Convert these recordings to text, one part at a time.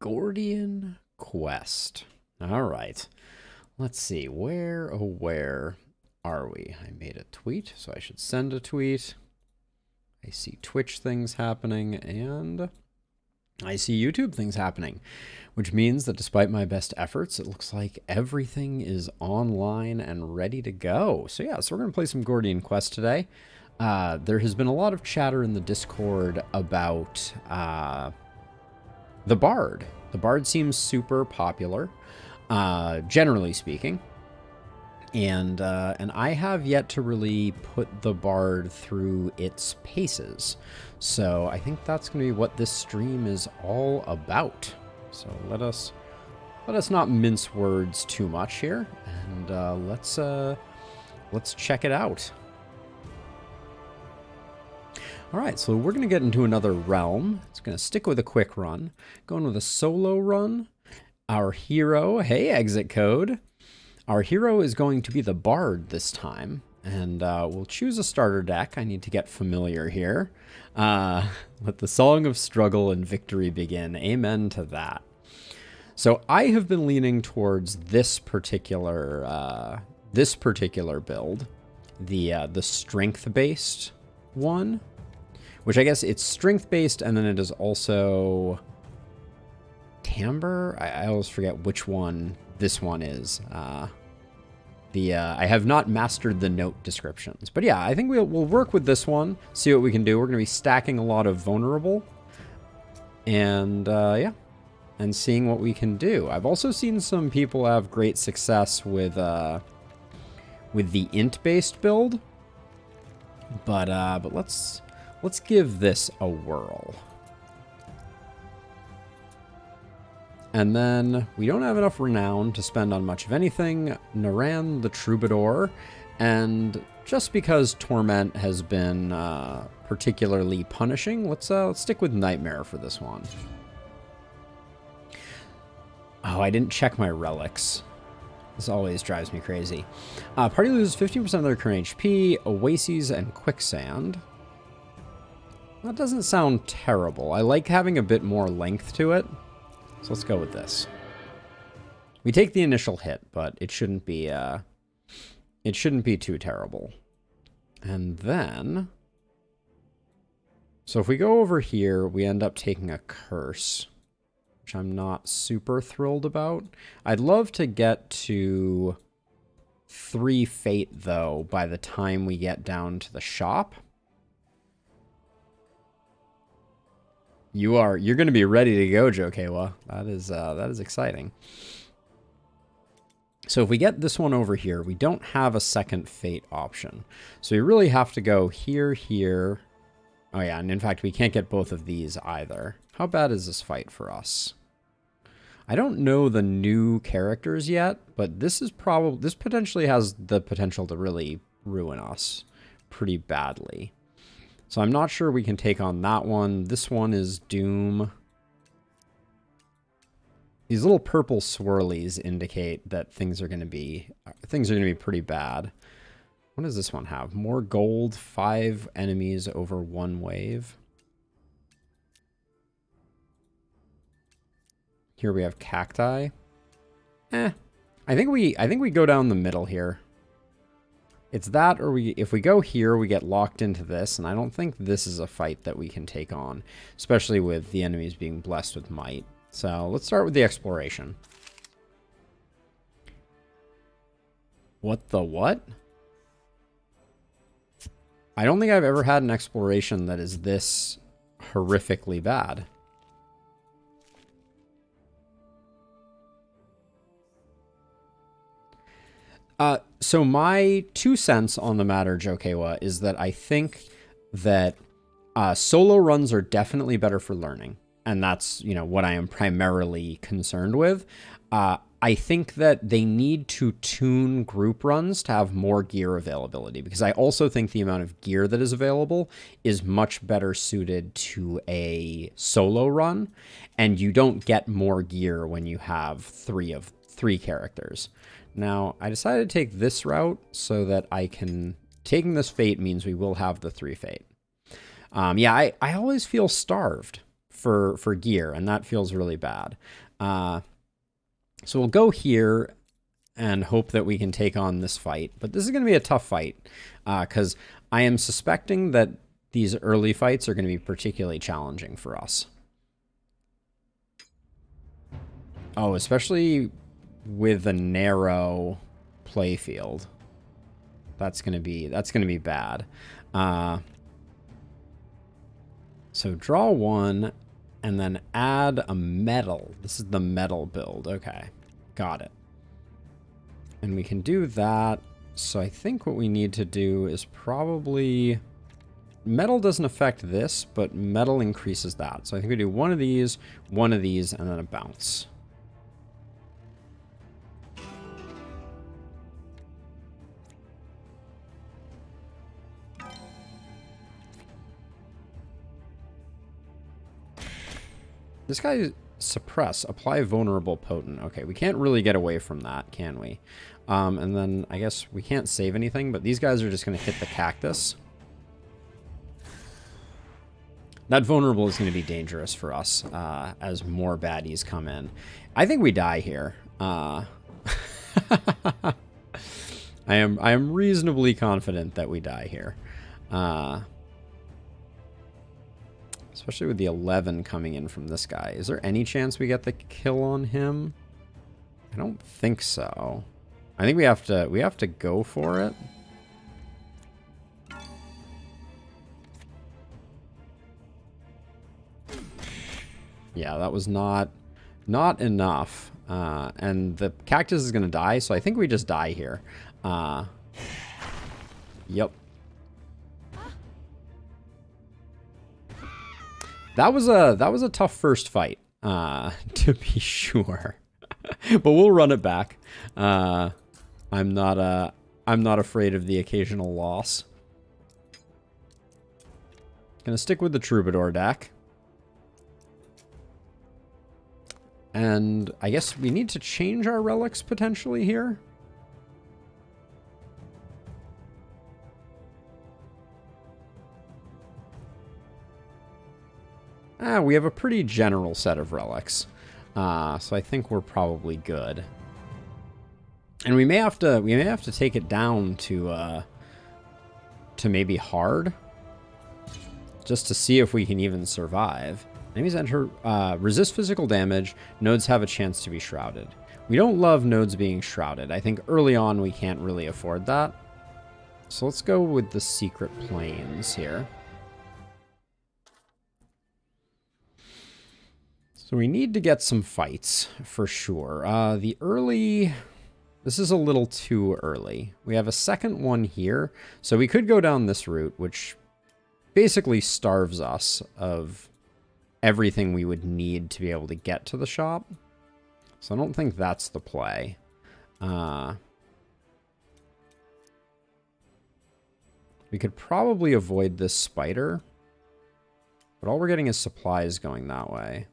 Gordian quest. All right. Let's see. Where are we? I made a tweet, so I should send a tweet. I see Twitch things happening, and I see YouTube things happening, which means that despite my best efforts, it looks like everything is online and ready to go. So yeah, so we're going to play some Gordian Quest today. There has been a lot of chatter in the Discord about the Bard. The Bard seems super popular, generally speaking. And I have yet to really put the Bard through its paces. So I think that's going to be what this stream is all about. So let us not mince words too much here, and let's check it out. All right, so we're going to get into another realm. It's going to stick with a quick run. Going with a solo run. Our hero, hey, exit code. Our hero is going to be the Bard this time, and we'll choose a starter deck. I need to get familiar here. Let the song of struggle and victory begin. Amen to that. So I have been leaning towards this particular build, the strength-based one, which I guess it's strength-based, and then it is also timbre. I always forget which one this one is. I have not mastered the note descriptions, but yeah, I think we'll work with this one, see what we can do. We're going to be stacking a lot of vulnerable, and yeah, and seeing what we can do. I've also seen some people have great success with the int-based build, but let's give this a whirl. And then we don't have enough renown to spend on much of anything. Naran the Troubadour, and just because Torment has been particularly punishing, let's stick with Nightmare for this one. Oh, I didn't check my relics. This always drives me crazy. Party loses 15% of their current HP, Oases, and Quicksand. That doesn't sound terrible. I like having a bit more length to it. So let's go with this. We take the initial hit, but it shouldn't be too terrible. And then, so if we go over here, we end up taking a curse, which I'm not super thrilled about. I'd love to get to 3 fate though by the time we get down to the shop. You're going to be ready to go, Jokewa. That is exciting. So if we get this one over here, we don't have a second fate option. So we really have to go here, here. Oh yeah, and in fact, we can't get both of these either. How bad is this fight for us? I don't know the new characters yet, but this potentially has the potential to really ruin us pretty badly. So I'm not sure we can take on that one. This one is Doom. These little purple swirlies indicate that things are going to be pretty bad. What does this one have? More gold, 5 enemies over 1 wave. Here we have cacti. I think we go down the middle here. It's that, or if we go here, we get locked into this, and I don't think this is a fight that we can take on, especially with the enemies being blessed with might. So let's start with the exploration. What the what? I don't think I've ever had an exploration that is this horrifically bad. So my 2 cents on the matter, Jokewa, is that I think that solo runs are definitely better for learning. And that's, what I am primarily concerned with. I think that they need to tune group runs to have more gear availability, because I also think the amount of gear that is available is much better suited to a solo run, and you don't get more gear when you have 3 characters. Now, I decided to take this route so that taking this fate means we will have the 3 fate. Yeah, I always feel starved for gear, and that feels really bad. So we'll go here and hope that we can take on this fight. But this is going to be a tough fight because I am suspecting that these early fights are going to be particularly challenging for us. Oh, especially with a narrow playfield. That's going to be bad. So draw one and then add a metal. This is the metal build. Okay, got it. And we can do that. So I think what we need to do is probably... Metal doesn't affect this, but metal increases that. So I think we do one of these, and then a bounce. This guy suppress, apply vulnerable potent. Okay, we can't really get away from that, can we? And then I guess we can't save anything, but these guys are just going to hit the cactus. That vulnerable is going to be dangerous for us as more baddies come in. I think we die here. I am reasonably confident that we die here. Especially with the 11 coming in from this guy. Is there any chance we get the kill on him? I don't think so. I think we have to go for it. Yeah, that was not enough. And the cactus is going to die, so I think we just die here. Yep. That was a tough first fight, to be sure. But we'll run it back. I'm not afraid of the occasional loss. Gonna stick with the Troubadour deck. And I guess we need to change our relics potentially here. We have a pretty general set of relics. So I think we're probably good. And we may have to take it down to maybe hard. Just to see if we can even survive. Enemies enter, resist physical damage. Nodes have a chance to be shrouded. We don't love nodes being shrouded. I think early on we can't really afford that. So let's go with the secret planes here. So we need to get some fights for sure. The early... This is a little too early. We have a second one here. So we could go down this route, which basically starves us of everything we would need to be able to get to the shop. So I don't think that's the play. We could probably avoid this spider. But all we're getting is supplies going that way.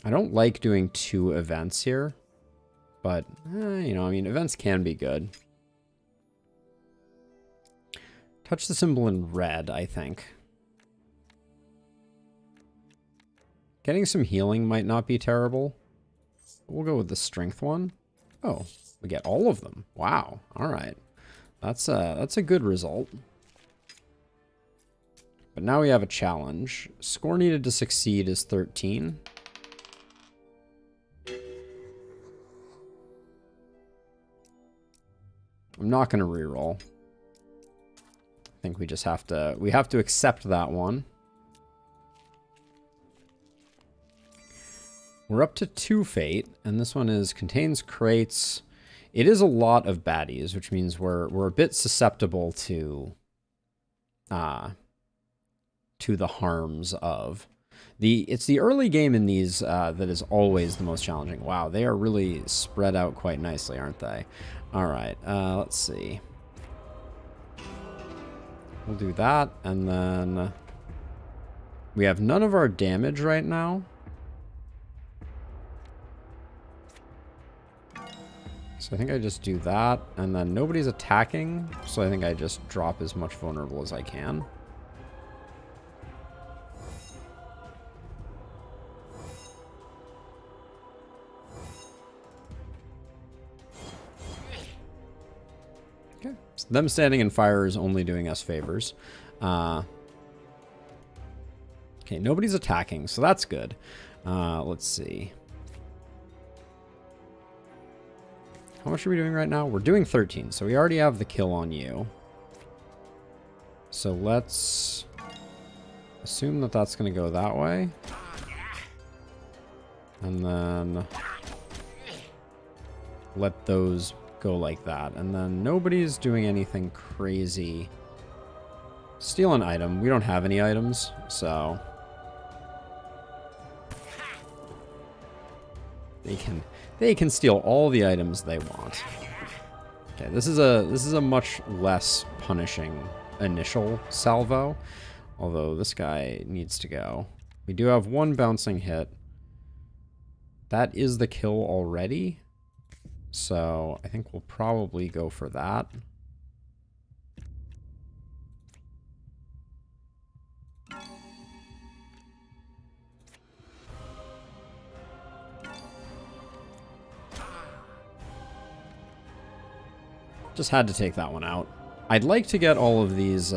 I don't like doing 2 events here. But, you know, I mean, events can be good. Touch the symbol in red, I think. Getting some healing might not be terrible. We'll go with the strength one. Oh, we get all of them. Wow. All right. That's a good result. But now we have a challenge. Score needed to succeed is 13. I'm not going to reroll. I think we just have to accept that one. We're up to 2 fate, and this one contains crates. It is a lot of baddies, which means we're a bit susceptible to the harms of it's the early game in these that is always the most challenging. Wow, they are really spread out quite nicely, aren't they? All right, let's see. We'll do that, and then we have none of our damage right now. So I think I just do that, and then nobody's attacking, so I think I just drop as much vulnerable as I can. Them standing in fire is only doing us favors. Okay, nobody's attacking, so that's good. Let's see. How much are we doing right now? We're doing 13, so we already have the kill on you. So let's assume that that's going to go that way. And then let those go like that. And then nobody's doing anything crazy. Steal an item. We don't have any items, so they can steal all the items they want. Okay, this is a much less punishing initial salvo, although this guy needs to go. We do have one bouncing hit. That is the kill already, so I think we'll probably go for that. Just had to take that one out. I'd like to get all of these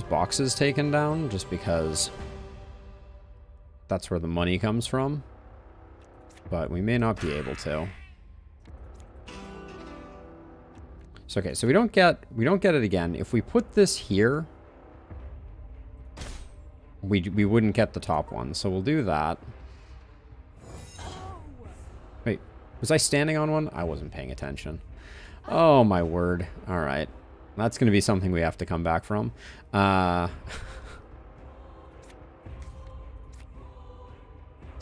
boxes taken down, just because that's where the money comes from. But we may not be able to. So okay, so we don't get it again. If we put this here, we wouldn't get the top one. So we'll do that. Wait, was I standing on one? I wasn't paying attention. Oh my word. All right. That's going to be something we have to come back from. So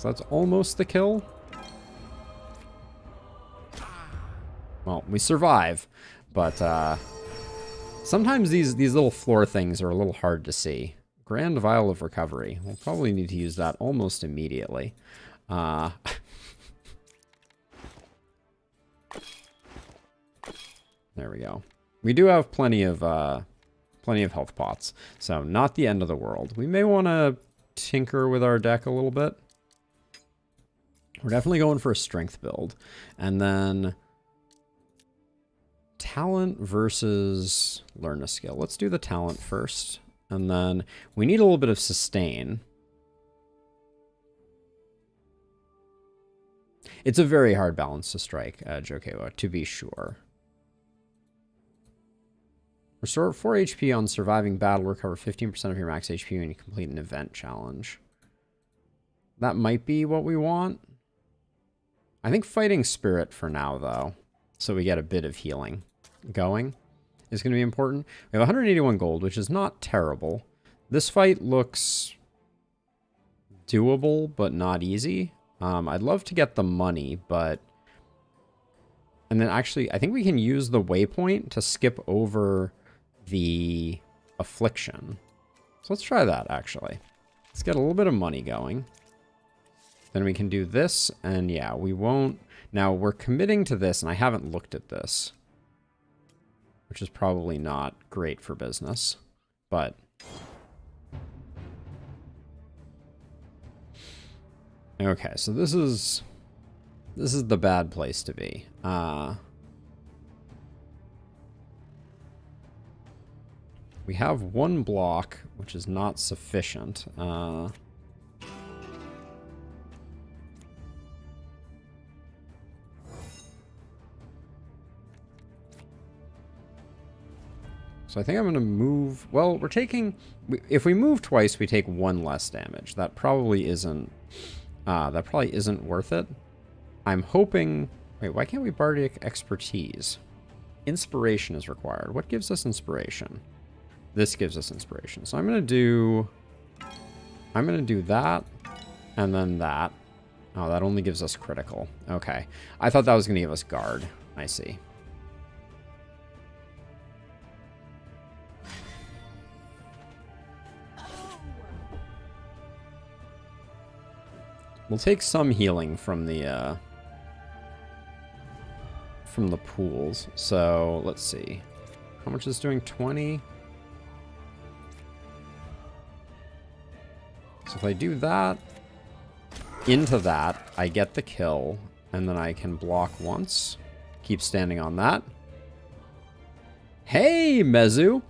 that's almost the kill. Well, we survive, but sometimes these little floor things are a little hard to see. Grand Vial of Recovery. We'll probably need to use that almost immediately. There we go. We do have plenty of health pots, so not the end of the world. We may want to tinker with our deck a little bit. We're definitely going for a strength build, and then talent versus learn a skill. Let's do the talent first, and then we need a little bit of sustain. It's a very hard balance to strike, Jokewa, to be sure. Restore 4 HP on surviving battle. Recover 15% of your max HP when you complete an event challenge. That might be what we want. I think Fighting Spirit for now, though, so we get a bit of healing going, is going to be important. We have 181 gold, which is not terrible. This fight looks doable, but not easy. I'd love to get the money, but... And then actually, I think we can use the waypoint to skip over the affliction. So let's try that, actually. Let's get a little bit of money going. Then we can do this, and yeah, we won't... Now, we're committing to this, and I haven't looked at this, which is probably not great for business, but... Okay, so this is the bad place to be. We have one block, which is not sufficient. So I think I'm going to move... Well, we're taking... If we move twice, we take one less damage. That probably isn't worth it. I'm hoping... Wait, why can't we Bardic Expertise? Inspiration is required. What gives us inspiration? This gives us inspiration. So I'm going to do that, and then that. Oh, that only gives us critical. Okay. I thought that was going to give us guard. I see. We'll take some healing from the pools. So let's see. How much is doing? 20? So if I do that into that, I get the kill, and then I can block once. keep standing on that. Hey, Mezu!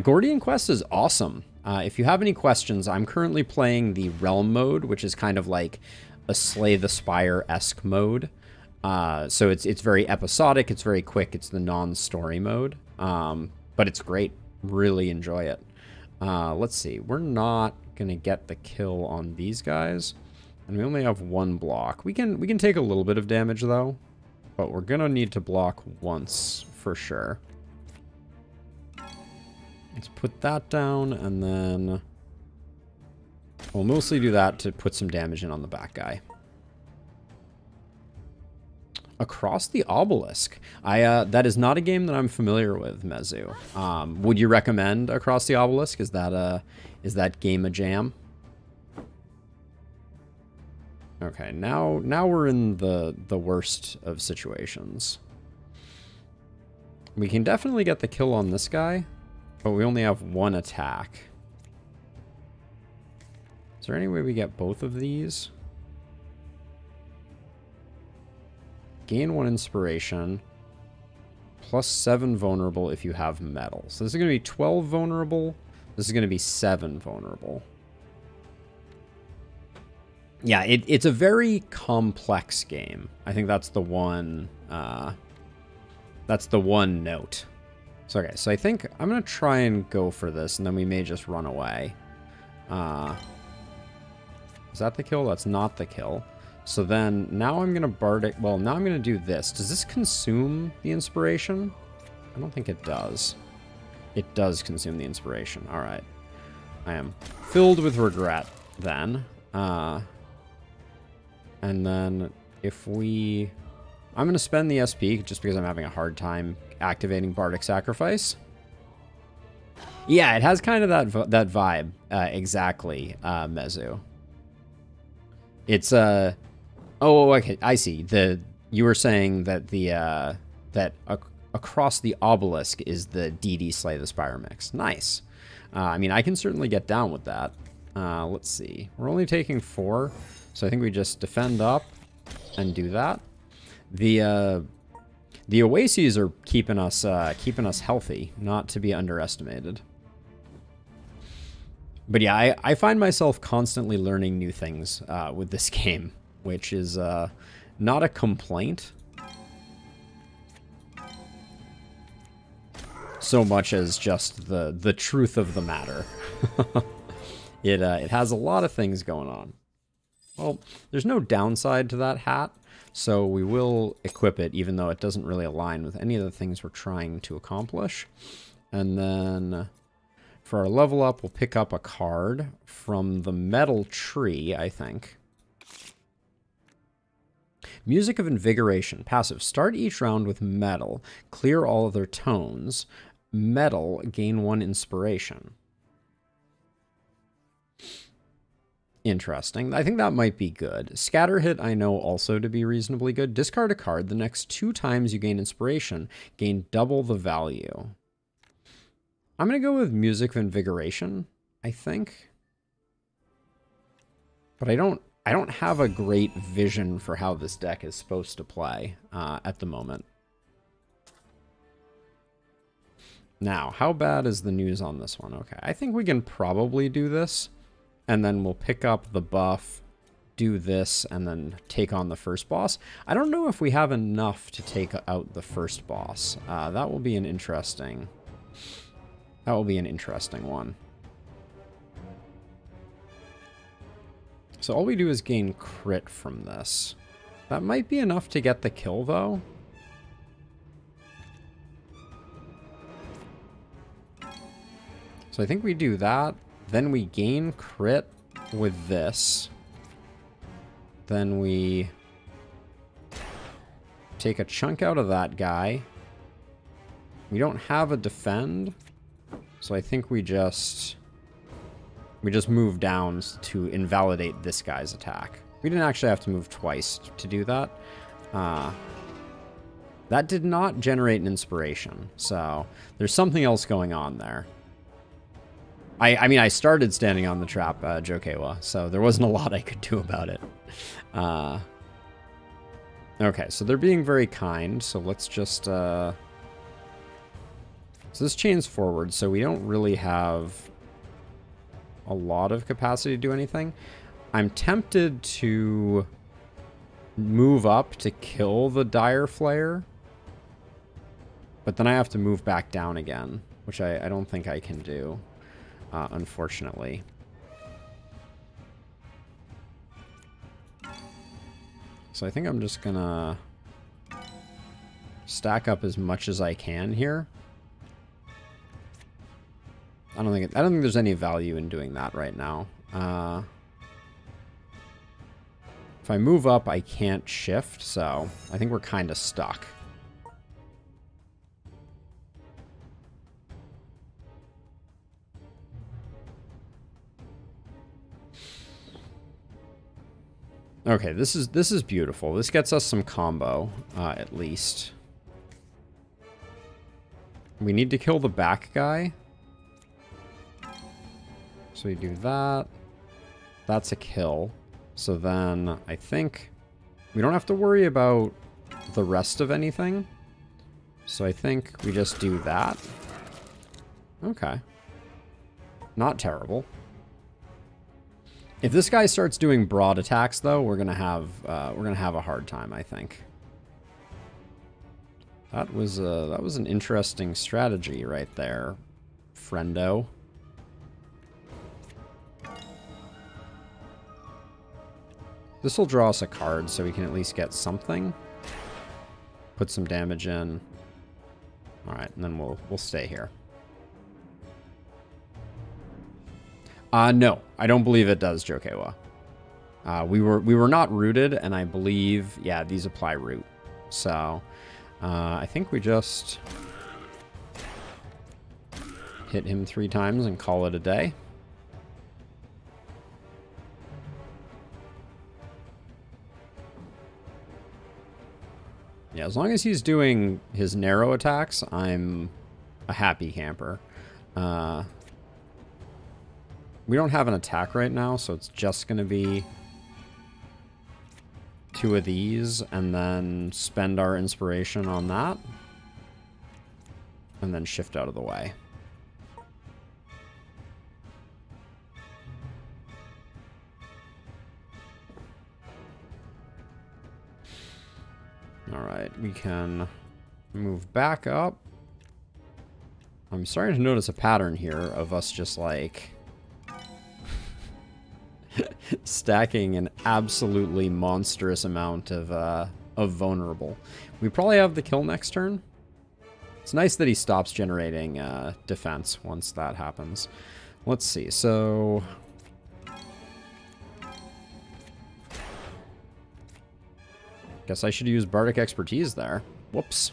Gordian Quest is awesome. If you have any questions, I'm currently playing the Realm mode, which is kind of like a Slay the Spire-esque mode. So it's very episodic, it's very quick, it's the non-story mode. But it's great. Really enjoy it. Let's see. We're not going to get the kill on these guys. And we only have one block. We can take a little bit of damage, though. But we're going to need to block once, for sure. Let's put that down, and then we'll mostly do that to put some damage in on the back guy. Across the Obelisk. That is not a game that I'm familiar with, Mezu. Would you recommend Across the Obelisk? Is that game a jam? Okay, now we're in the worst of situations. We can definitely get the kill on this guy, but we only have one attack. Is there any way we get both of these? Gain 1 inspiration, plus 7 vulnerable if you have metal. So this is going to be 12 vulnerable. This is going to be 7 vulnerable. Yeah, it's a very complex game. I think that's the one. That's the one note. So okay, so I think I'm gonna try and go for this, and then we may just run away. Is that the kill? That's not the kill. So then now I'm gonna Bardic. Well, now I'm gonna do this. Does this consume the inspiration? I don't think it does. It does consume the inspiration. All right. I am filled with regret then. And then if we... I'm going to spend the SP just because I'm having a hard time activating Bardic Sacrifice. Yeah, it has kind of that vibe. Exactly, Mezu. It's oh, okay, I see. You were saying that Across the Obelisk is the DD Slay the Spire mix. Nice. I mean, I can certainly get down with that. Let's see. We're only taking 4, so I think we just defend up and do that. The oases are keeping us healthy, not to be underestimated. But yeah, I find myself constantly learning new things with this game, which is not a complaint so much as just the truth of the matter. It has a lot of things going on. Well, there's no downside to that hat, so we will equip it, even though it doesn't really align with any of the things we're trying to accomplish. And then for our level up, we'll pick up a card from the metal tree, I think. Music of Invigoration. Passive. Start each round with metal. Clear all other tones. Metal. Gain 1 inspiration. Interesting. I think that might be good. Scatter Hit I know also to be reasonably good. Discard a card. The next 2 times you gain inspiration, gain double the value. I'm going to go with Music of Invigoration, I think. But I don't have a great vision for how this deck is supposed to play at the moment. Now, how bad is the news on this one? Okay, I think we can probably do this. And then we'll pick up the buff, do this, and then take on the first boss. I don't know if we have enough to take out the first boss. That will be an interesting... That will be an interesting one. So all we do is gain crit from this. That might be enough to get the kill, though. So I think we do that. Then we gain crit with this. Then we take a chunk out of that guy. We don't have a defend. So I think we just move down to invalidate this guy's attack. We didn't actually have to move twice to do that. That did not generate an inspiration. So there's something else going on there. I mean, I started standing on the trap, Jokewa, so there wasn't a lot I could do about it. Okay, so they're being very kind, so let's just... So this chains forward, so we don't really have a lot of capacity to do anything. I'm tempted to move up to kill the Dire Flare, but then I have to move back down again, which I don't think I can do, unfortunately. So I think I'm just gonna stack up as much as I can here. I don't think there's any value in doing that right now. If I move up, I can't shift, so I think we're kind of stuck. Okay, this is beautiful. This gets us some combo, at least. We need to kill the back guy. So we do that. That's a kill. So then I think we don't have to worry about the rest of anything. So I think we just do that. Okay. Not terrible. If this guy starts doing broad attacks, though, we're gonna have a hard time, I think. That was an interesting strategy right there, friendo. This will draw us a card, so we can at least get something. Put some damage in. All right, and then we'll stay here. No, I don't believe it does, Jokewa. We were not rooted, and I believe, yeah, these apply root. So, I think we just hit him 3 times and call it a day. Yeah, as long as he's doing his narrow attacks, I'm a happy camper. We don't have an attack right now, so it's just going to be 2 of these, and then spend our inspiration on that. And then shift out of the way. Alright, we can move back up. I'm starting to notice a pattern here of us just like... stacking an absolutely monstrous amount of vulnerable. We probably have the kill next turn. It's nice that he stops generating defense once that happens. Let's see, so... Guess I should use Bardic Expertise there. Whoops.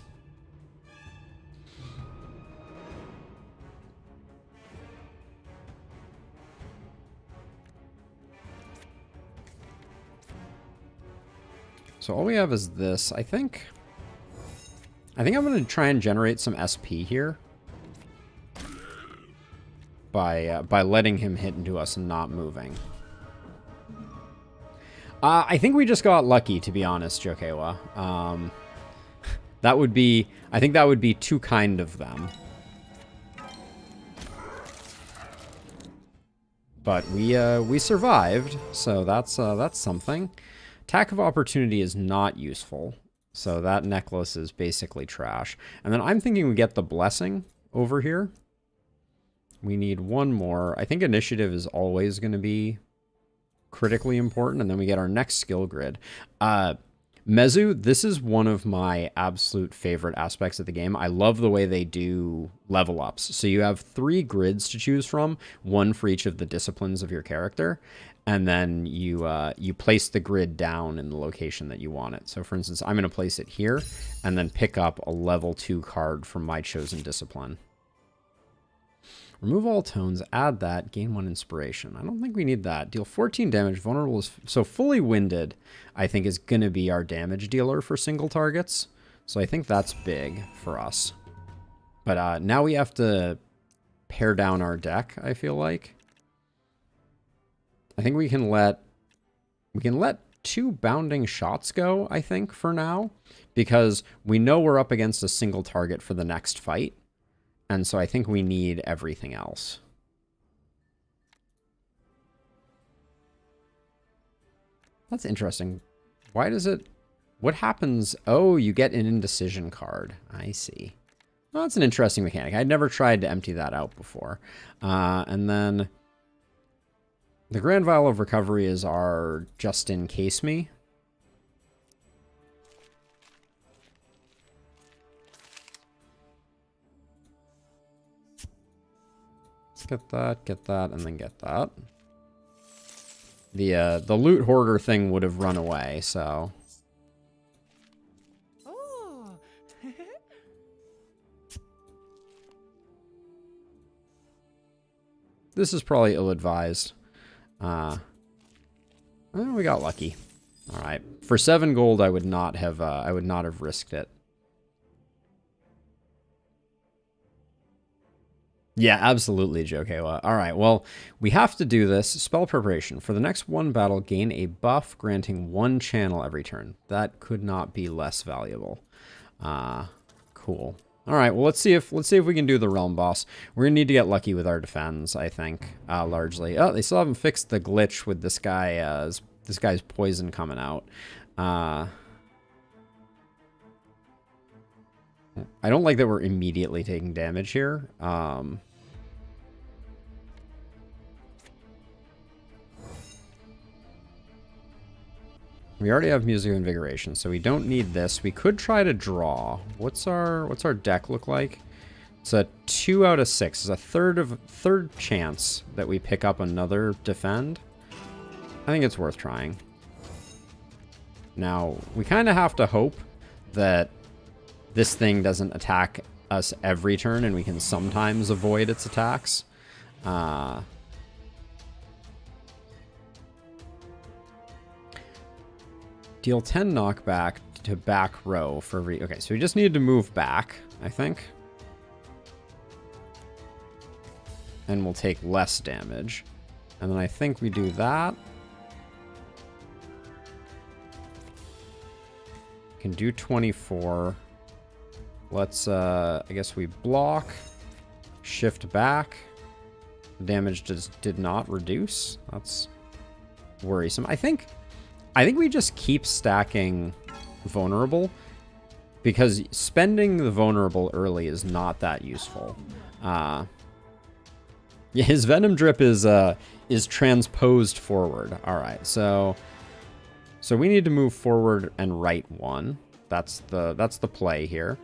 So all we have is this. I think I'm going to try and generate some SP here by letting him hit into us and not moving. I think we just got lucky, to be honest, Jokewa. I think that would be too kind of them. But we survived, so that's something. Attack of Opportunity is not useful, so that necklace is basically trash. And then I'm thinking we get the Blessing over here. We need one more. I think Initiative is always going to be critically important, and then we get our next skill grid. Mezu, this is one of my absolute favorite aspects of the game. I love the way they do level ups. So you have 3 grids to choose from, 1 for each of the disciplines of your character, and then you place the grid down in the location that you want it. So for instance, I'm going to place it here, and then pick up a level 2 card from my chosen discipline. Remove all tones, add that, gain 1 inspiration. I don't think we need that. Deal 14 damage, vulnerable is... So fully winded, I think, is going to be our damage dealer for single targets. So I think that's big for us. But now we have to pare down our deck, I feel like. I think we can let 2 bounding shots go, I think, for now. Because we know we're up against a single target for the next fight. And so I think we need everything else. That's interesting. Why does it... What happens? Oh, you get an indecision card. I see. Well, that's an interesting mechanic. I'd never tried to empty that out before. And then the Grand Vial of Recovery is our just in case me. Let's get that, and then get that. The loot hoarder thing would have run away, so... This is probably ill-advised. Well, we got lucky. All right, for 7 gold, I would not have risked it. Yeah, absolutely, Jokewa. All right, well, we have to do this. Spell preparation. For the next 1 battle, gain a buff granting 1 channel every turn. That could not be less valuable. Cool. All right, well, let's see if we can do the realm boss. We're gonna need to get lucky with our defense, I think, largely. Oh, they still haven't fixed the glitch with this guy's poison coming out. I don't like that we're immediately taking damage here. We already have Music of Invigoration, so we don't need this. We could try to draw. What's our deck look like? It's a 2 out of 6. It's a third chance that we pick up another defend. I think it's worth trying. Now, we kind of have to hope that this thing doesn't attack us every turn and we can sometimes avoid its attacks. Deal 10 knockback to back row for every... Okay, so we just need to move back, I think. And we'll take less damage. And then I think we do that. Can do 24. Let's, I guess we block. Shift back. Damage did not reduce. That's worrisome. I think we just keep stacking vulnerable, because spending the vulnerable early is not that useful. Yeah, his venom drip is transposed forward. All right, so we need to move forward and right 1. That's the play here.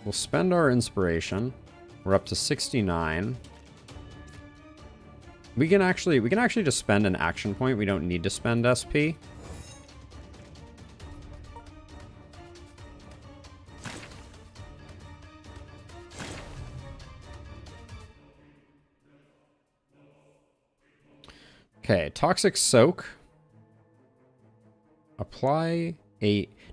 We'll spend our inspiration. We're up to 69. We can actually just spend an action point. We don't need to spend SP. Okay, Toxic Soak.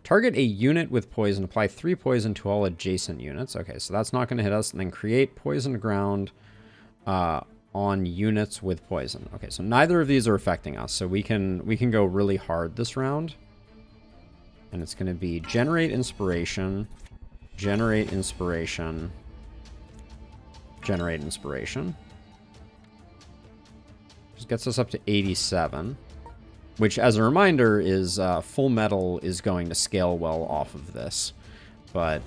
Target a unit with poison. Apply 3 poison to all adjacent units. Okay, so that's not going to hit us. And then create poisoned ground on units with poison. Okay, so neither of these are affecting us. So we can go really hard this round. And it's going to be generate inspiration, generate inspiration, generate inspiration. Just gets us up to 87. Which, as a reminder, is Full Metal is going to scale well off of this. But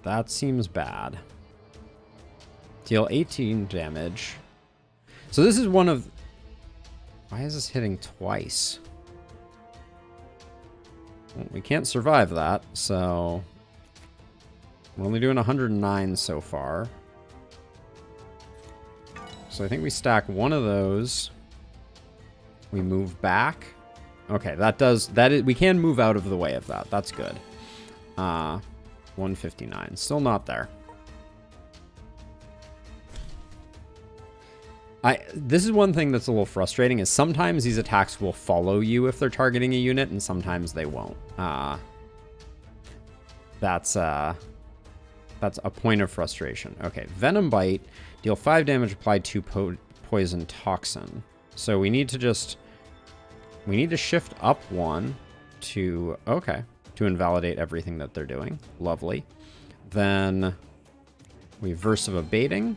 that seems bad. Deal 18 damage. So this is one of... Why is this hitting twice? Well, we can't survive that, so... We're only doing 109 so far. So I think we stack one of those. We move back. Okay, we can move out of the way of that. That's good. 159. Still not there. This is one thing that's a little frustrating, is sometimes these attacks will follow you if they're targeting a unit, and sometimes they won't. That's That's a point of frustration. Okay, Venom Bite. Deal 5 damage, apply 2 poison toxin. So we need to just... We need to shift up 1 to... Okay. To invalidate everything that they're doing. Lovely. Then we Versive Abating.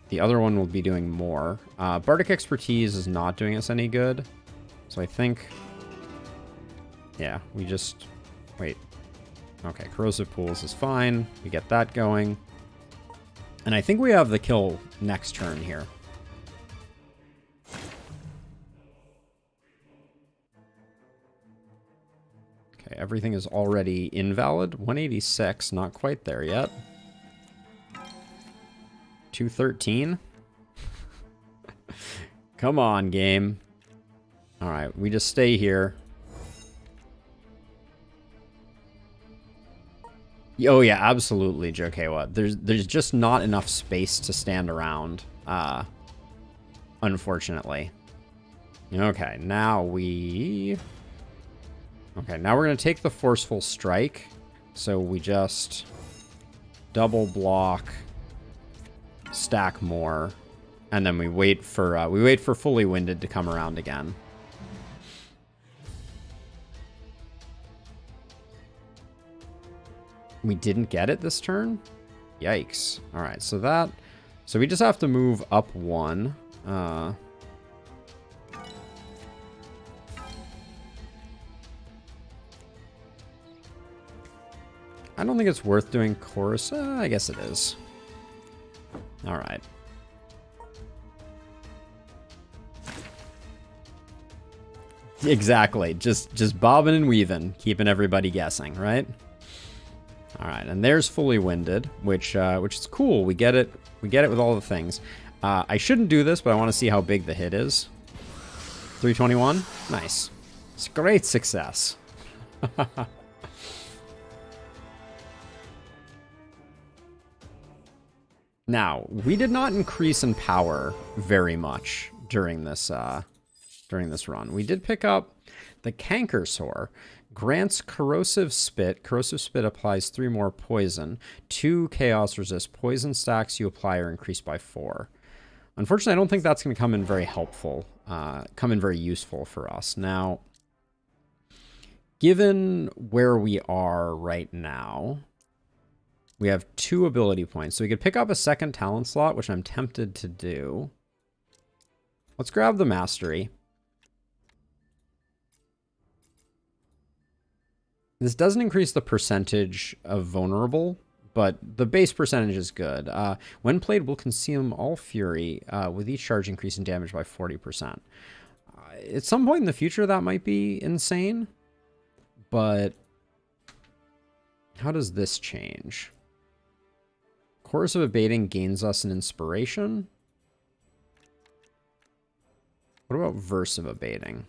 The other one will be doing more. Bardic Expertise is not doing us any good. So I think... Yeah, we just... Wait. Okay, Corrosive Pools is fine. We get that going. And I think we have the kill next turn here. Okay, everything is already invalid. 186, not quite there yet. 213. Come on, game. Alright, we just stay here. Oh yeah, absolutely, Jokewa. There's just not enough space to stand around, unfortunately. Okay, now we're gonna take the Forceful Strike. So we just double block, stack more, and then we wait for Fully Winded to come around again. We didn't get it this turn? Yikes. Alright, so we just have to move up 1. I don't think it's worth doing Chorus. I guess it is. Alright. Exactly. Just bobbing and weaving, keeping everybody guessing, right? All right, and there's Fully Winded, which is cool. We get it with all the things. I shouldn't do this, but I want to see how big the hit is. 321, nice. It's a great success. Now, we did not increase in power very much during this run. We did pick up the Canker Sore. Grants Corrosive Spit. Corrosive Spit applies 3 more poison. 2 Chaos Resist. Poison stacks you apply are increased by 4. Unfortunately, I don't think that's going to come in very helpful. Come in very useful for us. Now, given where we are right now, we have 2 ability points. So we could pick up a second talent slot, which I'm tempted to do. Let's grab the Mastery. This doesn't increase the percentage of vulnerable, but the base percentage is good. When played, will consume all fury, with each charge increasing damage by 40%. At some point in the future, that might be insane, but how does this change? Chorus of Abating gains us an inspiration. What about Verse of Abating?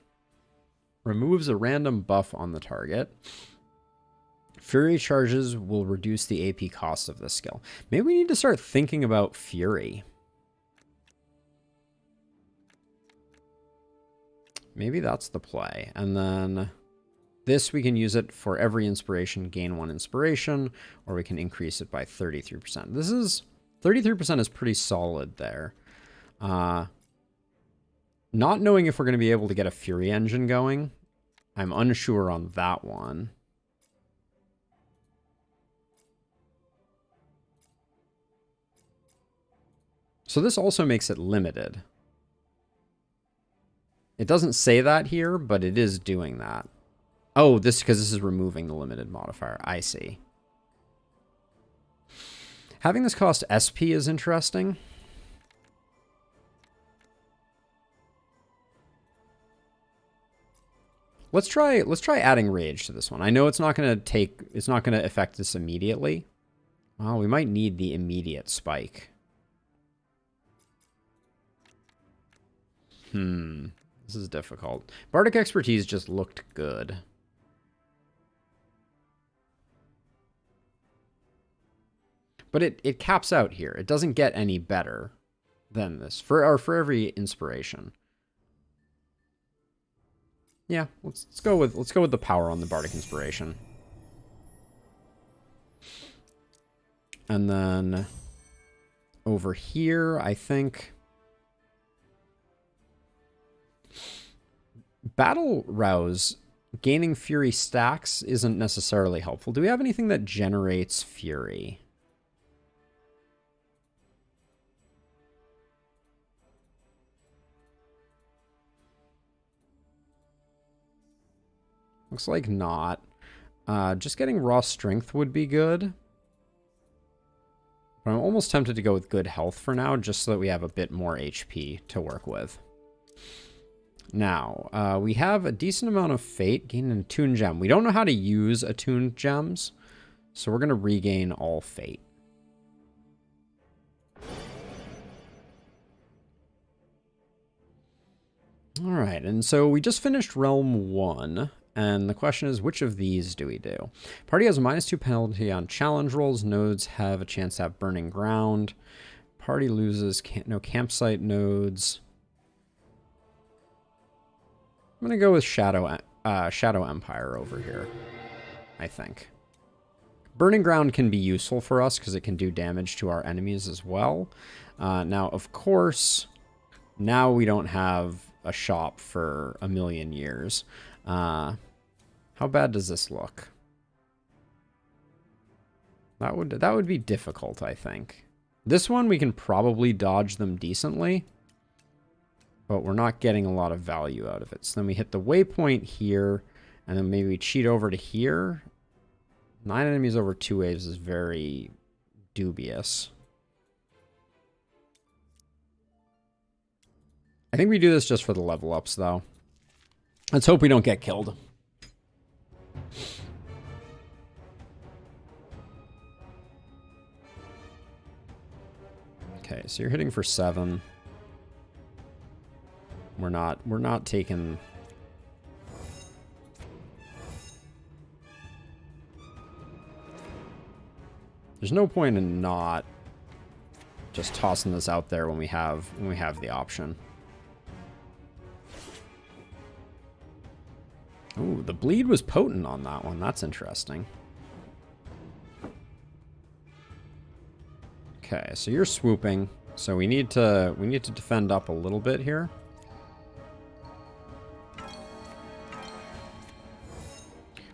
Removes a random buff on the target. Fury charges will reduce the AP cost of this skill. Maybe we need to start thinking about Fury. Maybe that's the play. And then this, we can use it for every inspiration, gain 1 inspiration, or we can increase it by 33%. This is 33% is pretty solid there. Not knowing if we're going to be able to get a Fury engine going, I'm unsure on that one. So this also makes it limited. It doesn't say that here, but it is doing that. Oh, because this is removing the limited modifier. I see. Having this cost SP is interesting. Let's try adding rage to this one. I know it's not going to affect this immediately. Well, we might need the immediate spike. This is difficult. Bardic Expertise just looked good. But it caps out here. It doesn't get any better than this for every inspiration. Yeah, let's go with the power on the Bardic Inspiration. And then over here, I think Battle Rouse, gaining Fury stacks isn't necessarily helpful. Do we have anything that generates Fury? Looks like not. Just getting raw strength would be good. But I'm almost tempted to go with good health for now, just so that we have a bit more HP to work with. Now, we have a decent amount of fate, gain an attuned gem. We don't know how to use attuned gems, so we're going to regain all fate. All right, and so we just finished Realm 1, and the question is, which of these do we do? Party has a -2 penalty on challenge rolls. Nodes have a chance to have Burning Ground. Party loses no campsite nodes. I'm going to go with Shadow Empire over here, I think. Burning Ground can be useful for us because it can do damage to our enemies as well. Now, of course, now we don't have a shop for a million years. How bad does this look? That would be difficult, I think. This one we can probably dodge them decently, but we're not getting a lot of value out of it. So then we hit the waypoint here, and then maybe we cheat over to here. 9 enemies over 2 waves is very dubious. I think we do this just for the level ups, though. Let's hope we don't get killed. Okay, so you're hitting for 7. We're not taking... There's no point in not just tossing this out there when we have the option. Ooh, the bleed was potent on that one. That's interesting. Okay, so you're swooping. So we need to defend up a little bit here.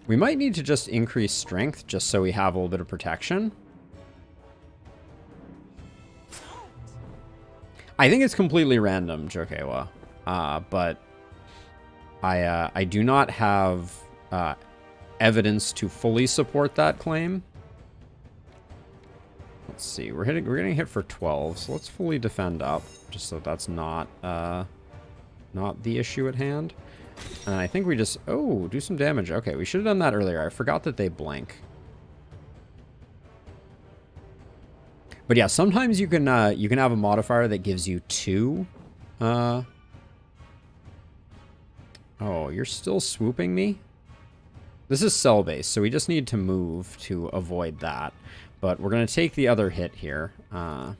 We might need to just increase strength just so we have a little bit of protection. I think it's completely random, Jokewa. But I do not have evidence to fully support that claim. Let's see. We're getting hit for 12, so let's fully defend up, just so that's not the issue at hand. And I think we just... Oh, do some damage. Okay, we should have done that earlier. I forgot that they blink. But yeah, sometimes you can have a modifier that gives you 2. Oh, you're still swooping me? This is cell-based, so we just need to move to avoid that. But we're going to take the other hit here. So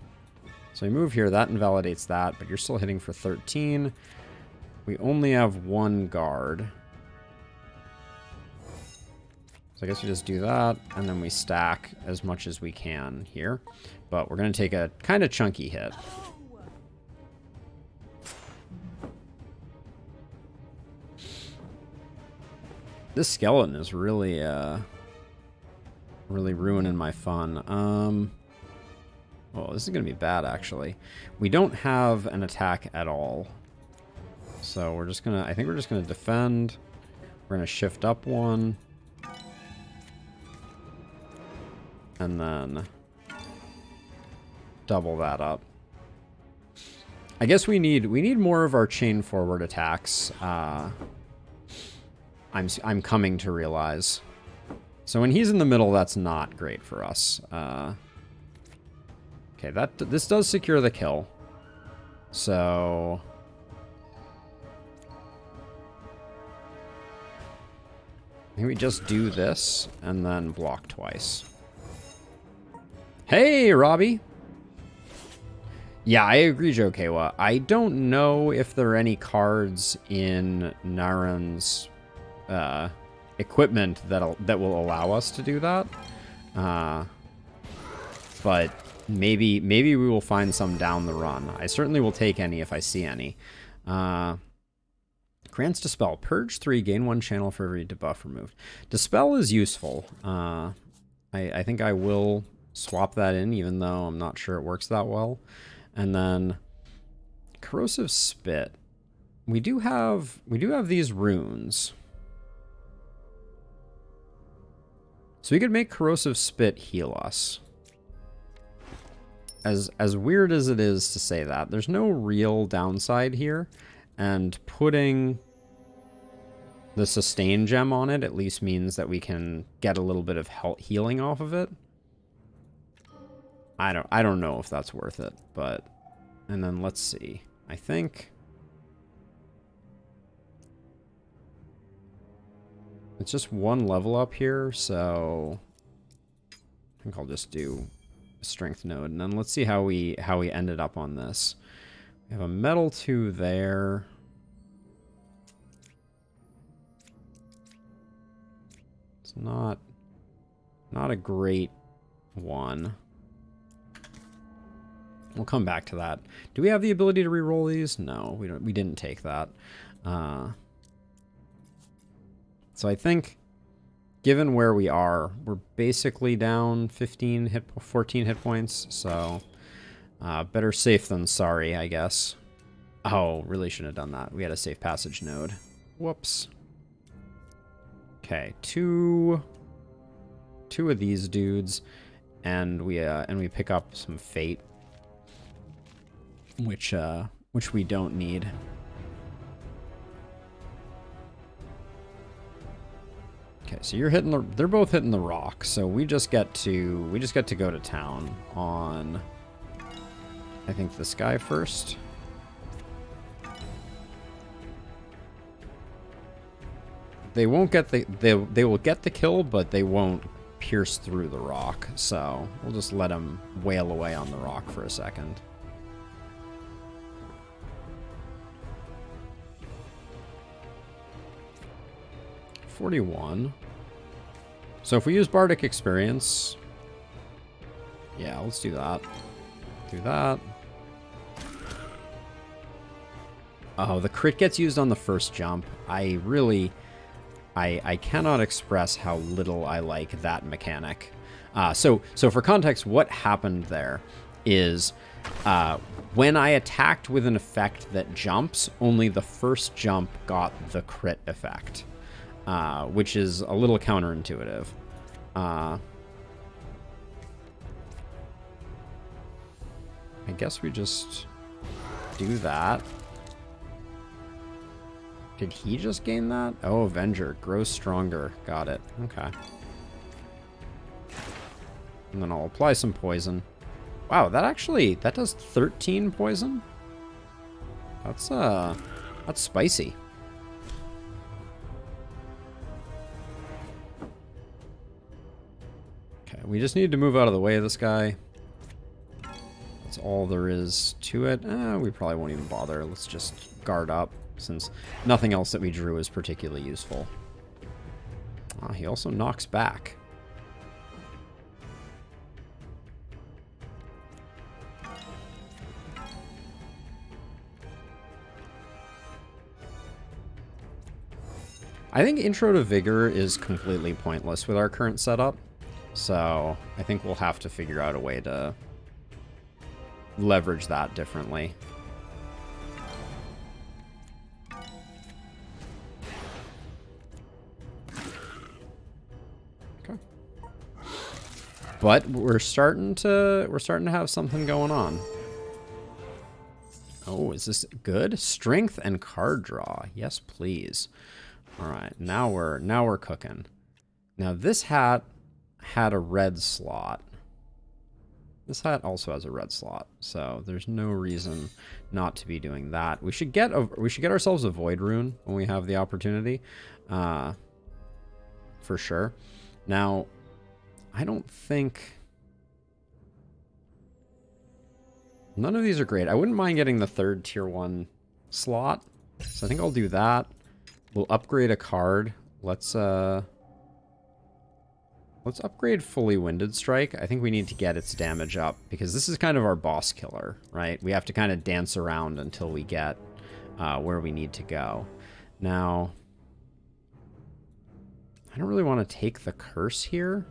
we move here. That invalidates that, but you're still hitting for 13. We only have 1 guard. So I guess we just do that, and then we stack as much as we can here. But we're going to take a kind of chunky hit. This skeleton is really, really ruining my fun. Oh, this is going to be bad, actually. We don't have an attack at all. So we're just going to... I think we're just going to defend. We're going to shift up 1. And then double that up. I guess we need more of our chain forward attacks. I'm coming to realize. So when he's in the middle, that's not great for us. Okay, this does secure the kill. So I think we just do this and then block twice. Hey, Robbie. Yeah, I agree, Jokewa. I don't know if there are any cards in Naren's equipment that will allow us to do that. But but maybe we will find some down the run. I certainly will take any if I see any. Grants Dispel. Purge 3, gain 1 channel for every debuff removed. Dispel is useful. I think I will swap that in, even though I'm not sure it works that well. And then Corrosive Spit. We do have these runes. So we could make Corrosive Spit heal us. As weird as it is to say that, there's no real downside here. And putting the sustain gem on it at least means that we can get a little bit of healing off of it. I don't know if that's worth it, but... And then let's see. I think... It's just one level up here, so... I think I'll just do a strength node. And then let's see how we ended up on this. We have a metal 2 there. It's not a great one. We'll come back to that. Do we have the ability to reroll these? No, we don't. We didn't take that. So I think, given where we are, we're basically down 14 hit points. So better safe than sorry, I guess. Oh, really shouldn't have done that. We had a safe passage node. Whoops. Okay, two of these dudes, and we pick up some fate, which we don't need. Okay, so they're both hitting the rock, so we just get to go to town on, I think, this guy first. They won't get they will get the kill, but they won't pierce through the rock. So we'll just let them wail away on the rock for a second. $41. So if we use Bardic Experience, yeah, let's do that. Do that. Oh, the crit gets used on the first jump. I cannot express how little I like that mechanic. So for context, what happened there is when I attacked with an effect that jumps, only the first jump got the crit effect, which is a little counterintuitive. I guess we just do that. Did he just gain that? Oh, Avenger. Grows stronger. Got it. Okay. And then I'll apply some poison. Wow, that does 13 poison? That's spicy. Okay, we just need to move out of the way of this guy. That's all there is to it. We probably won't even bother. Let's just guard up, since nothing else that we drew is particularly useful. He also knocks back. I think Intro to Vigor is completely pointless with our current setup, so I think we'll have to figure out a way to leverage that differently. But we're starting to have something going on. Oh, is this good? Strength and card draw. Yes, please. All right, now we're cooking. Now this hat had a red slot. This hat also has a red slot, so there's no reason not to be doing that. We should get ourselves a void rune when we have the opportunity, for sure. Now, I don't think... None of these are great. I wouldn't mind getting the third tier 1 slot. So I think I'll do that. We'll upgrade a card. Let's Let's upgrade Fully Winded Strike. I think we need to get its damage up because this is kind of our boss killer, right? We have to kind of dance around until we get where we need to go. Now, I don't really want to take the curse here,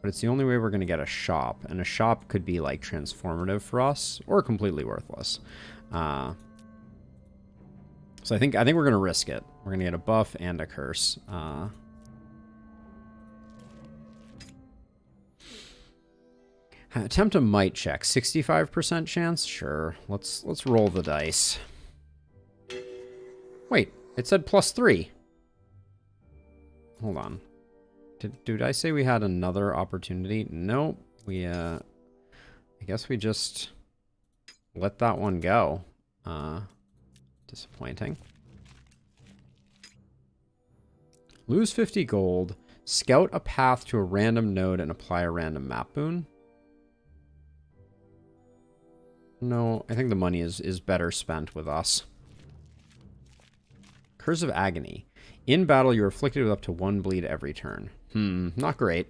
but it's the only way we're going to get a shop, and a shop could be like transformative for us or completely worthless. So I think we're going to risk it. We're going to get a buff and a curse. Attempt a might check. 65% chance? Sure. Let's roll the dice. Wait, it said +3. Hold on. Did I say we had another opportunity? Nope. We I guess we just let that one go. Disappointing. Lose 50 gold. Scout a path to a random node and apply a random map boon. No, I think the money is better spent with us. Curse of Agony. In battle, you're afflicted with up to 1 bleed every turn. Not great.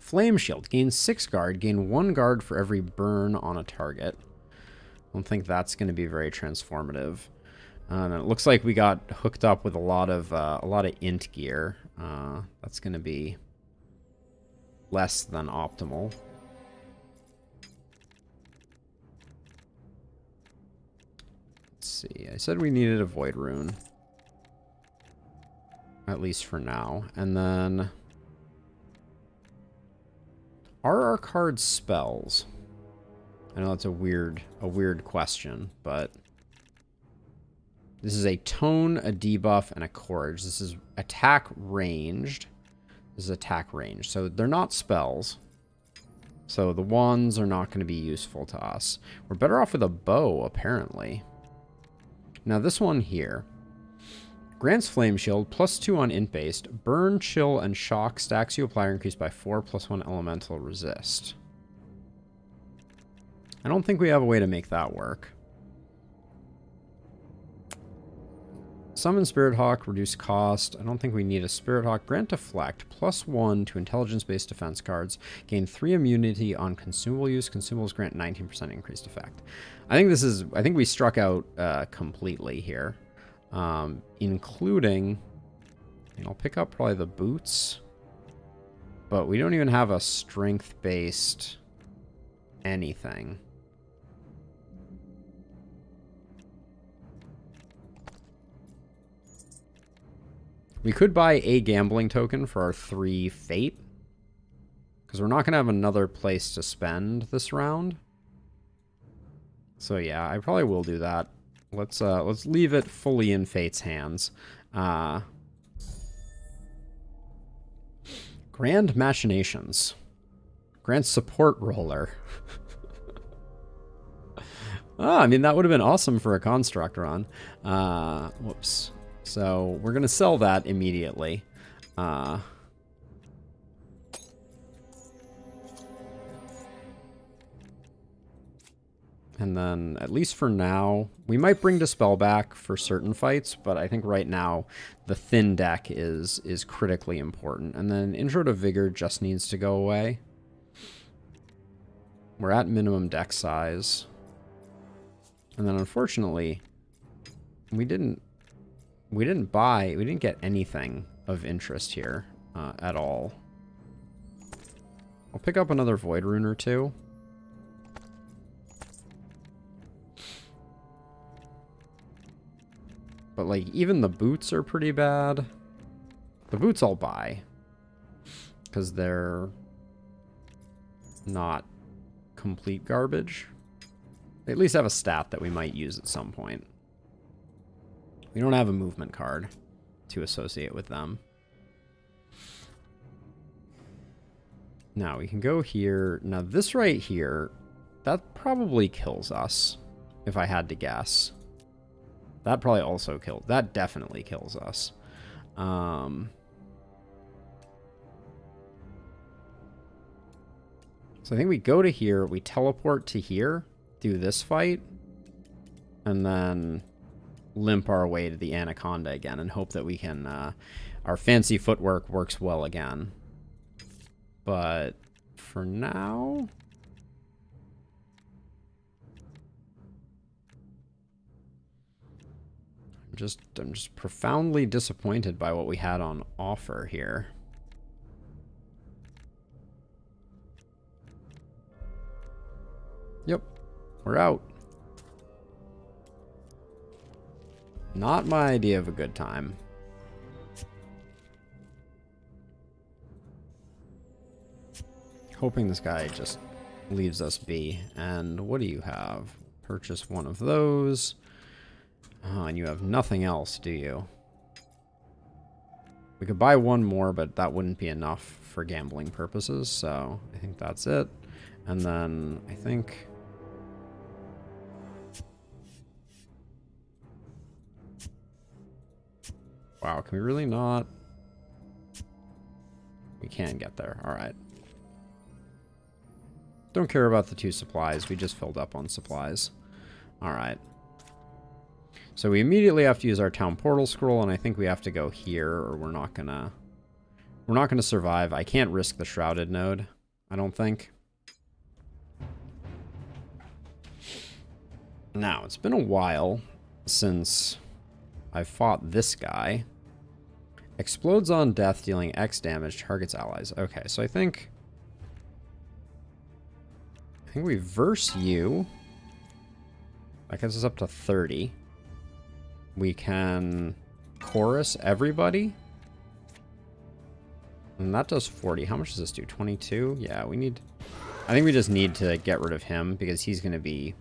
Flame Shield. Gain 6 guard. Gain 1 guard for every burn on a target. I don't think that's going to be very transformative. And it looks like we got hooked up with a lot of int gear. That's going to be less than optimal. Let's see. I said we needed a Void Rune. At least for now. And then, are our cards spells? I know that's a weird question, but this is a tone, a debuff, and a courage. This is attack ranged. This is attack range. So they're not spells. So the wands are not going to be useful to us. We're better off with a bow, apparently. Now this one here. Grants Flame Shield, +2 on int based. Burn, chill, and shock stacks you apply are increased by 4 +1 elemental resist. I don't think we have a way to make that work. Summon Spirit Hawk, reduce cost. I don't think we need a Spirit Hawk. Grant Deflect, +1 to intelligence-based defense cards. Gain 3 immunity on consumable use. Consumables grant 19% increased effect. I think we struck out completely here. Including, and I'll pick up probably the boots, but we don't even have a strength-based anything. We could buy a gambling token for our 3 fate, because we're not going to have another place to spend this round. So yeah, I probably will do that. Let's leave it fully in Fate's hands. Grand Machinations. Grand Support Roller. I mean, that would have been awesome for a Construct run. Whoops. So we're going to sell that immediately. And then, at least for now, we might bring Dispel back for certain fights, but I think right now the thin deck is critically important. And then Intro to Vigor just needs to go away. We're at minimum deck size. And then unfortunately, we didn't get anything of interest here at all. I'll pick up another Void Rune or two. But, like, even the boots are pretty bad. The boots I'll buy. Because they're not complete garbage. They at least have a stat that we might use at some point. We don't have a movement card to associate with them. Now, we can go here. Now, this right here, that probably kills us, if I had to guess. That probably also kills. That definitely kills us. So I think we go to here, we teleport to here, do this fight, and then limp our way to the Anaconda again and hope that we can, our fancy footwork works well again. But for now... I'm just profoundly disappointed by what we had on offer here. Yep, we're out. Not my idea of a good time. Hoping this guy just leaves us be. And what do you have? Purchase one of those. Oh, and you have nothing else, do you? We could buy one more, but that wouldn't be enough for gambling purposes, so I think that's it. And then I think... Wow, can we really not? We can get there, alright. Don't care about the 2 supplies, we just filled up on supplies. Alright. So we immediately have to use our town portal scroll, and I think we have to go here, or we're not gonna survive. I can't risk the shrouded node, I don't think. Now, it's been a while since I've fought this guy. Explodes on death, dealing X damage, targets allies. Okay, so I think we verse you. That gets us up to 30. We can chorus everybody. And that does 40. How much does this do? 22? Yeah, we need... I think we just need to get rid of him because he's going to be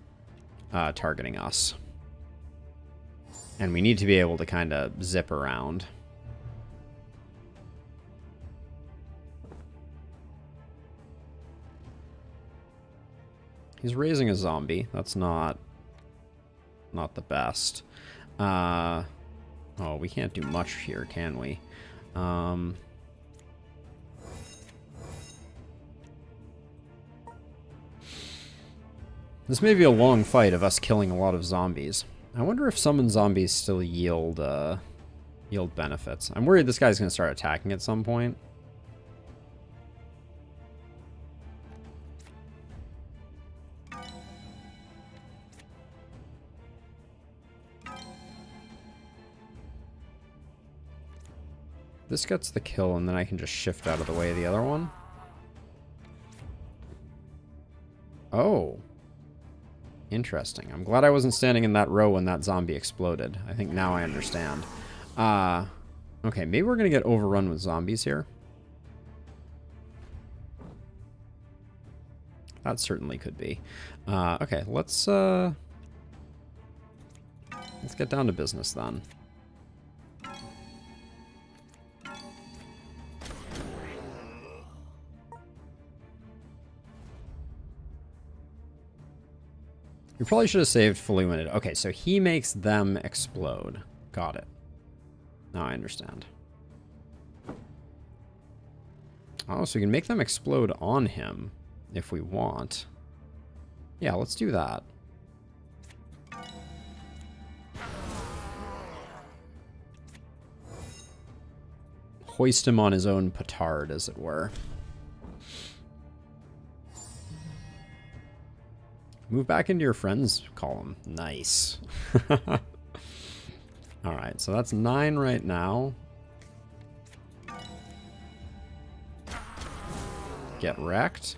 targeting us. And we need to be able to kind of zip around. He's raising a zombie. That's not the best. Oh, we can't do much here, can we? This may be a long fight of us killing a lot of zombies. I wonder if summon zombies still yield benefits. I'm worried this guy's going to start attacking at some point. This gets the kill, and then I can just shift out of the way of the other one. Oh. Interesting. I'm glad I wasn't standing in that row when that zombie exploded. I think now I understand. Okay, maybe we're going to get overrun with zombies here. That certainly could be. Okay, let's get down to business then. We probably should have saved fully limited. Okay, so he makes them explode. Got it. Now I understand. Oh, so we can make them explode on him if we want. Yeah, let's do that. Hoist him on his own petard, as it were. Move back into your friends column. Nice. Alright, so that's 9 right now. Get wrecked.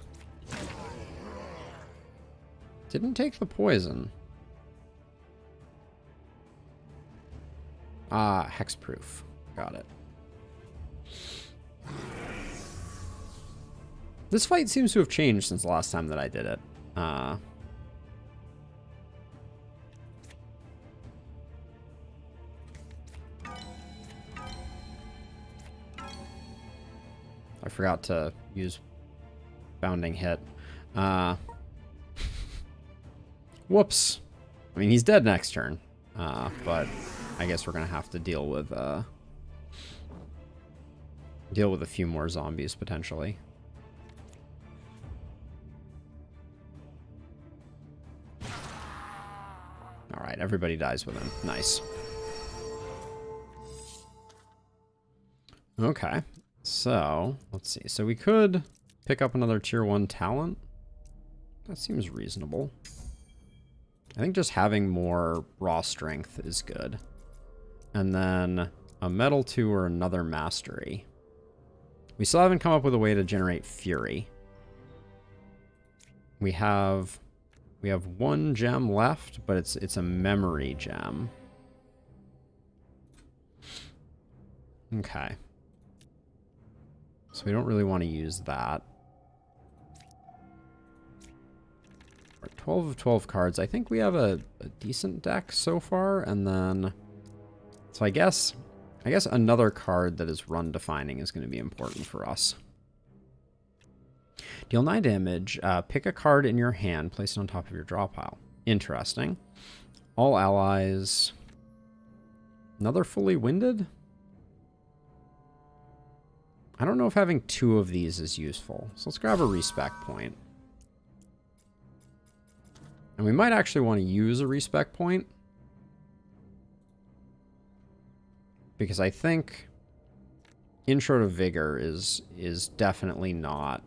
Didn't take the poison. Ah, hexproof. Got it. This fight seems to have changed since the last time that I did it. I forgot to use bounding hit. Whoops. I mean, he's dead next turn. But I guess we're going to have to deal with a few more zombies, potentially. Alright, everybody dies with him. Nice. Okay. So, let's see. So we could Pick up another tier 1 talent. That seems reasonable. I think just having more raw strength is good. And then a metal 2 or another mastery. We still haven't come up with a way to generate fury. We have one gem left, but it's a memory gem. Okay. So we don't really want to use that. 12 of 12 cards. I think we have a decent deck so far, and then so I guess another card that is run defining is going to be important for us. Deal 9 damage. Pick a card in your hand, place it on top of your draw pile. Interesting. All allies. Another fully winded? I don't know if having 2 of these is useful. So let's grab a respec point. And we might actually want to use a respec point. Because I think Intro to Vigor is definitely not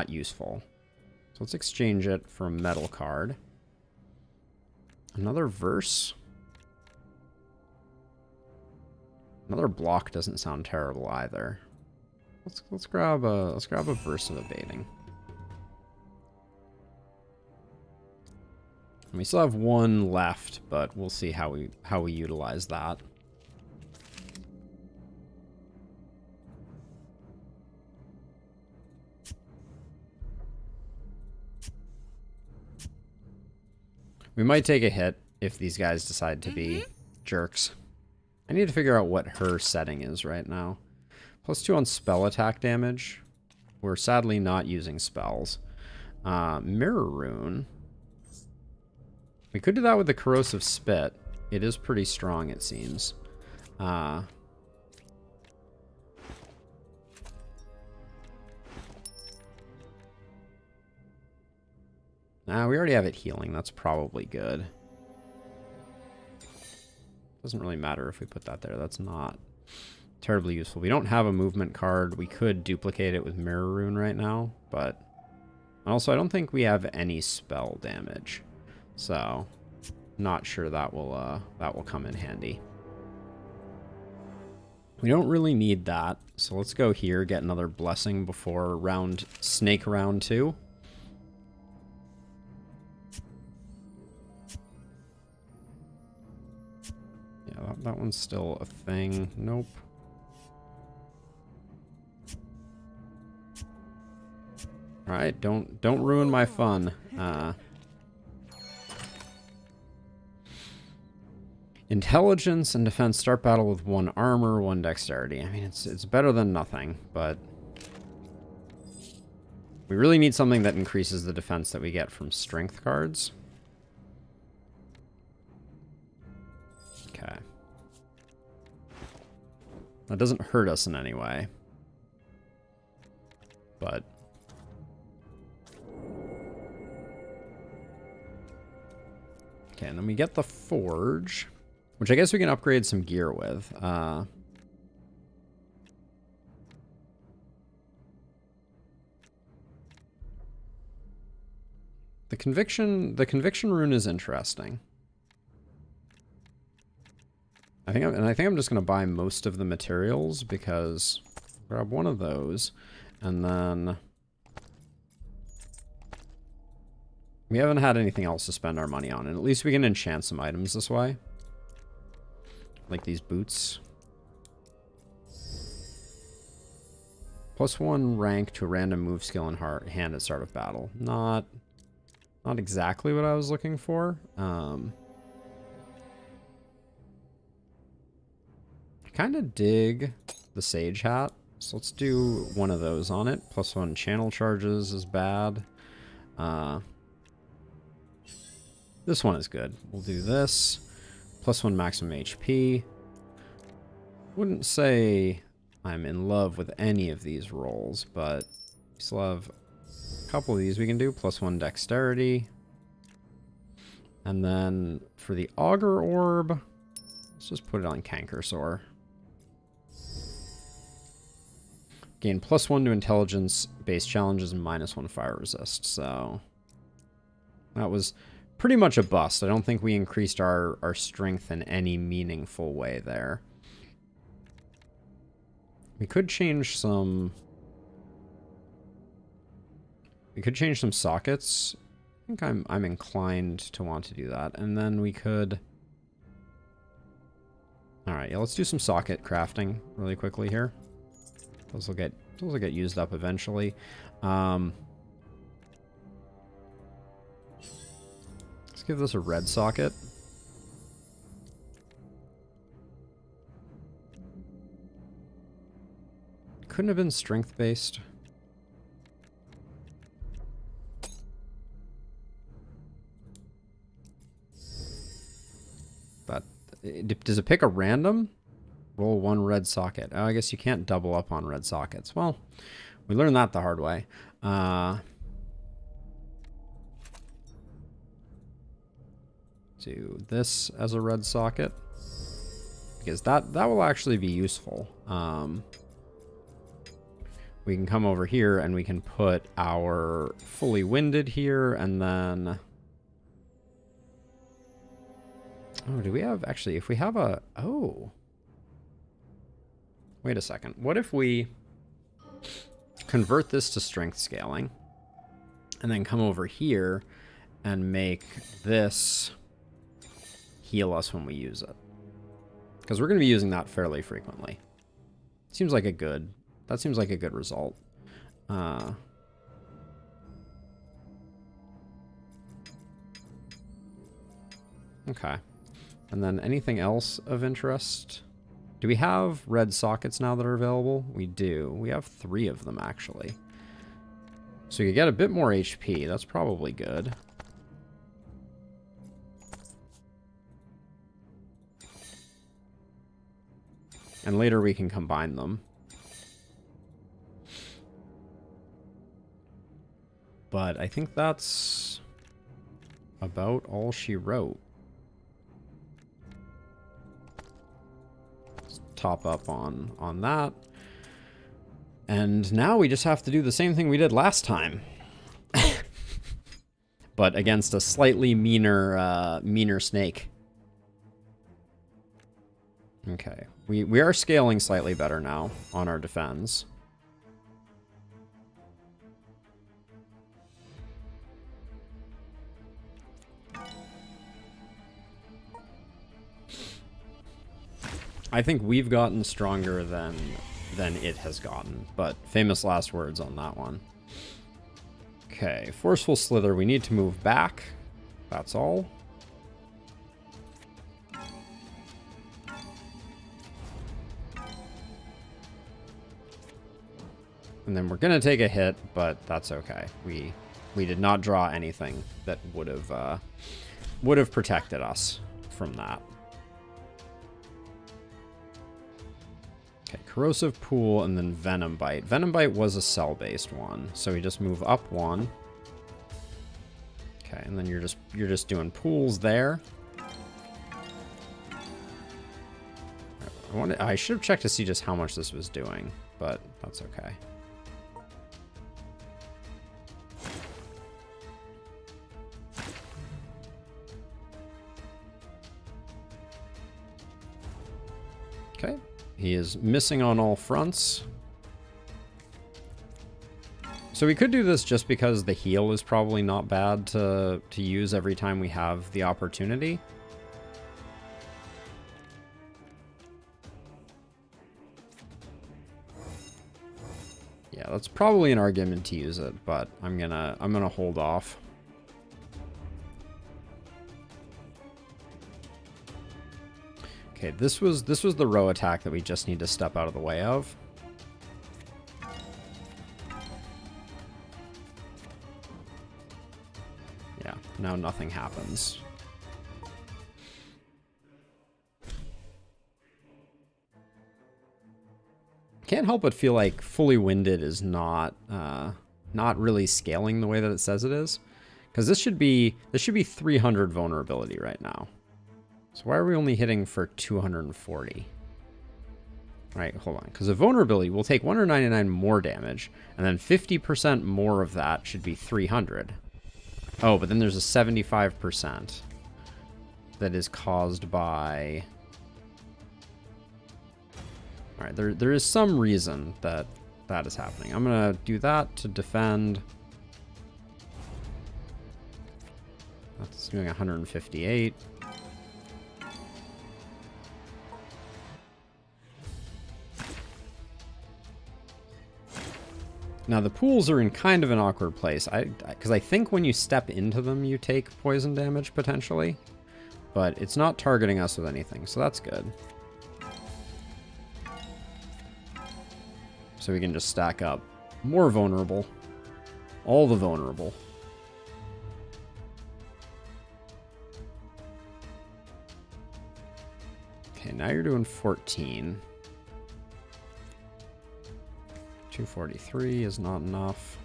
useful. So let's exchange it for a metal card. Another verse. Another block doesn't sound terrible either. Let's grab a verse of abating. And we still have one left, but we'll see how we utilize that. We might take a hit if these guys decide to be jerks. I need to figure out what her setting is right now. +2 on spell attack damage. We're sadly not using spells. Mirror Rune. We could do that with the Corrosive Spit. It is pretty strong, it seems. Nah, we already have it healing. That's probably good. Doesn't really matter if we put that there. That's not terribly useful. We don't have a movement card. We could duplicate it with Mirror Rune right now, but also I don't think we have any spell damage. So, not sure that will come in handy. We don't really need that. So let's go here, get another blessing before snake round 2. Yeah, that one's still a thing. Nope. All right, don't ruin my fun. Intelligence and defense. Start battle with 1 armor, 1 dexterity. I mean, it's better than nothing, but we really need something that increases the defense that we get from strength cards. Okay. That doesn't hurt us in any way, but okay, and then we get the Forge, which I guess we can upgrade some gear with. The Conviction rune is interesting. I think I'm just going to buy most of the materials because grab one of those, and then we haven't had anything else to spend our money on, and at least we can enchant some items this way. Like these boots. +1 rank to a random move skill in hand at start of battle. Not exactly what I was looking for. I kind of dig the Sage Hat, so let's do one of those on it. +1 channel charges is bad. This one is good. We'll do this. +1 maximum HP. Wouldn't say I'm in love with any of these rolls, but we still have a couple of these we can do. +1 dexterity. And then for the Augur Orb, let's just put it on Canker Sore. Gain +1 to intelligence-based challenges and -1 fire resist. So that was pretty much a bust. I don't think we increased our strength in any meaningful way there. We could change some... We could change some sockets. I think I'm inclined to want to do that. And then we could... Alright, yeah, let's do some socket crafting really quickly here. Those will get used up eventually. Let's give this a red socket. Couldn't have been strength-based. But does it pick a random? Roll 1 red socket. Oh, I guess you can't double up on red sockets. Well, we learned that the hard way. Do this as a red socket. Because that will actually be useful. We can come over here and we can put our fully winded here and then... Oh, do we have... Actually, if we have a... Oh. Wait a second. What if we convert this to strength scaling and then come over here and make this heal us when we use it? Because we're going to be using that fairly frequently. Seems like a good... That seems like a good result. Okay. And then anything else of interest? Do we have red sockets now that are available? We do. We have 3 of them, actually. So you get a bit more HP. That's probably good. And later we can combine them. But I think that's about all she wrote. Let's top up on that. And now we just have to do the same thing we did last time. But against a slightly meaner snake. Okay. We are scaling slightly better now on our defense. I think we've gotten stronger than it has gotten, but famous last words on that one. Okay, forceful slither. We need to move back. That's all. And then we're gonna take a hit, but that's okay. We did not draw anything that would have protected us from that. Okay, corrosive pool and then venom bite. Venom bite was a cell-based one, so we just move up 1. Okay, and then you're just doing pools there. I should have checked to see just how much this was doing, but that's okay. Okay. He is missing on all fronts. So we could do this just because the heal is probably not bad to use every time we have the opportunity. Yeah, that's probably an argument to use it, but I'm gonna hold off. Okay, this was the row attack that we just need to step out of the way of. Yeah, now nothing happens. Can't help but feel like fully winded is not really scaling the way that it says it is, because this should be 300 vulnerability right now. So why are we only hitting for 240? Right, hold on. Because a vulnerability will take 199 more damage, and then 50% more of that should be 300. Oh, but then there's a 75% that is caused by... Alright, there is some reason that that is happening. I'm going to do that to defend. That's doing 158. Now, the pools are in kind of an awkward place. Because I think when you step into them, you take poison damage, potentially. But it's not targeting us with anything, so that's good. So we can just stack up more vulnerable. All the vulnerable. Okay, now you're doing 14. 243 is not enough.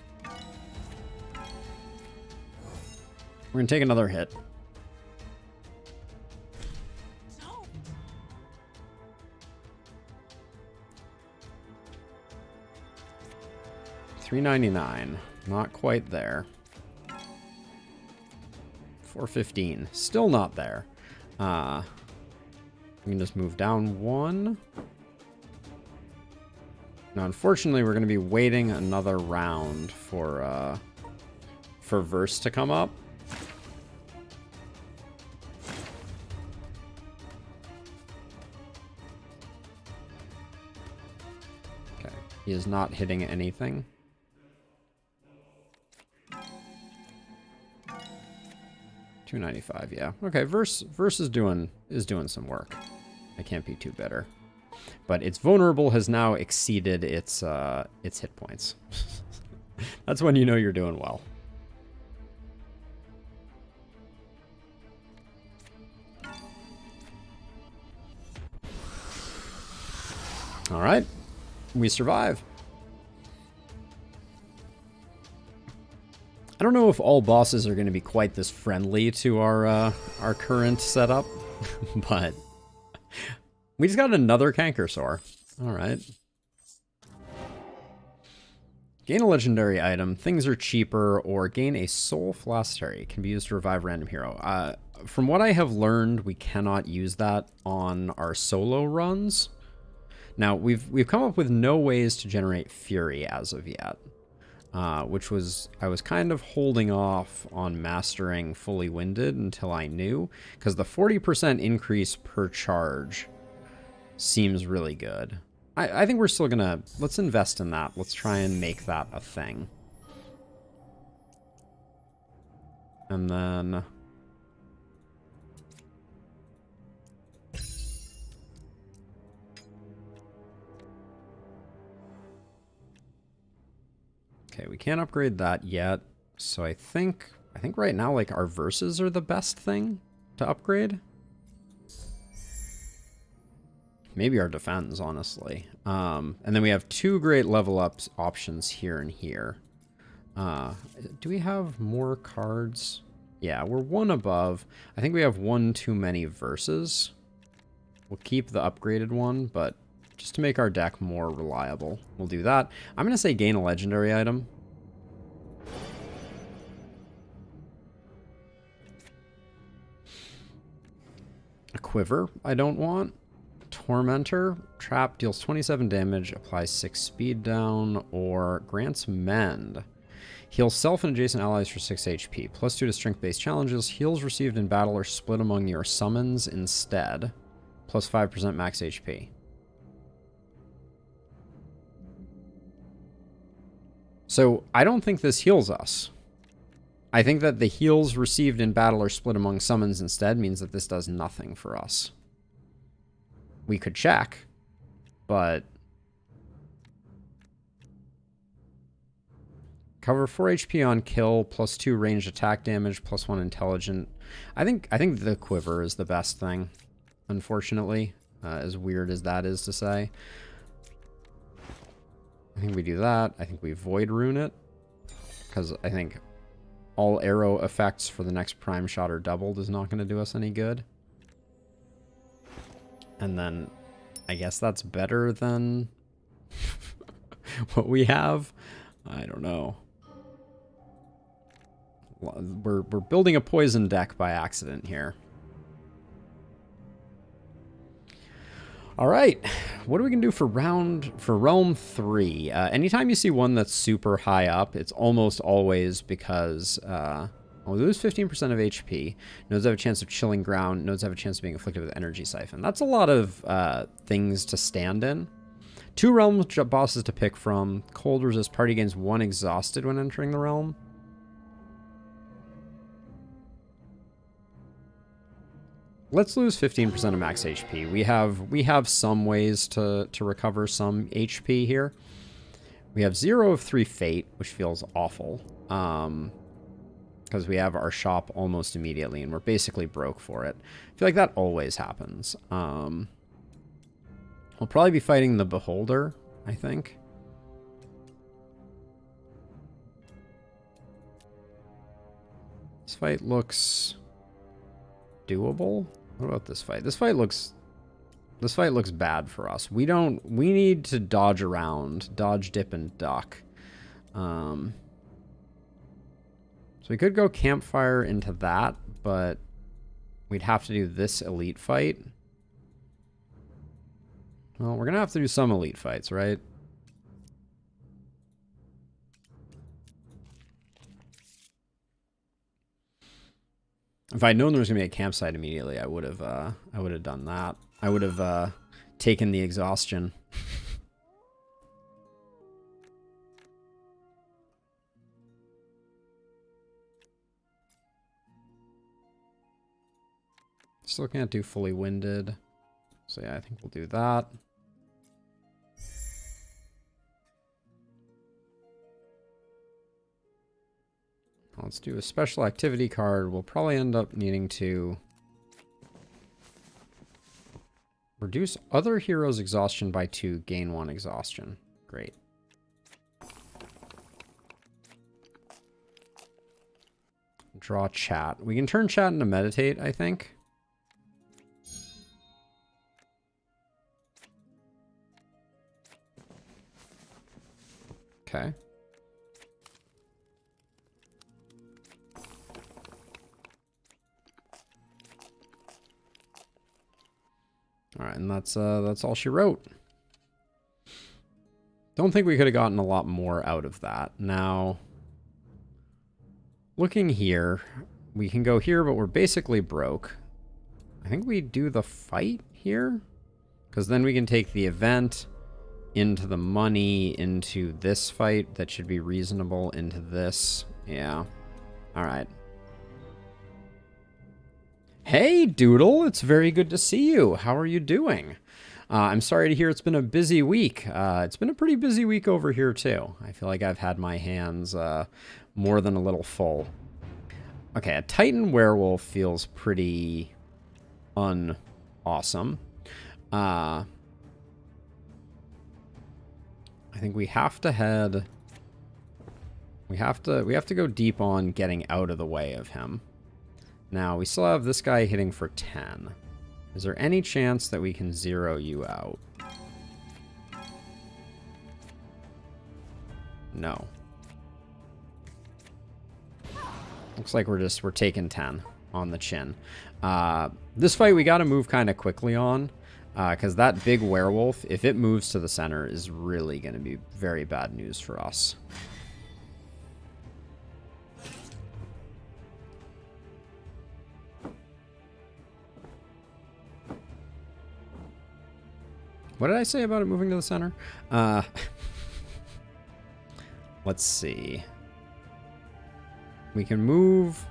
We're gonna take another hit. No. 399, not quite there. 415, still not there. We can just move down one. Now, unfortunately, we're going to be waiting another round for Verse to come up. Okay, he is not hitting anything. $295, yeah. Okay, Verse is doing some work. I can't be too bitter. But its vulnerable has now exceeded its hit points. That's when you know you're doing well. All right, we survive. I don't know if all bosses are going to be quite this friendly to our current setup, but we just got another Cankersaur. All right. Gain a legendary item. Things are cheaper, or gain a soul philosophy. Can be used to revive random hero. From what I have learned, we cannot use that on our solo runs. Now, we've come up with no ways to generate fury as of yet. Which was, I was kind of holding off on mastering Fully Winded until I knew, because the 40% increase per charge seems really good. I think we're still gonna, let's invest in that. Let's try and make that a thing. And then... Okay, we can't upgrade that yet, so I think right now, like, our verses are the best thing to upgrade. Maybe our defense, honestly. And then we have two great level up options here and here. Do we have more cards? Yeah, we're one above. I think we have one too many verses. We'll keep the upgraded one, but just to make our deck more reliable, we'll do that. I'm going to say gain a legendary item. A quiver, I don't want. Tormentor. Trap deals 27 damage, applies 6 speed down, or grants mend. Heals self and adjacent allies for 6 HP. +2 to strength-based challenges. Heals received in battle are split among your summons instead. +5% max HP. So, I don't think this heals us. I think that the heals received in battle are split among summons instead means that this does nothing for us. We could check, but... Cover 4 HP on kill, +2 ranged attack damage, +1 intelligent. I think the quiver is the best thing, unfortunately, as weird as that is to say. I think we do that. I think we void rune it, because I think all arrow effects for the next prime shot are doubled is not going to do us any good. And then I guess that's better than what we have. I don't know. We're building a poison deck by accident here. All right, what are we gonna do for realm 3? Anytime you see one that's super high up, it's almost always because we lose 15% of HP. Nodes have a chance of chilling ground. Nodes have a chance of being afflicted with energy siphon. That's a lot of things to stand in. 2 realm bosses to pick from. Cold resist. Party gains 1 exhausted when entering the realm. Let's lose 15% of max HP. We have some ways to recover some HP here. We have 0 of 3 fate, which feels awful. Because we have our shop almost immediately, and we're basically broke for it. I feel like that always happens. We'll probably be fighting the Beholder, I think. This fight looks doable. What about this fight? This fight looks bad for us. We need to dodge around, dodge, dip, and duck. So we could go campfire into that, but we'd have to do this elite fight. Well, we're gonna have to do some elite fights, right? If I'd known there was gonna be a campsite immediately, I would have done that. I would have taken the exhaustion. Still can't do fully winded, so yeah, I think we'll do that. Let's do a special activity card. We'll probably end up needing to reduce other heroes' exhaustion by 2, gain 1 exhaustion. Great. Draw chat. We can turn chat into meditate, I think. Okay. All right, and that's all she wrote. Don't think we could have gotten a lot more out of that. Now, looking here, we can go here, but we're basically broke. I think we do the fight here, because then we can take the event into the money, into this fight that should be reasonable, into this. Yeah. All right. Hey, Doodle, it's very good to see you. How are you doing? I'm sorry to hear it's been a busy week. It's been a pretty busy week over here, too. I feel like I've had my hands more than a little full. Okay, a Titan Werewolf feels pretty awesome. I think we have to head... We have to go deep on getting out of the way of him. Now, we still have this guy hitting for 10. Is there any chance that we can zero you out? No. Looks like we're taking 10 on the chin. This fight we got to move kind of quickly on, because that big werewolf, if it moves to the center, is really going to be very bad news for us. What did I say about it moving to the center? Let's see. We can move.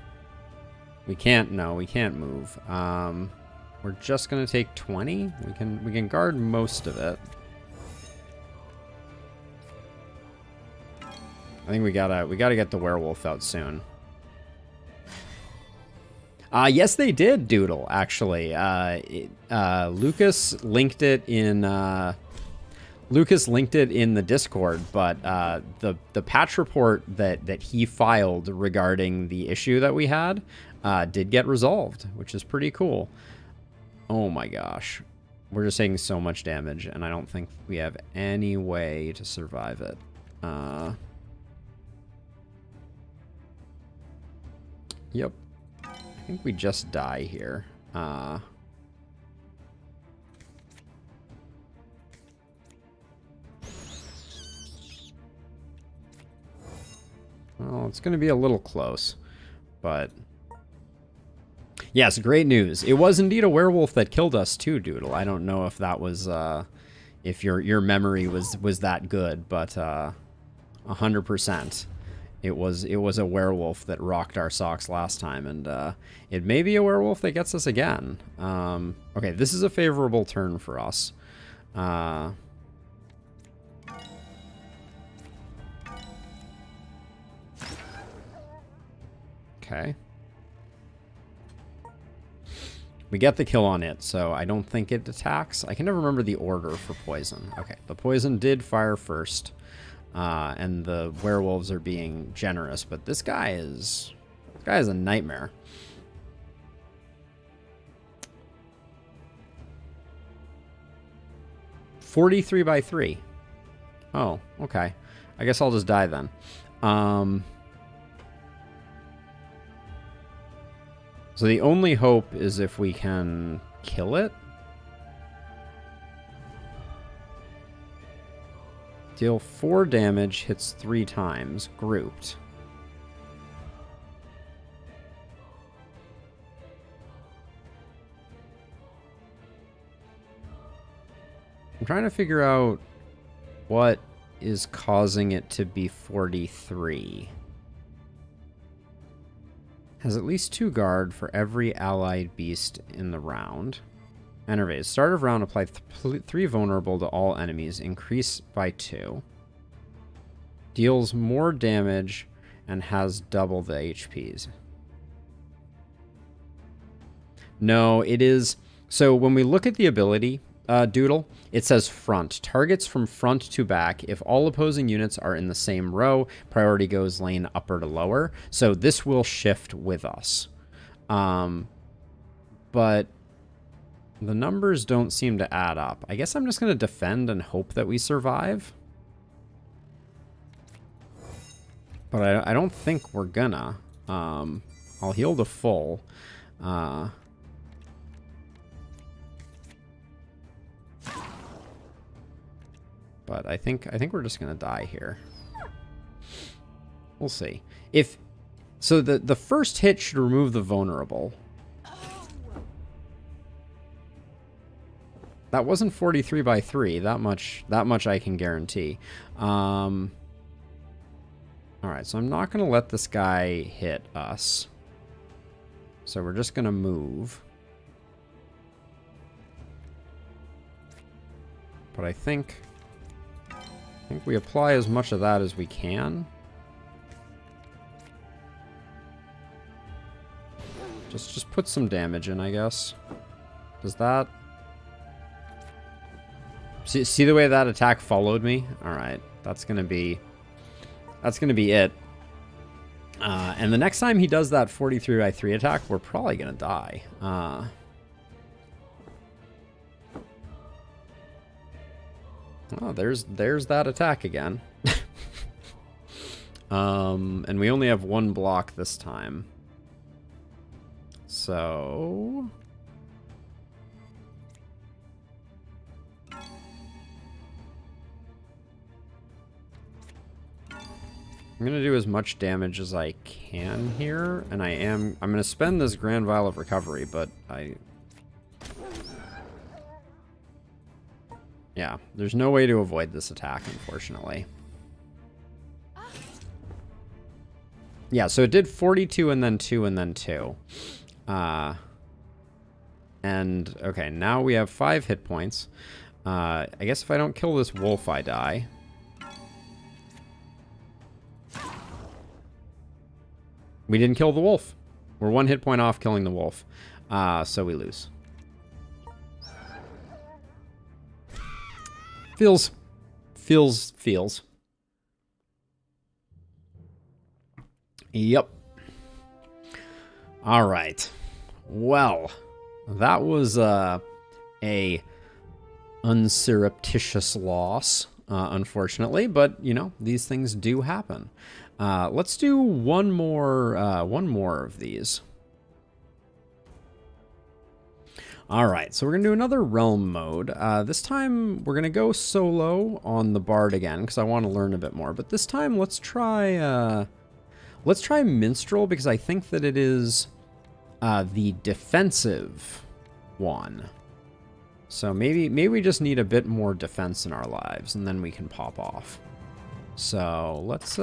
We can't. No, we can't move. We're just gonna take 20. We can guard most of it. I think we gotta get the werewolf out soon. Yes, they did, Doodle, actually. Lucas linked it in the Discord, but the patch report that he filed regarding the issue that we had did get resolved, which is pretty cool. Oh my gosh. We're just taking so much damage, and I don't think we have any way to survive it. Yep. I think we just die here. Well, it's going to be a little close, but... Yes, great news. It was indeed a werewolf that killed us too, Doodle. I don't know if that was, if your memory was that good, but 100%. It was a werewolf that rocked our socks last time, and it may be a werewolf that gets us again. Okay, this is a favorable turn for us. Okay. We get the kill on it, so I don't think it attacks. I can never remember the order for poison. Okay, the poison did fire first, and the werewolves are being generous, but this guy is a nightmare. $43 by 3. Oh, okay. I guess I'll just die then. So the only hope is if we can kill it. Deal 4 damage, hits 3 times, grouped. I'm trying to figure out what is causing it to be 43. Has at least 2 guard for every allied beast in the round. Enervate. Start of round, apply 3 vulnerable to all enemies. Increase by 2. Deals more damage and has double the HPs. No, it is... So when we look at the ability, Doodle, it says front. Targets from front to back. If all opposing units are in the same row, priority goes lane upper to lower. So this will shift with us. But the numbers don't seem to add up. I guess I'm just going to defend and hope that we survive. But I don't think we're gonna. I'll heal to full. But I think we're just gonna die here. We'll see. So the first hit should remove the vulnerable. That wasn't 43 by 3. That much I can guarantee. All right, so I'm not gonna let this guy hit us. So we're just gonna move. But I think we apply as much of that as we can. Just put some damage in, I guess. Does that... See the way that attack followed me? Alright, that's gonna be it. And the next time he does that 43 by 3 attack, we're probably gonna die. Oh, there's that attack again. And we only have 1 block this time. So... I'm going to do as much damage as I can here, and I'm going to spend this Grand Vial of Recovery, but yeah, there's no way to avoid this attack, unfortunately. Yeah, so it did 42 and then 2 and then 2. And, okay, now we have 5 hit points. I guess if I don't kill this wolf, I die. We didn't kill the wolf. We're 1 hit point off killing the wolf. So we lose. Feels. Yep. All right. Well, that was a unsurreptitious loss, unfortunately. But, you know, these things do happen. Let's do one more of these. All right, so we're going to do another realm mode. This time we're going to go solo on the bard again because I want to learn a bit more. But this time let's try minstrel because I think that it is the defensive one. So maybe we just need a bit more defense in our lives and then we can pop off. So let's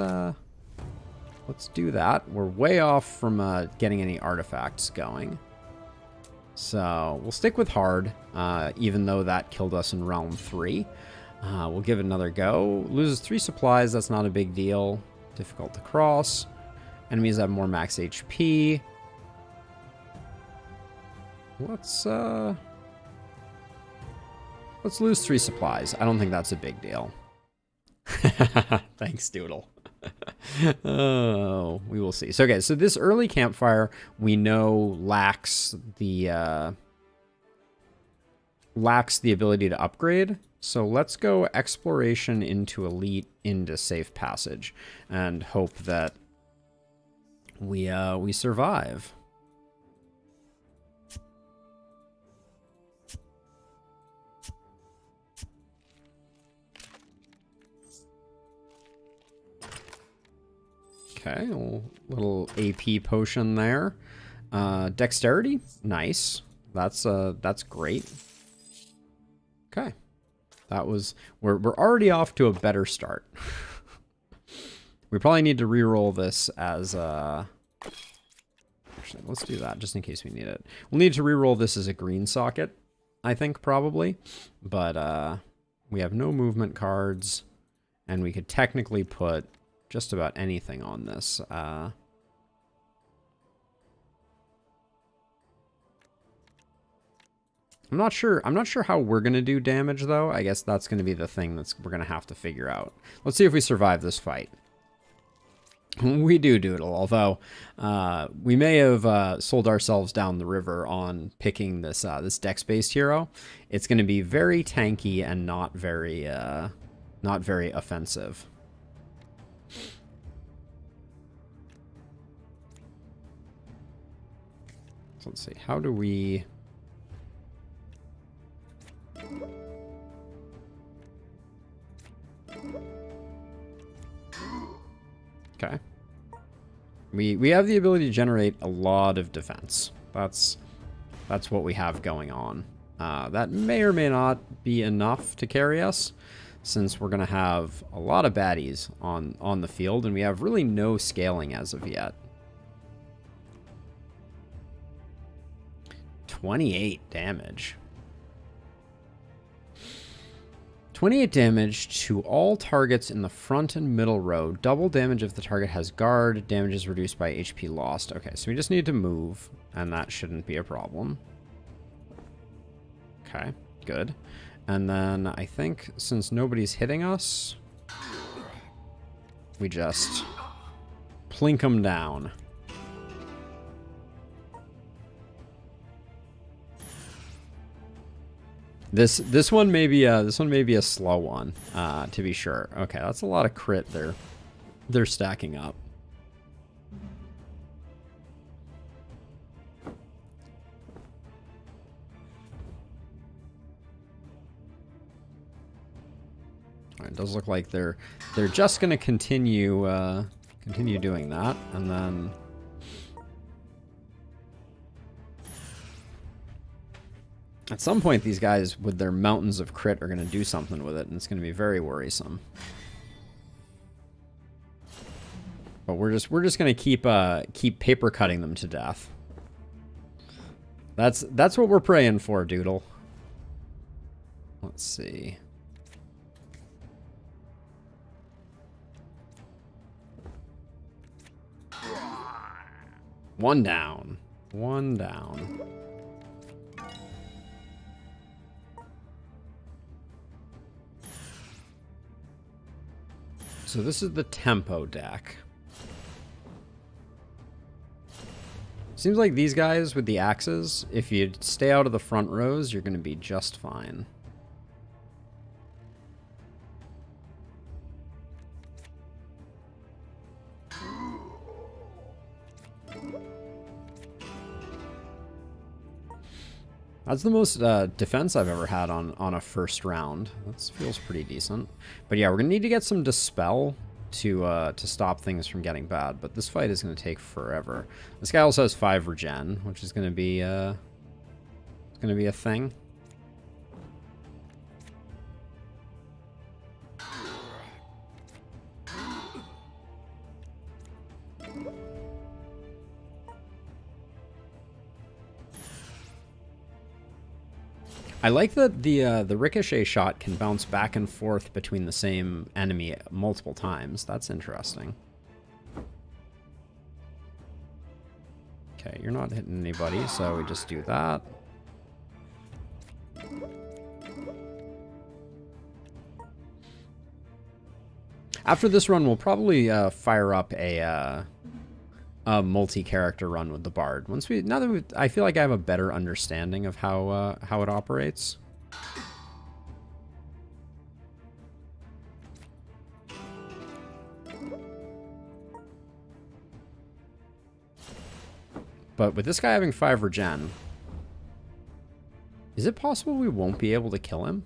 do that. We're way off from getting any artifacts going. So we'll stick with hard, even though that killed us in realm 3. We'll give it another go. Loses 3 supplies, that's not a big deal. Difficult to cross. Enemies have more max HP. Let's lose 3 supplies. I don't think that's a big deal. Thanks, Doodle. Oh, we will see. So, okay, so this early campfire we know lacks the ability to upgrade. So let's go exploration into elite into safe passage and hope that we survive. Okay, a little AP potion there. Dexterity, nice. That's great. Okay, we're already off to a better start. We probably need to re-roll this as actually, let's do that just in case we need it. We'll need to re-roll this as a green socket, I think probably, but we have no movement cards, and we could technically put just about anything on this. I'm not sure how we're gonna do damage though. I guess that's gonna be the thing we're gonna have to figure out. Let's see if we survive this fight. We do, Doodle, although we may have sold ourselves down the river on picking this this dex-based hero. It's gonna be very tanky and not very offensive. So let's see, how do we... Okay. We have the ability to generate a lot of defense. That's what we have going on. That may or may not be enough to carry us, since we're going to have a lot of baddies on the field, and we have really no scaling as of yet. 28 damage. 28 damage to all targets in the front and middle row. Double damage if the target has guard. Damage is reduced by HP lost. Okay, so we just need to move, and that shouldn't be a problem. Okay, good. And then I think since nobody's hitting us, we just plink them down. This one may be a slow one, to be sure. Okay, that's a lot of crit they're stacking up. All right, it does look like they're just gonna continue doing that, and then. At some point, these guys with their mountains of crit are going to do something with it, and it's going to be very worrisome. But we're just going to keep paper cutting them to death. That's what we're praying for, Doodle. Let's see. One down. One down. So this is the tempo deck. Seems like these guys with the axes, if you stay out of the front rows, you're going to be just fine. That's the most defense I've ever had on a first round. That feels pretty decent. But yeah, we're gonna need to get some Dispel to stop things from getting bad. But this fight is gonna take forever. This guy also has 5 regen, which is gonna be a thing. I like that the ricochet shot can bounce back and forth between the same enemy multiple times. That's interesting. Okay, you're not hitting anybody, so we just do that. After this run, we'll probably fire up a multi-character run with the Bard. I feel like I have a better understanding of how it operates. But with this guy having 5 regen, is it possible we won't be able to kill him?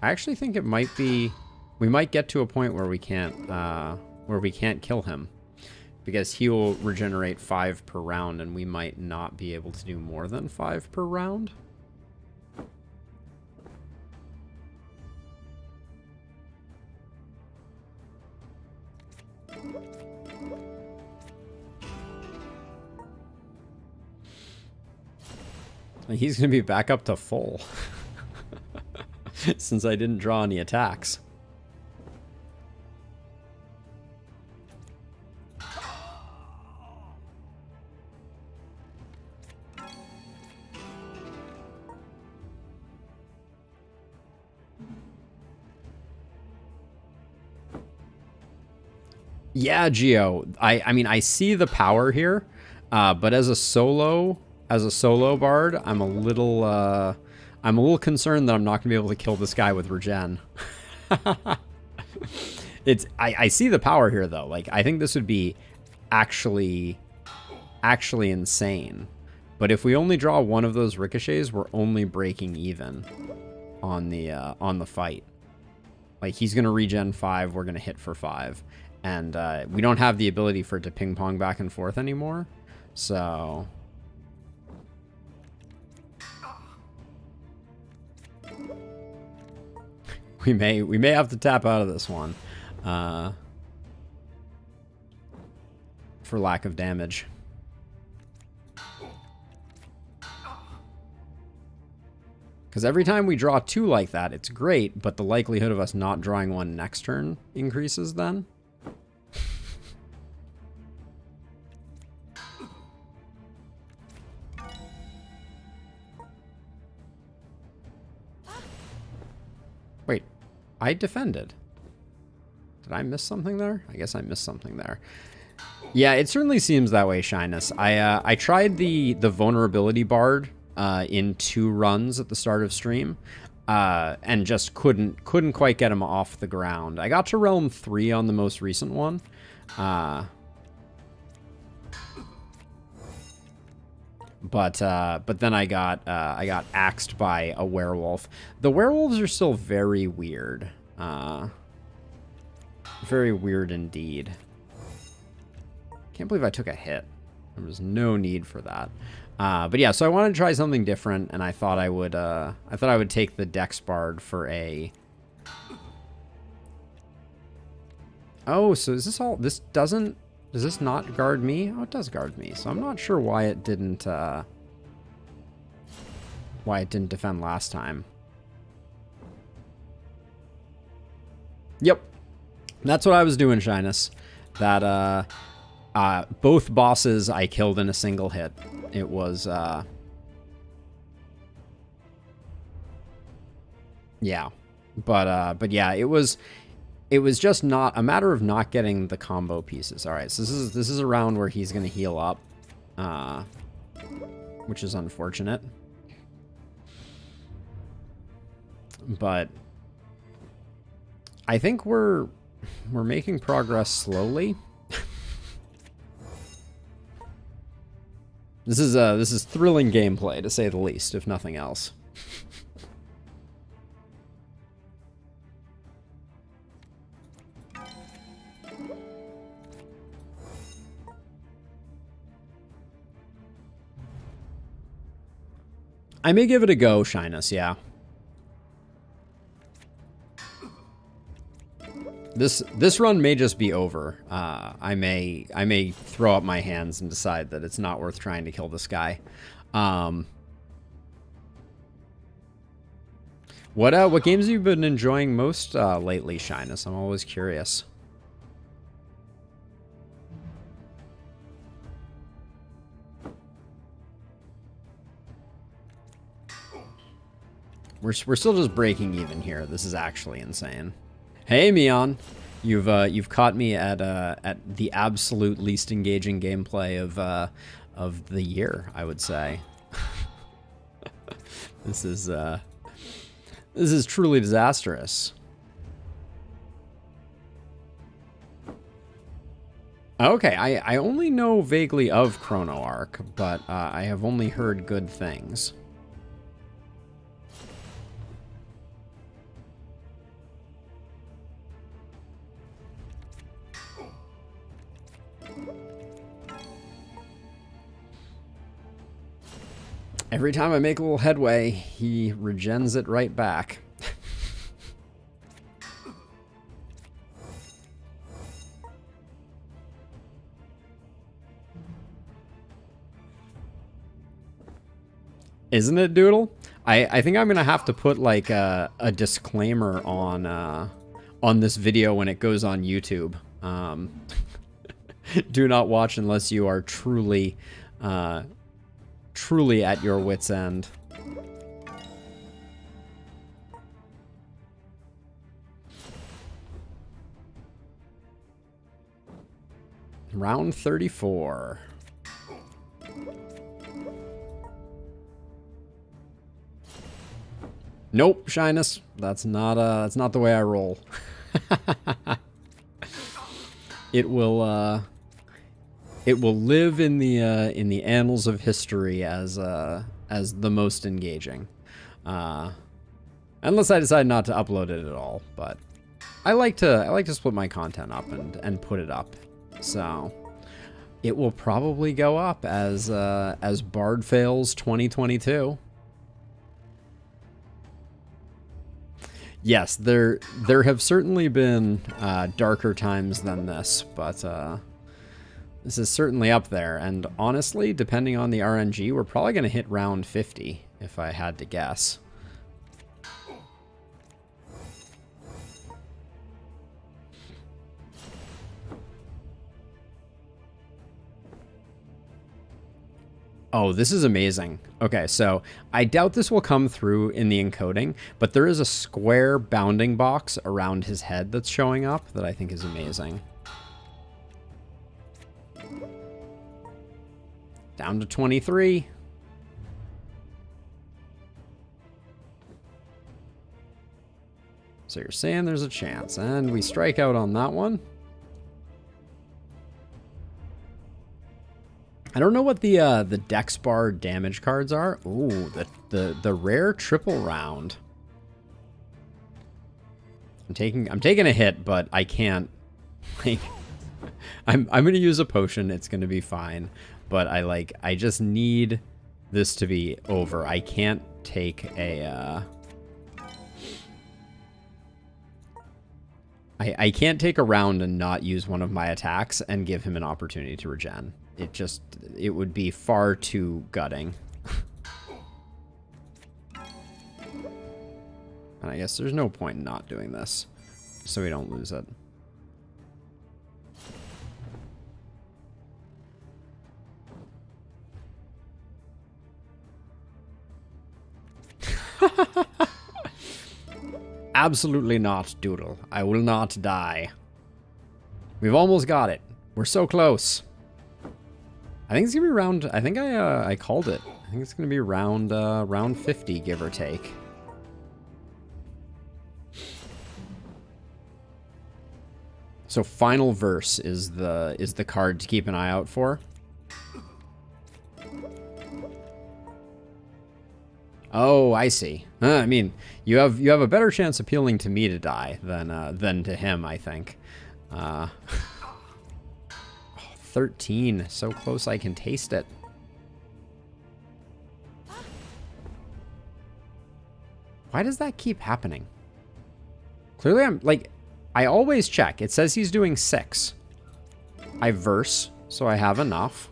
I actually think it might be. We might get to a point where we can't kill him, because he will regenerate 5 per round, and we might not be able to do more than 5 per round. He's going to be back up to full since I didn't draw any attacks. Yeah, Geo. I mean, I see the power here, but as a solo bard, I'm a little concerned that I'm not gonna be able to kill this guy with regen. I see the power here though. Like, I think this would be actually insane. But if we only draw one of those ricochets, we're only breaking even on the fight. Like, he's gonna regen 5, we're gonna hit for 5. And we don't have the ability for it to ping pong back and forth anymore. So we may have to tap out of this one for lack of damage. Because every time we draw 2 like that, it's great, but the likelihood of us not drawing one next turn increases then. Wait, I defended. Did I miss something there? I guess I missed something there. Yeah, it certainly seems that way, Shyness. I tried the vulnerability bard in 2 runs at the start of stream, and just couldn't quite get him off the ground. I got to realm 3 on the most recent one. But then I got axed by a werewolf. The werewolves are still very weird. Very weird indeed. Can't believe I took a hit. There was no need for that. But yeah, so I wanted to try something different, and I thought I would take the Dex Bard for a. Oh, so is this all? This doesn't. Does this not guard me? Oh, it does guard me. So I'm not sure why it didn't defend last time. Yep. That's what I was doing, Shyness. That both bosses I killed in a single hit. It was yeah. But yeah, it was just not a matter of not getting the combo pieces. All right, so this is a round where he's gonna heal up, which is unfortunate. But I think we're making progress slowly. This is thrilling gameplay, to say the least, if nothing else. I may give it a go, Shyness, yeah. This run may just be over. I may throw up my hands and decide that it's not worth trying to kill this guy. What games have you been enjoying most lately, Shyness? I'm always curious. We're still just breaking even here. This is actually insane. Hey, Mion, you've caught me at the absolute least engaging gameplay of the year, I would say. This is truly disastrous. Okay, I only know vaguely of Chrono Arc, but I have only heard good things. Every time I make a little headway, he regens it right back. Isn't it, Doodle? I think I'm gonna have to put like a disclaimer on this video when it goes on YouTube. Do not watch unless you are truly at your wit's end. Round 34. Nope, Shyness. That's not the way I roll. It will live in the annals of history as the most engaging, unless I decide not to upload it at all. But I like to split my content up and put it up, so it will probably go up as Bard Fails 2022. Yes, there have certainly been darker times than this, but this is certainly up there. And honestly, depending on the RNG, we're probably going to hit round 50, if I had to guess. Oh, this is amazing. Okay, so I doubt this will come through in the encoding, but there is a square bounding box around his head that's showing up that I think is amazing. Down to 23. So you're saying there's a chance, and we strike out on that one. I don't know what the Dex bar damage cards are. Ooh, the rare triple round. I'm taking a hit, but I can't. Like, I'm gonna use a potion. It's gonna be fine, but I just need this to be over. I can't take a. I can't take a round and not use one of my attacks and give him an opportunity to regen. It would be far too gutting. And I guess there's no point in not doing this, so we don't lose it. Absolutely not, Doodle. I will not die. We've almost got it. We're so close. I think it's gonna be round. I think I called it. I think it's gonna be round 50, give or take. So final verse is the card to keep an eye out for. Oh, I see. I mean, you have a better chance appealing to me to die than to him, I think. 13, so close I can taste it. Why does that keep happening? Clearly I'm, like, I always check. It says he's doing 6. I verse, so I have enough.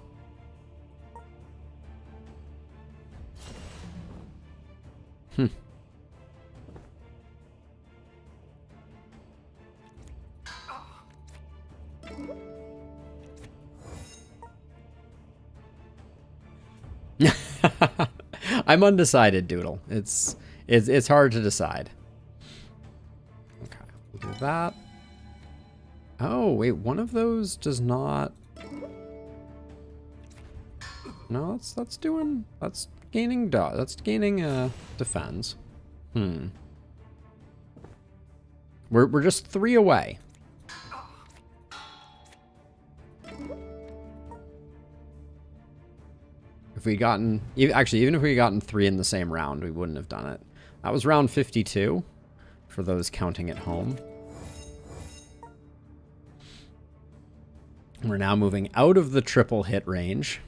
I'm undecided, Doodle. It's hard to decide. Okay, we'll do that. Oh, wait, one of those does not... No, that's gaining defense. We're just 3 away. If we gotten, actually, even if we gotten 3 in the same round, we wouldn't have done it. That was round 52 for those counting at home. We're now moving out of the triple hit range.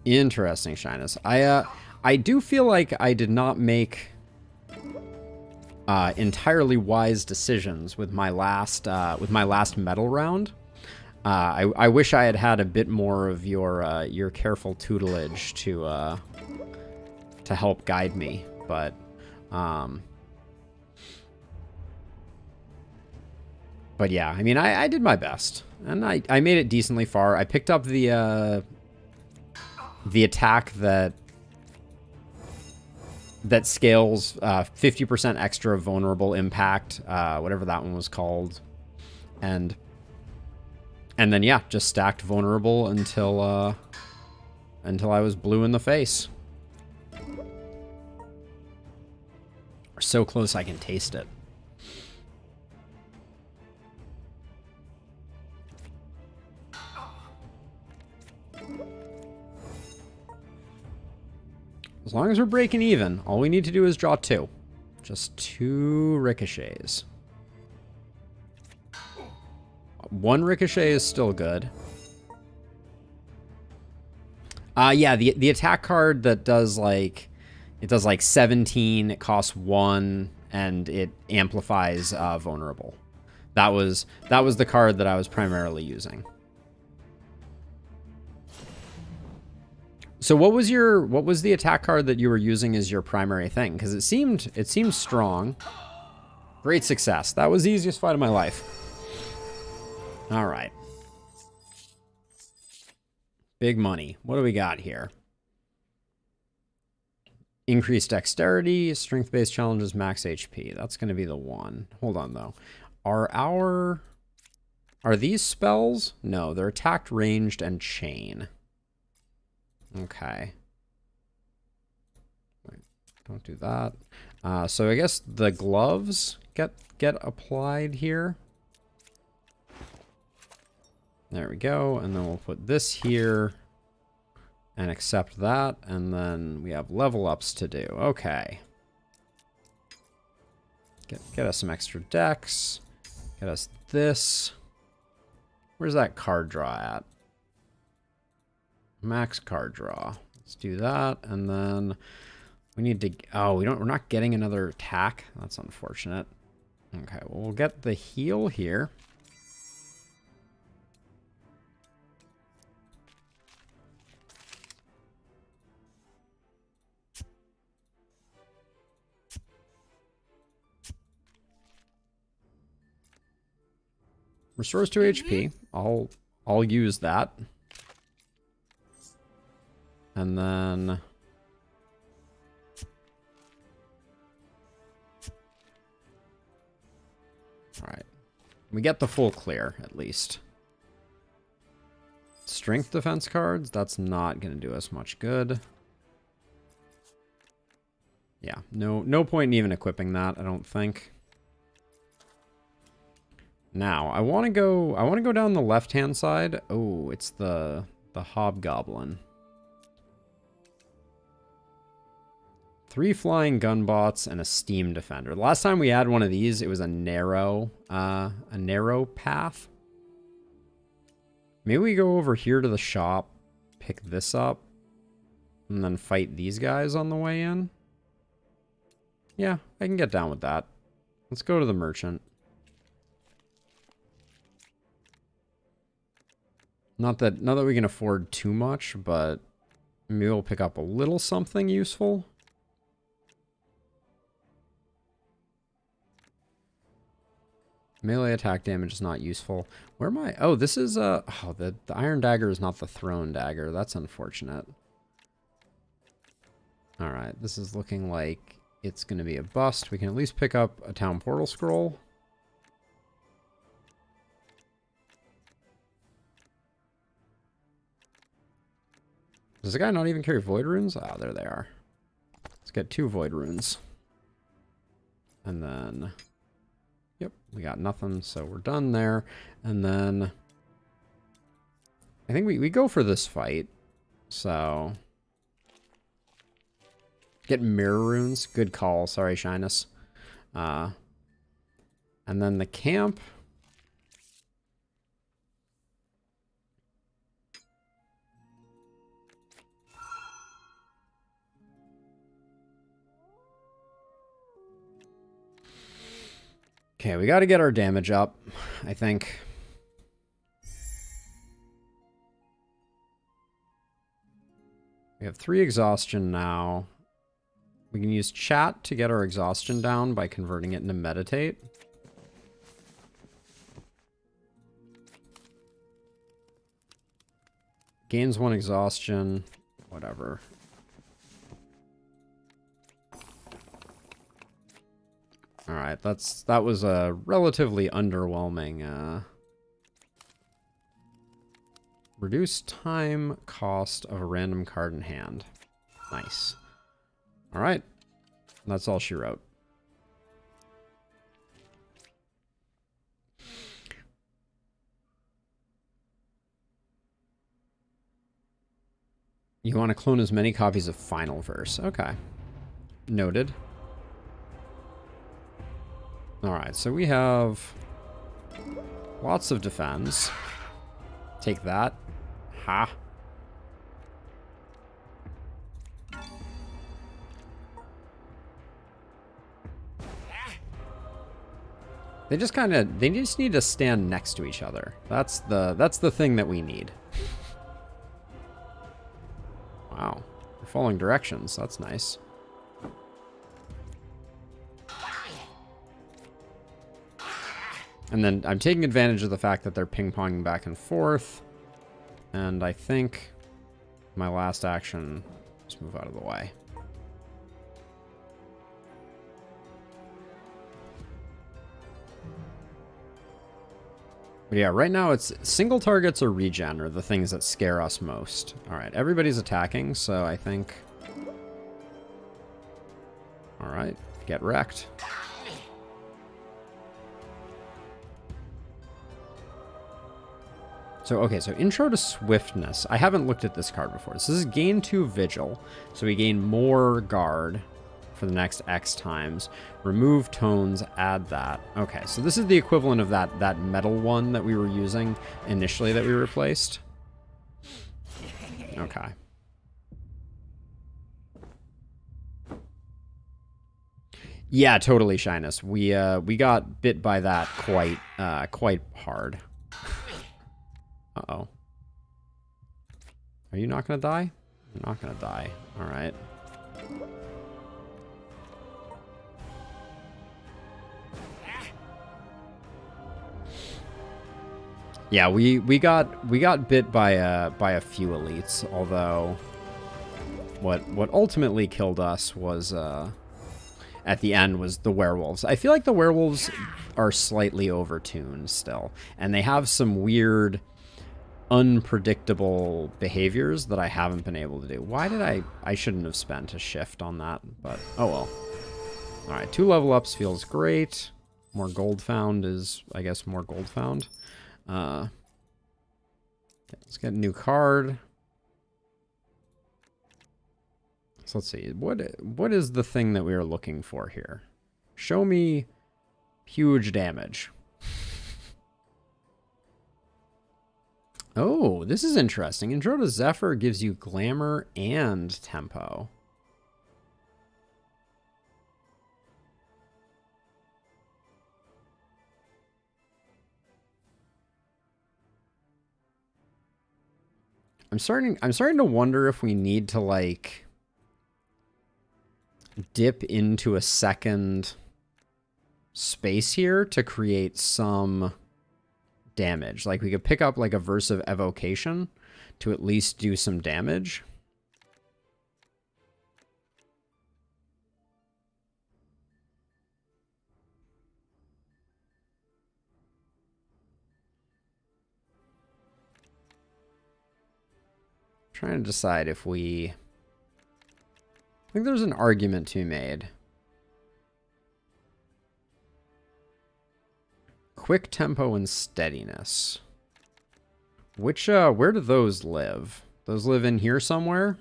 Interesting, Shyness. I do feel like I did not make entirely wise decisions with my last medal round. I wish I had had a bit more of your careful tutelage to help guide me, but yeah, I mean, I did my best, and I made it decently far. I picked up the attack that scales 50% extra vulnerable impact, whatever that one was called, and then yeah, just stacked vulnerable until I was blue in the face. We're so close I can taste it. As long as we're breaking even, all we need to do is draw 2. Just 2 ricochets. 1 ricochet is still good. Yeah, the attack card that does like 17, it costs 1, and it amplifies vulnerable. That was the card that I was primarily using. So what was the attack card that you were using as your primary thing? Because it seemed strong. Great success. That was the easiest fight of my life. All right. Big money. What do we got here? Increased dexterity, strength-based challenges, max HP. That's going to be the one. Hold on, though. Are these spells? No, they're attacked, ranged, and chain. Okay. Wait, don't do that. So I guess the gloves get applied here. There we go. And then we'll put this here and accept that. And then we have level ups to do. Okay. Get us some extra dex. Get us this. Where's that card draw at? Max card draw. Let's do that, and then we need to. Oh, we're not getting another attack. That's unfortunate. Okay, well, we'll get the heal here. Restores 2 HP. I'll use that. And then... Alright. We get the full clear, at least. Strength defense cards, that's not going to do us much good. Yeah, no point in even equipping that, I don't think. Now, I want to go down the left-hand side. Oh, it's the hobgoblin. 3 flying gunbots and a steam defender. The last time we had one of these, it was a narrow path. Maybe we go over here to the shop, pick this up, and then fight these guys on the way in. Yeah, I can get down with that. Let's go to the merchant. Not that we can afford too much, but maybe we'll pick up a little something useful. Melee attack damage is not useful. Where am I? Oh, this is oh, the iron dagger is not the thrown dagger. That's unfortunate. All right, this is looking like it's going to be a bust. We can at least pick up a town portal scroll. Does the guy not even carry void runes? Ah, there they are. Let's get 2 void runes. And then, yep, we got nothing, so we're done there. And then, I think we go for this fight. So, get mirror runes. Good call. Sorry, Shyness. And then the camp. Okay, we got to get our damage up, I think. We have 3 exhaustion now. We can use chat to get our exhaustion down by converting it into meditate. Gains 1 exhaustion, whatever. Alright, that was a relatively underwhelming, reduced time cost of a random card in hand. Nice. Alright. That's all she wrote. You want to clone as many copies of Final Verse. Okay. Noted. Alright, so we have lots of defense. Take that. Ha. They just need to stand next to each other. That's the thing that we need. Wow. We're following directions. That's nice. And then I'm taking advantage of the fact that they're ping-ponging back and forth. And I think my last action is move out of the way. But yeah, right now it's single targets or regen are the things that scare us most. Alright, everybody's attacking, so I think... Alright, get wrecked. So, okay, so Intro to Swiftness. I haven't looked at this card before. So this is gain 2 Vigil. So we gain more guard for the next X times. Remove tones, add that. Okay, so this is the equivalent of that metal one that we were using initially that we replaced. Okay. Yeah, totally, Shyness. We got bit by that quite hard. Uh-oh. Are you not gonna die? You're not gonna die. Alright. Yeah, we got bit by a few elites, although what ultimately killed us was at the end was the werewolves. I feel like the werewolves are slightly overtuned still, and they have some weird unpredictable behaviors that I haven't been able to do. Why did I shouldn't have spent a shift on that, but oh well. All right, 2 level ups feels great. More gold found is, I guess, more gold found. Let's get a new card. So let's see, what is the thing that we are looking for here? Show me huge damage. Oh, this is interesting. Intro to Zephyr gives you glamour and tempo. I'm starting to wonder if we need to like dip into a second space here to create some damage. Like we could pick up like a Verse of Evocation to at least do some damage. Trying to decide if we... I think there's an argument to be made. Quick tempo and steadiness. Which, where do those live? Those live in here somewhere?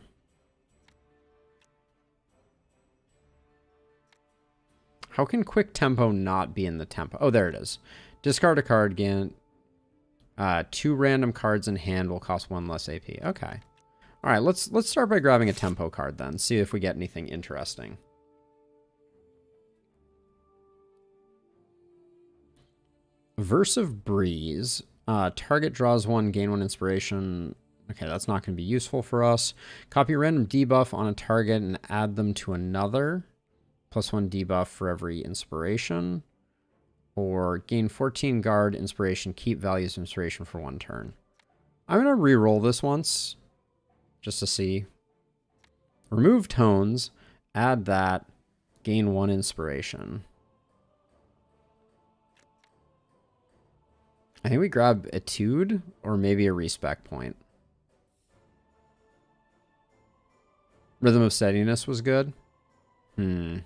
How can quick tempo not be in the tempo? Oh, there it is. Discard a card again. 2 random cards in hand will cost 1 less AP. Okay. All right, let's start by grabbing a tempo card then. See if we get anything interesting. Verse of Breeze. Target draws 1, gain 1 inspiration. Okay, that's not going to be useful for us. Copy a random debuff on a target and add them to another. +1 debuff for every inspiration. Or gain 14 guard inspiration. Keep values of inspiration for 1 turn. I'm going to re-roll this once. Just to see. Remove tones. Add that. Gain 1 inspiration. I think we grab Etude or maybe a respec point. Rhythm of Steadiness was good. I'm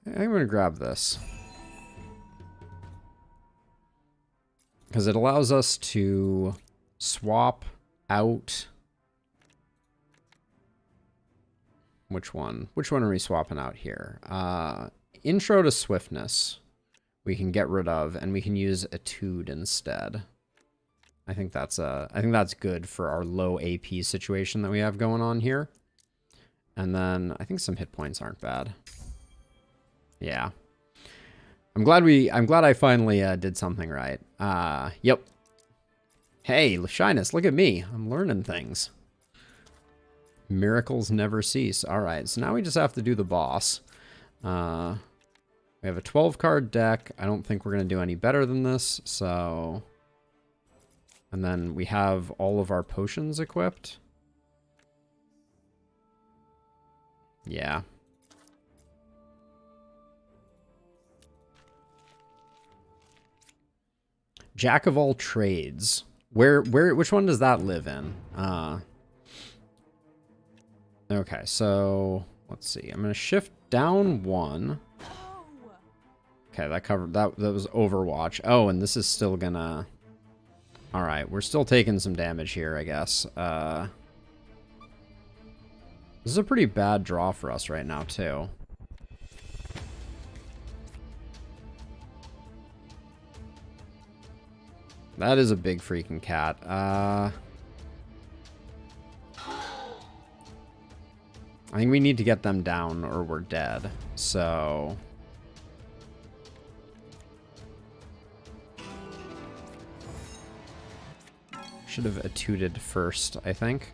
going to grab this. Because it allows us to swap out... Which one? Which one are we swapping out here? Intro to Swiftness we can get rid of, and we can use Etude instead. I think that's good for our low AP situation that we have going on here. And then I think some hit points aren't bad. Yeah. I'm glad I finally did something right. Yep. Hey, Shyness, look at me. I'm learning things. Miracles never cease. All right, so now we just have to do the boss. We have a 12-card deck. I don't think we're going to do any better than this, so... And then we have all of our potions equipped. Yeah. Jack of all trades. Which one does that live in? Okay, so let's see. I'm gonna shift down 1. Okay, that covered that was Overwatch. Oh, and this is still gonna... Alright, we're still taking some damage here, I guess. This is a pretty bad draw for us right now, too. That is a big freaking cat. I think we need to get them down or we're dead. So... Should have Etuded first, I think.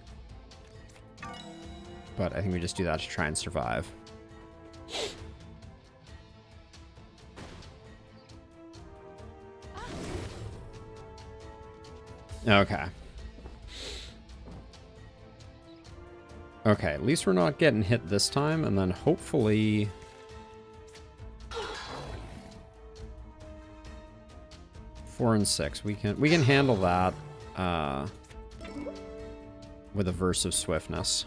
But I think we just do that to try and survive. Okay. Okay, at least we're not getting hit this time, and then hopefully... 4 and 6. We can handle that with a verse of swiftness.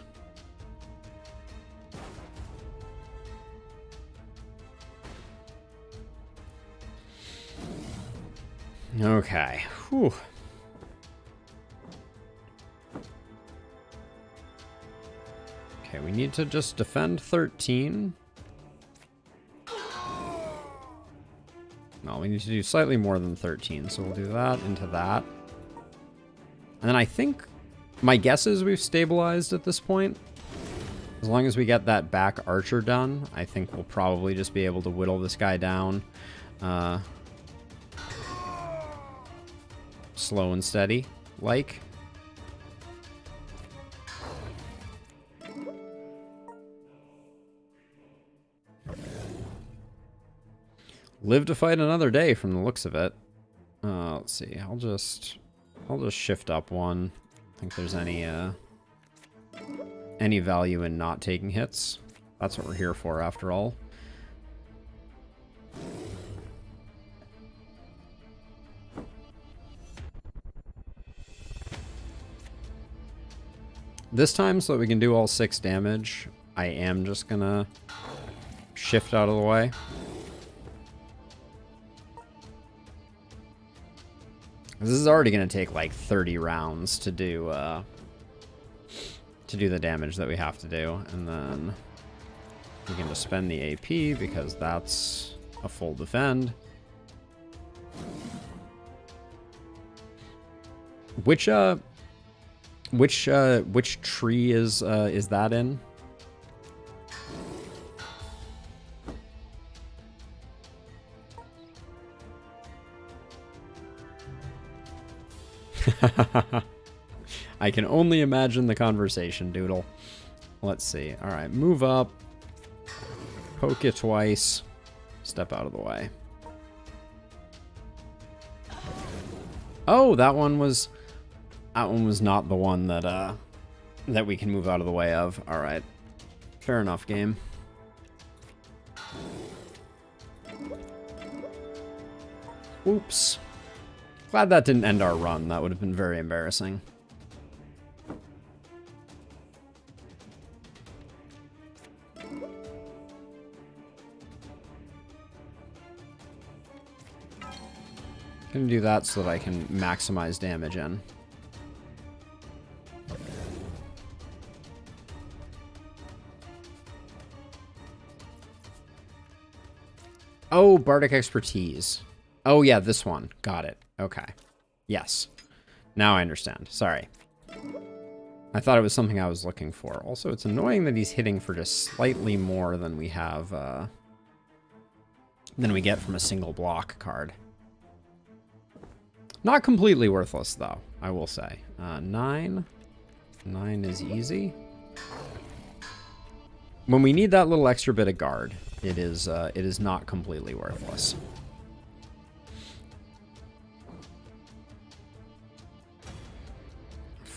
Okay. Whew. Okay, we need to just defend 13. No, we need to do slightly more than 13, so we'll do that into that. And then I think, my guess is we've stabilized at this point. As long as we get that back archer done, I think we'll probably just be able to whittle this guy down. Slow and steady, like. Live to fight another day from the looks of it. Let's see. I'll just shift up one. I think there's any value in not taking hits. That's what we're here for after all. This time, so that we can do all 6 damage, I am just gonna shift out of the way. This is already going to take like 30 rounds to do the damage that we have to do, and then we can just spend the AP because that's a full defend. Which tree is that in? I can only imagine the conversation, Doodle. Let's see. All right, move up. Poke you twice. Step out of the way. Oh, that one was not the one that that we can move out of the way of. All right. Fair enough, game. Oops. Glad that didn't end our run. That would have been very embarrassing. Gonna do that so that I can maximize damage in. Oh, Bardic Expertise. Oh yeah, this one. Got it. Okay. Yes. Now I understand. Sorry. I thought it was something I was looking for. Also, it's annoying that he's hitting for just slightly more than we have, than we get from a single block card. Not completely worthless, though, I will say. 9. 9 is easy. When we need that little extra bit of guard, it is not completely worthless.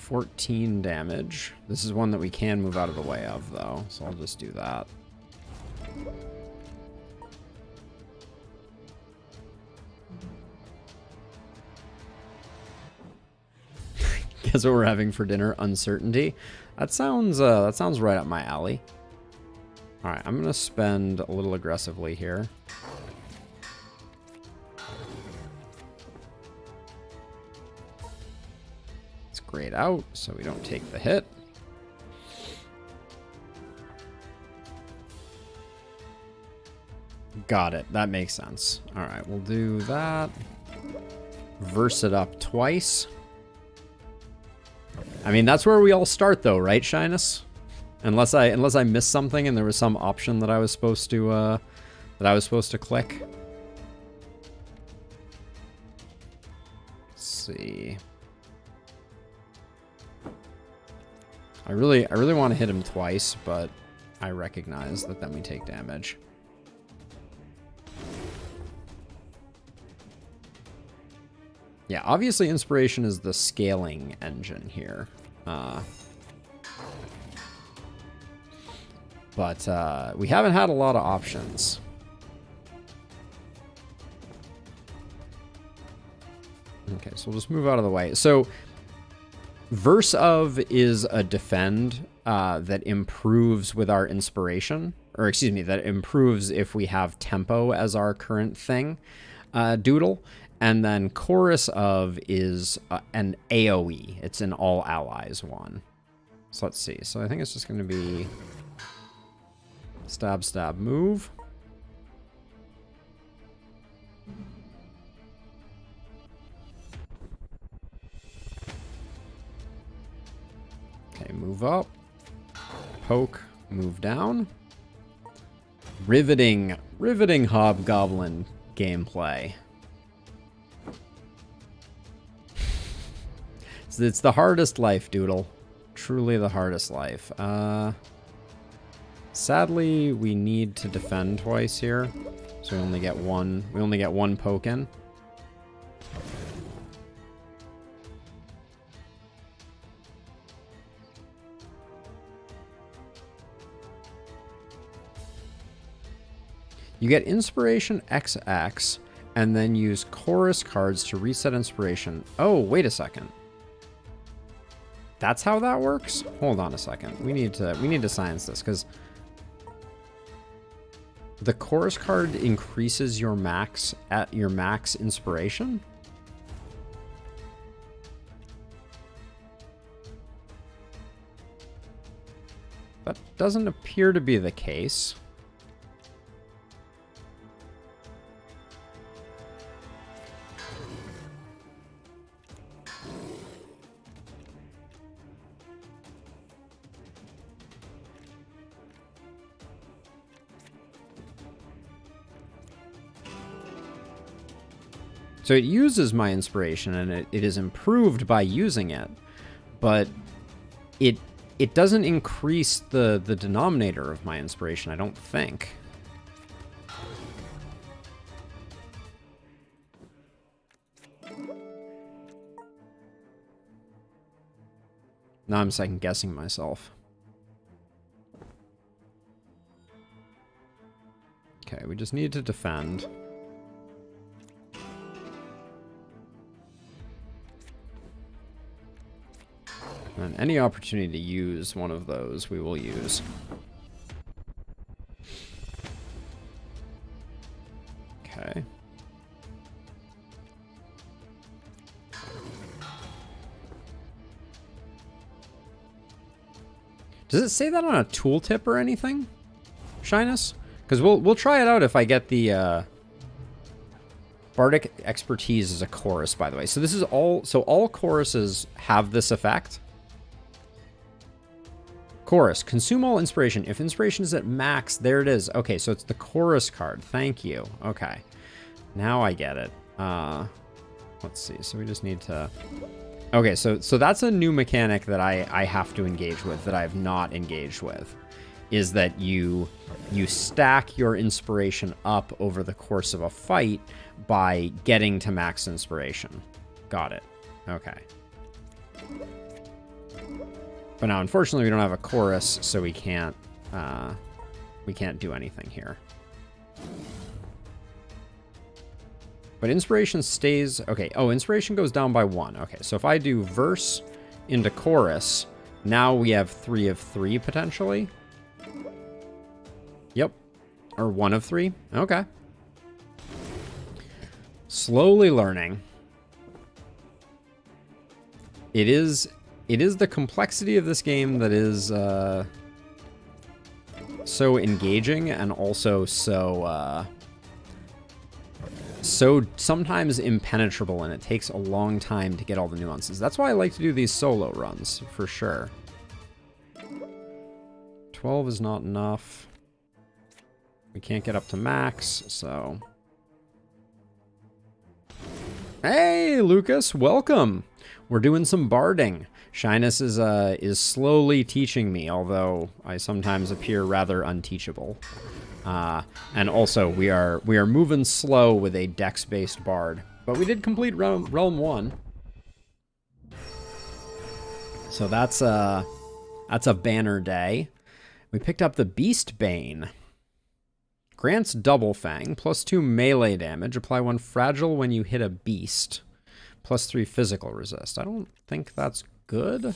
$14 damage. This is one that we can move out of the way of, though, so I'll just do that. Guess what we're having for dinner? Uncertainty. That sounds right up my alley. All right, I'm gonna spend a little aggressively here. Let's grade out so we don't take the hit. Got it. That makes sense. All right, we'll do that. Verse it up twice. I mean, that's where we all start, though, right, Shyness? Unless I missed something and there was some option that I was supposed to click. Let's see. I really want to hit him twice, but I recognize that then we take damage. Yeah, obviously inspiration is the scaling engine here. But we haven't had a lot of options. Okay, so we'll just move out of the way. So Verse of is a defend that improves with our inspiration, or excuse me, that improves if we have tempo as our current thing, doodle. And then Chorus of is an AoE. It's an all allies one. So let's see. So I think it's just going to be stab, stab, move. Okay, move up. Poke, move down. Riveting Hobgoblin gameplay. It's the hardest life, Doodle. Truly the hardest life. Sadly, we need to defend twice here. So we only get one poke in. You get Inspiration XX, and then use Chorus cards to reset Inspiration. Oh, wait a second. That's how that works? Hold on a second. We need to science this, because the Chorus card increases your max at your max Inspiration? That doesn't appear to be the case. So it uses my inspiration, and it is improved by using it, but it doesn't increase the denominator of my inspiration, I don't think. Now I'm second guessing myself. Okay, we just need to defend. And any opportunity to use one of those, we will use. Okay. Does it say that on a tooltip or anything, Shyness? Because we'll try it out if I get the Bardic Expertise as a chorus, by the way. So this is all. So all choruses have this effect. Chorus, consume all inspiration. If inspiration is at max, there it is. Okay, so it's the chorus card. Thank you. Okay, now I get it. Let's see. So we just need to. Okay, so that's a new mechanic that I have to engage with that I have not engaged with. Is that you stack your inspiration up over the course of a fight by getting to max inspiration. Got it. Okay. But now, unfortunately, we don't have a chorus, so we can't do anything here. But inspiration stays... Okay, oh, inspiration goes down by 1. Okay, so if I do verse into chorus, now we have 3 of 3, potentially. Yep. Or 1 of 3. Okay. Slowly learning. It is the complexity of this game that is so engaging and also so sometimes impenetrable, and it takes a long time to get all the nuances. That's why I like to do these solo runs, for sure. 12 is not enough. We can't get up to max, so... Hey, Lucas, welcome! We're doing some barding. Shyness is slowly teaching me, although I sometimes appear rather unteachable. And also, we are moving slow with a dex-based bard. But we did complete Realm 1. So that's a banner day. We picked up the Beast Bane. Grants Double Fang, +2 melee damage. Apply 1 fragile when you hit a beast. +3 physical resist. I don't think that's good,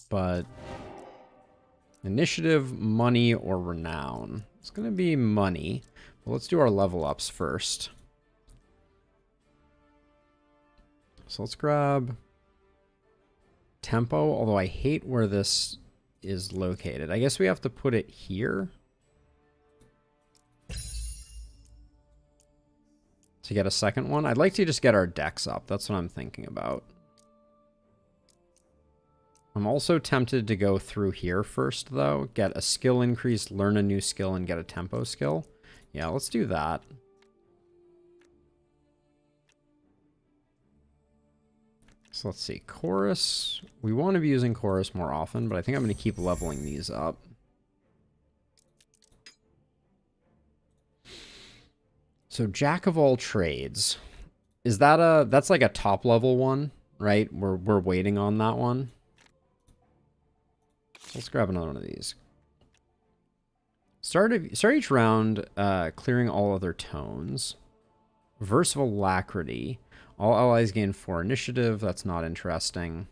but initiative, money, or renown. It's going to be money. But let's do our level ups first. So let's grab tempo, although I hate where this is located. I guess we have to put it here to get a second one. I'd like to just get our decks up. That's what I'm thinking about. I'm also tempted to go through here first, though. Get a skill increase, learn a new skill, and get a tempo skill. Yeah, let's do that. So let's see. Chorus. We want to be using chorus more often, but I think I'm going to keep leveling these up. So Jack of all trades. Is that that's like a top level one, right? We're waiting on that one. So let's grab another one of these. Start each round clearing all other tones. Verse of Alacrity. All allies gain 4 initiative. That's not interesting.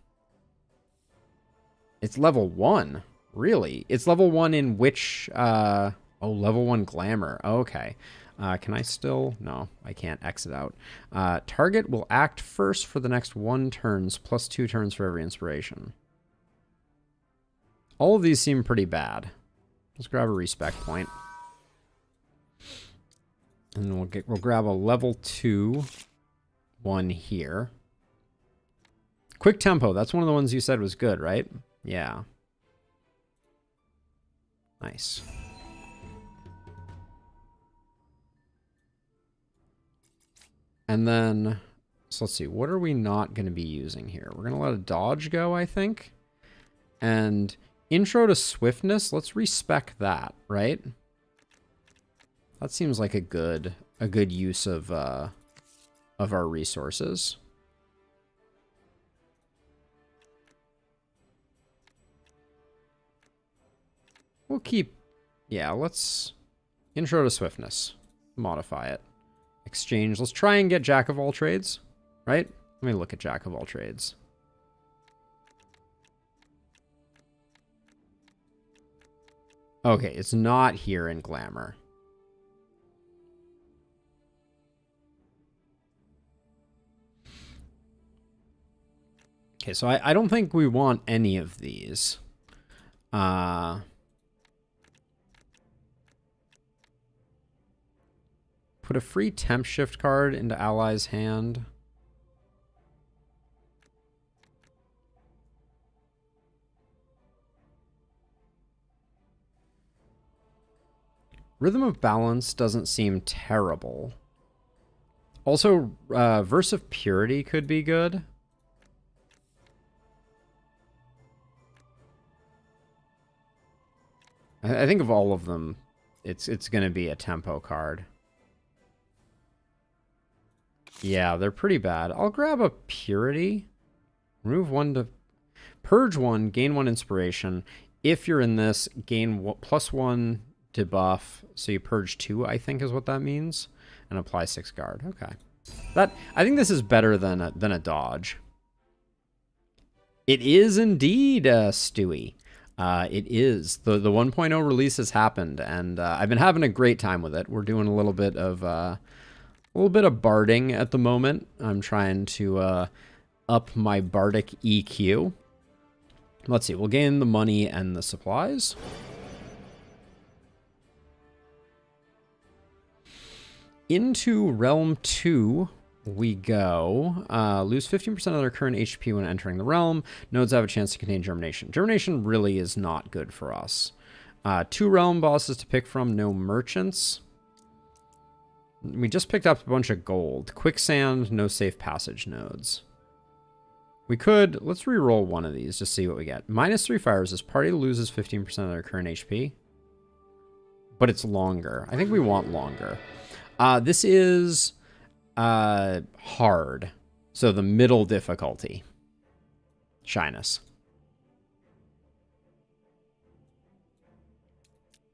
It's level 1. Really? It's level 1 in which... oh, level 1 Glamour. Okay. Can I still... No, I can't exit out. Target will act first for the next 1 turns, plus 2 turns for every inspiration. All of these seem pretty bad. Let's grab a respec point. And we'll grab a level 2 one here. Quick tempo. That's one of the ones you said was good, right? Yeah. Nice. And then, so let's see. What are we not going to be using here? We're going to let a dodge go, I think. And intro to swiftness. Let's respec that, right? That seems like a good use of our resources. We'll keep, yeah, let's intro to swiftness. Modify it. Exchange. Let's try and get Jack of all trades, right? Let me look at Jack of all trades. Okay, it's not here in Glamour. Okay, so I don't think we want any of these. Put a free temp shift card into ally's hand. Rhythm of Balance doesn't seem terrible. Also, Verse of Purity could be good. I think of all of them, it's going to be a tempo card. Yeah, they're pretty bad. I'll grab a Purity. Remove 1 to... Purge 1, gain 1 inspiration. If you're in this, gain +1 debuff. So you purge 2, I think is what that means. And apply 6 guard. Okay. I think this is better than a dodge. It is indeed, Stewie. It is. The 1.0 release has happened, and I've been having a great time with it. We're doing a little bit of barding at the moment. I'm trying to up my bardic EQ. Let's see. We'll gain the money and the supplies. Into Realm 2 we go. Lose 15% of their current HP when entering the realm. Nodes have a chance to contain Germination. Germination really is not good for us. 2 realm bosses to pick from. No merchants. We just picked up a bunch of gold. Quicksand, no safe passage nodes. We could... Let's reroll one of these to see what we get. -3 fires. This party loses 15% of their current HP. But it's longer. I think we want longer. This is hard. So the middle difficulty. Shyness.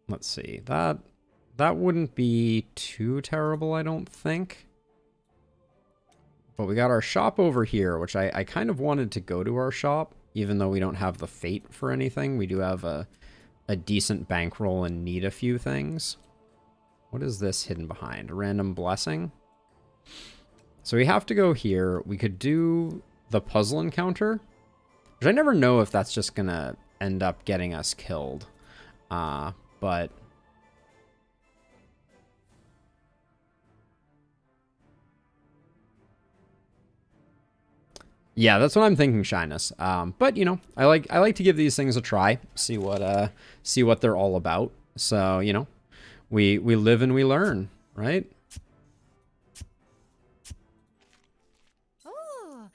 Let's see. That wouldn't be too terrible, I don't think. But we got our shop over here, which I kind of wanted to go to our shop, even though we don't have the fate for anything. We do have a decent bankroll and need a few things. What is this hidden behind? A random blessing? So we have to go here. We could do the puzzle encounter, which I never know if that's just going to end up getting us killed. But... yeah, that's what I'm thinking, Shyness. But you know, I like to give these things a try, see what they're all about. So, you know, we live and we learn, right? Oh.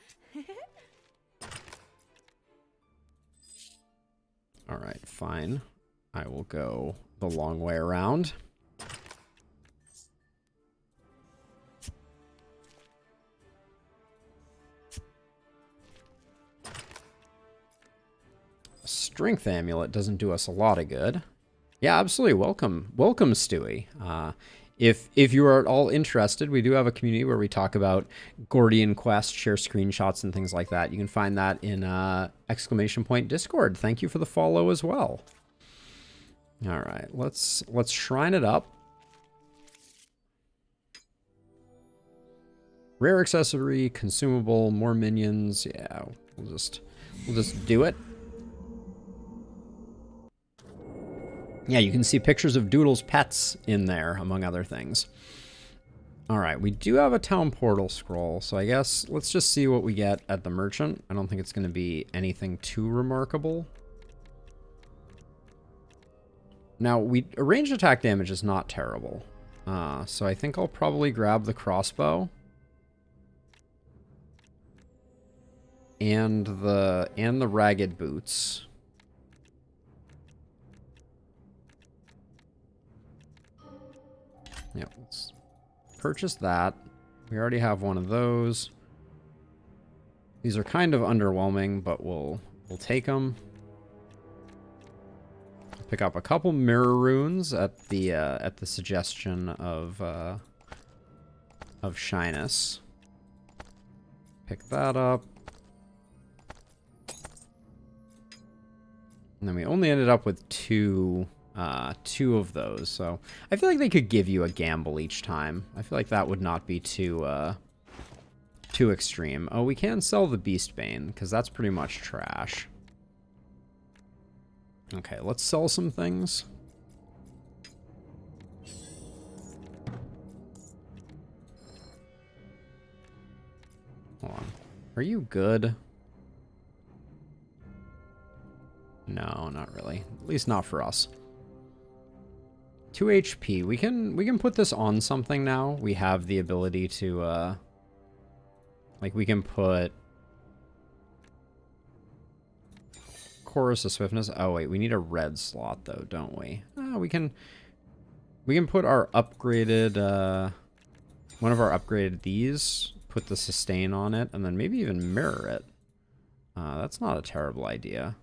All right, fine. I will go the long way around. Strength amulet doesn't do us a lot of good. Yeah, absolutely. Welcome, Stewie. If you are at all interested, we do have a community where we talk about Gordian Quest, share screenshots and things like that. You can find that in ! Discord. Thank you for the follow as well. All right, let's shrine it up. Rare accessory, consumable, more minions. Yeah, we'll just do it. Yeah, you can see pictures of Doodle's pets in there, among other things. All right, we do have a town portal scroll, so I guess let's just see what we get at the merchant. I don't think it's going to be anything too remarkable. Now, ranged attack damage is not terrible. So I think I'll probably grab the crossbow. And the ragged boots. Yeah, let's purchase that. We already have one of those. These are kind of underwhelming, but we'll take them. Pick up a couple mirror runes at the suggestion of Shyness. Pick that up. And then we only ended up with two of those, so I feel like they could give you a gamble each time. I feel like that would not be too extreme. Oh, we can sell the Beastbane, because that's pretty much trash. Okay, let's sell some things. Hold on. Are you good? No, not really. At least not for us. 2 HP. We can put this on something now. We have the ability to like we can put Chorus of Swiftness. Oh wait, we need a red slot though, don't we? We can put our upgraded one of our upgraded these, put the sustain on it, and then maybe even mirror it. That's not a terrible idea.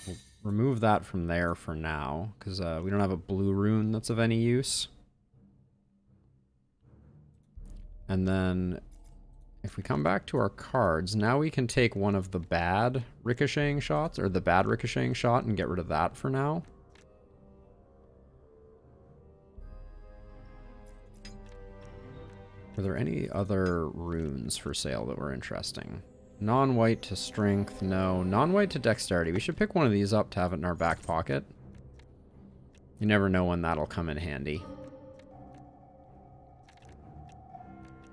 We'll remove that from there for now, because we don't have a blue rune that's of any use. And then if we come back to our cards, now we can take one of the bad ricocheting shots, or the bad ricocheting shot, and get rid of that for now. Are there any other runes for sale that were interesting? Non-white to strength, no. Non-white to dexterity. We should pick one of these up to have it in our back pocket. You never know when that'll come in handy.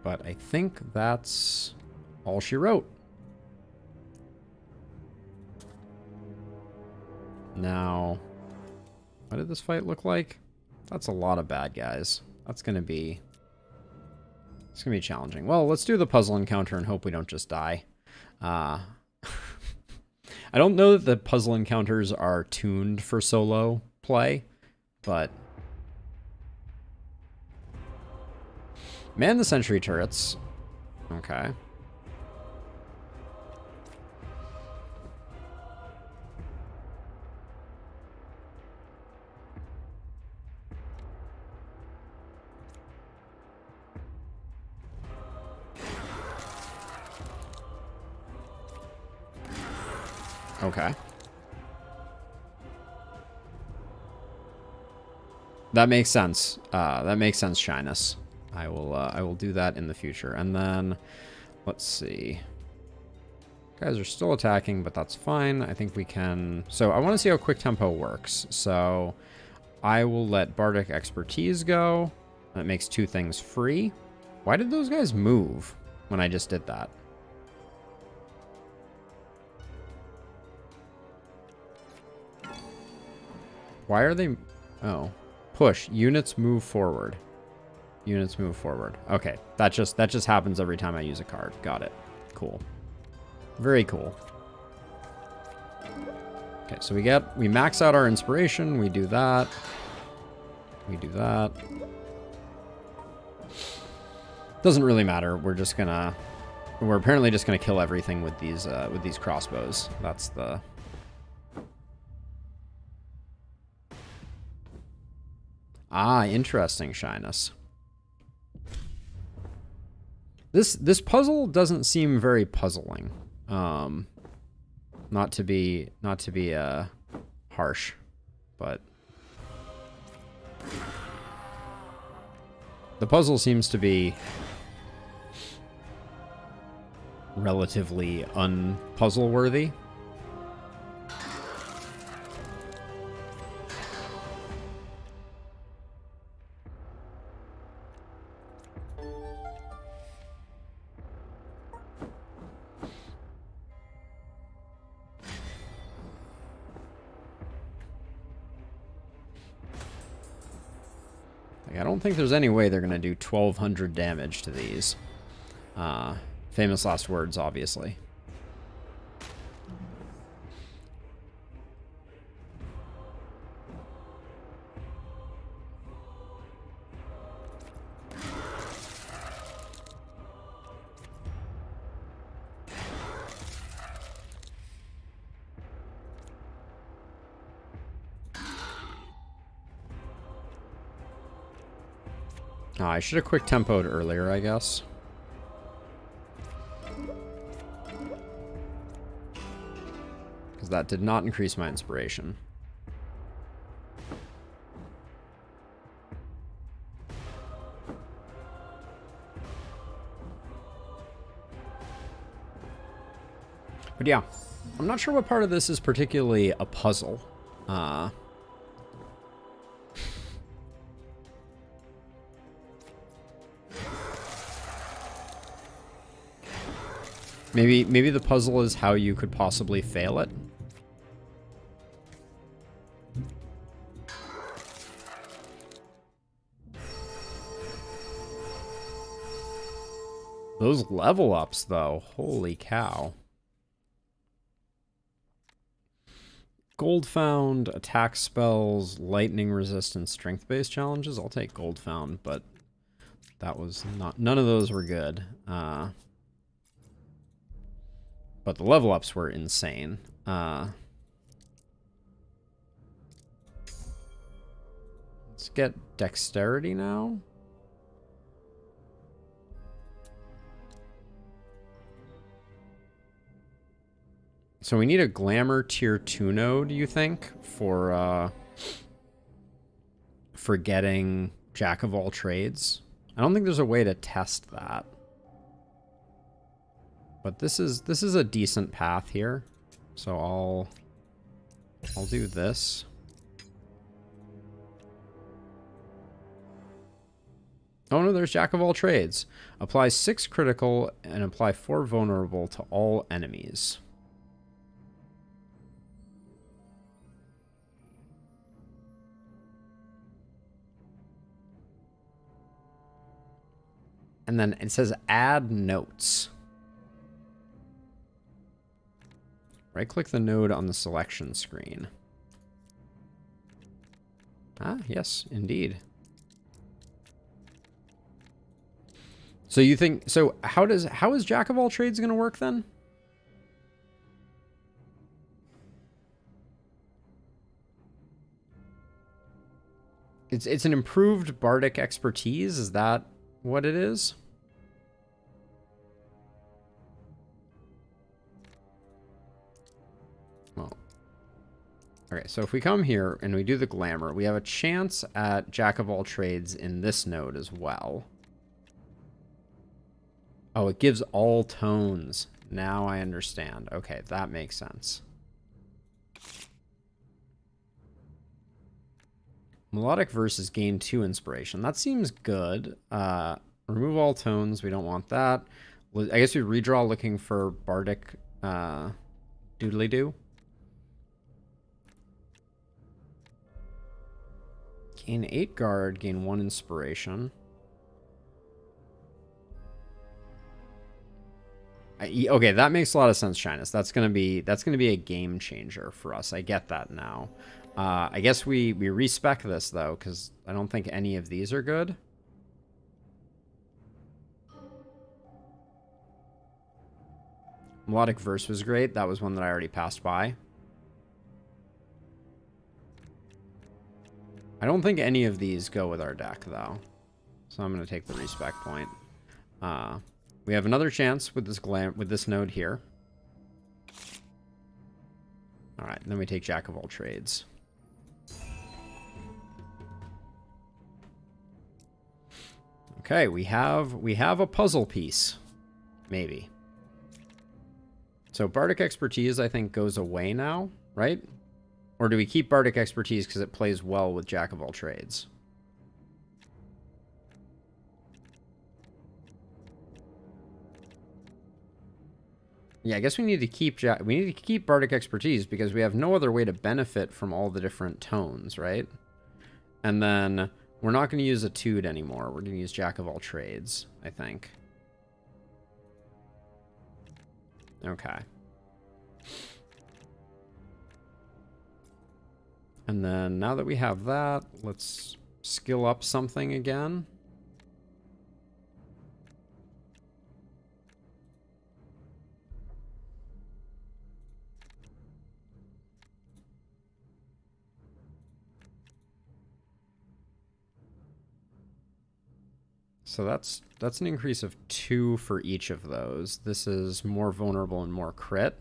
But I think that's all she wrote. Now, what did this fight look like? That's a lot of bad guys. That's going to be... it's going to be challenging. Well, let's do the puzzle encounter and hope we don't just die. I don't know that the puzzle encounters are tuned for solo play, but... man the sentry turrets. Okay. Okay. That makes sense. That makes sense, Shyness. I will do that in the future. And then, let's see. Guys are still attacking, but that's fine. I think we can... So I want to see how quick tempo works. So I will let Bardic Expertise go. That makes 2 things free. Why did those guys move when I just did that? Why are they... Oh. Push. Units move forward. Units move forward. Okay. That just happens every time I use a card. Got it. Cool. Very cool. Okay, so we max out our inspiration. We do that. We do that. Doesn't really matter. We're apparently just gonna kill everything with these crossbows. That's the... Ah, interesting, Shyness. This puzzle doesn't seem very puzzling. Not to be harsh, but the puzzle seems to be relatively unpuzzle worthy. I don't think there's any way they're going to do 1,200 damage to these. Famous last words, obviously. I should have quick tempoed earlier, I guess. Because that did not increase my inspiration. But yeah, I'm not sure what part of this is particularly a puzzle. Maybe the puzzle is how you could possibly fail it. Those level ups, though. Holy cow. Gold found, attack spells, lightning resistance, strength-based challenges. I'll take gold found, but that was not... None of those were good. But the level ups were insane. Let's get dexterity now. So we need a glamour tier 2 node, you think, for getting Jack of all trades? I don't think there's a way to test that. But this is a decent path here. So I'll do this. Oh no, there's Jack of all trades. Apply 6 critical and apply 4 vulnerable to all enemies. And then it says add notes. Right-click the node on the selection screen. Ah, yes, indeed. So you think... So how is Jack of all trades going to work then? It's an improved bardic expertise? Is that what it is? Okay, so if we come here and we do the glamour, we have a chance at Jack of all trades in this node as well. Oh, it gives all tones. Now I understand. Okay, that makes sense. Melodic verses gain 2 inspiration. That seems good. Remove all tones. We don't want that. I guess we redraw looking for Bardic Doodly-Doo. Gain 8 guard, gain 1 inspiration. Okay, that makes a lot of sense, Shinus. That's gonna be a game changer for us. I get that now. I guess we respec this though, because I don't think any of these are good. Melodic verse was great. That was one that I already passed by. I don't think any of these go with our deck, though. So I'm going to take the respec point. We have another chance with this node here. All right, then we take Jack of all trades. Okay, we have a puzzle piece, maybe. So Bardic Expertise, I think, goes away now, right? Or do we keep Bardic Expertise because it plays well with Jack of all trades? Yeah, I guess we need to keep Bardic Expertise because we have no other way to benefit from all the different tones, right? And then we're not going to use Etude anymore. We're going to use Jack of all trades, I think. Okay. And then now that we have that, let's skill up something again. So that's an increase of 2 for each of those. This is more vulnerable and more crit.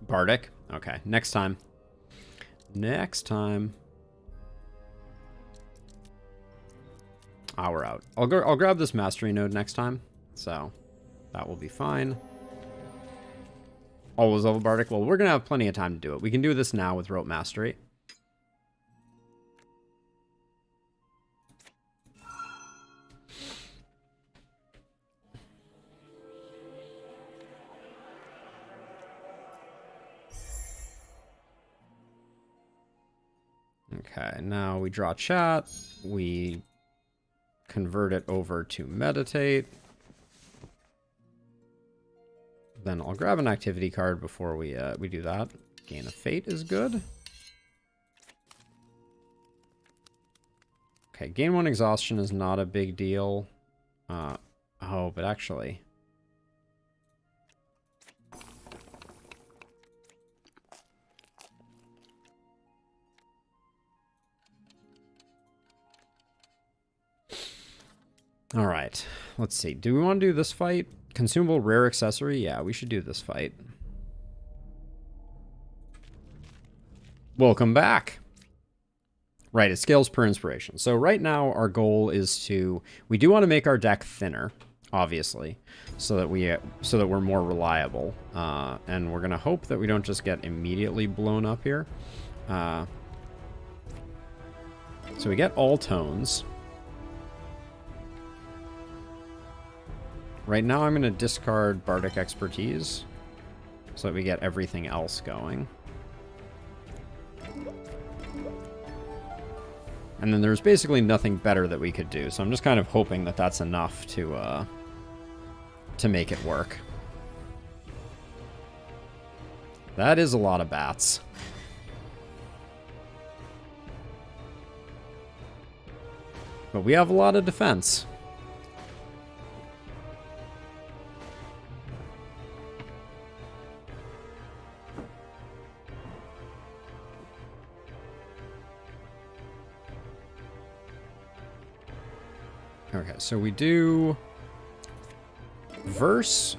Bardic. Okay, next time. Next time. Ah, we're out. I'll grab this mastery node next time. So that will be fine. Always level Bardic. Well, we're going to have plenty of time to do it. We can do this now with Rope Mastery. Okay, now we draw chat. We convert it over to meditate. Then I'll grab an activity card before we do that. Gain of Fate is good. Okay, gain 1 exhaustion is not a big deal. Oh, but actually... All right, let's see. Do we want to do this fight? Consumable rare accessory? Yeah, we should do this fight. Welcome back. Right, it scales per inspiration. So right now our goal is we do want to make our deck thinner, obviously, so that we're more reliable. And we're gonna hope that we don't just get immediately blown up here. So we get all tones. Right now I'm going to discard Bardic Expertise so that we get everything else going. And then there's basically nothing better that we could do, so I'm just kind of hoping that that's enough to make it work. That is a lot of bats. But we have a lot of defense. Okay, so we do verse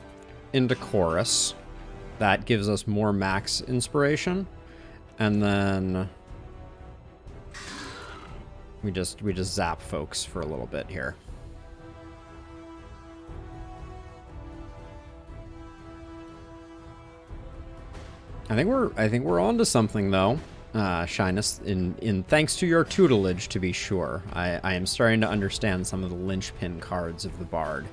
into Chorus. That gives us more max inspiration. And then we just zap folks for a little bit here. I think we're onto something though. Shyness, in thanks to your tutelage, to be sure. I am starting to understand some of the linchpin cards of the Bard.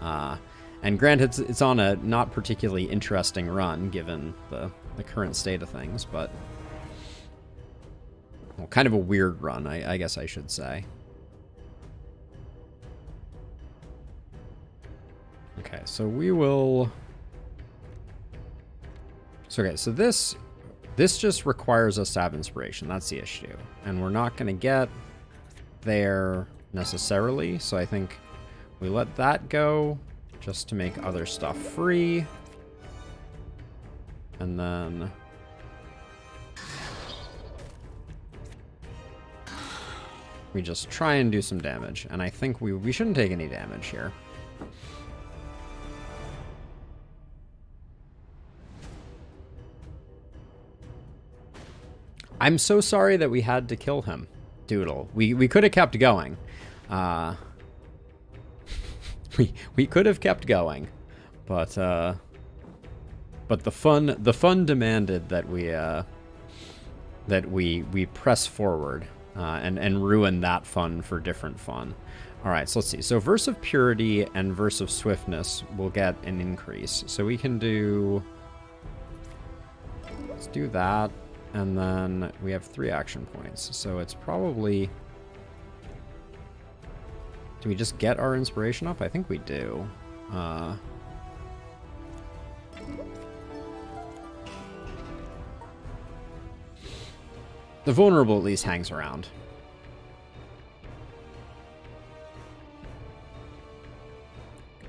And granted, it's on a not particularly interesting run, given the current state of things, but... Well, kind of a weird run, I guess I should say. Okay, so we will... So, okay, so this just requires us to have inspiration. That's the issue. And we're not going to get there necessarily, so I think we let that go just to make other stuff free. And then... we just try and do some damage. And I think we shouldn't take any damage here. I'm so sorry that we had to kill him, Doodle. We could have kept going. We could have kept going, but the fun demanded that we press forward and ruin that fun for different fun. All right, so let's see. So Verse of Purity and Verse of Swiftness will get an increase. So we can do... let's do that. And then we have 3 action points. So it's probably... do we just get our inspiration up? I think we do. The vulnerable at least hangs around.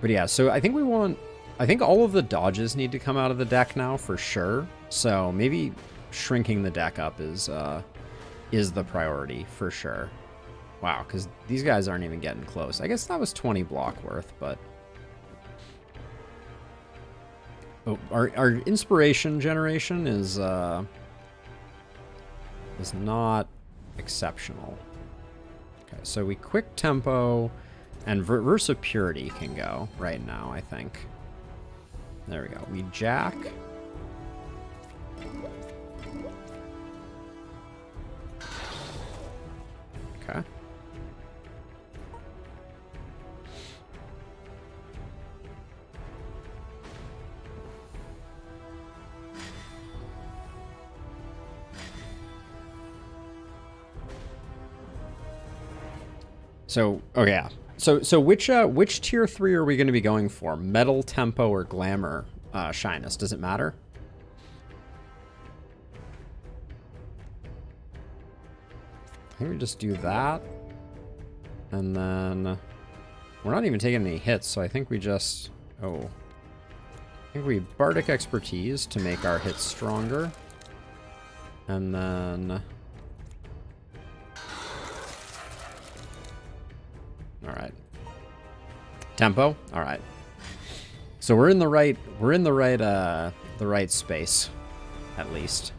But yeah, so I think we want... I think all of the dodges need to come out of the deck now for sure. So maybe shrinking the deck up is the priority for sure. Wow, because these guys aren't even getting close. I guess that was 20 block worth, but... oh, our inspiration generation is not exceptional. Okay, so we quick tempo, and Verse of Purity can go right now, I think. There we go. We jack. Okay. So, oh yeah. So which tier 3 are we going to be going for? Metal, Tempo, or Glamour Shyness? Does it matter? I think we just do that. And then... we're not even taking any hits, so I think we just... oh. I think we Bardic Expertise to make our hits stronger. And then... alright. Tempo? Alright. So we're in the right... the right space. At least.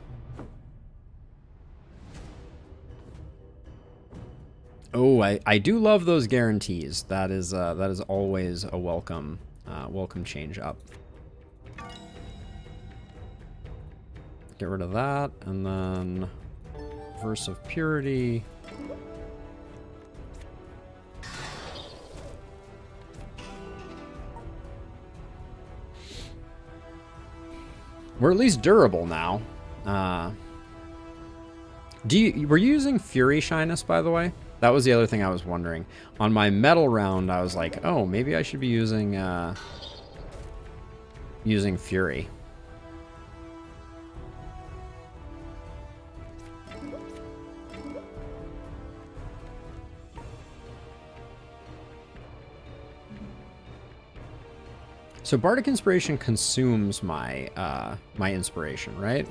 Oh, I do love those guarantees. That is always a welcome change up. Get rid of that, and then Verse of Purity. We're at least durable now. Were you using Fury Shyness, by the way? That was the other thing I was wondering. On my metal round, I was like, oh, maybe I should be using Fury. So Bardic Inspiration consumes my my inspiration, right?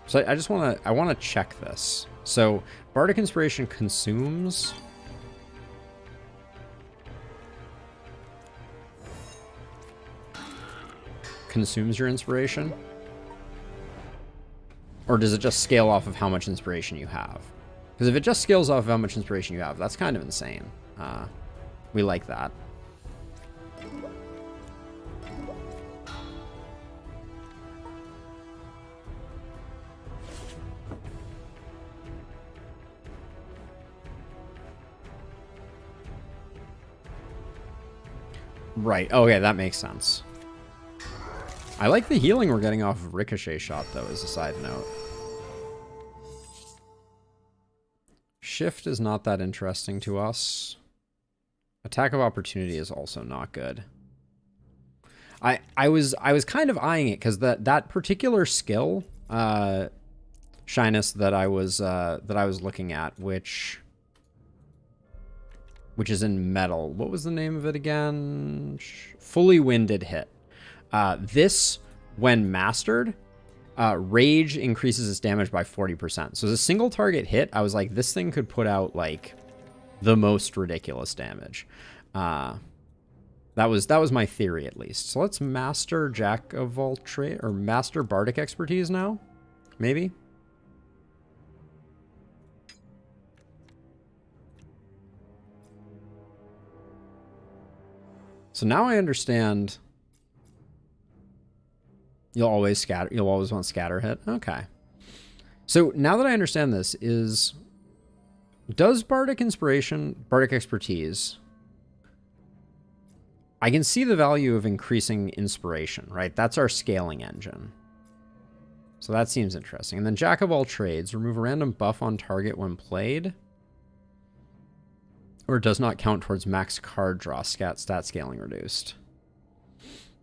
So I just want to check this. So Bardic Inspiration consumes. Consumes your inspiration? Or does it just scale off of how much inspiration you have? Because if it just scales off of how much inspiration you have, that's kind of insane. We like that. Right. Okay, that makes sense. I like the healing we're getting off of Ricochet Shot, though, as a side note. Shift is not that interesting to us. Attack of Opportunity is also not good. I was kind of eyeing it because that particular skill, Shyness, that I was looking at, which is in metal. What was the name of it again? Fully Winded Hit. This, when mastered, Rage increases its damage by 40%. So as a single target hit, I was like, this thing could put out like the most ridiculous damage. That was my theory, at least. So let's master Jack of all trade, or master Bardic Expertise now, maybe. So now I understand. You'll always scatter. You'll always want scatter hit. Okay. So now that I understand this, does Bardic Inspiration, Bardic Expertise, I can see the value of increasing inspiration, right? That's our scaling engine. So that seems interesting. And then Jack of all trades, remove a random buff on target when played. Or does not count towards max card draw, stat scaling reduced.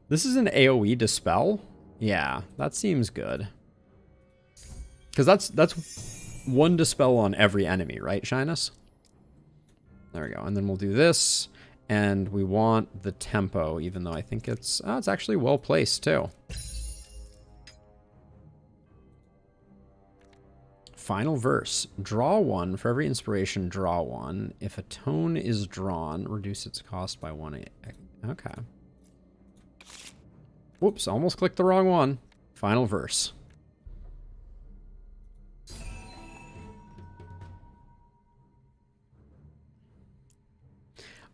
This is an AoE dispel? Yeah, that seems good. Because that's one dispel on every enemy, right, Shyness? There we go. And then we'll do this. And we want the tempo, even though I think it's actually well placed too. Final verse. Draw one. For every inspiration, draw one. If a tone is drawn, reduce its cost by 1. Okay. Whoops, almost clicked the wrong one. Final verse.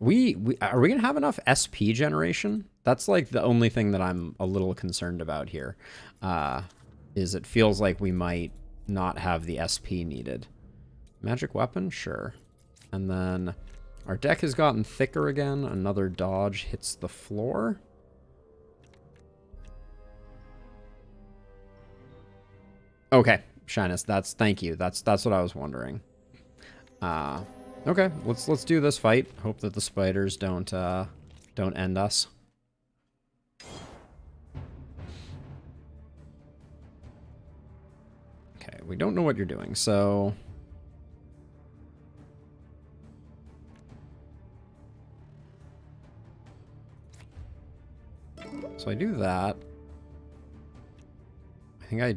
Are we going to have enough SP generation? That's like the only thing that I'm a little concerned about here. Is it feels like we might not have the SP needed. Magic weapon? Sure. And then our deck has gotten thicker again. Another dodge hits the floor. Okay, Shyness, thank you. That's what I was wondering. Okay, let's do this fight. Hope that the spiders don't end us. Okay, we don't know what you're doing, so I do that. I think I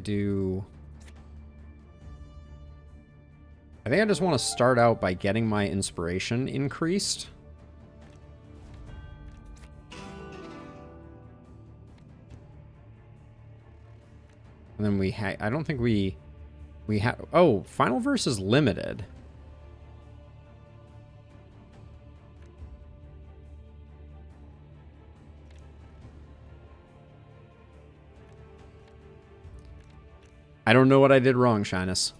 just want to start out by getting my inspiration increased. And then I don't think we have, oh, final verse is limited. I don't know what I did wrong, Shyness.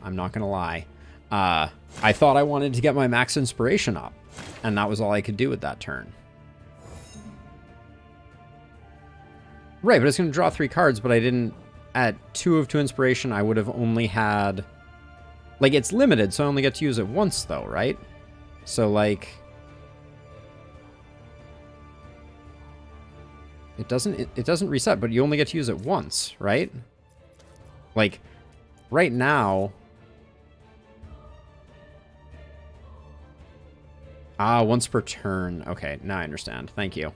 I'm not gonna lie. I thought I wanted to get my max inspiration up, and that was all I could do with that turn. Right, but it's going to draw 3 cards, but I didn't... At 2 of 2 inspiration, I would have only had... Like, it's limited, so I only get to use it once, though, right? So, like... It doesn't reset, but you only get to use it once, right? Like, right now... Ah, once per turn. Okay, now I understand. Thank you.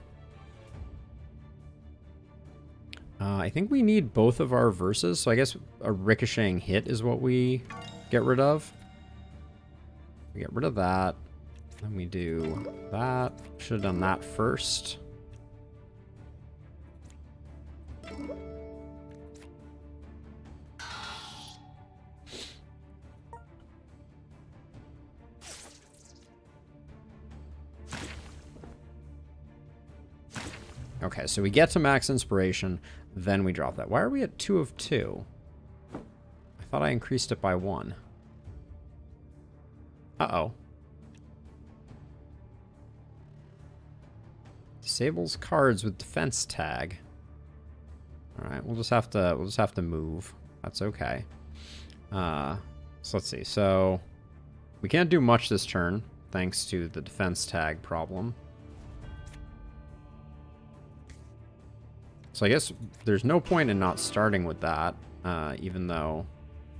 I think we need both of our verses, so I guess a ricocheting hit is what we get rid of. We get rid of that. Then we do that. Should have done that first. Okay, so we get to max inspiration, then we drop that. Why are we at 2 of 2? I thought I increased it by 1. Uh-oh. Disables cards with defense tag. All right, we'll just have to move. That's okay. So let's see. So we can't do much this turn thanks to the defense tag problem. So I guess there's no point in not starting with that, even though...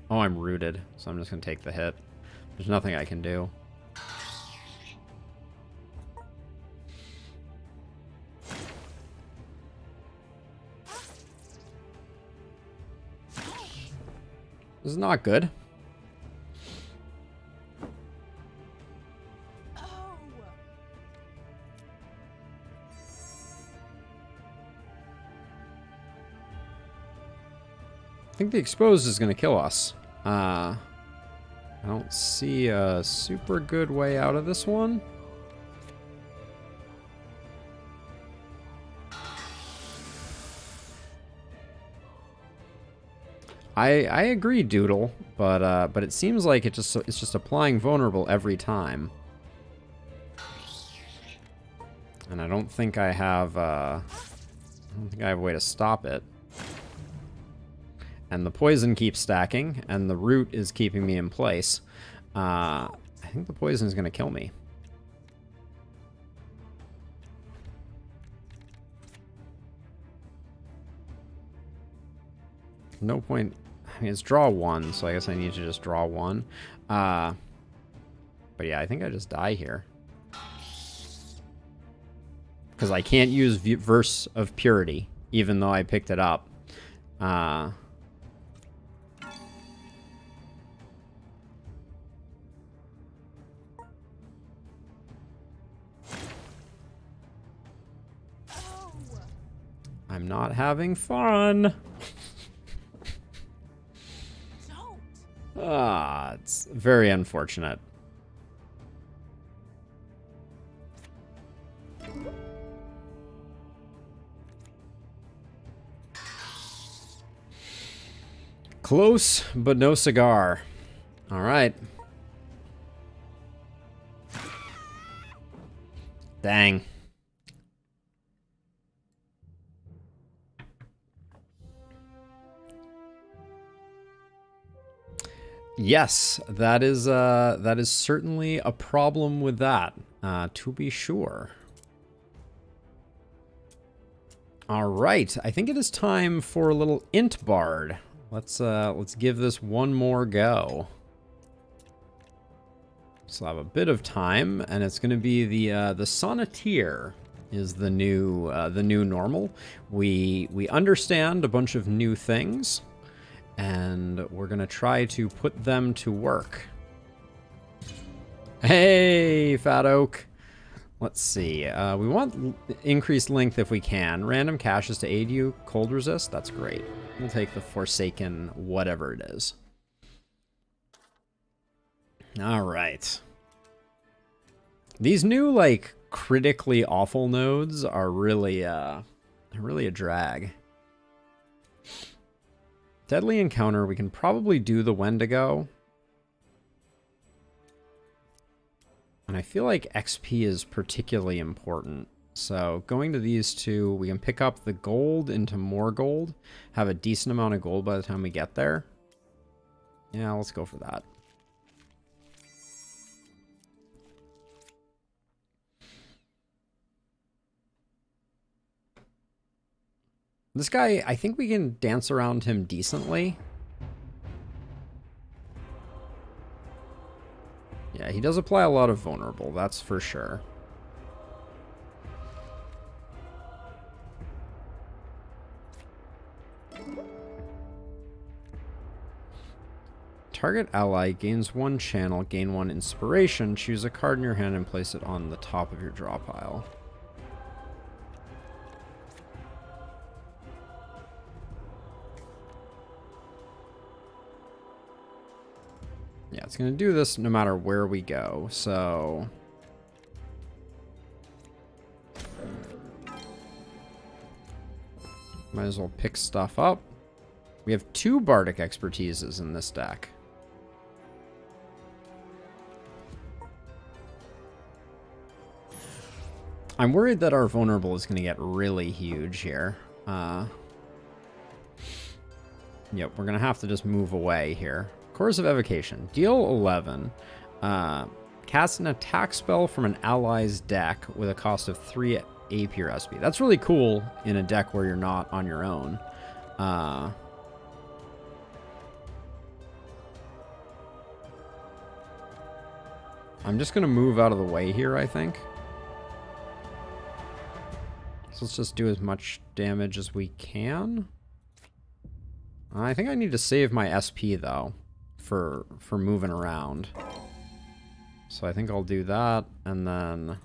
Oh, I'm rooted, so I'm just going to take the hit. There's nothing I can do. This is not good. I think the exposed is going to kill us. I don't see a super good way out of this one. I agree, Doodle, but it seems like it's just applying vulnerable every time. And I don't think I have a way to stop it. And the poison keeps stacking, and the root is keeping me in place. I think the poison is going to kill me. No point. I mean, it's draw 1, so I guess I need to just draw 1. But yeah, I think I just die here. Because I can't use Verse of Purity, even though I picked it up. I'm not having fun. It's very unfortunate. Close, but no cigar. All right. Dang. Yes, that is certainly a problem with that, to be sure. All right, I think it is time for a little int bard. Let's give this one more go. So I have a bit of time, and it's going to be the sonneteer is the new normal. We understand a bunch of new things, and we're going to try to put them to work. Hey, Fat Oak. Let's see. We want increased length if we can. Random caches to aid you. Cold resist. That's great. We'll take the Forsaken whatever it is. All right. These new, like, critically awful nodes are really a drag. Deadly Encounter, we can probably do the Wendigo. And I feel like XP is particularly important. So going to these two, we can pick up the gold into more gold. Have a decent amount of gold by the time we get there. Yeah, let's go for that. This guy, I think we can dance around him decently. Yeah, he does apply a lot of vulnerable, that's for sure. target ally gains 1 channel, gain 1 inspiration. Choose a card in your hand and place it on the top of your draw pile. Yeah, it's going to do this no matter where we go, so... Might as well pick stuff up. We have 2 Bardic Expertises in this deck. I'm worried that our vulnerable is going to get really huge here. Yep, we're going to have to just move away here. Chorus of Evocation. Deal 11. Cast an attack spell from an ally's deck with a cost of 3 AP or SP. That's really cool in a deck where you're not on your own. I'm just going to move out of the way here, I think. So let's just do as much damage as we can. I think I need to save my SP, though, for moving around. So I think I'll do that, and then...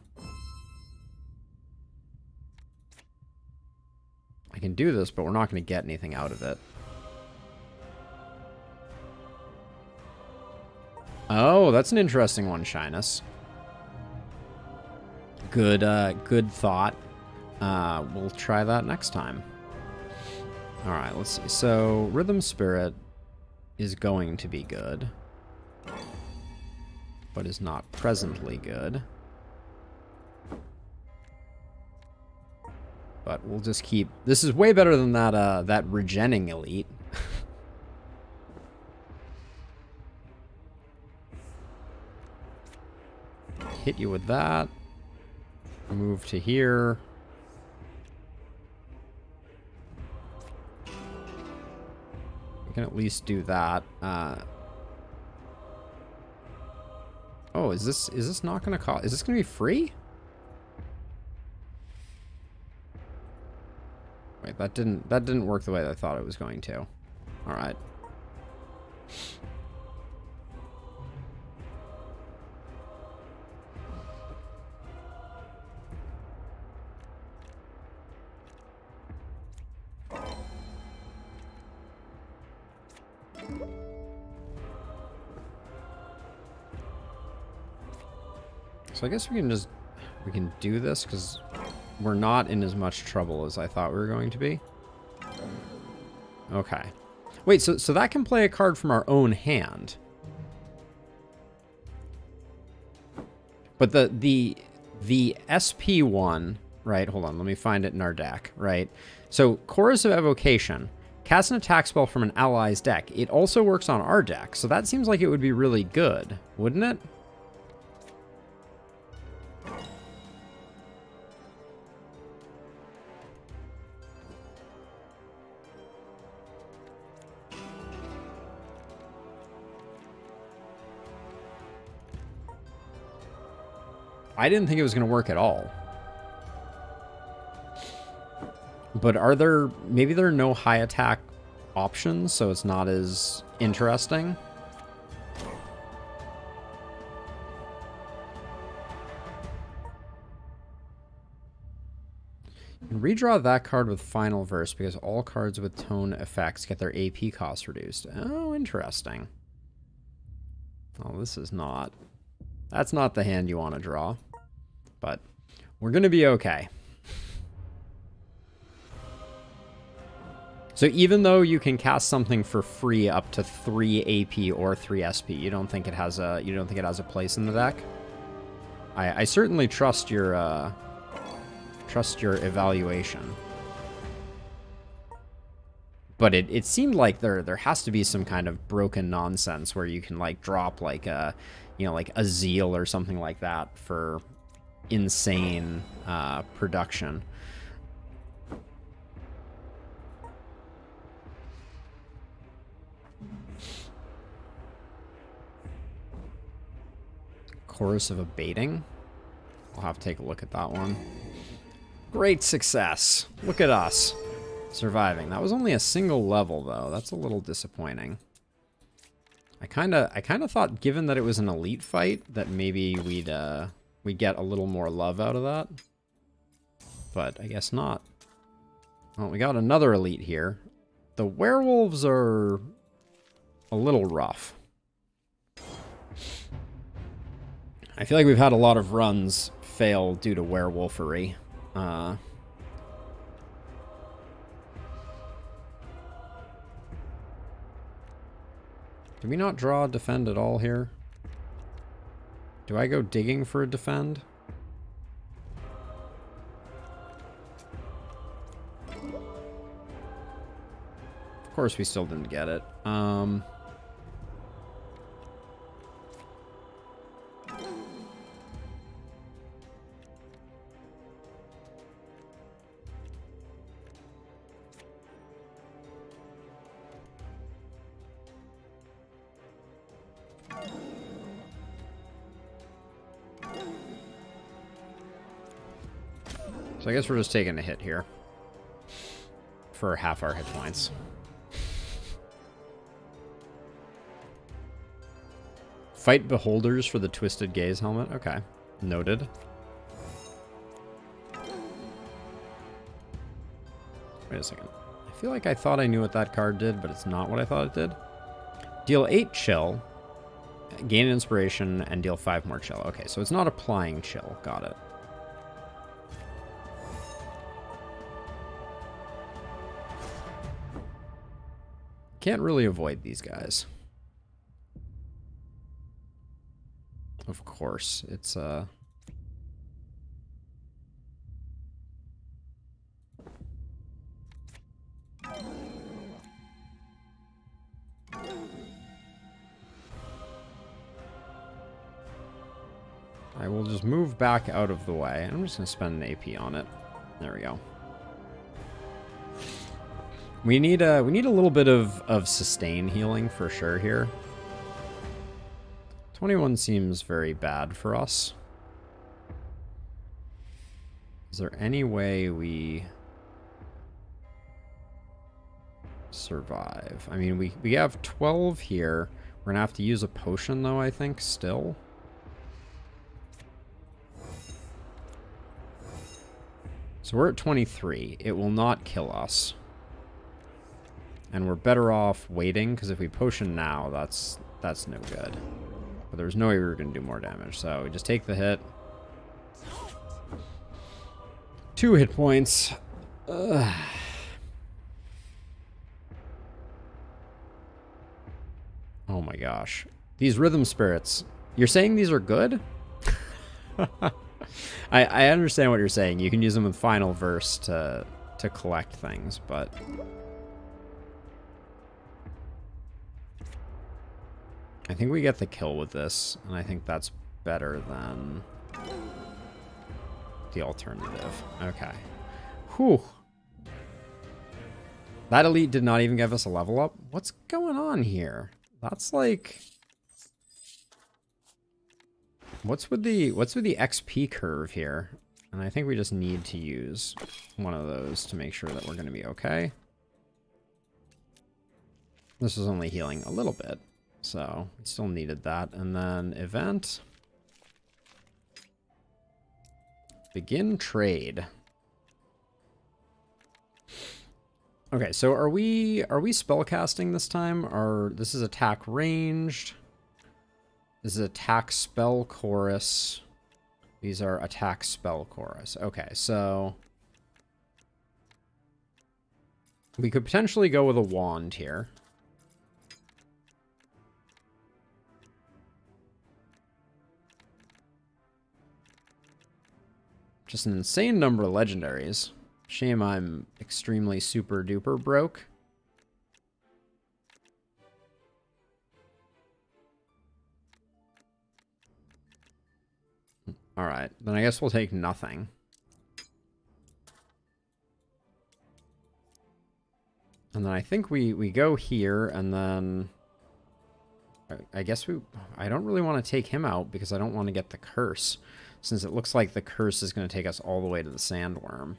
I can do this, but we're not going to get anything out of it. Oh, that's an interesting one, Shyness. Good, good thought. We'll try that next time. All right, let's see. So, Rhythm Spirit is going to be good, but is not presently good. But we'll just keep... This is way better than that, that Regenning Elite. Hit you with that. Move to here. We can at least do that. Oh, is this not going to cost... Is this going to be free? Wait, that didn't work the way that I thought it was going to. All right. So I guess we can do this because we're not in as much trouble as I thought we were going to be. Okay. Wait, so that can play a card from our own hand. But the SP one, right? Hold on, let me find it in our deck, right? So Chorus of Evocation, cast an attack spell from an ally's deck. It also works on our deck, so that seems like it would be really good, wouldn't it? I didn't think it was going to work at all. But are there... Maybe there are no high attack options, so it's not as interesting. You can redraw that card with Final Verse because all cards with tone effects get their AP cost reduced. Oh, interesting. Oh, this is not... That's not the hand you want to draw. But we're going to be okay. So even though you can cast something for free up to 3 AP or 3 SP, you don't think it has a place in the deck? I certainly trust your evaluation. But it seemed like there has to be some kind of broken nonsense where you can like drop like a, you know, like a Zeal or something like that for insane production. Chorus of Abating. I'll have to take a look at that one. Great success. Look at us. Surviving. That was only a single level, though. That's a little disappointing. I kind of thought, given that it was an elite fight, that maybe we'd get a little more love out of that. But I guess not. Well, we got another elite here. The werewolves are a little rough. I feel like we've had a lot of runs fail due to werewolfery. Did we not draw a defend at all here? Do I go digging for a defend? Of course we still didn't get it. So I guess we're just taking a hit here for half our hit points. Fight beholders for the Twisted Gaze helmet. Okay, noted. Wait a second. I feel like I thought I knew what that card did, but it's not what I thought it did. Deal 8 chill, gain inspiration, and deal 5 more chill. Okay, so it's not applying chill. Got it. Can't really avoid these guys. Of course, it's I will just move back out of the way. I'm just going to spend an AP on it. There we go. We need a little bit of sustain healing for sure here. 21 seems very bad for us. Is there any way we survive? I mean, we have 12 here. We're gonna have to use a potion though, I think, still. So we're at 23. It will not kill us. And we're better off waiting, because if we potion now, that's no good. But there's no way we were going to do more damage, so we just take the hit. 2 hit points. Ugh. Oh my gosh. These rhythm spirits. You're saying these are good? I understand what you're saying. You can use them with final verse to collect things, but... I think we get the kill with this, and I think that's better than the alternative. Okay. Whew. That elite did not even give us a level up. What's going on here? That's like... What's with the XP curve here? And I think we just need to use one of those to make sure that we're going to be okay. This is only healing a little bit. So, we still needed that. And then, event. Begin trade. Okay, so are we spellcasting this time? This is attack ranged. This is attack spell chorus. These are attack spell chorus. Okay, so... we could potentially go with a wand here. Just an insane number of legendaries. Shame I'm extremely super duper broke. Alright, then I guess we'll take nothing. And then I think we go here, and then... I guess I don't really want to take him out, because I don't want to get the curse. Since it looks like the curse is going to take us all the way to the sandworm.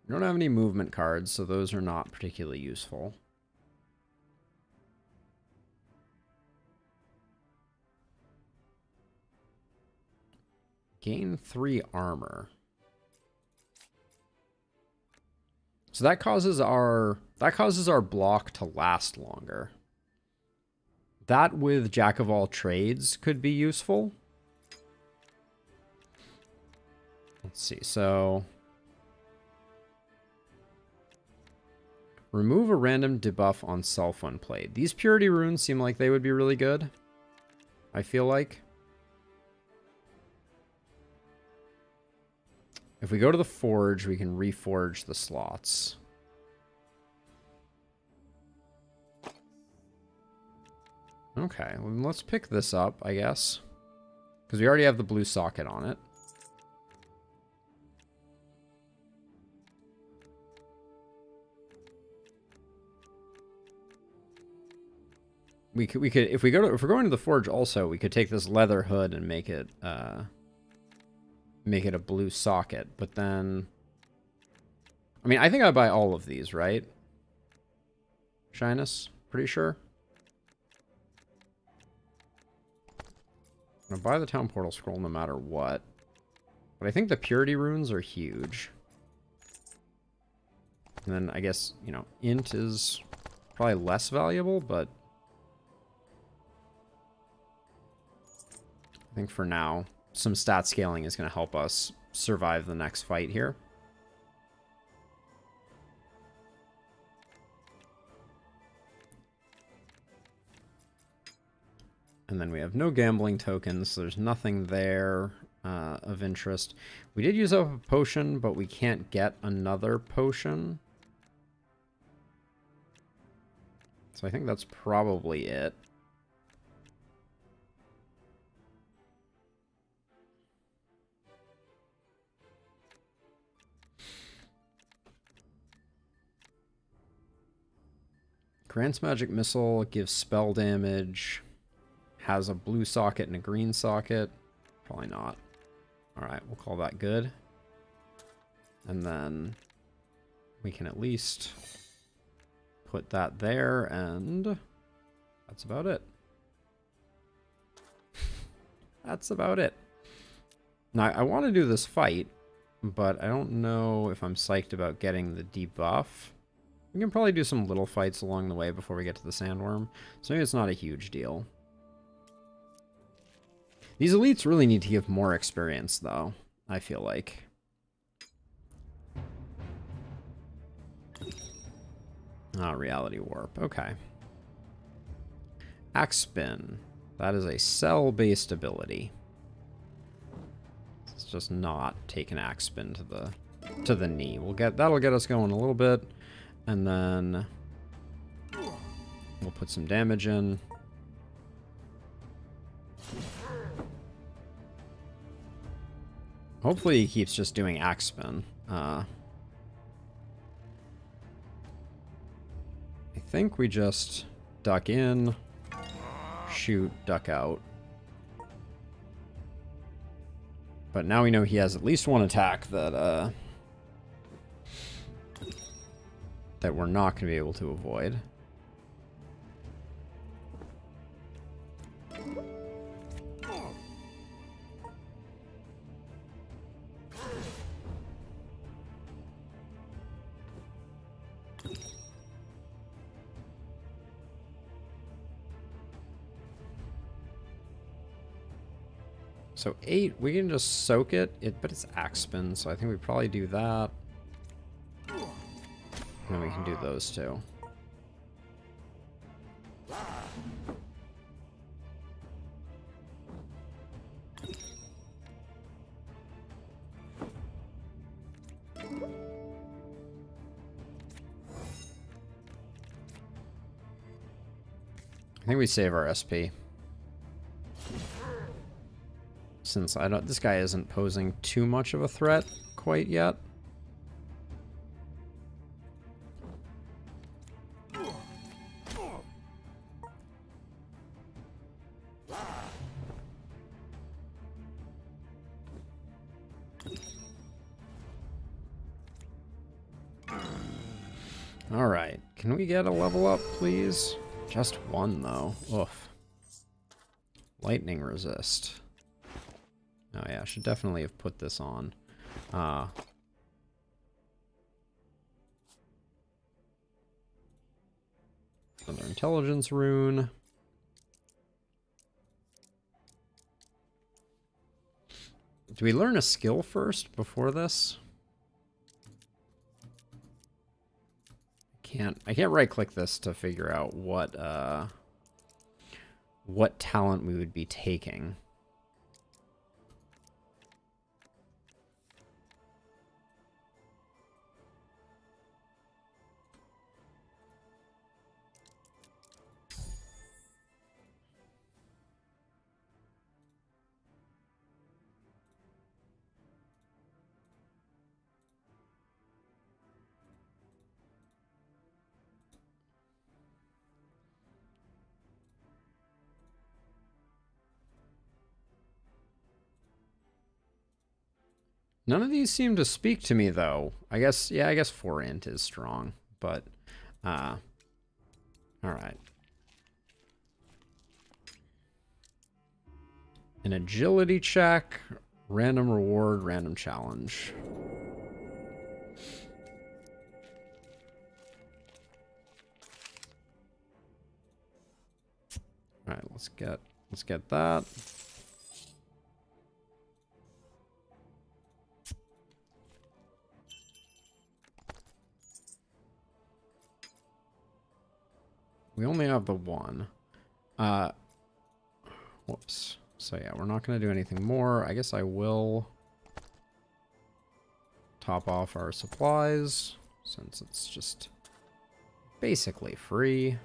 We don't have any movement cards, so those are not particularly useful. Gain 3 armor. So that causes our block to last longer. That with Jack of all trades could be useful. Let's see. So remove a random debuff on self when played. These purity runes seem like they would be really good. I feel like. If we go to the forge, we can reforge the slots. Okay, well, let's pick this up, I guess. Because we already have the blue socket on it. We could if we're going to the forge also, we could take this leather hood and make it a blue socket, but then I mean, I think I'd buy all of these, right? Shyness, pretty sure. I'm gonna buy the town portal scroll no matter what. But I think the purity runes are huge. And then I guess, you know, int is probably less valuable, but I think for now, some stat scaling is going to help us survive the next fight here. And then we have no gambling tokens, so there's nothing there of interest. We did use up a potion, but we can't get another potion. So I think that's probably it. Grants magic missile, gives spell damage, has a blue socket and a green socket. Probably not. Alright, we'll call that good. And then we can at least put that there, and that's about it. That's about it. Now, I want to do this fight, but I don't know if I'm psyched about getting the debuff. We can probably do some little fights along the way before we get to the sandworm, so maybe it's not a huge deal. These elites really need to give more experience, though, I feel like. Ah, reality warp. Okay. Axe spin. That is a cell-based ability. It's just not take an axe spin to the knee. That'll get us going a little bit, and then we'll put some damage in. Hopefully he keeps just doing axe spin. I think we just duck in, shoot, duck out. But now we know he has at least one attack that we're not going to be able to avoid. So 8, we can just soak it, but it's axe spin, so I think we probably do that. And then we can do those two. I think we save our SP. Since this guy isn't posing too much of a threat quite yet. Alright, can we get a level up, please? Just one, though. Oof. Lightning resist. Oh yeah, I should definitely have put this on. Another intelligence rune. Do we learn a skill first before this? I can't right click this to figure out what talent we would be taking. None of these seem to speak to me, though. I guess, yeah, I guess 4 int is strong, but, alright. An agility check, random reward, random challenge. Alright, let's get that. We only have the one. Whoops. So yeah, we're not going to do anything more. I guess I will top off our supplies, since it's just basically free.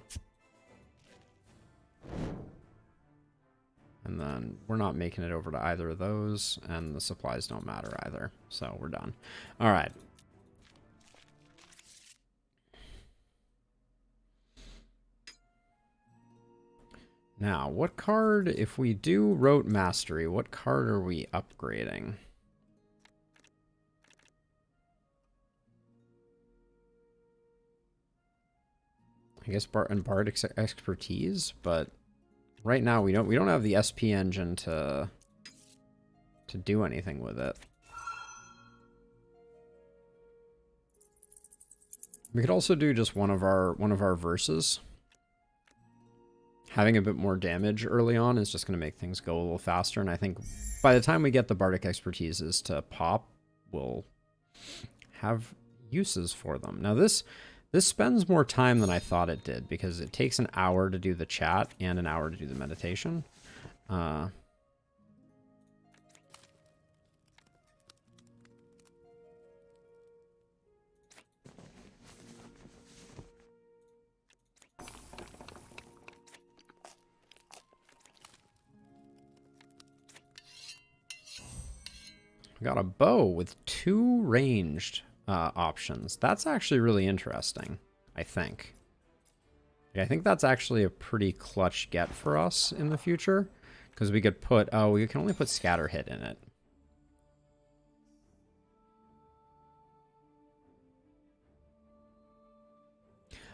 And then we're not making it over to either of those, and the supplies don't matter either. So we're done. All right. Now, what card, if we do Rote Mastery, what card are we upgrading? I guess Bardic Expertise, but right now we don't have the SP engine to do anything with it. We could also do just one of our verses. Having a bit more damage early on is just going to make things go a little faster, and I think by the time we get the Bardic Expertises to pop, we'll have uses for them. Now this spends more time than I thought it did, because it takes an hour to do the chat and an hour to do the meditation. We got a bow with 2 ranged options. That's actually really interesting, I think. Yeah, I think that's actually a pretty clutch get for us in the future, because we could put, oh, we can only put scatter hit in it.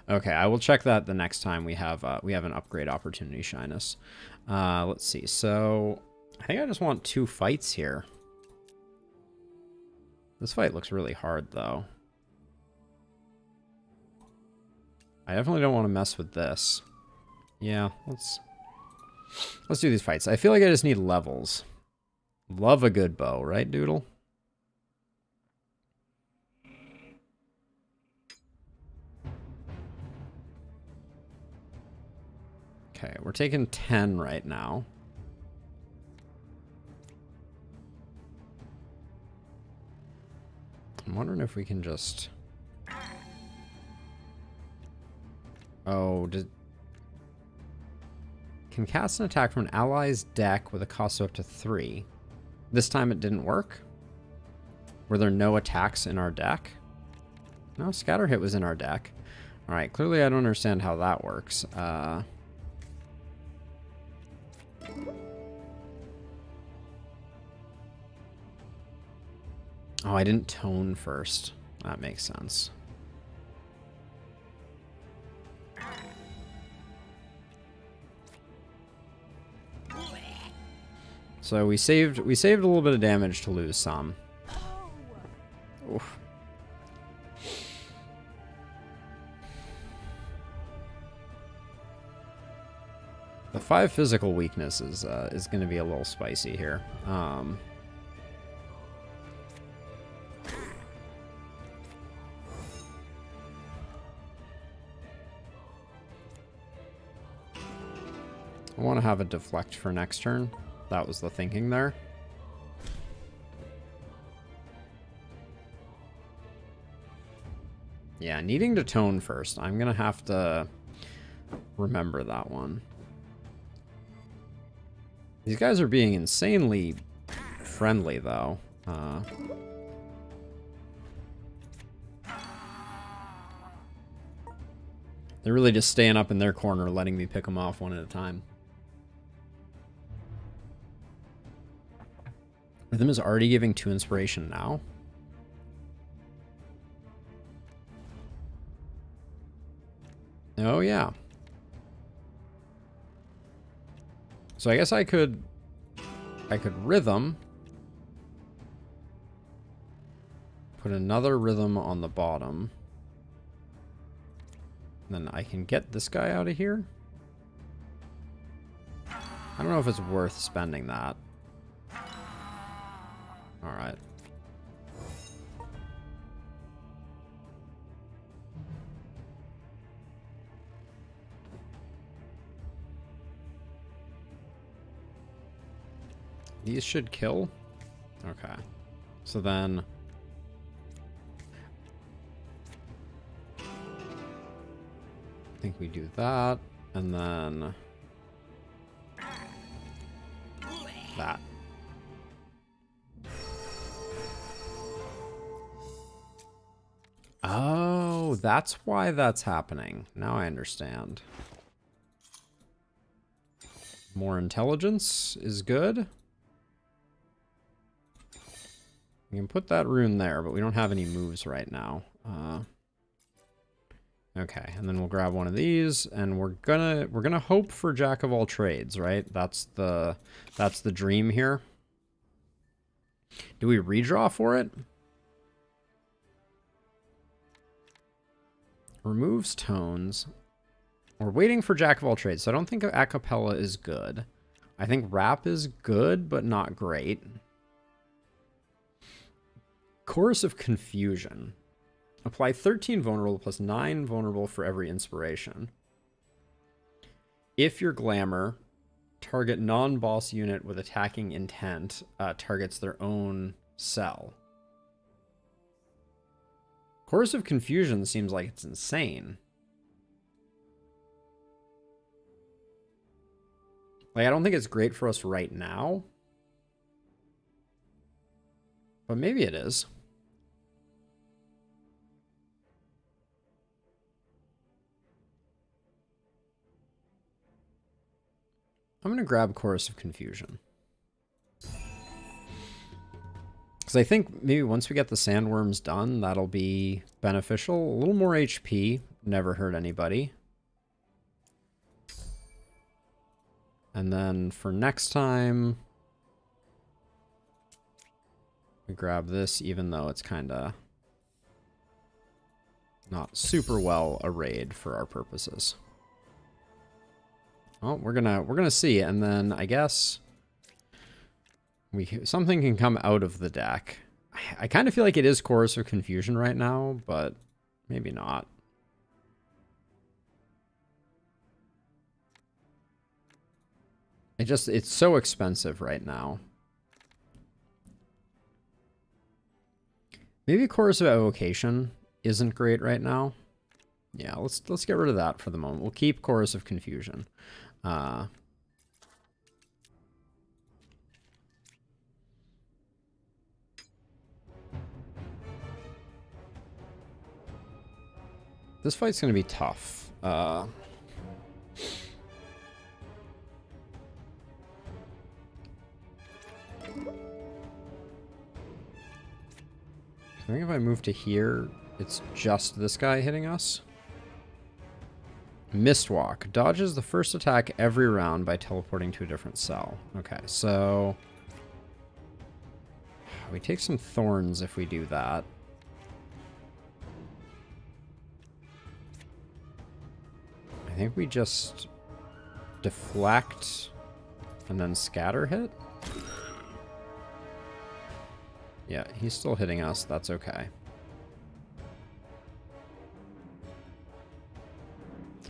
Okay, I will check that the next time we have an upgrade opportunity, Shyness. Let's see. So I think I just want 2 fights here. This fight looks really hard, though. I definitely don't want to mess with this. Yeah, let's do these fights. I feel like I just need levels. Love a good bow, right, Doodle? Okay, we're taking 10 right now. I'm wondering if we can just... Oh, can cast an attack from an ally's deck with a cost of up to 3. This time it didn't work? Were there no attacks in our deck? No, scatter hit was in our deck. Alright, clearly I don't understand how that works. Oh, I didn't tone first. That makes sense. So we saved a little bit of damage to lose some. Oof. The 5 physical weakness is going to be a little spicy here. I want to have a deflect for next turn. That was the thinking there. Yeah, needing to tone first. I'm going to have to remember that one. These guys are being insanely friendly, though. They're really just staying up in their corner, letting me pick them off one at a time. Rhythm is already giving 2 inspiration now. Oh, yeah. So I guess I could rhythm. Put another rhythm on the bottom. Then I can get this guy out of here. I don't know if it's worth spending that. Alright. These should kill. Okay. So then... I think we do that, and then... that. Oh, that's why that's happening. Now I understand. More intelligence is good. We can put that rune there, but we don't have any moves right now. Okay, and then we'll grab one of these, and we're gonna hope for Jack of all trades, right? That's the dream here. Do we redraw for it? Removes tones. We're waiting for Jack of all trades, so I don't think a cappella is good. I think rap is good, but not great. Chorus of Confusion. Apply 13 vulnerable plus 9 vulnerable for every inspiration. If your glamour, target non-boss unit with attacking intent targets their own cell. Chorus of Confusion seems like it's insane. Like, I don't think it's great for us right now. But maybe it is. I'm going to grab Chorus of Confusion. Because I think maybe once we get the sandworms done, that'll be beneficial. A little more HP, never hurt anybody. And then for next time, we grab this, even though it's kind of not super well arrayed for our purposes. Well, we're gonna see, and then I guess something can come out of the deck. I kind of feel like it is Chorus of Confusion right now, but maybe not. It's so expensive right now. Maybe Chorus of Evocation isn't great right now. Yeah, let's get rid of that for the moment. We'll keep Chorus of Confusion. This fight's gonna be tough. I think if I move to here, it's just this guy hitting us. Mistwalk. Dodges the first attack every round by teleporting to a different cell. Okay, so We take some thorns if we do that. I think we just deflect and then scatter hit. Yeah, he's still hitting us. That's okay.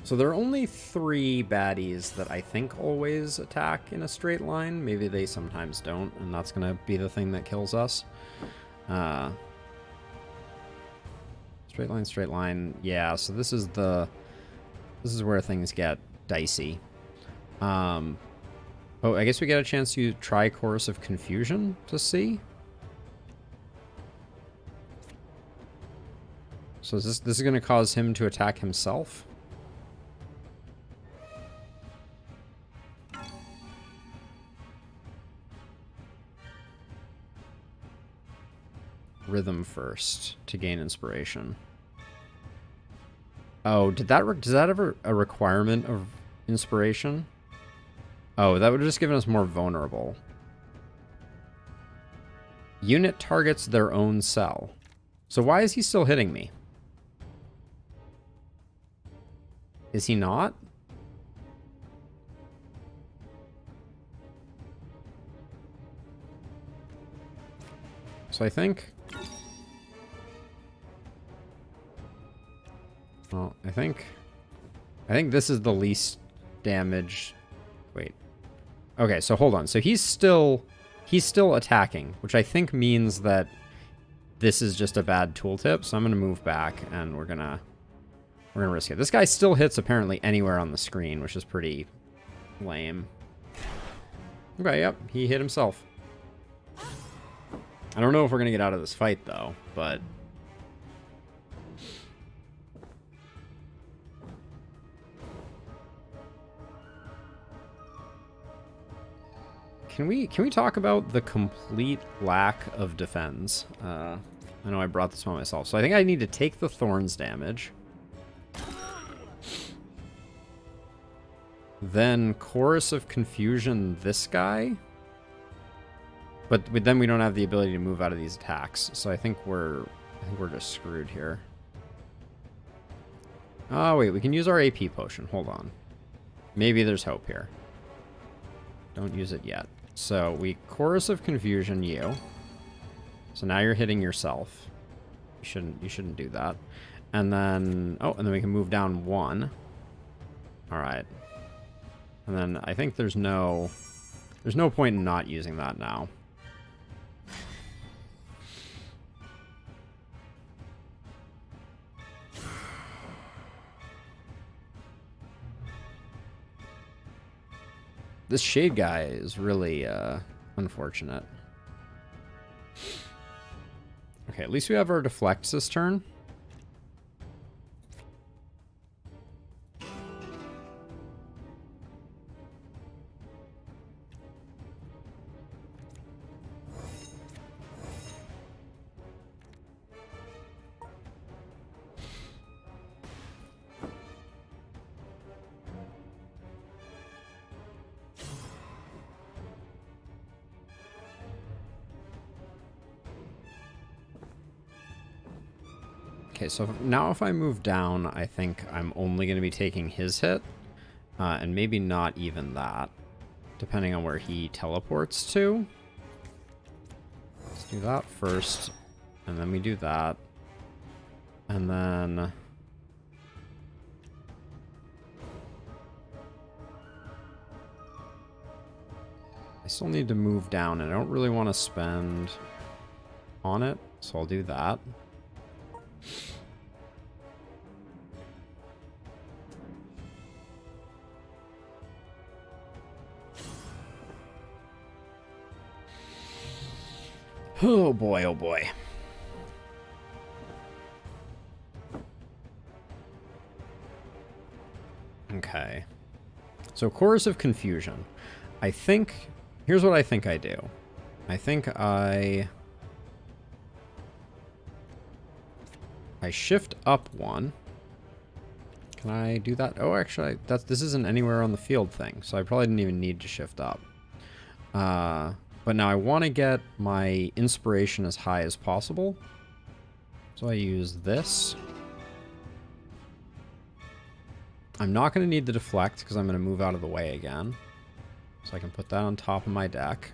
So there are only 3 baddies that I think always attack in a straight line. Maybe they sometimes don't, and that's going to be the thing that kills us. Straight line. Yeah, so this is where things get dicey. Oh, I guess we get a chance to try Chorus of Confusion to see. So this is going to cause him to attack himself. Rhythm first to gain inspiration. Oh, does that ever a requirement of inspiration? Oh, that would have just given us more vulnerable. Unit targets their own cell. So why is he still hitting me? Is he not? So I think... Well, I think this is the least damage. Wait. Okay, so hold on. So he's still attacking, which I think means that this is just a bad tooltip. So I'm gonna move back and we're gonna risk it. This guy still hits apparently anywhere on the screen, which is pretty lame. Okay, yep, he hit himself. I don't know if we're gonna get out of this fight though, but Can we talk about the complete lack of defense? I know I brought this one myself. So I think I need to take the thorns damage. Then Chorus of Confusion this guy. But then we don't have the ability to move out of these attacks. So I think we're just screwed here. Oh wait, we can use our AP potion. Hold on. Maybe there's hope here. Don't use it yet. So we Chorus of Confusion you. So now you're hitting yourself. You shouldn't do that. And then and then we can move down 1. All right. And then I think there's no point in not using that now. This Shade guy is really unfortunate. Okay, at least we have our deflects this turn. Okay, so now if I move down, I think I'm only going to be taking his hit, and maybe not even that, depending on where he teleports to. Let's do that first, and then we do that, and then... I still need to move down, and I don't really want to spend on it, so I'll do that. Oh boy, oh boy. Okay. So Chorus of Confusion. I think... Here's what I think I do. I think I shift up 1. Can I do that? Oh, actually, this isn't anywhere on the field thing, so I probably didn't even need to shift up. But now I want to get my inspiration as high as possible. So I use this. I'm not going to need the deflect because I'm going to move out of the way again. So I can put that on top of my deck.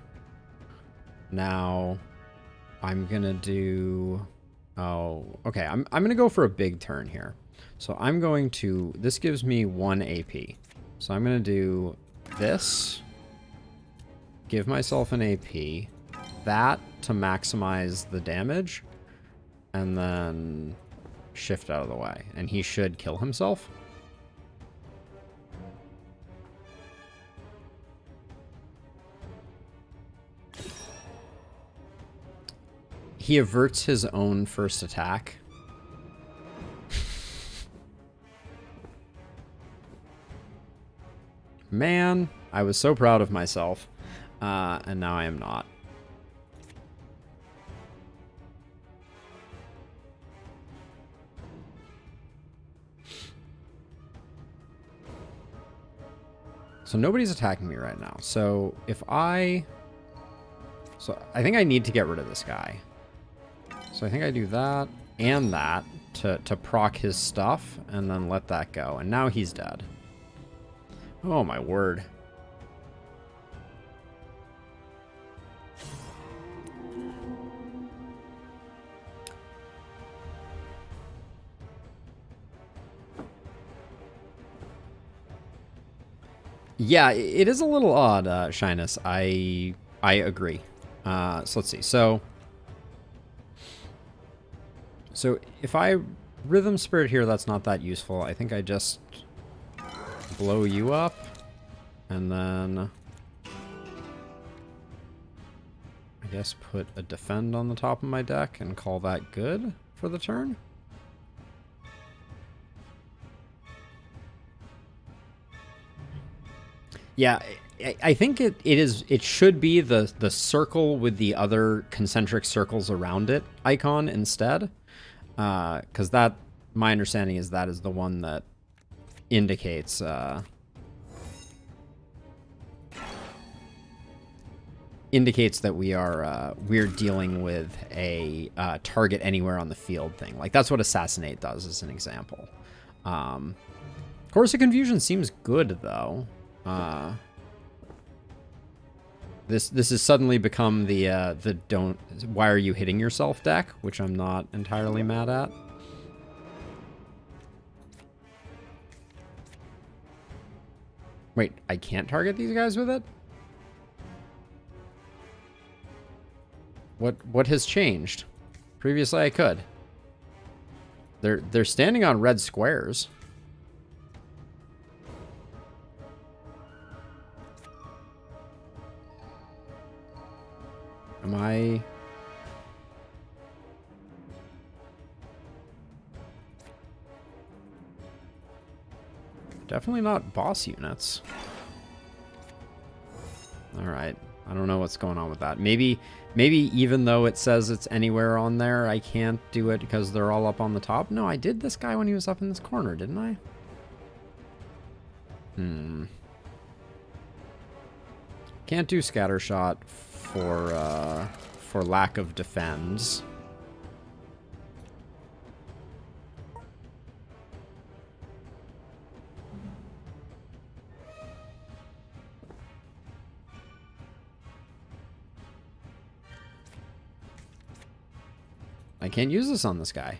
Now I'm going to do... Oh, okay. I'm going to go for a big turn here. So I'm going to... This gives me 1 AP. So I'm going to do this. Give myself an AP. That to maximize the damage. And then shift out of the way. And he should kill himself. He averts his own first attack. Man, I was so proud of myself. And now I am not. So nobody's attacking me right now. So if I... So I think I need to get rid of this guy. So I think I do that and that to proc his stuff and then let that go. And now he's dead. Oh my word. Yeah, it is a little odd, Shyness. I agree. So let's see. So if I Rhythm Spirit here, that's not that useful. I think I just blow you up and then I guess put a Defend on the top of my deck and call that good for the turn. Yeah, I think it should be the circle with the other concentric circles around it icon instead. Because that, my understanding is that is the one that indicates that we're dealing with a target anywhere on the field thing. Like that's what Assassinate does as an example. Chorus of Confusion seems good though. This has suddenly become the don't, why are you hitting yourself deck, which I'm not entirely mad at. Wait, I can't target these guys with it? What has changed? Previously I could. They're standing on red squares. Am I... Definitely not boss units. Alright. I don't know what's going on with that. Maybe even though it says it's anywhere on there, I can't do it because they're all up on the top? No, I did this guy when he was up in this corner, didn't I? Can't do Scattershot for lack of defense. I can't use this on this guy.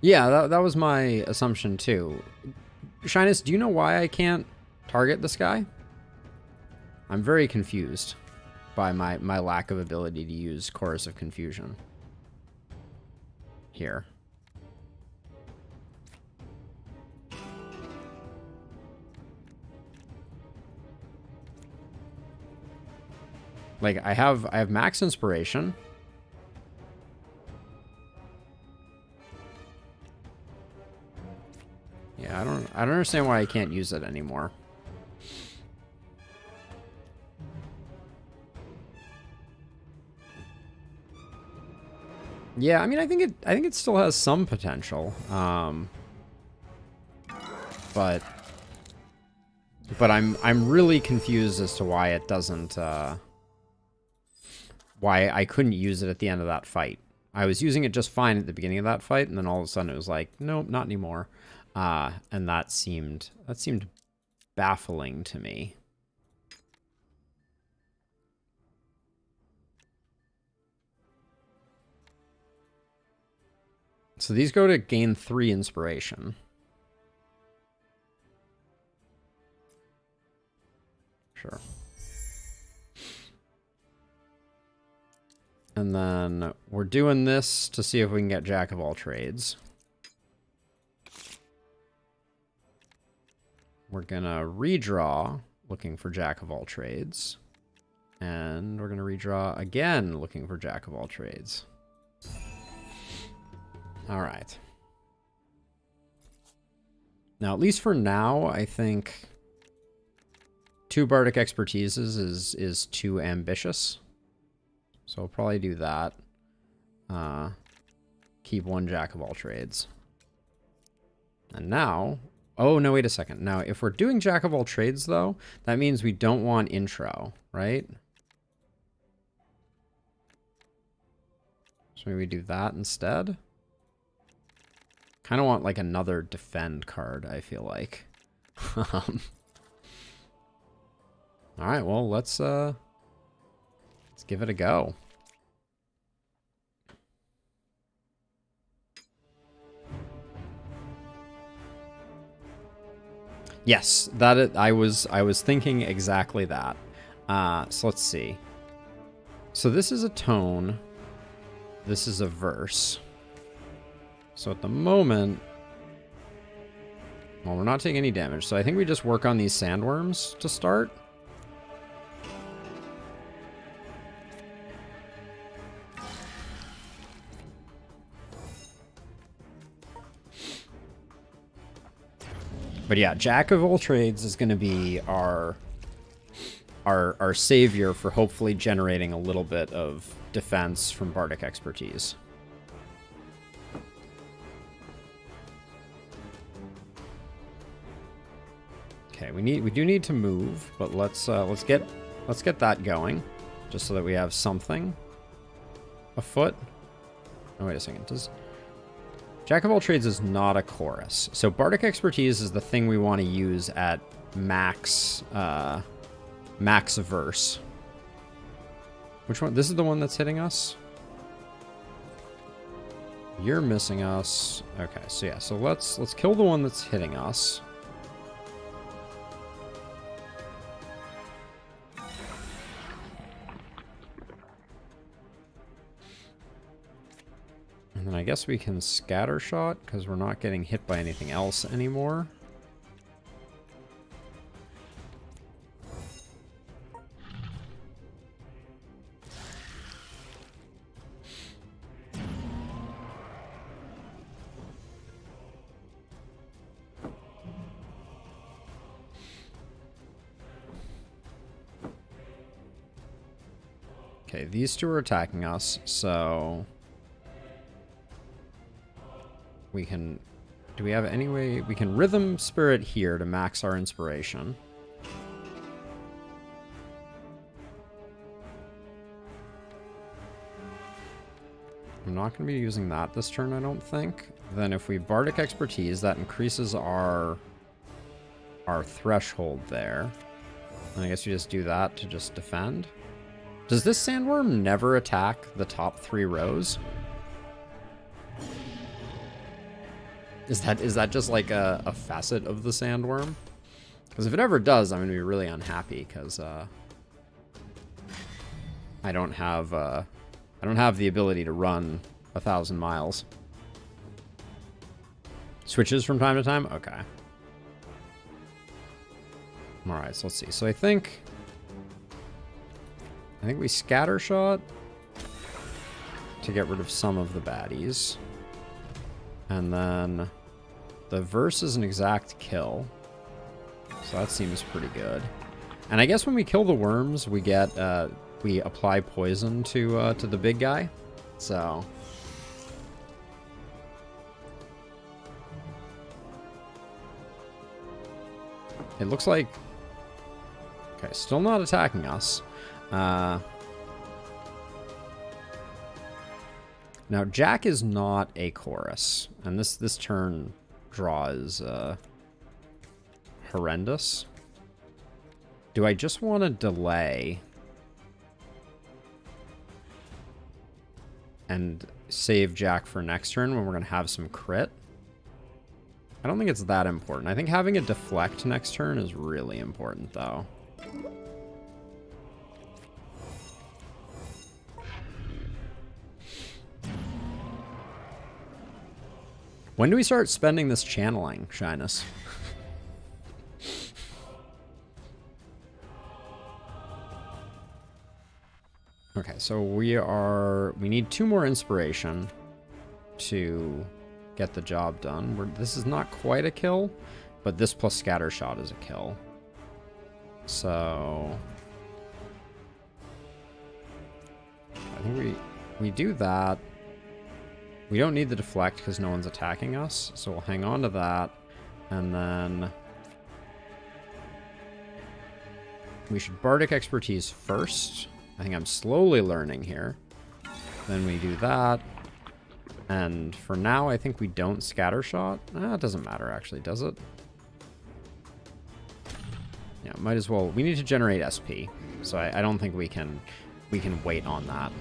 Yeah, that was my assumption too. Shyness, do you know why I can't target this guy? I'm very confused by my lack of ability to use Chorus of Confusion here. Like I have max inspiration. Yeah, I don't understand why I can't use it anymore. Yeah, I mean, I think it still has some potential. But But I'm really confused as to why it doesn't, why I couldn't use it at the end of that fight. I was using it just fine at the beginning of that fight, and then all of a sudden it was like, nope, not anymore. And that seemed baffling to me. So these go to gain 3 inspiration. Sure. And then we're doing this to see if we can get Jack of all trades. We're gonna redraw, looking for Jack of all trades. And we're gonna redraw again, looking for Jack of all trades. All right. Now, at least for now, I think 2 Bardic Expertises is too ambitious. So I'll probably do that. Keep 1 Jack of all trades. And now... Oh, no, wait a second. Now, if we're doing Jack of all trades, though, that means we don't want intro, right? So maybe we do that instead. Kind of want, like, another defend card, I feel like. All right, well, let's give it a go. Yes, I was thinking exactly that. So let's see. So this is a tone. This is a verse. So at the moment, well, we're not taking any damage. So I think we just work on these sandworms to start. But yeah, Jack of all trades is going to be our savior for hopefully generating a little bit of defense from Bardic expertise. Okay, we do need to move, but let's get that going, just so that we have something afoot. Oh, wait a second. Jack of all trades is not a chorus. So Bardic expertise is the thing we want to use at max verse. Which one? This is the one that's hitting us? You're missing us. Okay, so yeah, so let's kill the one that's hitting us. And then I guess we can scatter shot because we're not getting hit by anything else anymore. Okay, these two are attacking us, so we can... Do we have any way... We can Rhythm Spirit here to max our inspiration. I'm not going to be using that this turn, I don't think. Then if we Bardic Expertise, that increases our threshold there. And I guess we just do that to just defend. Does this sandworm never attack the top 3 rows? Is that just like a facet of the sandworm? Because if it ever does, I'm going to be really unhappy because I don't have the ability to run 1,000 miles. Switches from time to time? Okay. Alright, so let's see. So I think we scatter shot to get rid of some of the baddies. And then the verse is an exact kill. So that seems pretty good. And I guess when we kill the worms, we get we apply poison to the big guy. So it looks like Okay, still not attacking us. Now, Jack is not a chorus, and this turn draw is horrendous. Do I just want to delay and save Jack for next turn when we're going to have some crit? I don't think it's that important. I think having a deflect next turn is really important, though. When do we start spending this channeling, Shyness? Okay, so we need 2 more inspiration to get the job done. This is not quite a kill, but this plus scatter shot is a kill. So I think we do that. We don't need the deflect because no one's attacking us, so we'll hang on to that, and then we should Bardic Expertise first. I think I'm slowly learning here. Then we do that. And for now, I think we don't Scattershot. It doesn't matter, actually, does it? Yeah, might as well. We need to generate SP. So I don't think we can wait on that.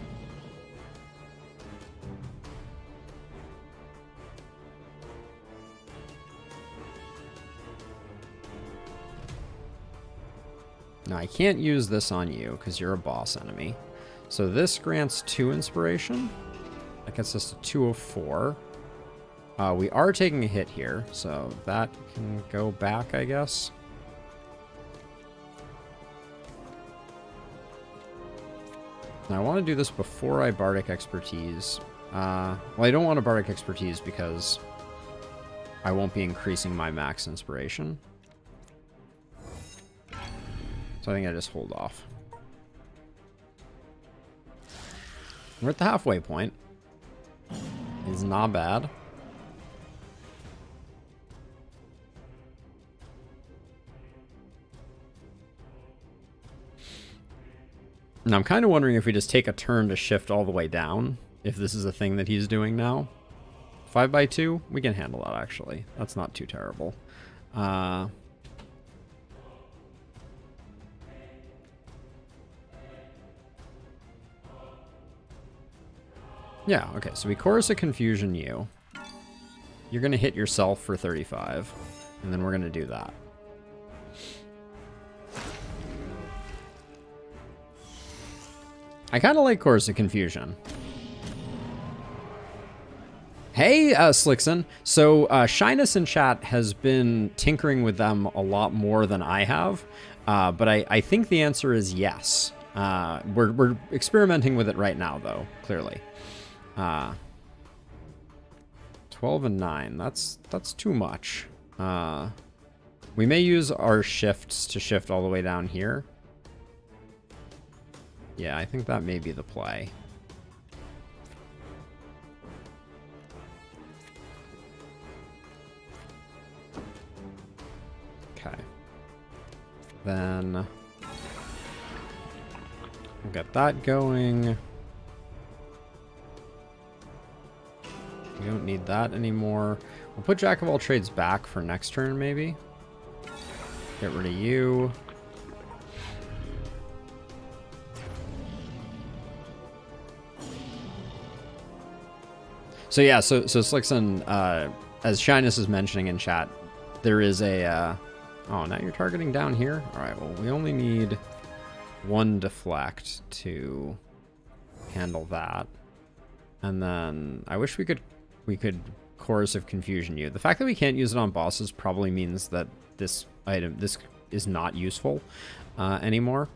Now, I can't use this on you because you're a boss enemy. So this grants 2 inspiration. That gets us to 204. We are taking a hit here, so that can go back, I guess. Now, I want to do this before I Bardic Expertise. Well, I don't want to Bardic Expertise because I won't be increasing my max inspiration. So I think I just hold off. We're at the halfway point. It's not bad. Now I'm kind of wondering if we just take a turn to shift all the way down, if this is a thing that he's doing now. 5x2, we can handle that actually. That's not too terrible. Yeah, okay, so we Chorus of Confusion you. You're going to hit yourself for 35, and then we're going to do that. I kind of like Chorus of Confusion. Hey, Slickson. So, Shyness in chat has been tinkering with them a lot more than I have, but I think the answer is yes. We're experimenting with it right now, though, clearly. 12 and 9. That's too much. We may use our shifts to shift all the way down here. Yeah, I think that may be the play. Okay. Then we'll get that going. We don't need that anymore. We'll put Jack of all trades back for next turn, maybe. Get rid of you. So yeah, so Slickson, as Shyness is mentioning in chat, there is a... oh, now you're targeting down here? Alright, well, we only need 1 deflect to handle that. And then I wish we could Chorus of Confusion you. The fact that we can't use it on bosses probably means that this is not useful anymore.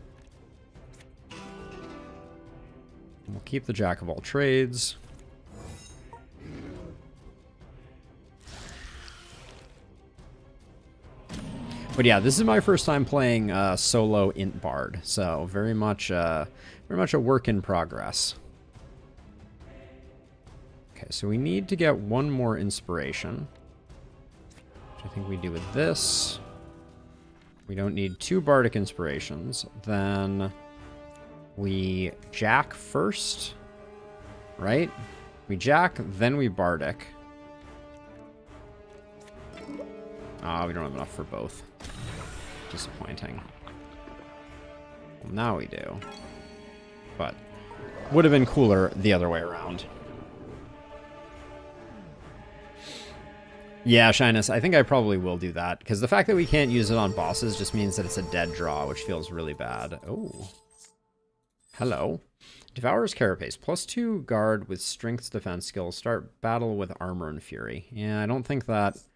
We'll keep the Jack of all trades. But yeah, this is my first time playing solo Int Bard, so very much a work in progress. Okay, so we need to get 1 more inspiration, which I think we do with this. We don't need 2 Bardic Inspirations. Then we Jack first, right? We Jack, then we Bardic. Ah, we don't have enough for both. Disappointing. Well, now we do. But would have been cooler the other way around. Yeah, Shyness, I think I probably will do that, because the fact that we can't use it on bosses just means that it's a dead draw, which feels really bad. Oh. Hello. Devourer's Carapace. +2 guard with strength defense skills. Start battle with armor and fury. Yeah, I don't think that's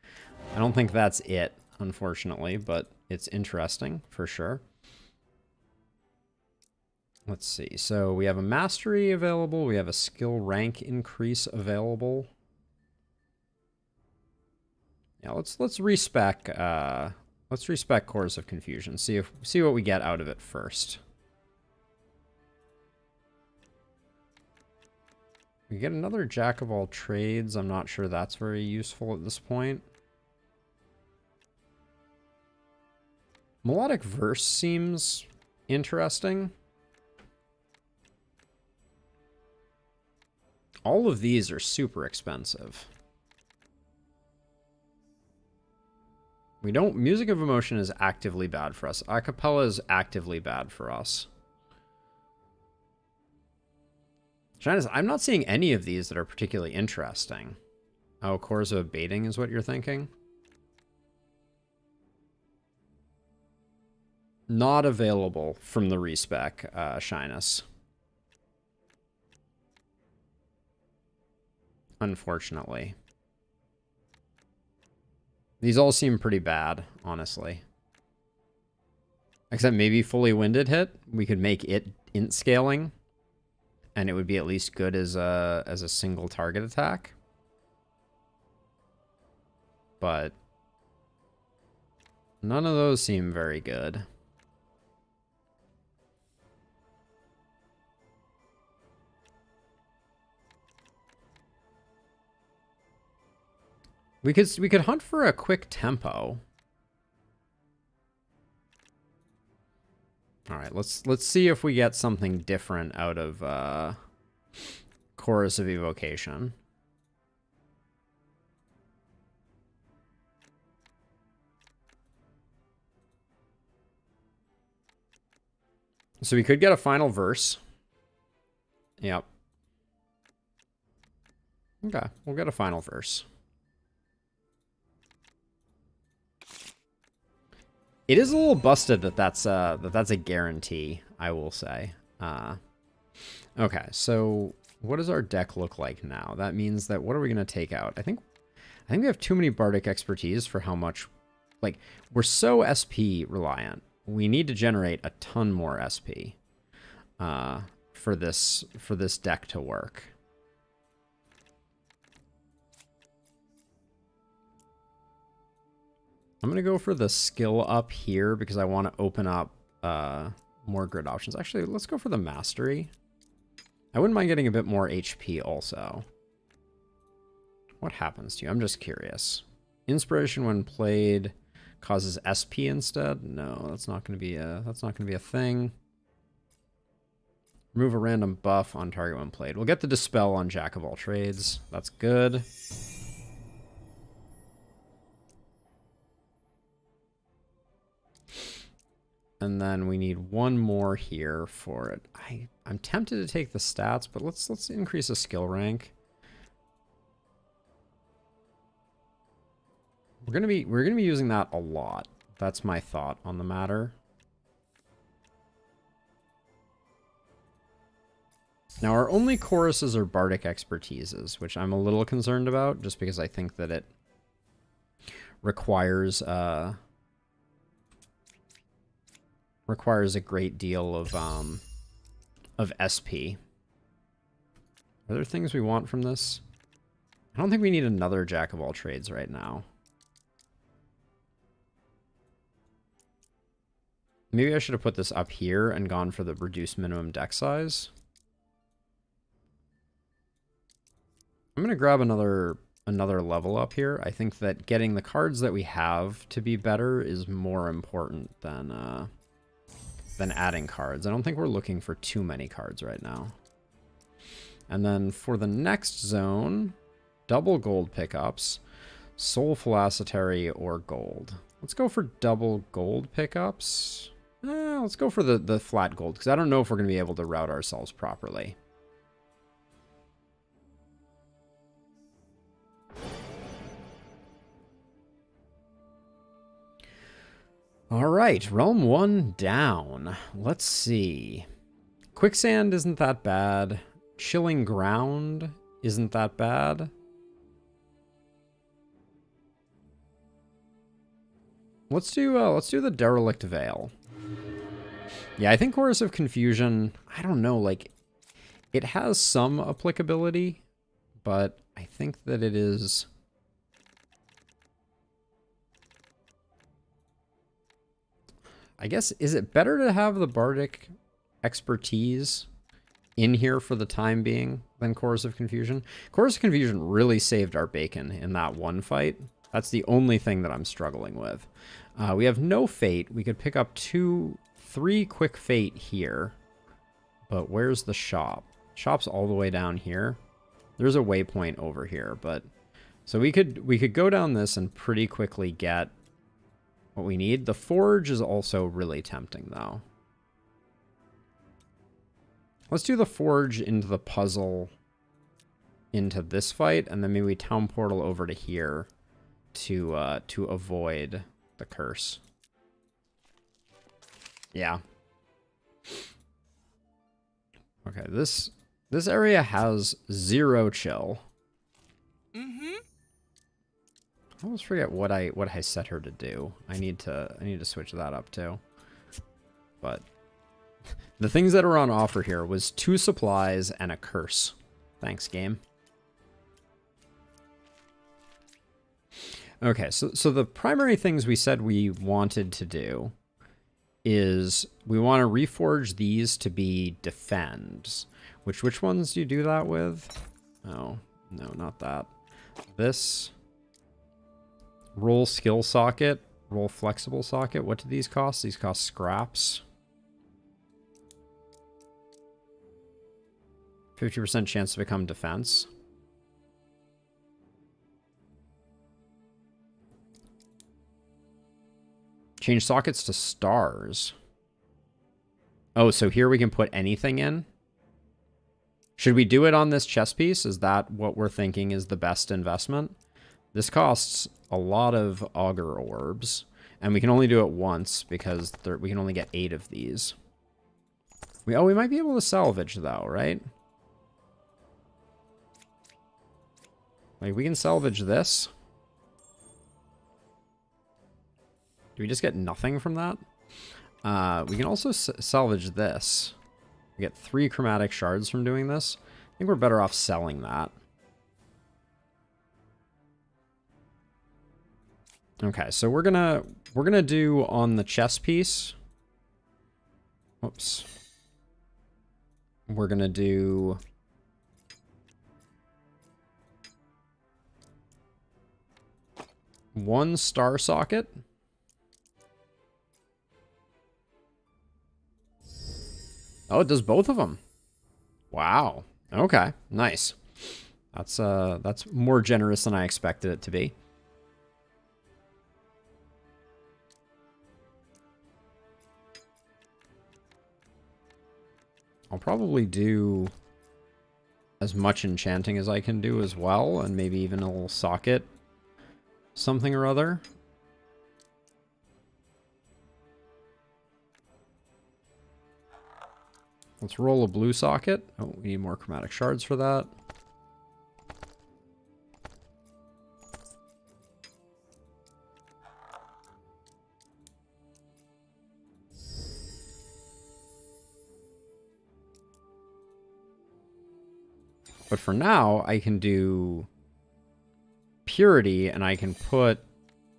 it, unfortunately, but it's interesting for sure. Let's see. So we have a mastery available. We have a skill rank increase available. Yeah, let's respec Chorus of Confusion. See what we get out of it first. We get another Jack of all trades. I'm not sure that's very useful at this point. Melodic Verse seems interesting. All of these are super expensive. We don't... Music of Emotion is actively bad for us. Acapella is actively bad for us. Shyness, I'm not seeing any of these that are particularly interesting. Oh, Chorus of Baiting is what you're thinking? Not available from the respec, Shyness. Unfortunately. These all seem pretty bad, honestly. Except maybe Fully Winded hit. We could make it int scaling, and it would be at least good as a single target attack. But none of those seem very good. We could hunt for a quick tempo. All right, let's see if we get something different out of Chorus of Evocation. So we could get a final verse. Yep. Okay, we'll get a final verse. It is a little busted that that's a guarantee, I will say. Okay, so what does our deck look like now? That means that what are we going to take out? I think we have too many Bardic Expertise for how much... Like, we're so SP reliant. We need to generate a ton more SP for this deck to work. I'm going to go for the skill up here because I want to open up more grid options. Actually, let's go for the mastery. I wouldn't mind getting a bit more HP also. What happens to you? I'm just curious. Inspiration when played causes SP instead? No, that's not going to be a thing. Remove a random buff on target when played. We'll get the Dispel on Jack of all trades. That's good. And then we need one more here for it. I'm tempted to take the stats, but let's increase the skill rank. We're gonna be using that a lot. That's my thought on the matter. Now our only choruses are Bardic Expertises, which I'm a little concerned about, just because I think that it requires a great deal of SP. Are there things we want from this? I don't think we need another Jack of all trades right now. Maybe I should have put this up here and gone for the reduced minimum deck size. I'm going to grab another another level up here. I think that getting the cards that we have to be better is more important than adding cards. I don't think we're looking for too many cards right now. And then for the next zone, double gold pickups, soul philosophy or gold. Let's go for double gold pickups. Let's go for the flat gold, because I don't know if we're going to be able to route ourselves properly. All right, Realm 1 down. Let's see. Quicksand isn't that bad. Chilling Ground isn't that bad. Let's do the Derelict Veil. Yeah, I think Chorus of Confusion, I don't know, like, it has some applicability, but I think that it is... I guess, is it better to have the Bardic expertise in here for the time being than Chorus of Confusion? Chorus of Confusion really saved our bacon in that one fight. That's the only thing that I'm struggling with. We have no Fate. We could pick up 3 quick Fate here. But where's the shop? Shop's all the way down here. There's a waypoint over here, but... So we could go down this and pretty quickly get what we need. The Forge is also really tempting, though. Let's do the Forge into the puzzle into this fight, and then maybe we Town Portal over to here to avoid the curse. Yeah. Okay, this area has 0 chill. Mm-hmm. I almost forget what I set her to do. I need to switch that up too. But the things that are on offer here was 2 supplies and a curse. Thanks, game. Okay, so the primary things we said we wanted to do is we want to reforge these to be defends. Which ones do you do that with? Oh, no, not that. This. Roll skill socket. Roll flexible socket. What do these cost? These cost scraps. 50% chance to become defense. Change sockets to stars. Oh, so here we can put anything in? Should we do it on this chess piece? Is that what we're thinking is the best investment? This costs a lot of auger orbs, and we can only do it once because we can only get 8 of these. We might be able to salvage though, right? Like, we can salvage this. Do we just get nothing from that? We can also salvage this. We get 3 chromatic shards from doing this. I think we're better off selling that. Okay, so we're gonna do on the chess piece. Whoops. We're gonna do 1 star socket. Oh, it does both of them. Wow. Okay, nice. That's more generous than I expected it to be. I'll probably do as much enchanting as I can do as well, and maybe even a little socket something or other. Let's roll a blue socket. Oh, we need more chromatic shards for that. But for now, I can do purity, and I can put...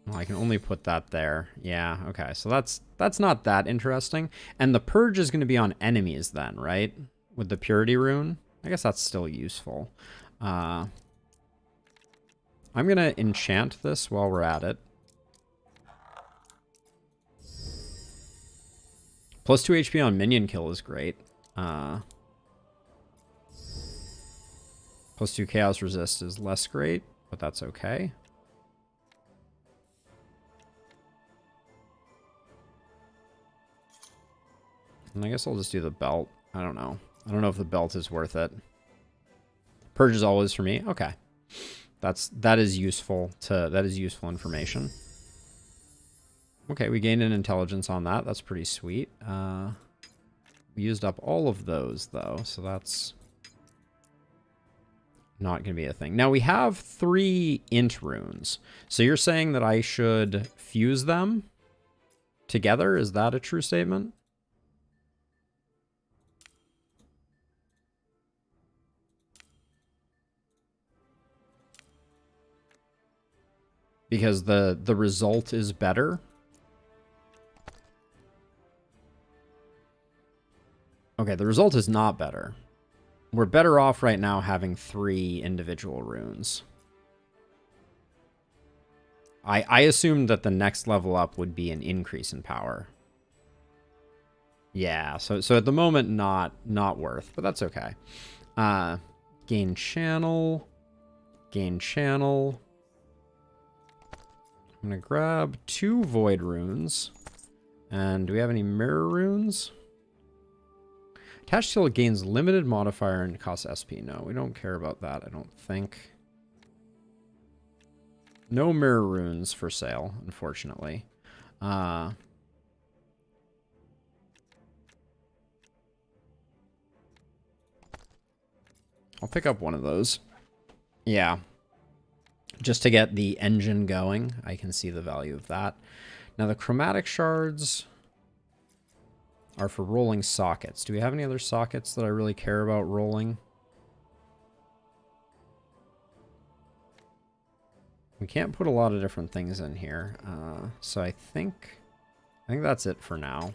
Well, I can only put that there. Yeah, okay. So that's not that interesting. And the purge is going to be on enemies then, right? With the purity rune. I guess that's still useful. I'm going to enchant this while we're at it. Plus 2 HP on minion kill is great. Plus 2 chaos resist is less great, but that's okay. And I guess I'll just do the belt. I don't know. I don't know if the belt is worth it. Purge is always for me. Okay. That is useful information. Okay, we gained an intelligence on that. That's pretty sweet. We used up all of those though, so that's not going to be a thing. Now we have 3 int runes. So you're saying that I should fuse them together? Is that a true statement? Because the result is better? Okay, the result is not better. We're better off right now having 3 individual runes. I assumed that the next level up would be an increase in power. Yeah, so at the moment not worth, but that's okay. Gain channel. Gain channel. I'm going to grab 2 void runes. And do we have any mirror runes? Attached skill gains limited modifier and costs SP. No, we don't care about that, I don't think. No mirror runes for sale, unfortunately. I'll pick up one of those. Yeah. Just to get the engine going, I can see the value of that. Now the chromatic shards are for rolling sockets. Do we have any other sockets that I really care about rolling? We can't put a lot of different things in here. So I think that's it for now.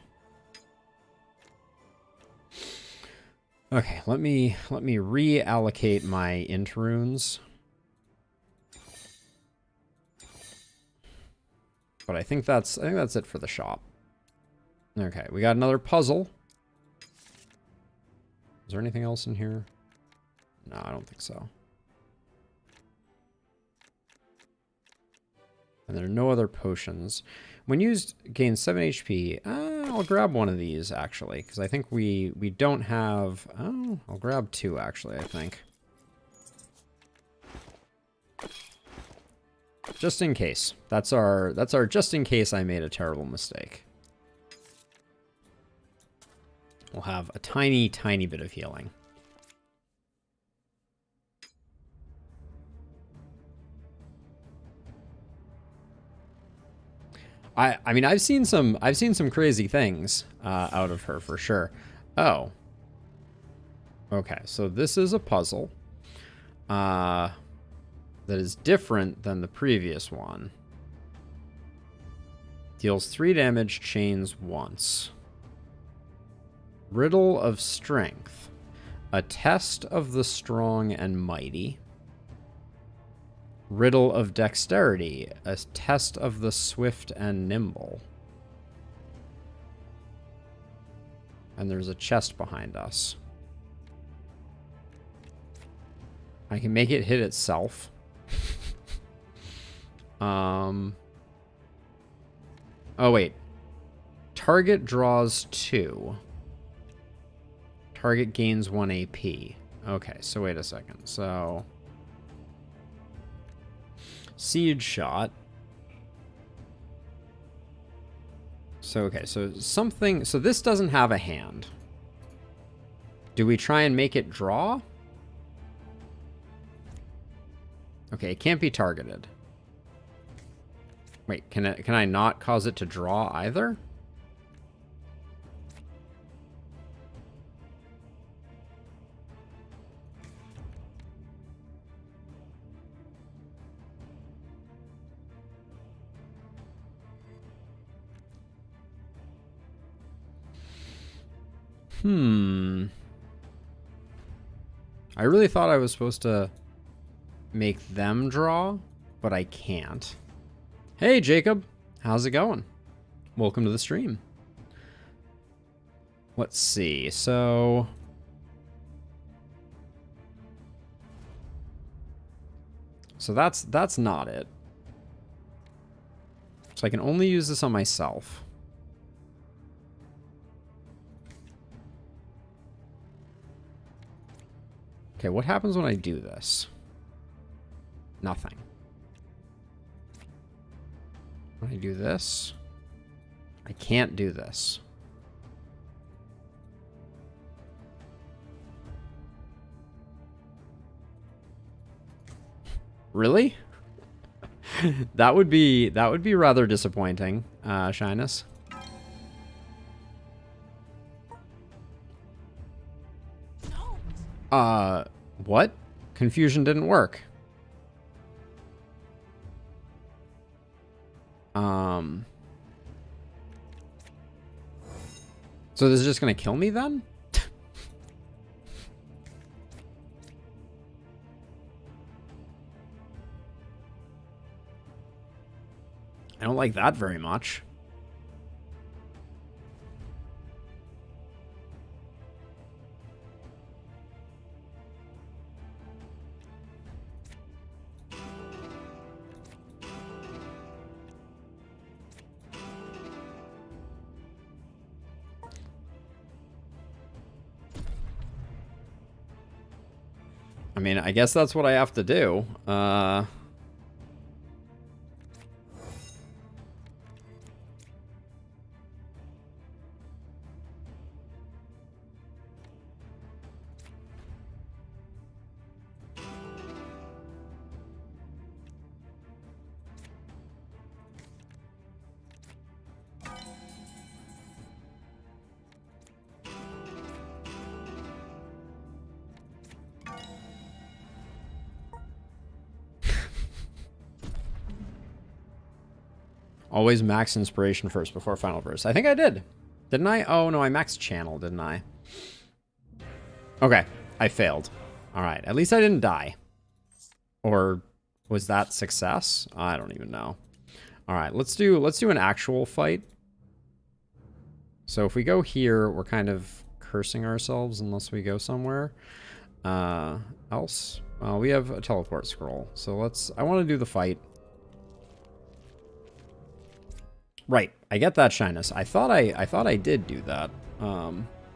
Okay, let me reallocate my int runes. But I think that's it for the shop. Okay, we got another puzzle. Is there anything else in here? No, I don't think so. And there are no other potions. When used, gain 7 HP. I'll grab one of these, actually, because I think we don't have... Oh, I'll grab 2, actually, I think. Just in case. That's our just in case I made a terrible mistake. We'll have a tiny, tiny bit of healing. I mean, I've seen some crazy things out of her for sure. Oh. Okay, so this is a puzzle that is different than the previous one. Deals 3 damage, chains once. Riddle of Strength. A test of the strong and mighty. Riddle of Dexterity. A test of the swift and nimble. And there's a chest behind us. I can make it hit itself. Oh, wait. Target draws 2. Target gains 1 AP. Okay, so wait a second. So... Siege shot. So, okay, so something... So this doesn't have a hand. Do we try and make it draw? Okay, it can't be targeted. Wait, can I not cause it to draw either? I really thought I was supposed to make them draw. but I can't. Hey, Jacob. How's it going? Welcome to the stream. Let's see. So that's not it. So I can only use this on myself. Okay, what happens when I do this? Nothing. When I do this, I can't do this. Really? that would be rather disappointing, Shyness. What? Confusion didn't work. So this is just gonna kill me then? I don't like that very much. I mean, I guess that's what I have to do. Always max inspiration first before final verse. I think I did. Didn't I? Oh, no, I maxed channel, didn't I? Okay, I failed. All right, at least I didn't die. Or was that success? I don't even know. All right, let's do an actual fight. So if we go here, we're kind of cursing ourselves unless we go somewhere else. We have a teleport scroll. So I want to do the fight. Right, I get that, Shyness. I thought I did do that,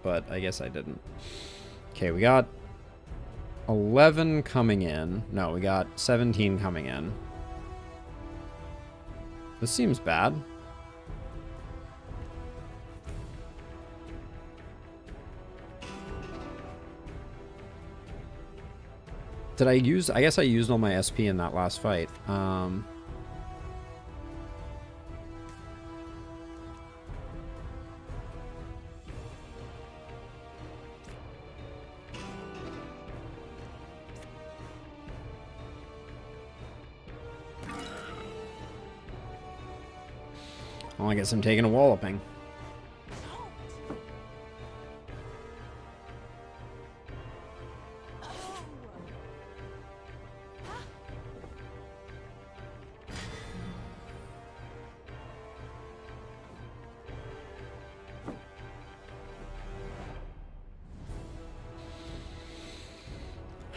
but I guess I didn't. Okay, we got 11 coming in. No, we got 17 coming in. This seems bad. Did I use... I guess I used all my SP in that last fight. Well, I guess I'm taking a walloping.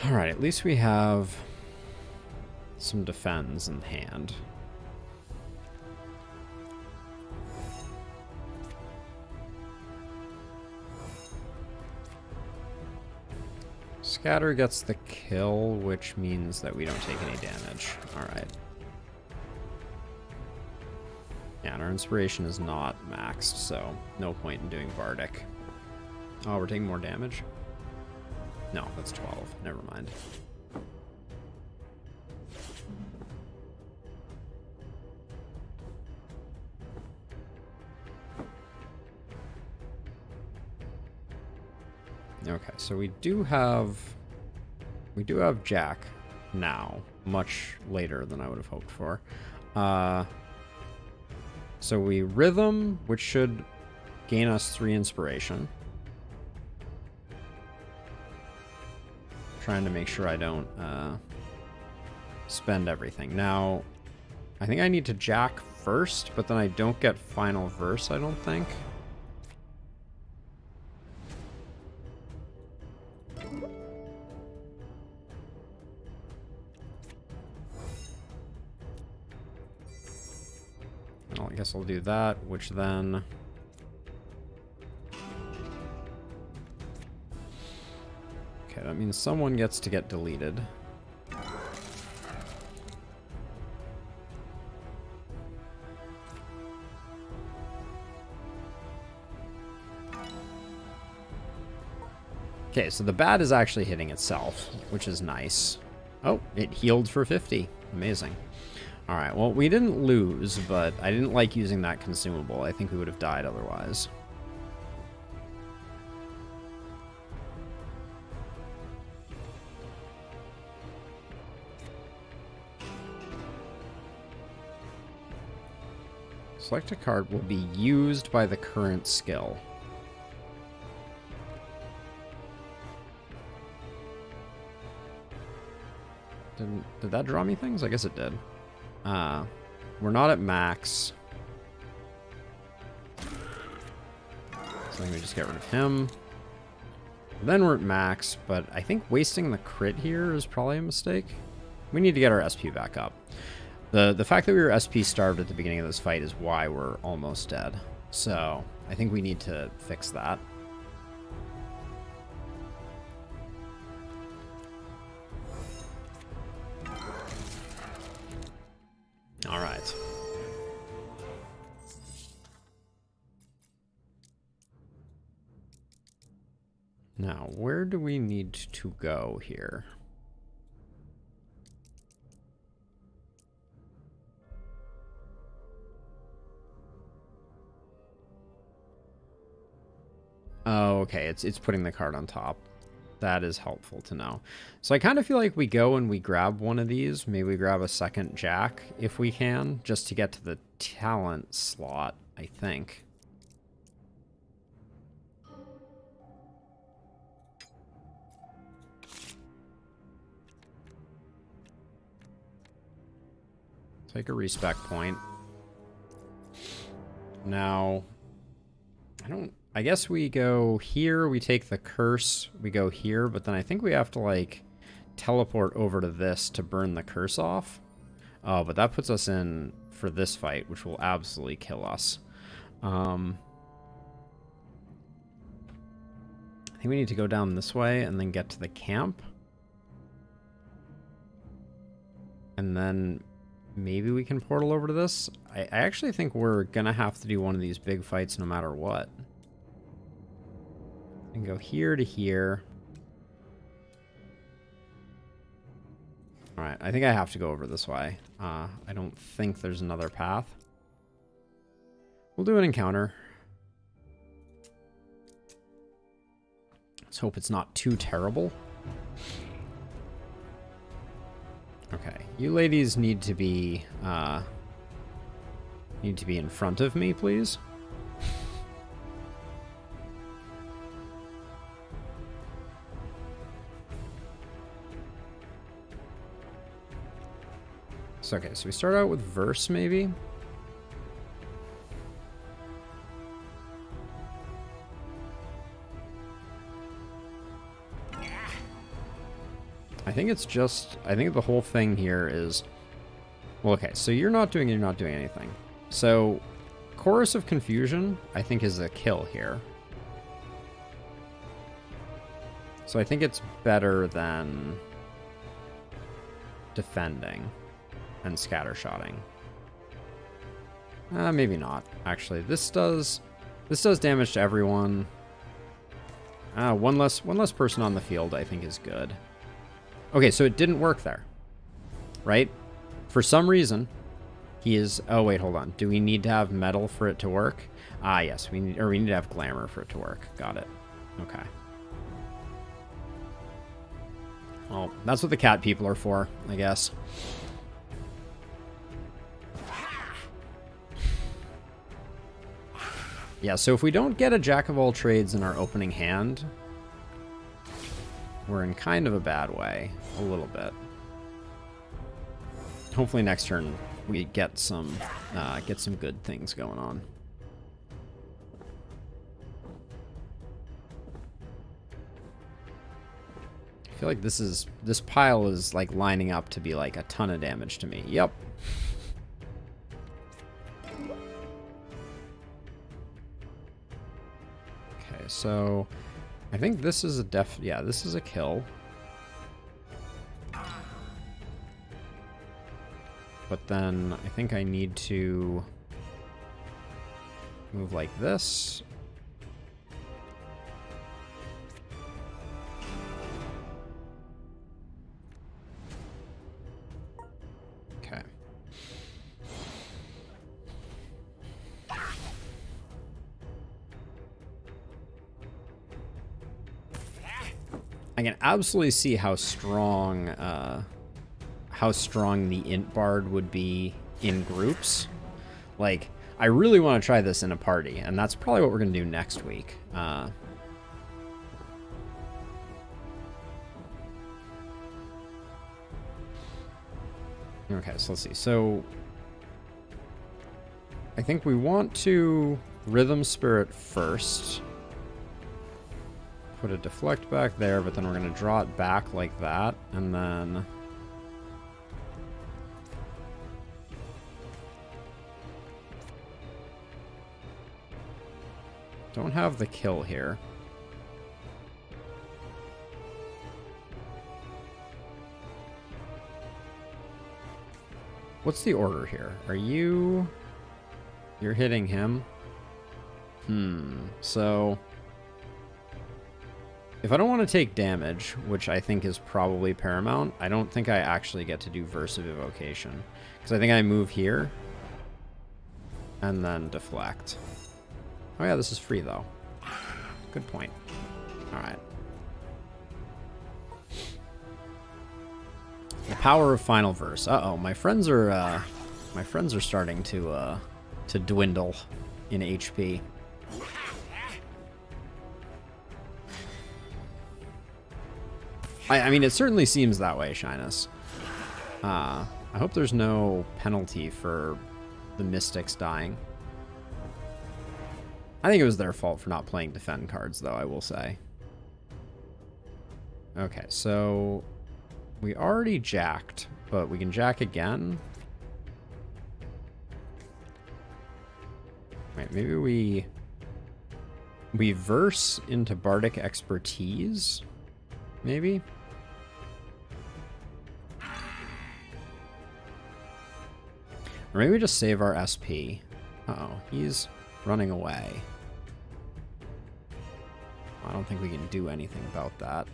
Alright, at least we have some defense in hand. Scatter gets the kill, which means that we don't take any damage. Alright. Yeah, and our inspiration is not maxed, so no point in doing Bardic. Oh, we're taking more damage? No, that's 12. Never mind. Okay, so we do have Jack now, much later than I would have hoped for. So we Rhythm, which should gain us 3 inspiration. Trying to make sure I don't spend everything. Now, I think I need to jack first, but then I don't get final verse, I don't think. Well, I guess I'll do that, which then... Okay, that means someone gets to get deleted. Okay, so the bat is actually hitting itself, which is nice. Oh, it healed for 50. Amazing. Alright, well, we didn't lose, but I didn't like using that consumable. I think we would have died otherwise. Select a card will be used by the current skill. Did that draw me things? I guess it did. We're not at max. So let me just get rid of him. Then we're at max, but I think wasting the crit here is probably a mistake. We need to get our SP back up. The fact that we were SP starved at the beginning of this fight is why we're almost dead. So I think we need to fix that. All right. Now, where do we need to go here? Oh, okay. It's putting the card on top. That is helpful to know. So I kind of feel like we go and we grab one of these. Maybe we grab a second jack if we can, just to get to the talent slot, I think. Take a respec point. Now, I guess we go here, we take the curse, we go here, but then I think we have to, like, teleport over to this to burn the curse off. Oh, but that puts us in for this fight, which will absolutely kill us. I think we need to go down this way and then get to the camp. And then maybe we can portal over to this. I actually think we're gonna have to do one of these big fights no matter what. And go here to here. Alright, I think I have to go over this way. I don't think there's another path. We'll do an encounter. Let's hope it's not too terrible. Okay, you ladies need to be in front of me, please. So, okay, so we start out with verse, maybe. I think it's just, I think the whole thing here is, well, okay, so you're not doing anything. So, Chorus of Confusion, I think, is a kill here. So I think it's better than defending and scattershotting. Maybe not, actually. This does damage to everyone. One less person on the field, I think, is good. Okay, so it didn't work there, right? For some reason, he is... Oh, wait, hold on. Do we need to have metal for it to work? Ah, yes. We need to have glamour for it to work. Got it. Okay. Well, that's what the cat people are for, I guess. Yeah, so if we don't get a Jack of all trades in our opening hand, we're in kind of a bad way. A little bit. hopefully next turn we get some good things going on. I feel like this pile is like lining up to be like a ton of damage to me. Yep. Okay, so I think this is a yeah, this is a kill. But then I think I need to move like this. Okay. I can absolutely see how strong the int bard would be in groups. Like, I really want to try this in a party, and that's probably what we're going to do next week. Okay, so let's see. So I think we want to Rhythm Spirit first. Put a deflect back there, but then we're going to draw it back like that, and then don't have the kill here. What's the order here? Are you... You're hitting him? So if I don't want to take damage, which I think is probably paramount, I don't think I actually get to do Verse of Evocation. Because I think I move here and then deflect. Oh yeah, this is free though. Good point. Alright. The power of Final Verse. Uh-oh, my friends are starting to dwindle in HP. I mean, it certainly seems that way, Shyness. I hope there's no penalty for the Mystics dying. I think it was their fault for not playing defend cards, though, I will say. Okay, so we already jacked, but we can jack again. Wait, maybe we verse into Bardic Expertise, maybe? Or maybe we just save our SP. Uh-oh, he's running away. I don't think we can do anything about that.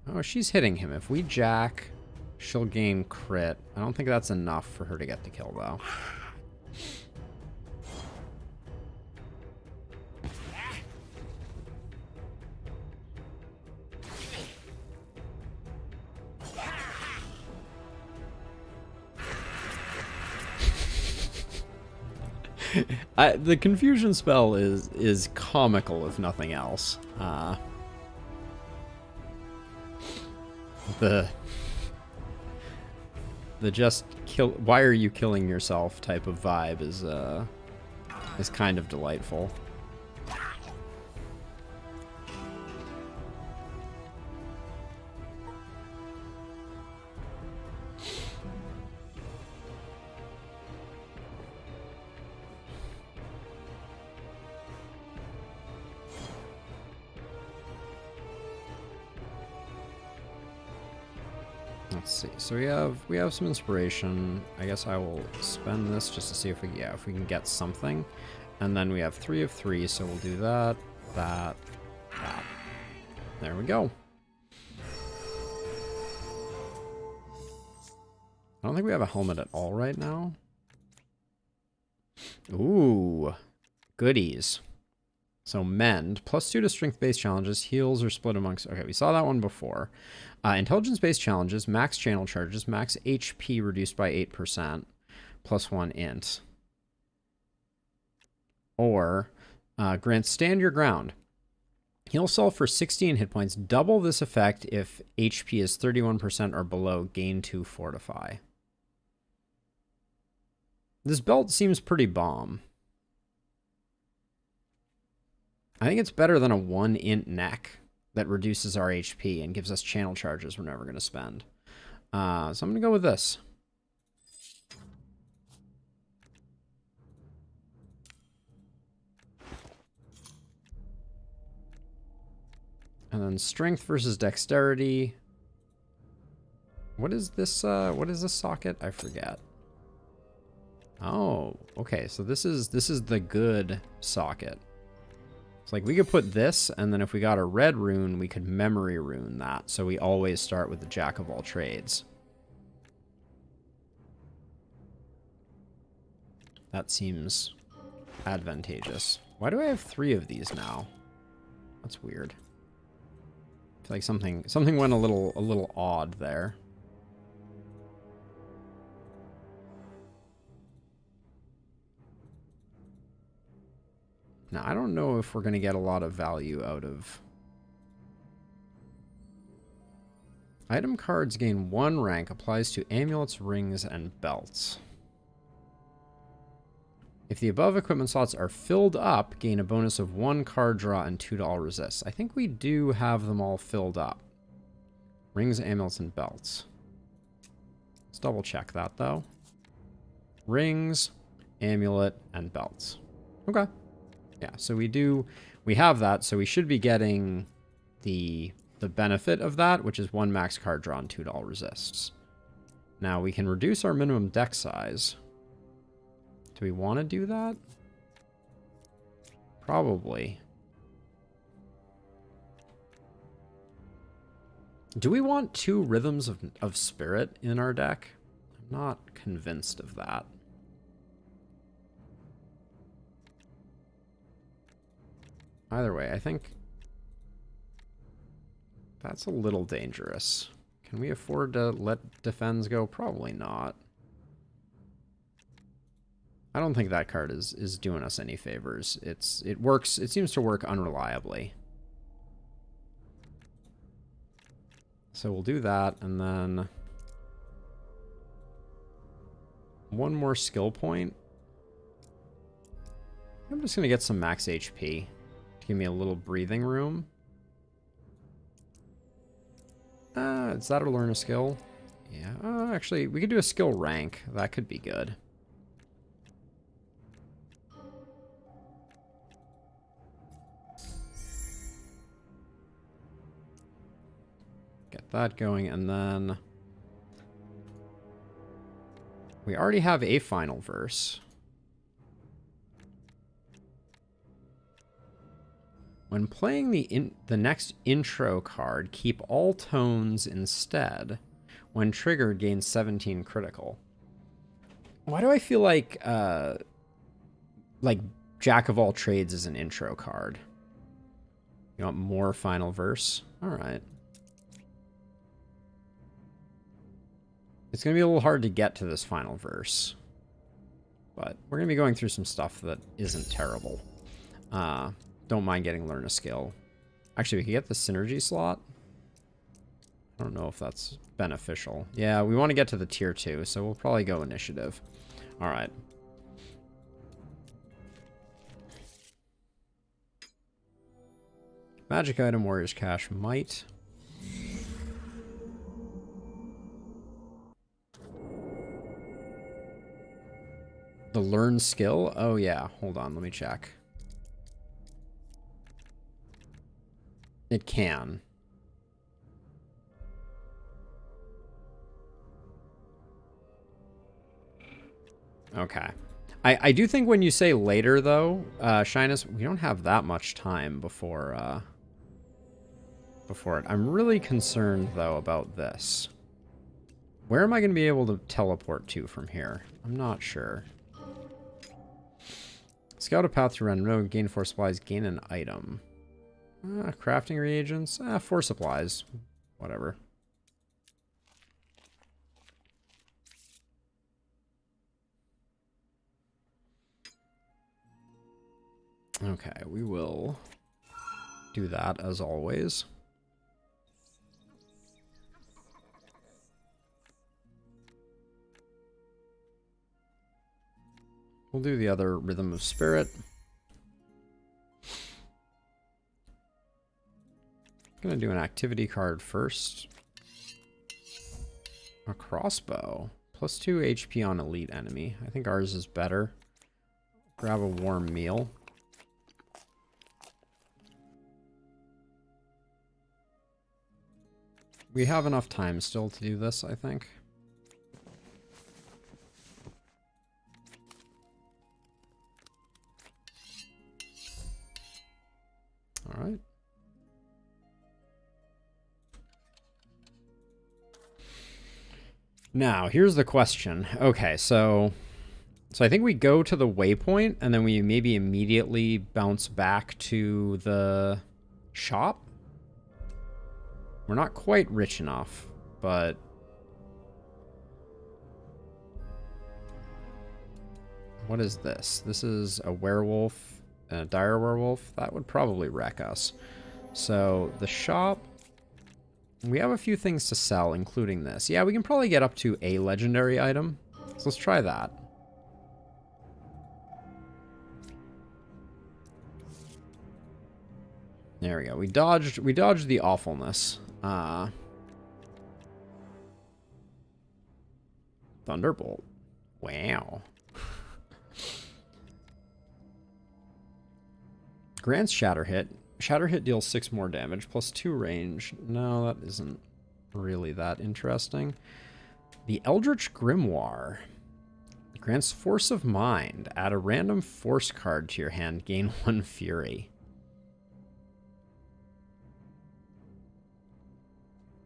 Oh, she's hitting him. If we jack, she'll gain crit. I don't think that's enough for her to get the kill, though. The confusion spell is comical, if nothing else. The just kill. Why are you killing yourself? Type of vibe is kind of delightful. Let's see. So we have some inspiration. I guess I will spend this just to see if we can get something. And then we have 3 of 3, so we'll do that, that. There we go. I don't think we have a helmet at all right now. Ooh, goodies. So mend, +2 to strength-based challenges, heals are split amongst... Okay, we saw that one before. Intelligence-based challenges, max channel charges, max HP reduced by 8%, +1 int. Or grants stand your ground. Heal self for 16 hit points. Double this effect if HP is 31% or below. Gain 2 fortify. This belt seems pretty bomb. I think it's better than a 1 int neck that reduces our HP and gives us channel charges we're never going to spend. So I'm going to go with this. And then strength versus dexterity. What is this socket? I forget. Oh, okay. So this is the good socket. It's like we could put this, and then if we got a red rune, we could memory rune that. So we always start with the jack of all trades. That seems advantageous. Why do I have 3 of these now? That's weird. I feel like something went a little odd there. Now, I don't know if we're going to get a lot of value out of... Item cards gain 1 rank, applies to amulets, rings, and belts. If the above equipment slots are filled up, gain a bonus of 1 card draw and 2 to all resists. I think we do have them all filled up. Rings, amulets, and belts. Let's double check that, though. Rings, amulet, and belts. Okay. Yeah, so we have that, so we should be getting the benefit of that, which is 1 max card draw and 2 to all resists. Now, we can reduce our minimum deck size. Do we want to do that? Probably. Do we want 2 Rhythms of Spirit in our deck? I'm not convinced of that. Either way, I think that's a little dangerous. Can we afford to let defense go? Probably not. I don't think that card is doing us any favors. It seems to work unreliably. So we'll do that, and then 1 more skill point. I'm just gonna get some max HP to give me a little breathing room. Is that a learn a skill? Yeah, actually, we could do a skill rank. That could be good. Get that going, and then we already have a final verse. When playing the next intro card, keep all tones instead. When triggered, gain 17 critical. Why do I feel like Jack of all trades is an intro card? You want more final verse? All right. It's going to be a little hard to get to this final verse. But we're going to be going through some stuff that isn't terrible. Don't mind getting learn a skill. Actually, we could get the synergy slot. I don't know if that's beneficial. Yeah, we want to get to the tier 2, so we'll probably go initiative. All right. Magic item, Warrior's Cache, Might. The learn skill? Oh, yeah. Hold on, let me check. It can. Okay. I do think when you say later, though, Shyness, we don't have that much time before it. I'm really concerned, though, about this. Where am I going to be able to teleport to from here? I'm not sure. Scout a path to random node, gain 4 supplies, gain an item. Crafting reagents, 4 supplies. Whatever. Okay, we will do that as always. We'll do the other Rhythm of Spirit. Gonna do an activity card first. A crossbow. Plus 2 HP on elite enemy. I think ours is better. Grab a warm meal. We have enough time still to do this, I think. All right. Now, here's the question. Okay, so I think we go to the waypoint, and then we maybe immediately bounce back to the shop. We're not quite rich enough, but... What is this? This is a werewolf, a dire werewolf. That would probably wreck us. So, the shop... We have a few things to sell, including this. Yeah, we can probably get up to a legendary item. So let's try that. There we go. We dodged the awfulness. Thunderbolt. Wow. Grant's Shatter Hit. Shatter Hit deals 6 more damage, plus 2 range. No, that isn't really that interesting. The Eldritch Grimoire. Grants Force of Mind. Add a random force card to your hand, gain 1 Fury.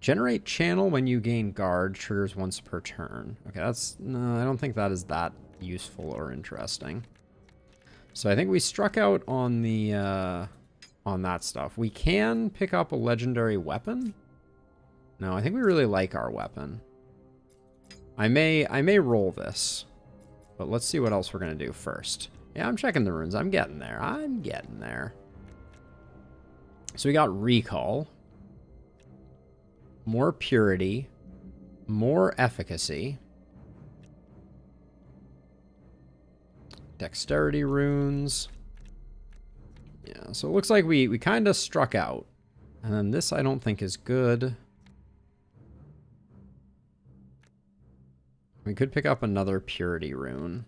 Generate Channel when you gain Guard, triggers once per turn. Okay, no, I don't think that is that useful or interesting. So I think we struck out on the... on that stuff. We can pick up a legendary weapon. No, I think we really like our weapon. I may roll this, but let's see what else we're gonna do first. Yeah, I'm checking the runes. I'm getting there. I'm getting there. So we got Recall, more Purity, more Efficacy, Dexterity runes. Yeah, so it looks like we kind of struck out. And then this I don't think is good. We could pick up another Purity rune,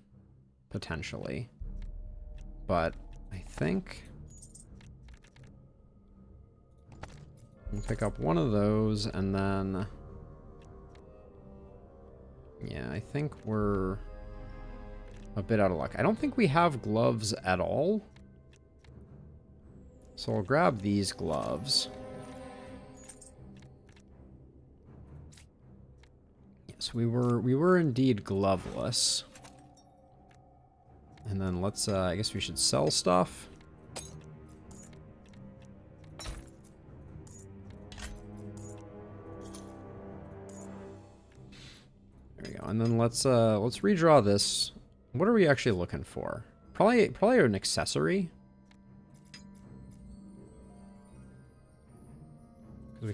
potentially. But I think we'll pick up one of those, and then... Yeah, I think we're a bit out of luck. I don't think we have gloves at all. So I'll grab these gloves. Yes, we were indeed gloveless. And then let's I guess we should sell stuff. There we go. And then let's redraw this. What are we actually looking for? Probably an accessory.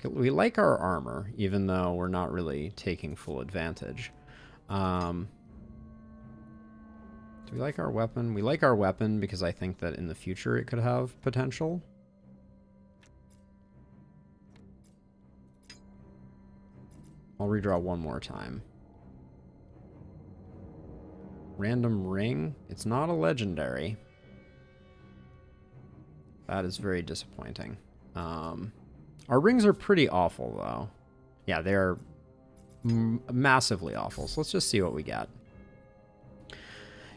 We like our armor, even though we're not really taking full advantage. Do we like our weapon? We like our weapon because I think that in the future it could have potential. I'll redraw one more time. Random ring. It's not a legendary. That is very disappointing. Our rings are pretty awful, though. Yeah, they're massively awful. So let's just see what we get.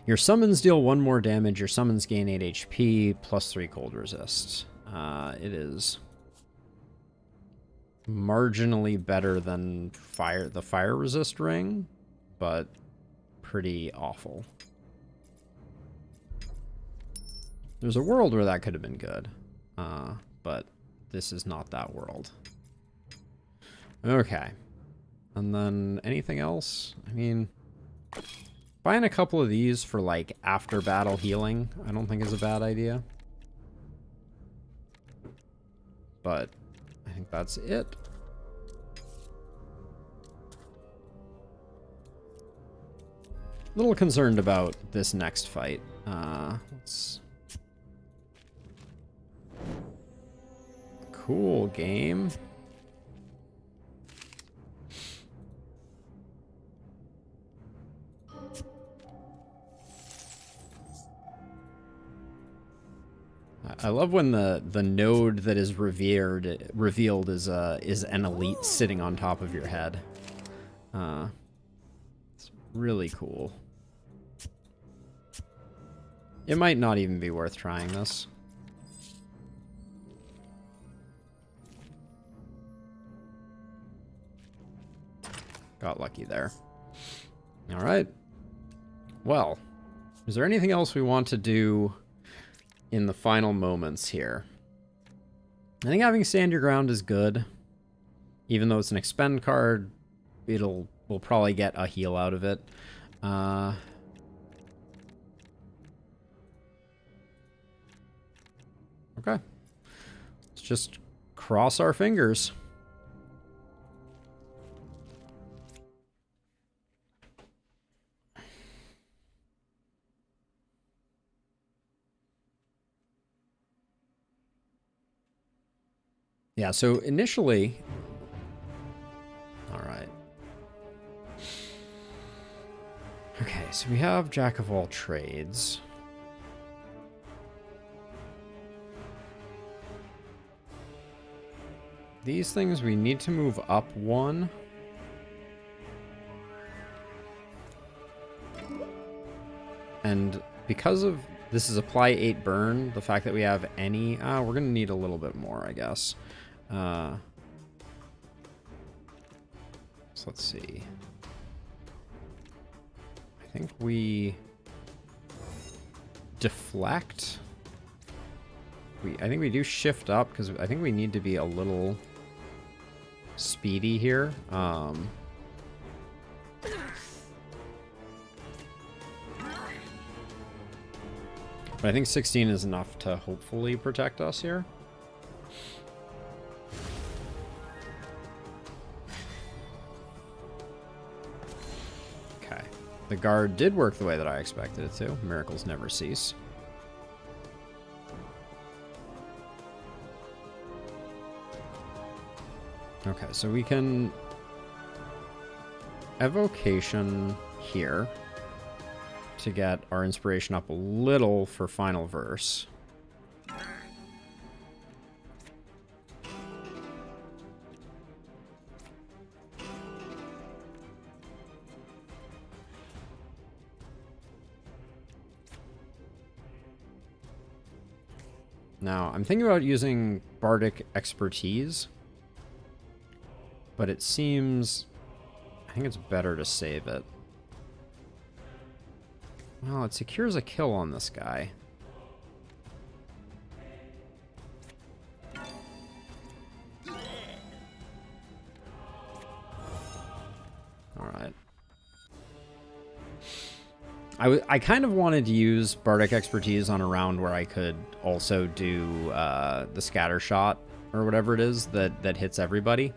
Your summons deal 1 more damage. Your summons gain 8 HP, plus 3 cold resist. It is marginally better than the fire resist ring, but pretty awful. There's a world where that could have been good, but this is not that world. Okay. And then anything else? I mean, buying a couple of these for like after battle healing, I don't think is a bad idea. but I think that's it. A little concerned about this next fight. Let's... Cool game. I love when the node that is revealed is an elite sitting on top of your head. It's really cool. It might not even be worth trying this. Got lucky there. All right. Well, is there anything else we want to do in the final moments here? I think having Stand Your Ground is good. Even though it's an expend card, we'll probably get a heal out of it. Okay. Let's just cross our fingers. Yeah, so initially... Alright. Okay, so we have Jack of all trades. These things we need to move up one. And because of this is apply 8 burn, the fact that we have any... we're going to need a little bit more, I guess. So let's see. I think we deflect. I think we do shift up because I think we need to be a little speedy here. But I think 16 is enough to hopefully protect us here. Okay. The guard did work the way that I expected it to. Miracles never cease. Okay, so we can evocation here to get our inspiration up a little for final verse. Now, I'm thinking about using Bardic Expertise, but it seems... I think it's better to save it. Well, it secures a kill on this guy. Alright. I kind of wanted to use Bardic Expertise on a round where I could also do the Scatter Shot, or whatever it is, that hits everybody.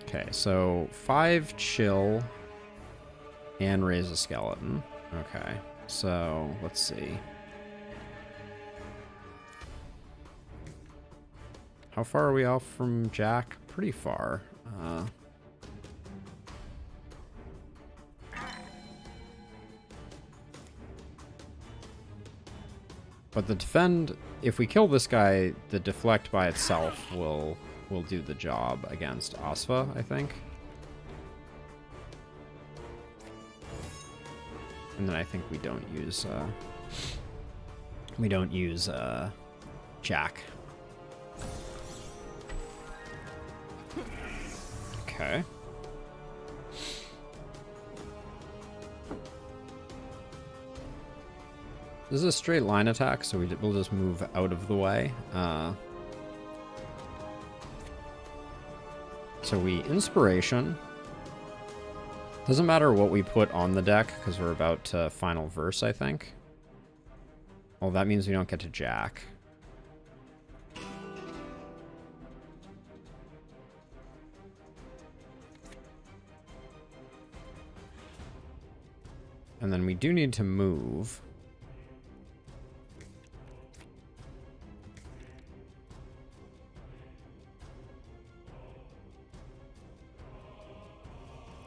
Okay, so 5 chill and raise a skeleton. Okay, so let's see. How far are we off from Jack? Pretty far. But the defend, if we kill this guy, the deflect by itself will do the job against Asva, I think. And then I think we don't use Jack. Okay. This is a straight line attack, so we'll just move out of the way. So we inspiration. Doesn't matter what we put on the deck, because we're about to final verse, I think. Well, that means we don't get to jack. And then we do need to move.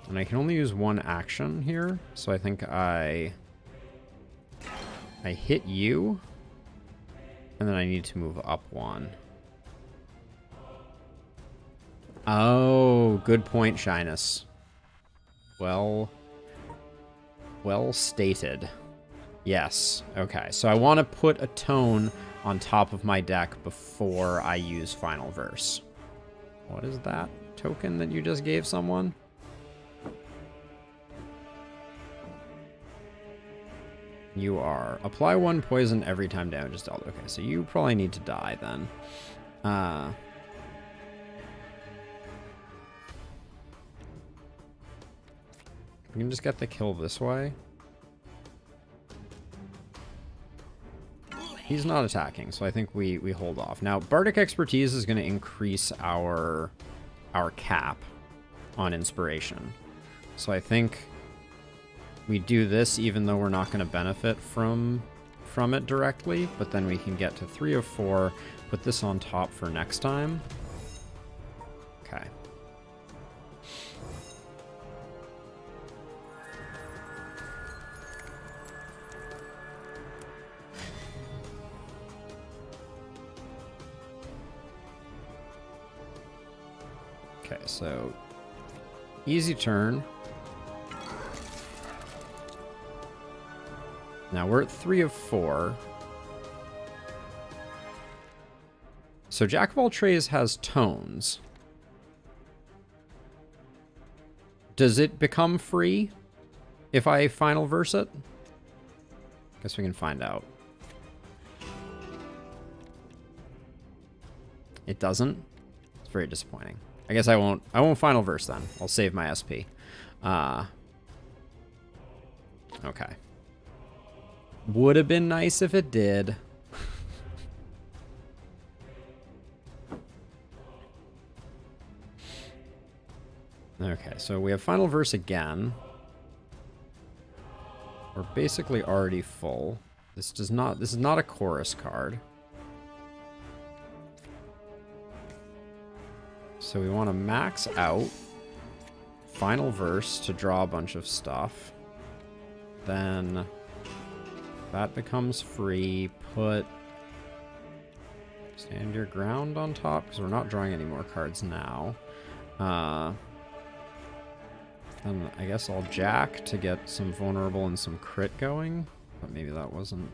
And I can only use one action here, so I think I hit you, and then I need to move up one. Oh, good point, Shyness. Well stated. Yes. Okay, so I want to put a tone on top of my deck before I use final verse. What is that token that you just gave someone? You are. Apply 1 poison every time damage is dealt. Okay, so you probably need to die then. We can just get the kill this way. He's not attacking, so I think we hold off. Now, Bardic Expertise is going to increase our cap on Inspiration. So I think we do this even though we're not going to benefit from it directly, but then we can get to 3 of 4, put this on top for next time. Okay. Okay, so easy turn. Now we're at 3 of 4. So Jack of all trades has tones. Does it become free if I final verse it? Guess we can find out. It doesn't. It's very disappointing. I guess I won't final verse then. I'll save my SP. Okay. Would have been nice if it did. Okay, so we have final verse again. We're basically already full. This is not a chorus card. So we want to max out final verse to draw a bunch of stuff. Then that becomes free. Put stand your ground on top because we're not drawing any more cards now. Then I guess I'll jack to get some vulnerable and some crit going, but maybe that wasn't.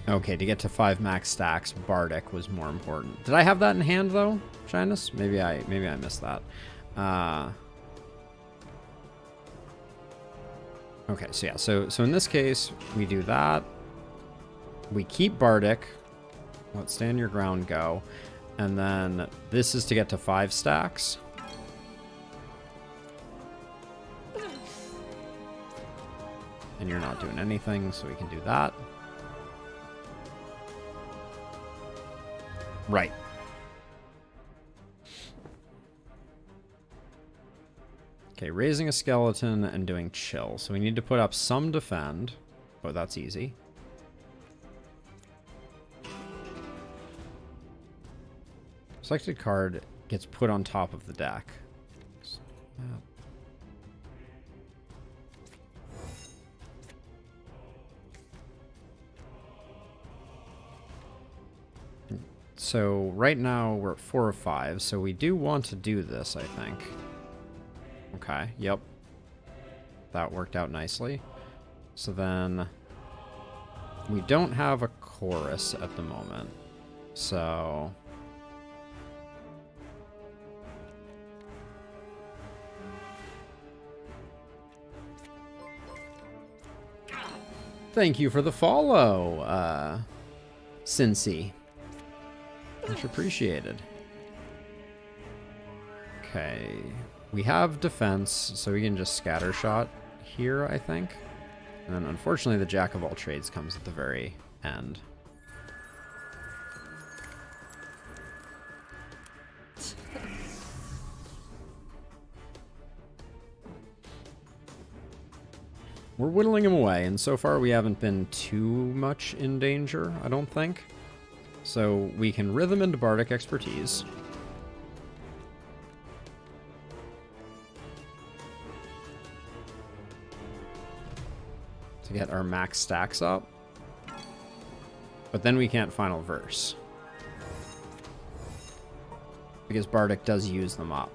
Okay, to get to 5 max stacks, Bardic was more important. Did I have that in hand though, Shyness? Maybe I missed that. Okay, so yeah, so in this case, we do that. We keep Bardic. Let stand your ground go. And then this is to get to 5 stacks. And you're not doing anything, so we can do that. Right. Okay, raising a skeleton and doing chill. So we need to put up some defend. Oh, that's easy. Selected card gets put on top of the deck. So right now we're at 4 of 5, so we do want to do this, I think. Okay, yep. That worked out nicely. So then we don't have a chorus at the moment. So Thank you for the follow, Cincy. Much appreciated. Okay. We have defense, so we can just scattershot here, I think. And then, unfortunately, the Jack of all trades comes at the very end. We're whittling him away, and so far we haven't been too much in danger, I don't think. So we can rhythm into Bardic Expertise. To get our max stacks up. But then we can't Final Verse. Because Bardic does use them up.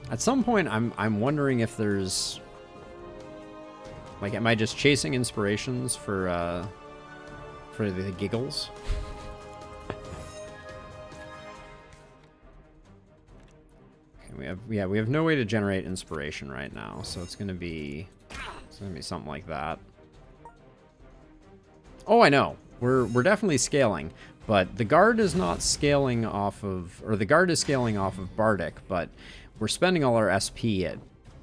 At some point, I'm wondering if there's... Like, am I just chasing inspirations for the giggles? Okay, we have no way to generate inspiration right now, so it's gonna be something like that. Oh, I know. We're definitely scaling, but the guard is not scaling off of, or the guard is scaling off of Bardic, but we're spending all our SP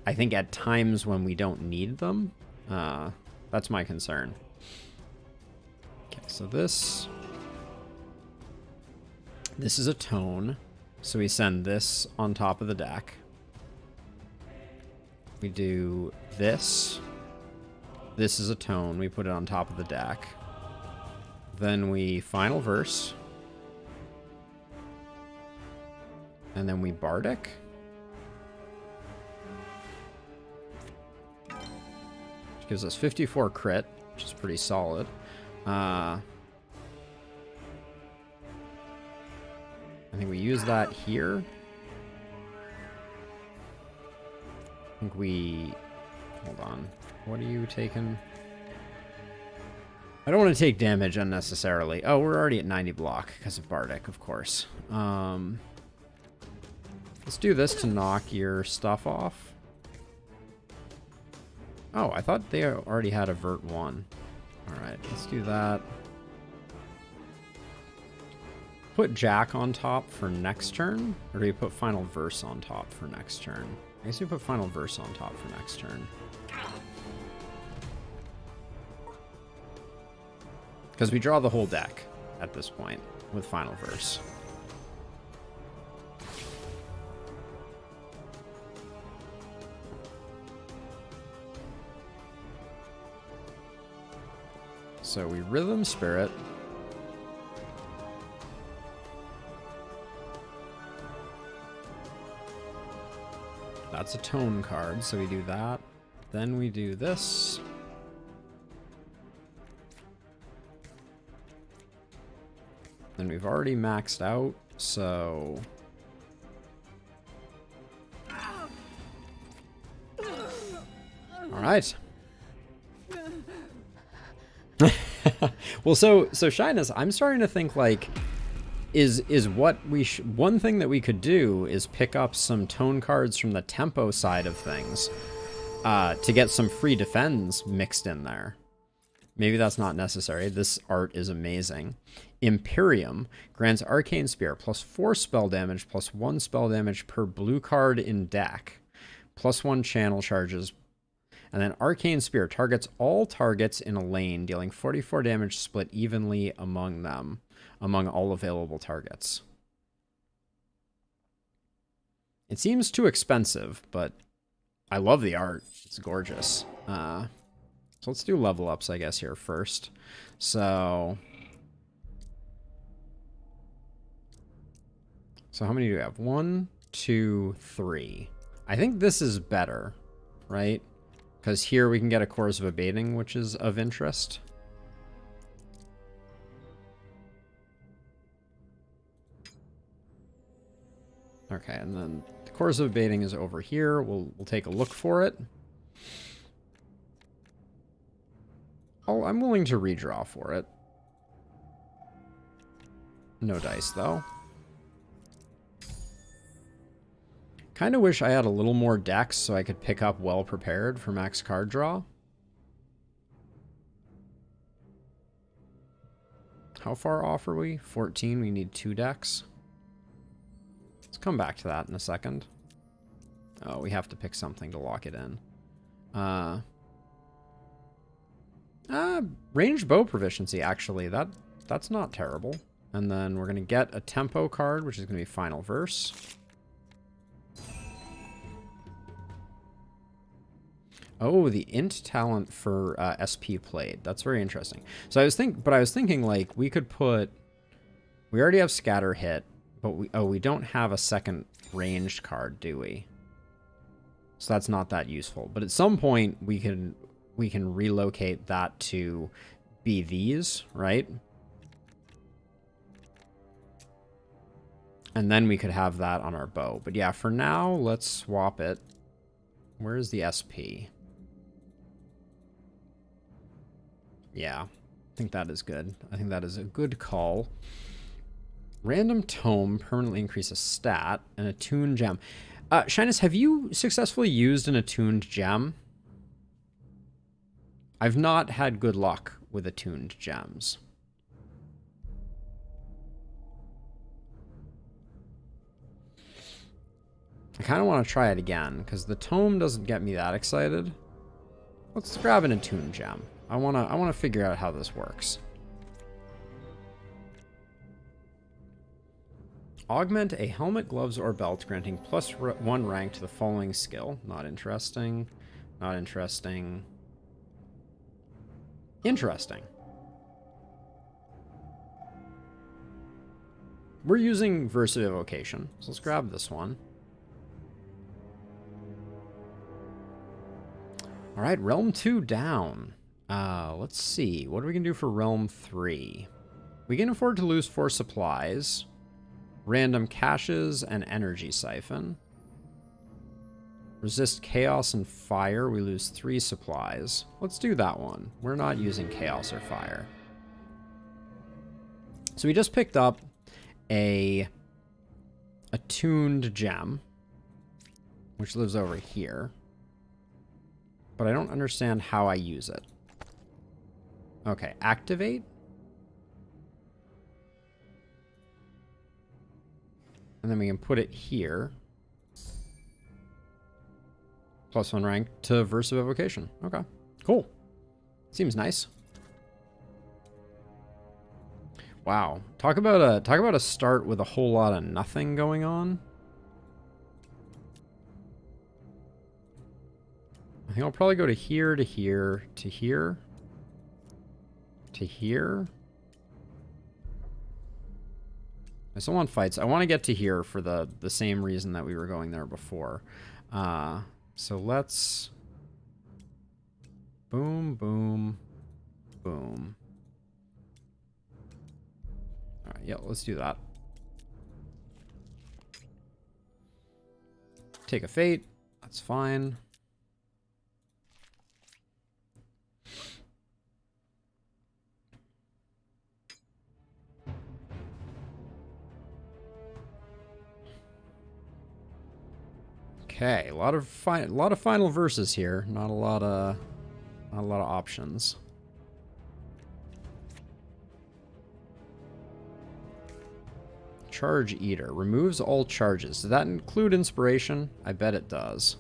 I think at times when we don't need them. That's my concern. Okay, so this is a tone. So we send this on top of the deck. We do this. This is a tone. We put it on top of the deck. Then we Final Verse. And then we Bardic. Which gives us 54 crit, which is pretty solid. I think we use that here. I think we... Hold on. What are you taking? I don't want to take damage unnecessarily. Oh, we're already at 90 block because of Bardic, of course. Let's do this to knock your stuff off. Oh, I thought they already had a Vert 1. Alright, let's do that. Put Jack on top for next turn? Or do you put Final Verse on top for next turn? I guess you put Final Verse on top for next turn. Because we draw the whole deck at this point with Final Verse. So we Rhythm Spirit. That's a tone card, so we do that. Then we do this. Then we've already maxed out, so... Alright. Well, so Shyness, I'm starting to think, like, is what we one thing that we could do is pick up some tone cards from the tempo side of things to get some free defends mixed in there. Maybe that's not necessary. This art is amazing. Imperium grants Arcane Spear +4 spell damage +1 spell damage per blue card in deck, +1 channel charges. And then Arcane Spear targets all targets in a lane, dealing 44 damage split evenly among them, among all available targets. It seems too expensive, but I love the art. It's gorgeous. So let's do level ups, I guess, here first. So how many do we have? 1, 2, 3. I think this is better, right? Because here we can get a Chorus of Abating, which is of interest. Okay, and then the Chorus of Abating is over here. We'll take a look for it. Oh, I'm willing to redraw for it. No dice, though. Kind of wish I had a little more decks so I could pick up well prepared for max card draw. How far off are we? 14. We need 2 decks. Let's come back to that in a second. Oh, we have to pick something to lock it in. Ranged bow proficiency, actually. That's not terrible. And then we're going to get a tempo card, which is going to be Final Verse. Oh, the int talent for SP played. That's very interesting. So I was thinking like we could put. We already have scatter hit, but we don't have a second ranged card, do we? So that's not that useful. But at some point we can relocate that to be these, right? And then we could have that on our bow. But yeah, for now, let's swap it. Where is the SP? Yeah, I think that is good. I think that is a good call. Random tome, permanently increase a stat, and attuned gem. Shinus, have you successfully used an attuned gem? I've not had good luck with attuned gems. I kind of want to try it again, because the tome doesn't get me that excited. Let's grab an attuned gem. I wanna figure out how this works. Augment a helmet, gloves, or belt, granting +1 rank to the following skill. Not interesting. Not interesting. Interesting. We're using Verse of Evocation, so let's grab this one. All right, Realm 2 down. Let's see. What are we going to do for Realm 3? We can afford to lose 4 supplies. Random caches and energy siphon. Resist chaos and fire. We lose 3 supplies. Let's do that one. We're not using chaos or fire. So we just picked up a attuned gem, which lives over here. But I don't understand how I use it. Okay, activate. And then we can put it here. +1 rank to Verse of Evocation. Okay, cool. Seems nice. Wow, talk about a start with a whole lot of nothing going on. I think I'll probably go to here, to here, to here, to here. I still want fights. I want to get to here for the same reason that we were going there before. So let's... Boom, boom, boom. All right, yeah, let's do that. Take a fate. That's fine. Okay, a lot of final verses here. Not a lot of options. Charge Eater removes all charges. Does that include inspiration? I bet it does.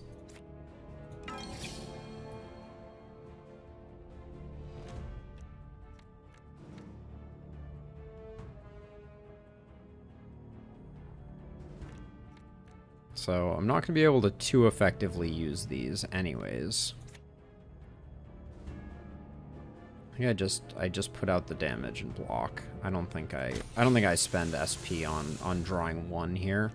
So I'm not going to be able to too effectively use these anyways. I think I just put out the damage and block. I don't think I spend SP on drawing 1 here.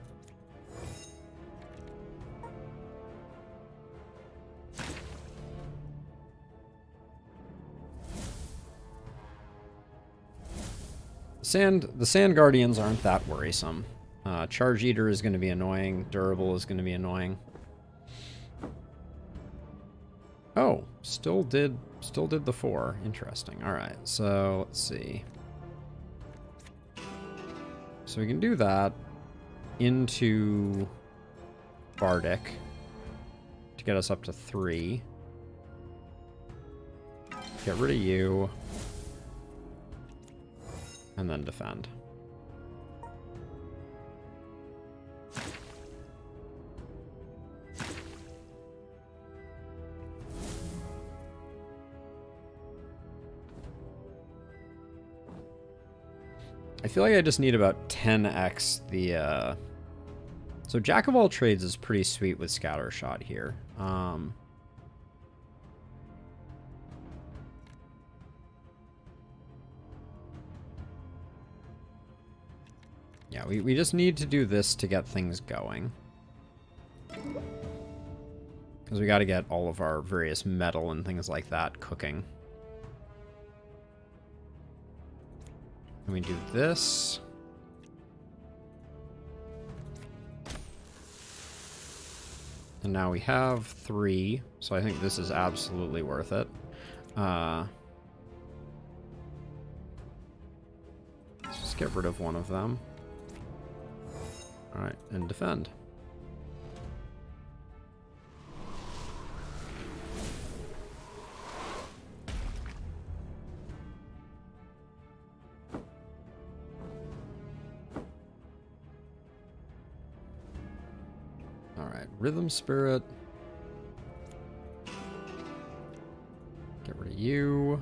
The Sand Guardians aren't that worrisome. Charge Eater is going to be annoying. Durable is going to be annoying. Oh, still did the 4. Interesting. All right, so let's see. So we can do that into Bardic to get us up to 3. Get rid of you. And then defend. I feel like I just need about 10x the, So Jack of all trades is pretty sweet with Scatter Shot here. Yeah, we just need to do this to get things going. Because we got to get all of our various metal and things like that cooking. And we do this. And now we have 3, so I think this is absolutely worth it. Let's just get rid of one of them. Alright, and defend. Alright, Rhythm Spirit. Get rid of you.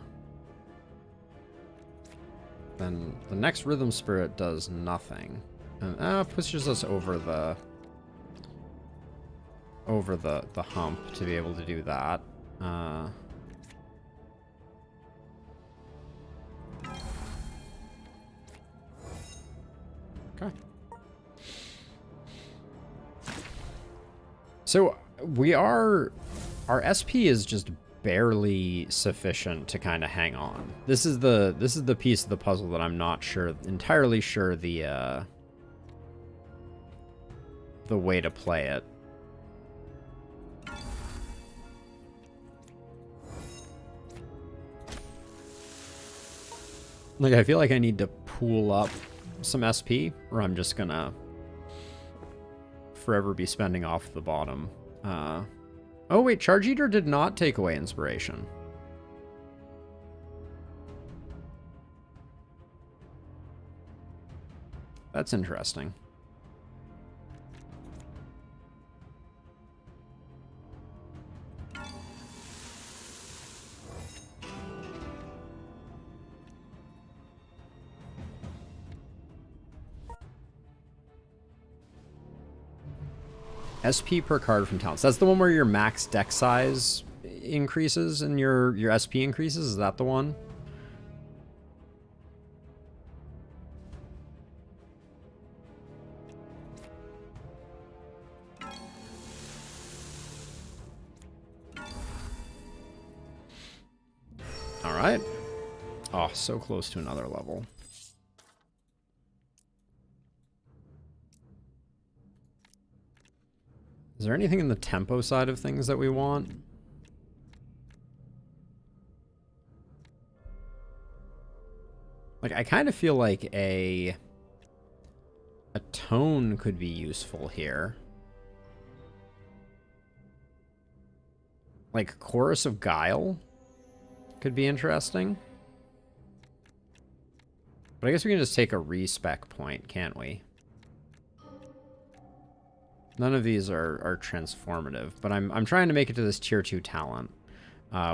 Then the next Rhythm Spirit does nothing. And pushes us over the hump to be able to do that. Okay. So our SP is just barely sufficient to kind of hang on. This is the piece of the puzzle that I'm not entirely sure the way to play it. Like, I feel like I need to pool up some SP, or I'm just gonna forever be spending off the bottom. Oh wait, Charge Eater did not take away inspiration. That's interesting. SP per card from talents. That's the one where your max deck size increases and your SP increases? Is that the one? Alright. Oh, so close to another level. Is there anything in the tempo side of things that we want? Like, I kind of feel like a tone could be useful here. Like, Chorus of Guile could be interesting. But I guess we can just take a respec point, can't we? None of these are transformative, but I'm trying to make it to this tier 2 talent.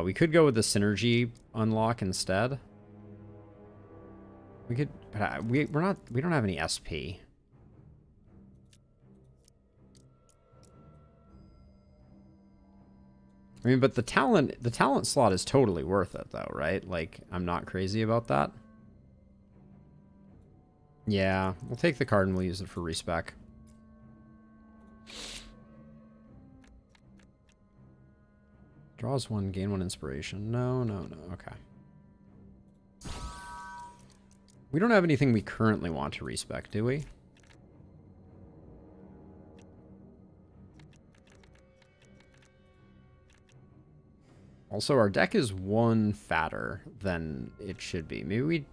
We could go with the synergy unlock instead. We could, but we don't have any SP. I mean, but the talent slot is totally worth it though, right? Like, I'm not crazy about that. Yeah, we'll take the card and we'll use it for respec. Draws 1, gain 1 inspiration. No. Okay. We don't have anything we currently want to respec, do we? Also, our deck is 1 fatter than it should be. Maybe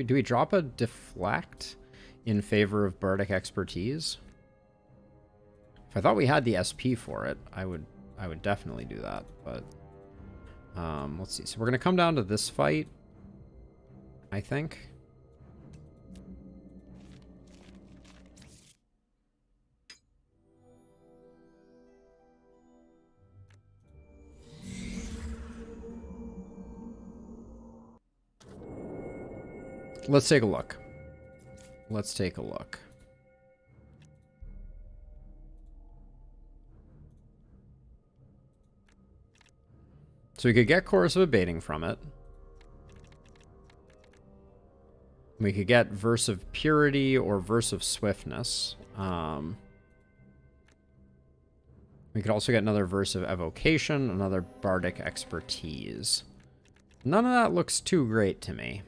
do we drop a deflect in favor of Bardic Expertise? If I thought we had the SP for it, I would definitely do that. But let's see. So we're gonna come down to this fight, I think. Let's take a look. Let's take a look. So we could get Chorus of Abating from it. We could get Verse of Purity or Verse of Swiftness. We could also get another Verse of Evocation, another Bardic Expertise. None of that looks too great to me.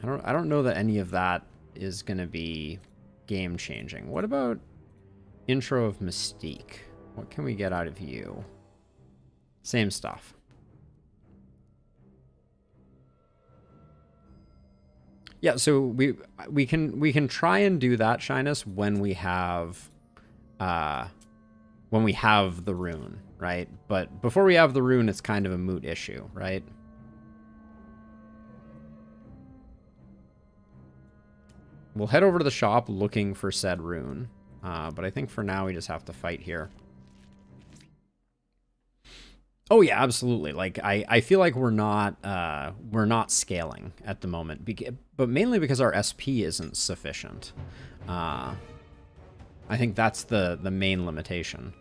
I don't know that any of that is going to be game-changing. What about Intro of Mystique? What can we get out of you? Same stuff. Yeah, so we can try and do that, Shyness, when we have the rune, right? But before we have the rune, it's kind of a moot issue, right? We'll head over to the shop looking for said rune. But I think for now we just have to fight here. Oh yeah, absolutely. Like I feel like we're not scaling at the moment, but mainly because our SP isn't sufficient. I think that's the main limitation.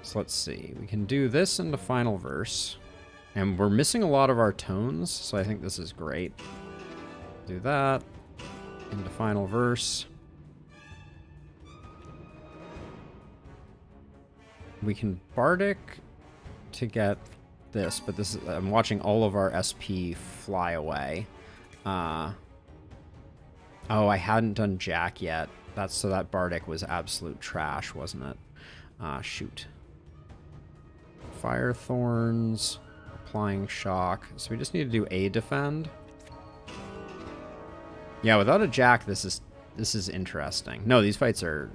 So let's see. We can do this in the final verse, and we're missing a lot of our tones, so I think this is great. Do that. Into final verse. We can Bardic to get this, but this is, I'm watching all of our SP fly away. Oh, I hadn't done Jack yet. So that Bardic was absolute trash, wasn't it? Shoot. Fire Thorns, applying shock. So we just need to do a defend. Yeah, without a Jack, this is interesting. No, these fights are...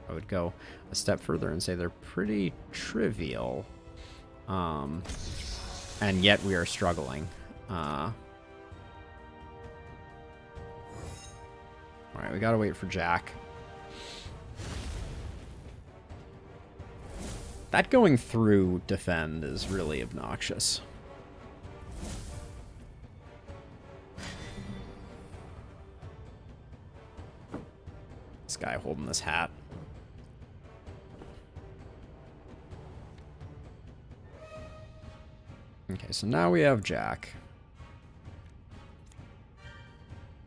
I would go a step further and say they're pretty trivial. And yet we are struggling. Alright, we gotta wait for Jack. That going through defend is really obnoxious. This guy holding this hat. Okay, so now we have Jack,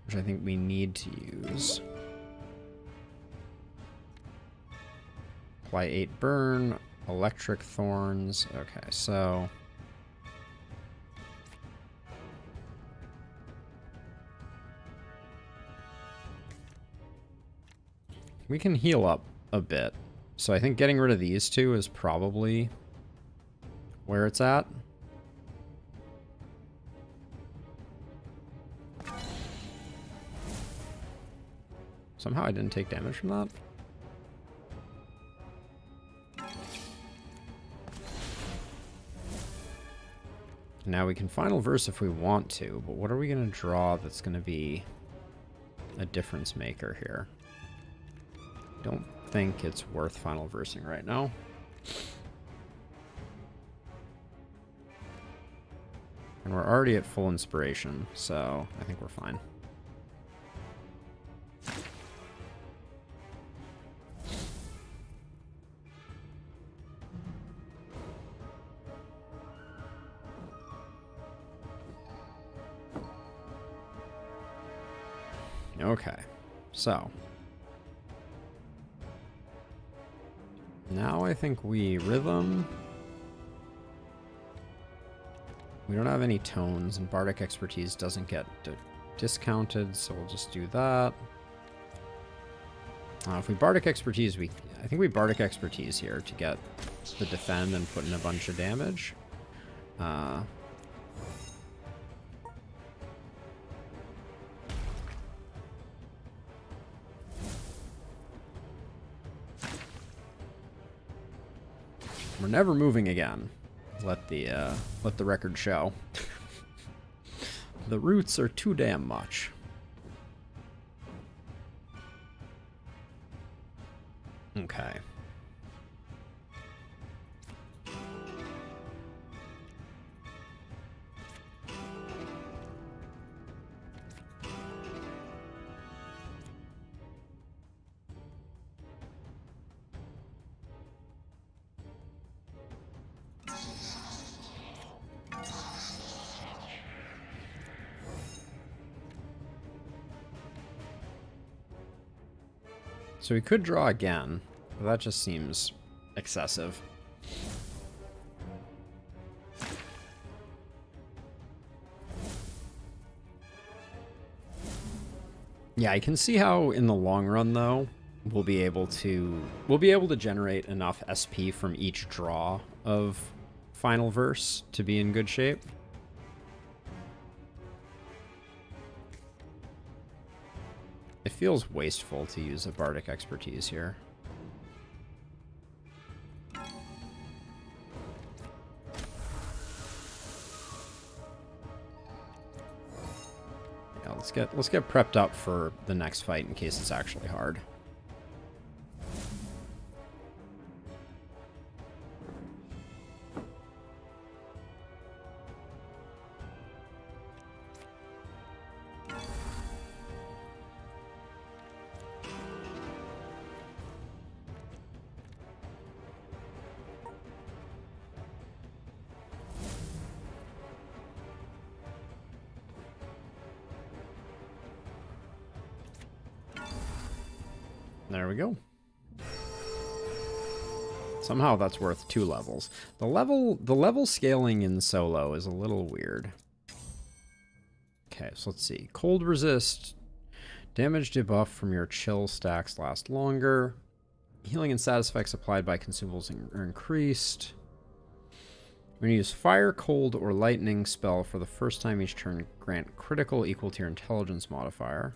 which I think we need to use. Apply 8 burn, electric thorns. Okay, so we can heal up a bit. So I think getting rid of these two is probably where it's at. Somehow I didn't take damage from that. Now we can final verse if we want to, but what are we going to draw that's going to be a difference maker here? Don't think it's worth final versing right now. And we're already at full inspiration, so I think we're fine. Okay, so now I think we rhythm. We don't have any tones, and Bardic Expertise doesn't get discounted, so we'll just do that. If we Bardic Expertise, I think we Bardic Expertise here to get the defend and put in a bunch of damage. We're never moving again. Let the record show. The roots are too damn much. Okay. So we could draw again, but that just seems excessive. Yeah, I can see how in the long run though, we'll be able to generate enough SP from each draw of Final Verse to be in good shape. It feels wasteful to use a Bardic Expertise here. Yeah, let's get prepped up for the next fight in case it's actually hard. There we go. Somehow that's worth 2 levels. The level scaling in solo is a little weird. Okay, so let's see. Cold resist. Damage debuff from your chill stacks last longer. Healing and status effects applied by consumables are increased. When you use fire, cold, or lightning spell for the first time each turn, grant critical equal to your intelligence modifier.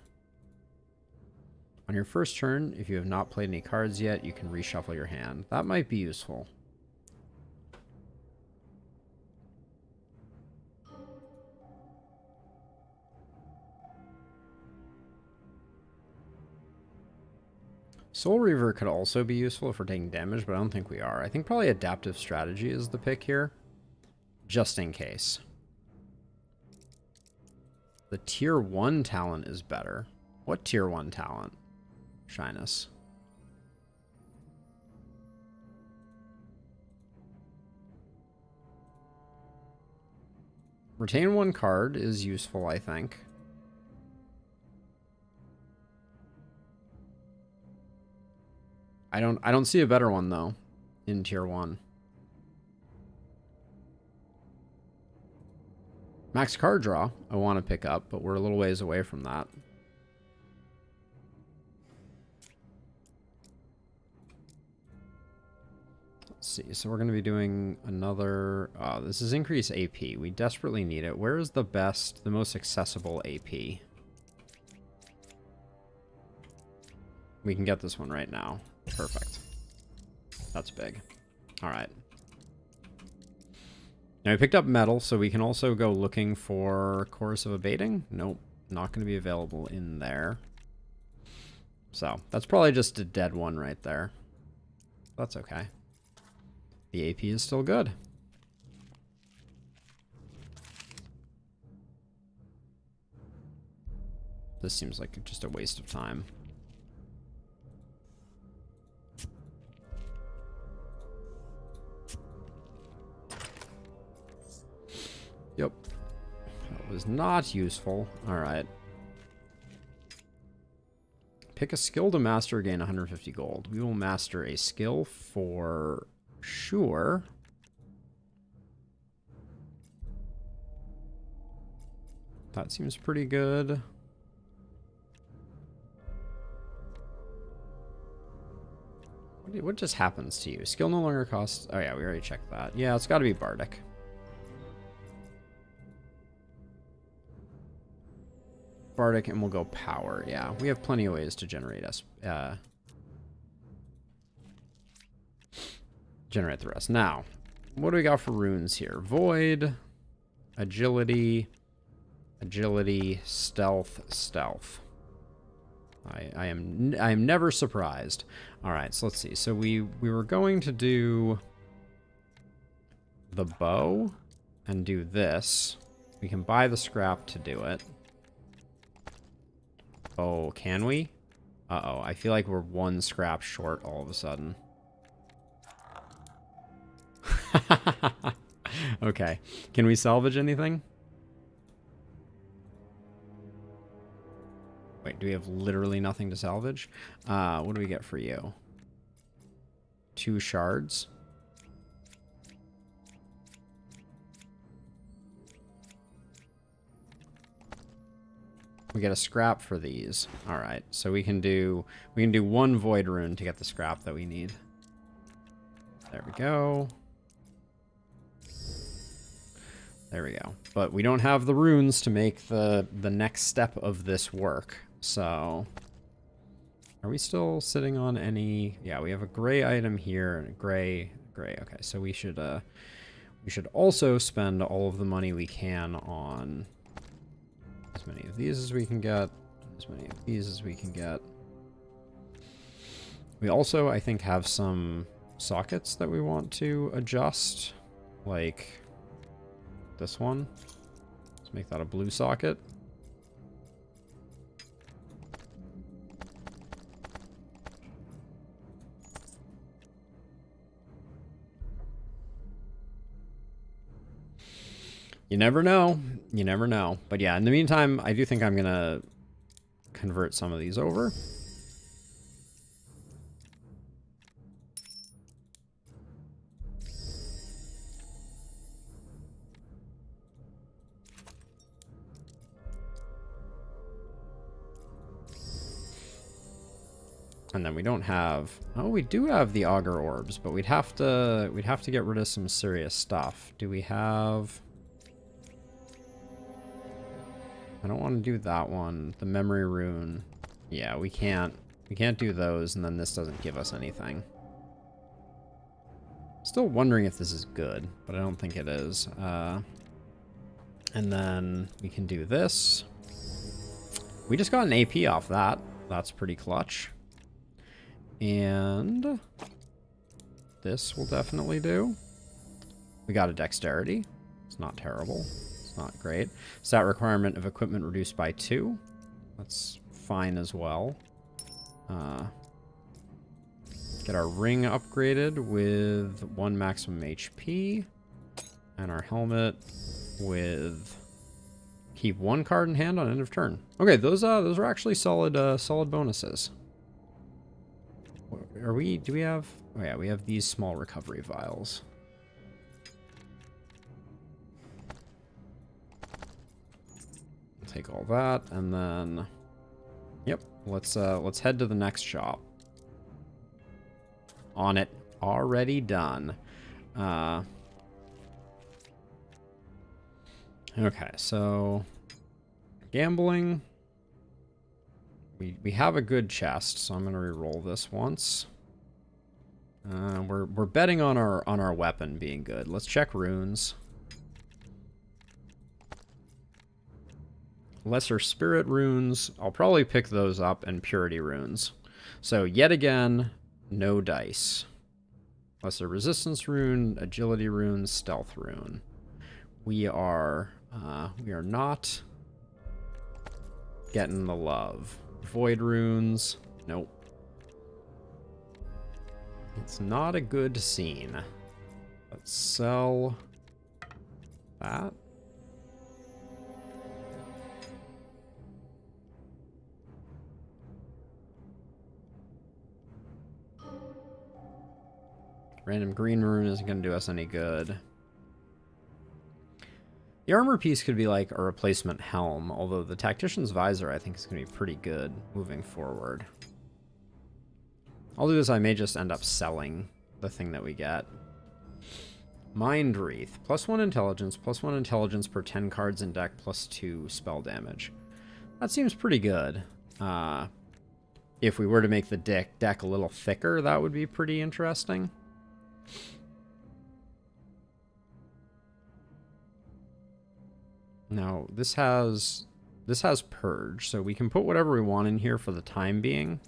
On your first turn, if you have not played any cards yet, you can reshuffle your hand. That might be useful. Soul Reaver could also be useful if we're taking damage, but I don't think we are. I think probably Adaptive Strategy is the pick here, just in case. The Tier 1 talent is better. What Tier 1 talent? Shyness. Retain 1 card is useful, I think. I don't see a better one though in Tier 1. Max card draw I want to pick up, but we're a little ways away from that. Let's see, so we're going to be doing another... this is increase AP. We desperately need it. Where is the most accessible AP? We can get this one right now. Perfect. That's big. Alright. Now we picked up metal, so we can also go looking for Chorus of Abating. Nope, not going to be available in there. So, that's probably just a dead one right there. That's okay. The AP is still good. This seems like just a waste of time. Yep. That was not useful. Alright. Pick a skill to master, gain 150 gold. We will master a skill for sure. That seems pretty good. What just happens to you? Skill no longer costs... Oh yeah, we already checked that. Yeah, it's got to be Bardic. Bardic, and we'll go power. Yeah, we have plenty of ways to generate us. generate the rest. Now, what do we got for runes here? Void, agility, agility, stealth, stealth. I am never surprised. All right, so let's see. So we were going to do the bow and do this. We can buy the scrap to do it. Oh, can we? Uh-oh, I feel like we're one scrap short all of a sudden. Okay, can we salvage anything? Wait, do we have literally nothing to salvage? What do we get for you? 2 shards. We get a scrap for these. All right, so we can do 1 void rune to get the scrap that we need. There we go. There we go. But we don't have the runes to make the next step of this work. So, are we still sitting on any? Yeah, we have a gray item here and a gray. Okay, so we should also spend all of the money we can on as many of these as we can get, as many of these as we can get. We also, I think, have some sockets that we want to adjust, like this one. Let's make that a blue socket. You never know. You never know. But yeah, in the meantime, I do think I'm going to convert some of these over. And then we don't have... Oh, we do have the auger orbs, but we'd have to get rid of some serious stuff. Do we have... I don't want to do that one. The memory rune. Yeah, we can't do those, and then this doesn't give us anything. Still wondering if this is good, but I don't think it is. And then we can do this. We just got an AP off that. That's pretty clutch. And this will definitely do. We got a dexterity. It's not terrible. Not great. Stat requirement of equipment reduced by 2. That's fine as well. Get our ring upgraded with 1 maximum HP. And our helmet with... Keep 1 card in hand on end of turn. Okay, those are actually solid solid bonuses. Are we... Do we have... Oh yeah, we have these small recovery vials. Take all that, and then, yep, let's head to the next shop. On it, already done. Okay, so gambling. We have a good chest, so I'm gonna re-roll this once. We're betting on our weapon being good. Let's check runes. Lesser Spirit runes, I'll probably pick those up, and Purity runes. So yet again, no dice. Lesser Resistance rune, Agility rune, Stealth rune. We are not getting the love. Void runes, nope. It's not a good scene. Let's sell that. Random green rune isn't going to do us any good. The armor piece could be like a replacement helm, although the tactician's visor I think is going to be pretty good moving forward. I'll do this. I may just end up selling the thing that we get. Mind Wreath. +1 intelligence, +1 intelligence per 10 cards in deck, +2 spell damage. That seems pretty good. If we were to make the deck a little thicker, that would be pretty interesting. Now, this has purge, so we can put whatever we want in here for the time being.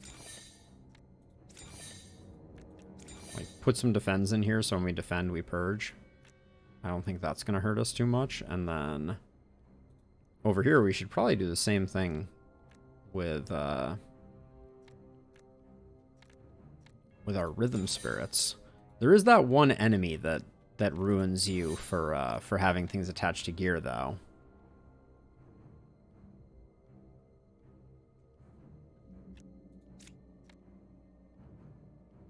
Like, put some defense in here, so when we defend, we purge. I don't think that's going to hurt us too much. And then over here, we should probably do the same thing with our rhythm spirits. There is that one enemy that ruins you for having things attached to gear, though.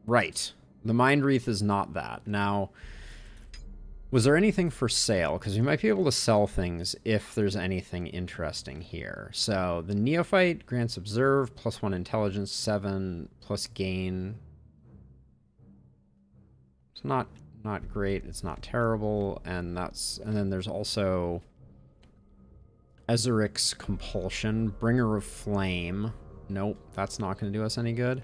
Right. The Mind Wreath is not that. Now, was there anything for sale? Because we might be able to sell things if there's anything interesting here. So, the Neophyte grants Observe, +1 Intelligence, 7, plus Gain. It's not great. It's not terrible. And then there's also Ezeric's Compulsion, Bringer of Flame. Nope, that's not going to do us any good.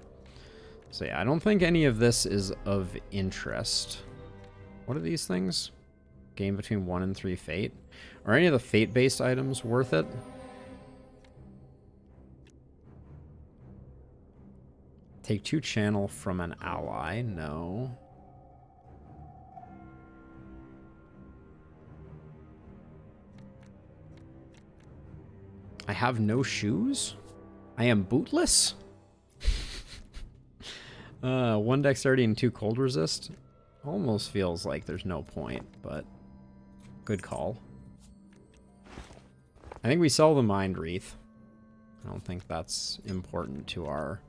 So yeah, I don't think any of this is of interest. What are these things? Gain between 1 and 3 fate. Are any of the fate-based items worth it? Take 2 channel from an ally. No. I have no shoes? I am bootless? 1 dexterity and 2 cold resist. Almost feels like there's no point, but good call. I think we sell the Mind Wreath. I don't think that's important to our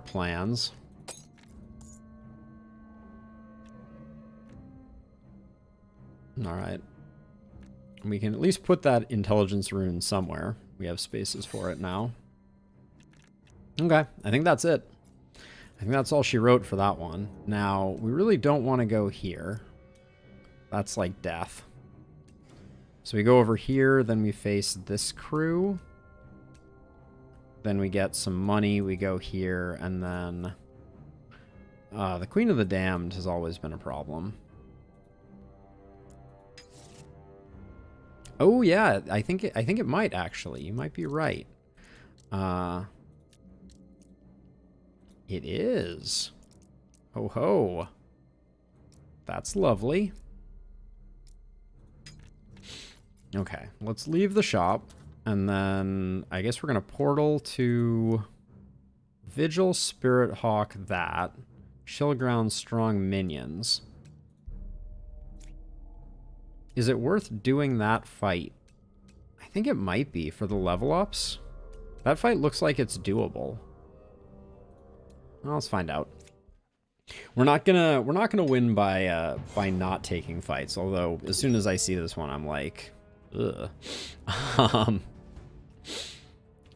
plans. All right. We can at least put that intelligence rune somewhere. We have spaces for it now. Okay, I think that's it. I think that's all she wrote for that one. Now, we really don't want to go here. That's like death. So we go over here, then we face this crew. Then we get some money, we go here, and then... the Queen of the Damned has always been a problem. Oh yeah, I think it might actually. You might be right. It is. Ho ho. That's lovely. Okay, let's leave the shop. And then I guess we're going to portal to Vigil, Spirit Hawk, that. Shellground, Strong Minions. Is it worth doing that fight? I think it might be for the level ups. That fight looks like it's doable. Well, let's find out. We're not gonna win by not taking fights. Although as soon as I see this one, I'm like, ugh.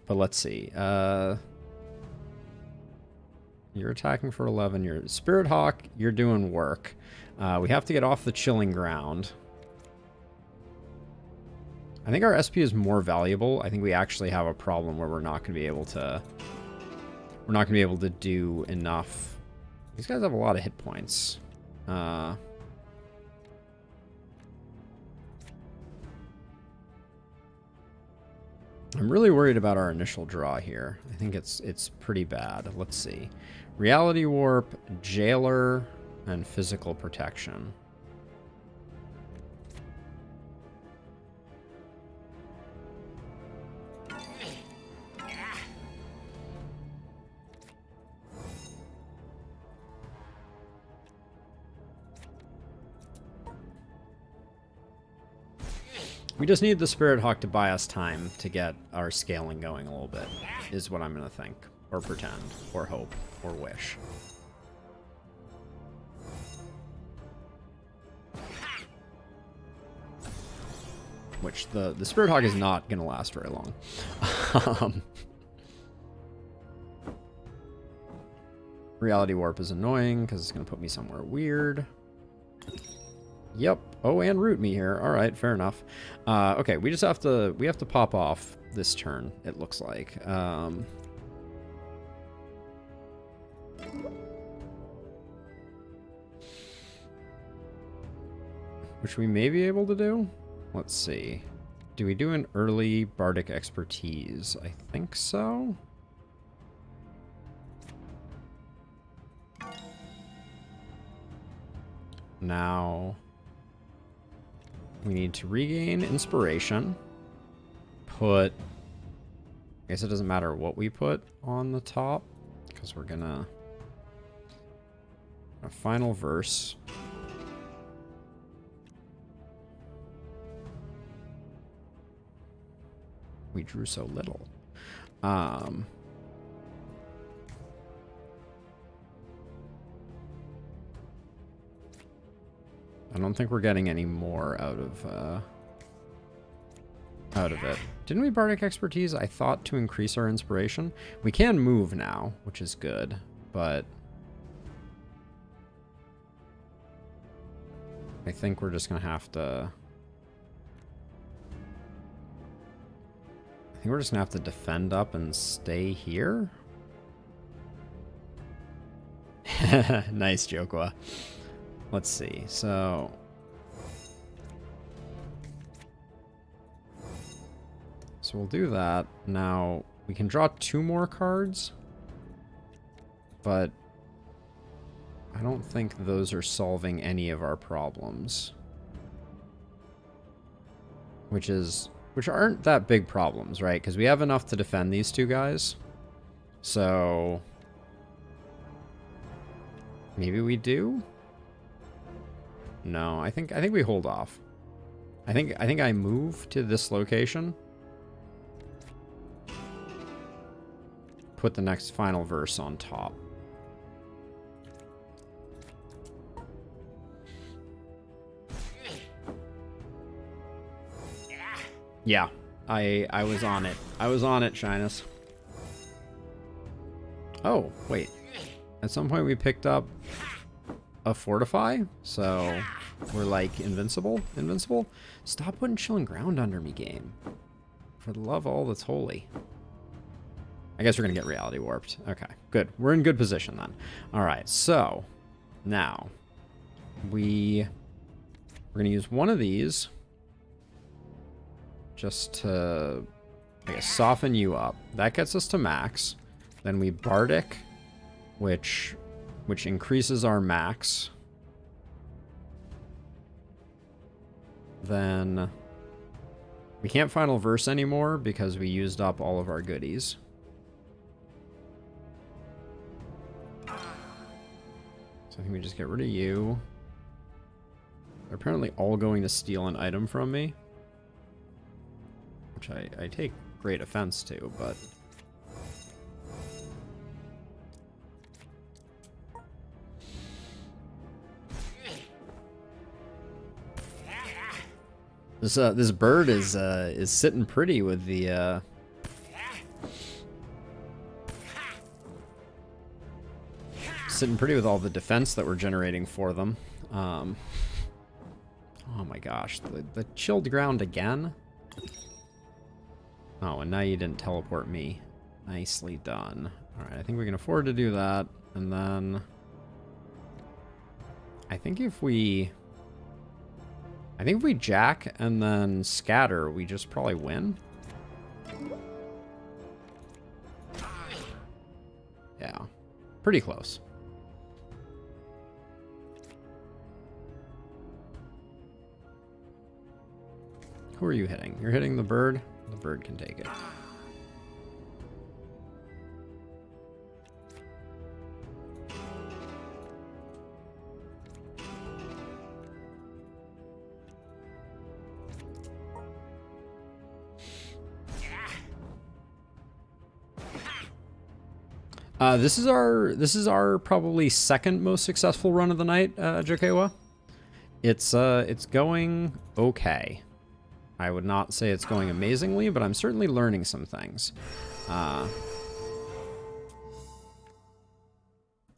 But let's see. You're attacking for 11. You're Spirit Hawk. You're doing work. We have to get off the chilling ground. I think our SP is more valuable. I think we actually have a problem where we're not going to be able to... We're not going to be able to do enough. These guys have a lot of hit points. I'm really worried about our initial draw here. I think it's pretty bad. Let's see. Reality Warp, Jailer, and Physical Protection. We just need the Spirit Hawk to buy us time to get our scaling going a little bit, is what I'm going to think. Or pretend. Or hope. Or wish. Which, the Spirit Hawk is not going to last very long. Reality Warp is annoying, because it's going to put me somewhere weird. Yep. Oh, and root me here. All right, fair enough. Okay, we have to pop off this turn, it looks like. Which we may be able to do. Let's see. Do we do an early bardic expertise? I think so. Now we need to regain inspiration. Put, I guess it doesn't matter what we put on the top, because we're gonna a final verse. We drew so little. I don't think we're getting any more out of it. Didn't we bardic expertise? I thought to increase our inspiration. We can move now, which is good, but I think we're just gonna have to. I think we're just gonna have to defend up and stay here. Nice, Jokwa. Let's see. So we'll do that. Now we can draw 2 more cards, but I don't think those are solving any of our problems. Which aren't that big problems, right? Because we have enough to defend these 2 guys. So maybe we do? No, I think we hold off. I think I move to this location. Put the next final verse on top. Yeah, I was on it. I was on it, Shinus. Oh, wait. At some point we picked up a fortify, so we're like invincible. Stop putting chilling ground under me, game. For the love of all that's holy. I guess we're gonna get reality warped. Okay, good. We're in good position then. All right, so now we're gonna use one of these just to, I guess, soften you up. That gets us to max. Then we bardic, which increases our max. Then we can't final verse anymore because we used up all of our goodies. So I think we just get rid of you. They're apparently all going to steal an item from me, which I take great offense to, but this bird is sitting pretty with the sitting pretty with all the defense that we're generating for them. Oh my gosh, the chilled ground again. Oh, and now you didn't teleport me. Nicely done. All right, I think we can afford to do that, and then I think if we jack and then scatter, we just probably win. Yeah, pretty close. Who are you hitting? You're hitting the bird? The bird can take it. This is our probably second most successful run of the night, Jokewa. It's going okay. I would not say it's going amazingly, but I'm certainly learning some things.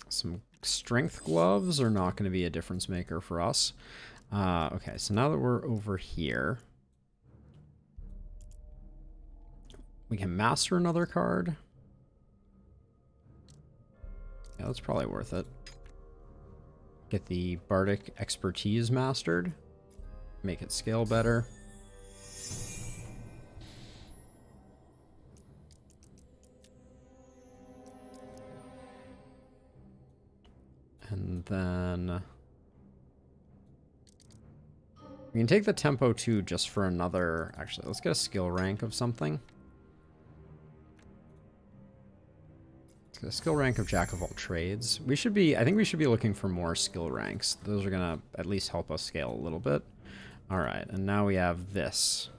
Some strength gloves are not going to be a difference maker for us. Okay, so now that we're over here, we can master another card. Yeah, that's probably worth it. Get the Bardic Expertise mastered. Make it scale better. And then we can take the tempo 2 just for another... Actually, let's get a skill rank of something. Let's get a skill rank of Jack of all trades. We should be... I think we should be looking for more skill ranks. Those are going to at least help us scale a little bit. Alright, and now we have this.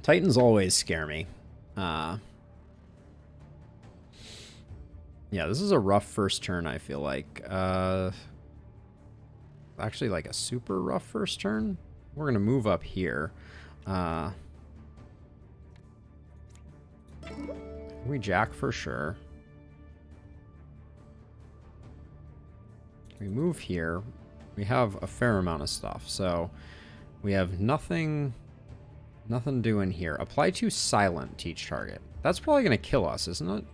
Titans always scare me. Yeah, this is a rough first turn, I feel like. Actually, like a super rough first turn. We're going to move up here. We jack for sure. We move here. We have a fair amount of stuff. So we have nothing doing here. Apply to silent to each target. That's probably going to kill us, isn't it?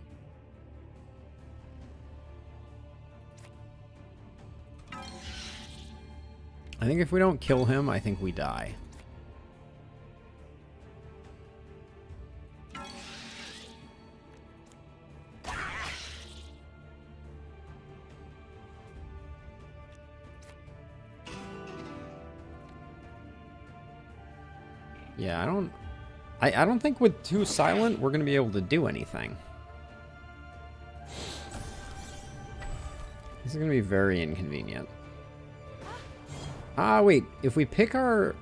I think if we don't kill him, I think we die. Yeah, I don't think with 2 silent we're gonna be able to do anything. This is gonna be very inconvenient. Ah, wait, if we pick our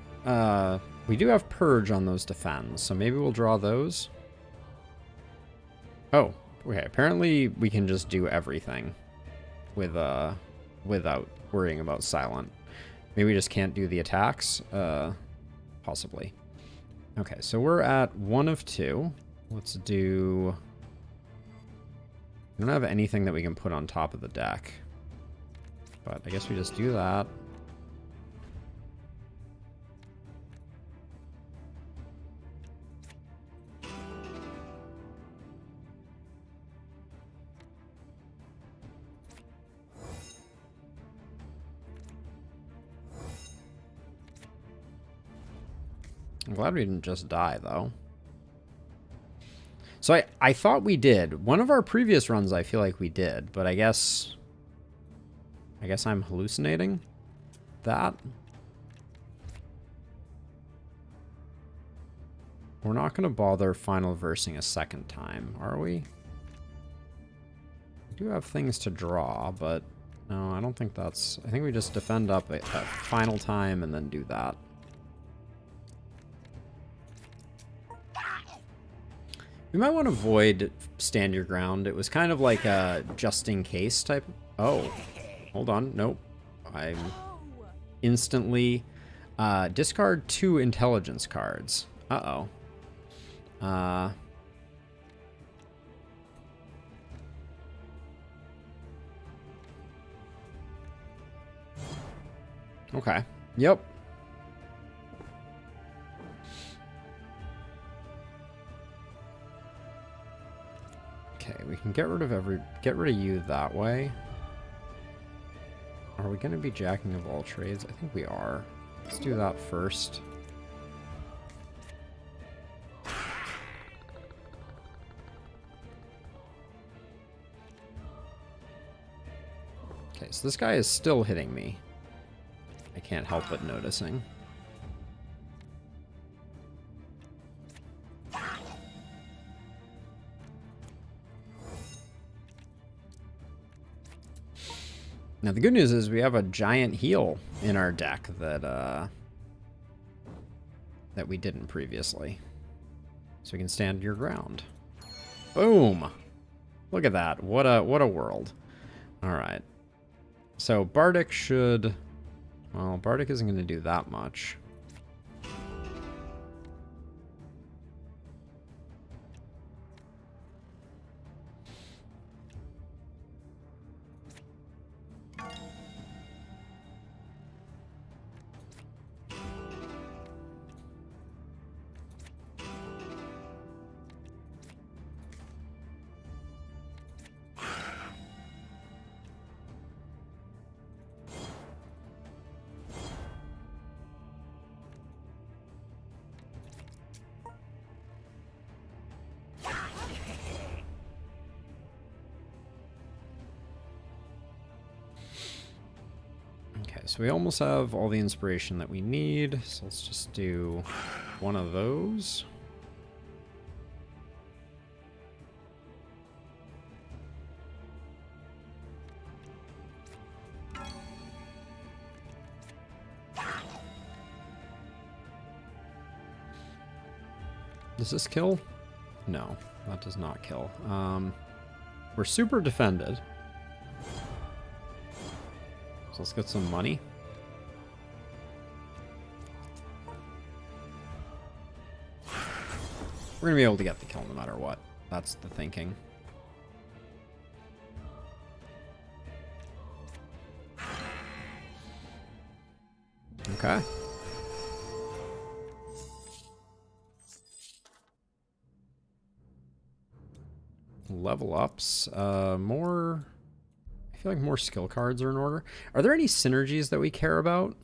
we do have purge on those defends, so maybe we'll draw those. Oh, okay, apparently we can just do everything with without worrying about silent. Maybe we just can't do the attacks, possibly. Okay, so we're at 1 of 2. Let's do... We don't have anything that we can put on top of the deck. But I guess we just do that. I'm glad we didn't just die, though. So I thought we did. One of our previous runs, I feel like we did, but I guess I'm hallucinating that. We're not going to bother final versing a second time, are we? We do have things to draw, but no, I don't think that's... I think we just defend up a final time and then do that. We might want to avoid stand your ground. It was kind of like a just in case type. Oh, hold on. Nope. I'm instantly discard 2 intelligence cards. Uh-oh. Okay. Yep. Okay, we can get rid of you that way. Are we going to be jacking of all trades? I think we are. Let's do that first. Okay, so this guy is still hitting me. I can't help but noticing. Now the good news is we have a giant heal in our deck that that we didn't previously. So we can stand your ground. Boom! Look at that. What a world. Alright. So Bardic should... Well, Bardic isn't going to do that much. so we almost have all the inspiration that we need. So let's just do one of those. Does this kill? No, that does not kill. We're super defended. So let's get some money. We're going to be able to get the kill no matter what. That's the thinking. Okay. Level ups. More... I feel like more skill cards are in order. Are there any synergies that we care about?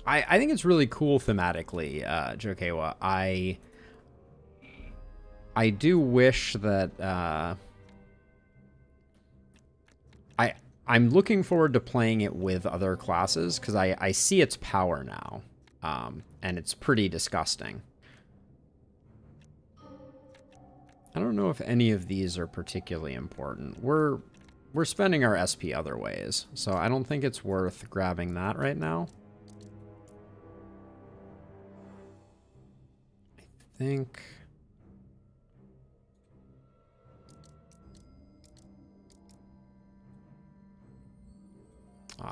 I think it's really cool thematically, Jokewa. I do wish that I'm looking forward to playing it with other classes because I see its power now, and it's pretty disgusting. I don't know if any of these are particularly important. We're spending our SP other ways, so I don't think it's worth grabbing that right now. I think...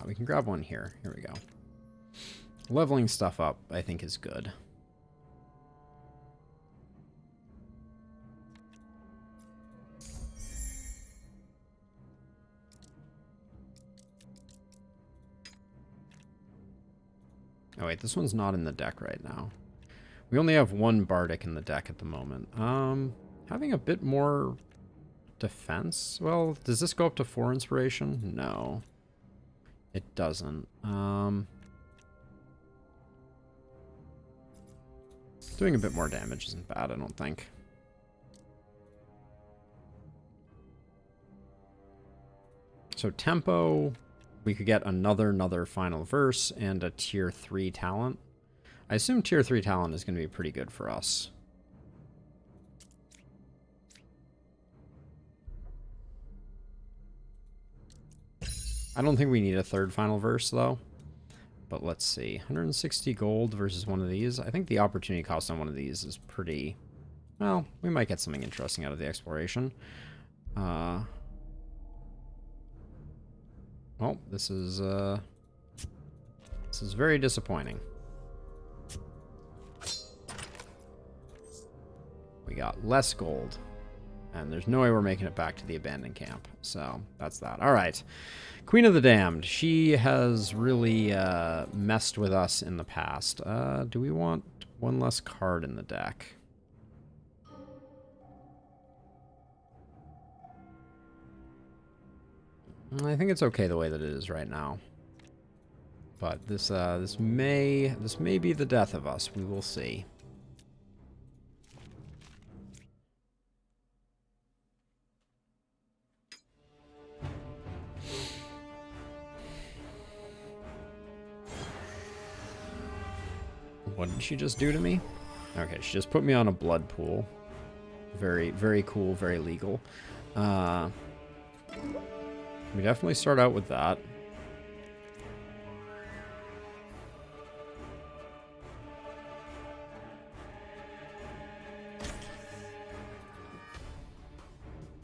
we can grab one here. Here we go. Leveling stuff up, I think, is good. Oh wait, this one's not in the deck right now. We only have one Bardic in the deck at the moment. Having a bit more defense? Well, does this go up to 4 inspiration? No. It doesn't. Doing a bit more damage isn't bad, I don't think. So tempo, we could get another final verse and a tier 3 talent. I assume tier 3 talent is going to be pretty good for us. I don't think we need a third final verse, though. But let's see. 160 gold versus one of these. I think the opportunity cost on one of these is pretty... Well, we might get something interesting out of the exploration. Well, this is very disappointing. We got less gold. And there's no way we're making it back to the abandoned camp. So, that's that. All right. Queen of the Damned. She has really messed with us in the past. Do we want one less card in the deck? I think it's okay the way that it is right now. But this may be the death of us. We will see. What did she just do to me? Okay, she just put me on a blood pool. Very, very cool, very legal. We definitely start out with that.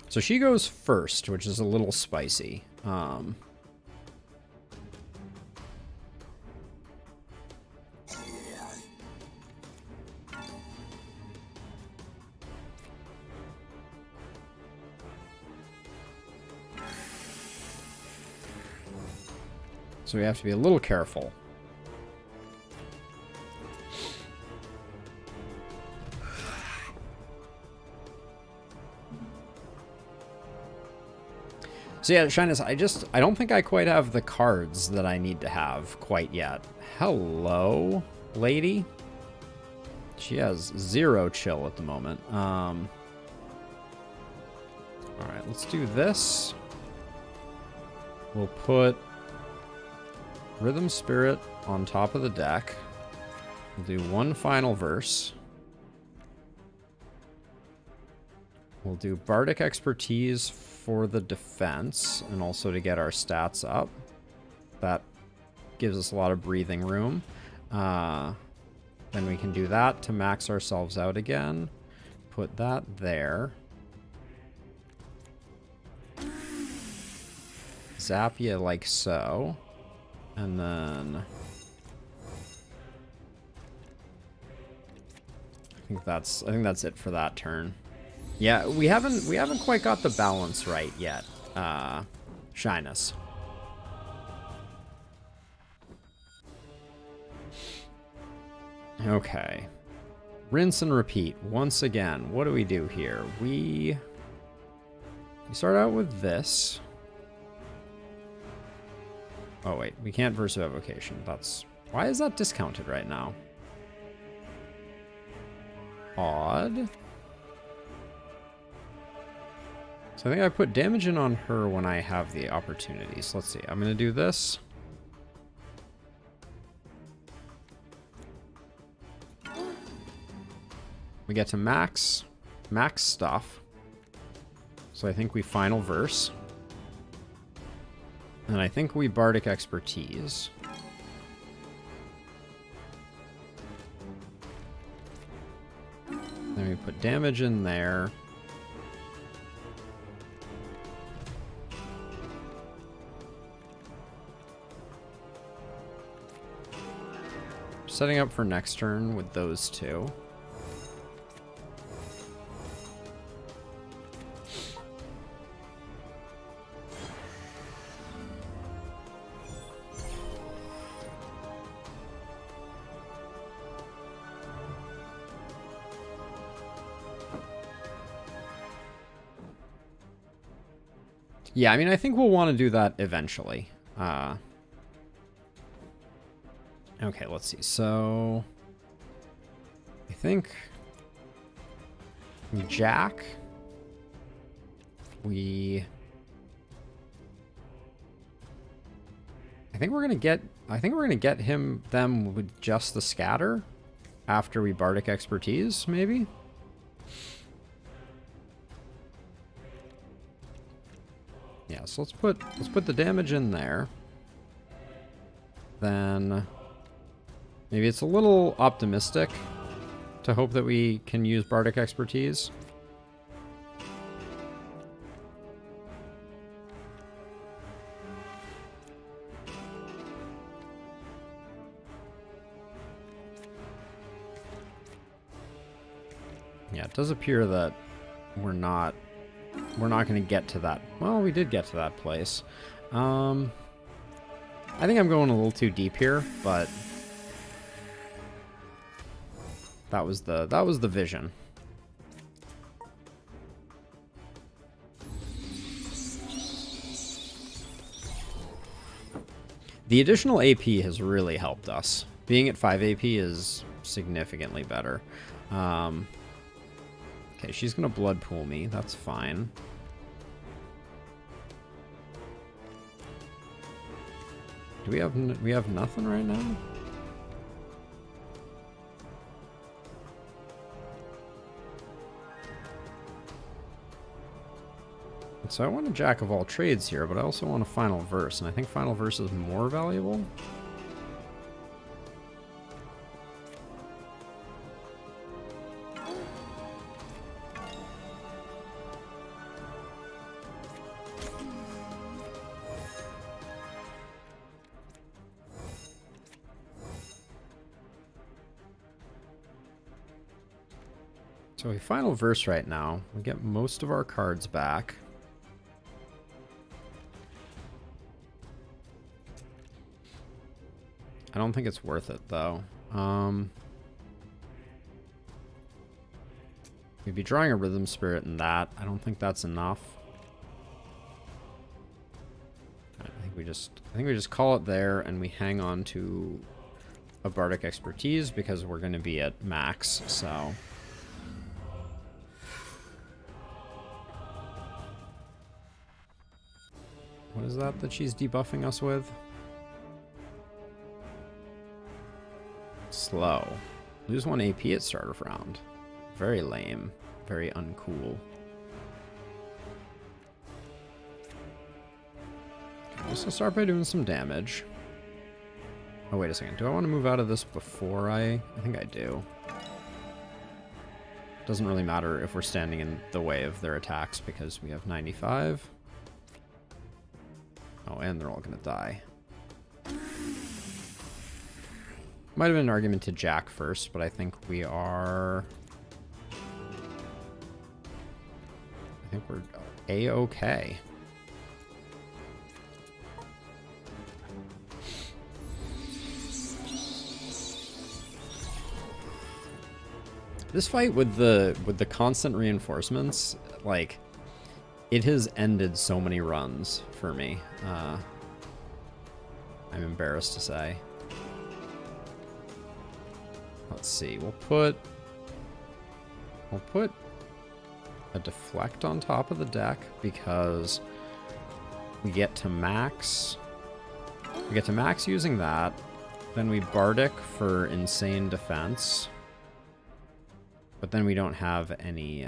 So she goes first, which is a little spicy. So we have to be a little careful. So yeah, Shyness, I don't think I quite have the cards that I need to have quite yet. Hello, lady. She has 0 chill at the moment. Alright, let's do this. we'll put Rhythm Spirit on top of the deck. We'll do one final verse. We'll do Bardic Expertise for the defense and also to get our stats up. That gives us a lot of breathing room. Then we can do that to max ourselves out again. Put that there. Zap you like so. And then I think that's it for that turn. Yeah, we haven't quite got the balance right yet. Shyness. Okay. Rinse and repeat once again. What do we do here? We start out with this. Oh wait, we can't verse of evocation. Why is that discounted right now? Odd. So I think I put damage in on her when I have the opportunity. So let's see. I'm gonna do this. We get to max stuff. So I think we final verse. And I think we Bardic Expertise. Then we put damage in there. Setting up for next turn with those two. Yeah, I mean, I think we'll want to do that eventually. Okay, let's see. So I think we jack. I think we're gonna get them with just the scatter after we Bardic Expertise, maybe. Yeah, so let's put the damage in there. Then maybe it's a little optimistic to hope that we can use Bardic Expertise. Yeah, it does appear that we're not going to get to that. Well, we did get to that place. I think I'm going a little too deep here, but that was the vision. The additional AP has really helped us. Being at 5 AP is significantly better. Okay, she's gonna blood pool me. That's fine. Do we have nothing right now? So I want a Jack of all trades here, but I also want a final verse, and I think final verse is more valuable. So we final verse right now. We get most of our cards back. I don't think it's worth it though. We'd be drawing a Rhythm Spirit in that. I don't think that's enough. I think we just call it there and we hang on to a Bardic Expertise because we're going to be at max, so. What is that she's debuffing us with? Slow. Lose 1 AP at start of round. Very lame. Very uncool. Okay, so start by doing some damage. Oh, wait a second. Do I want to move out of this before I think I do. Doesn't really matter if we're standing in the way of their attacks because we have 95. Oh, and they're all going to die. Might have been an argument to Jack first, but I think we are... I think we're A-okay. This fight with the constant reinforcements, like, it has ended so many runs for me. I'm embarrassed to say. Let's see. We'll put a deflect on top of the deck because we get to max. We get to max using that. Then we Bardic for insane defense. But then we don't have any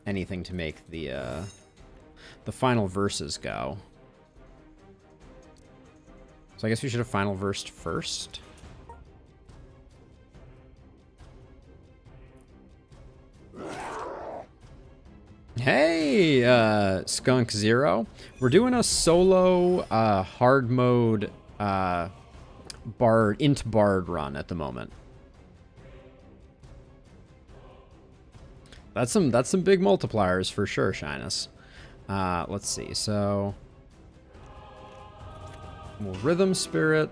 anything to make the final verses go. So I guess we should have final versed first. Hey, Skunk Zero. We're doing a solo hard mode Bard into Bard run at the moment. That's some big multipliers for sure, Shyness. Let's see. So we'll Rhythm Spirit,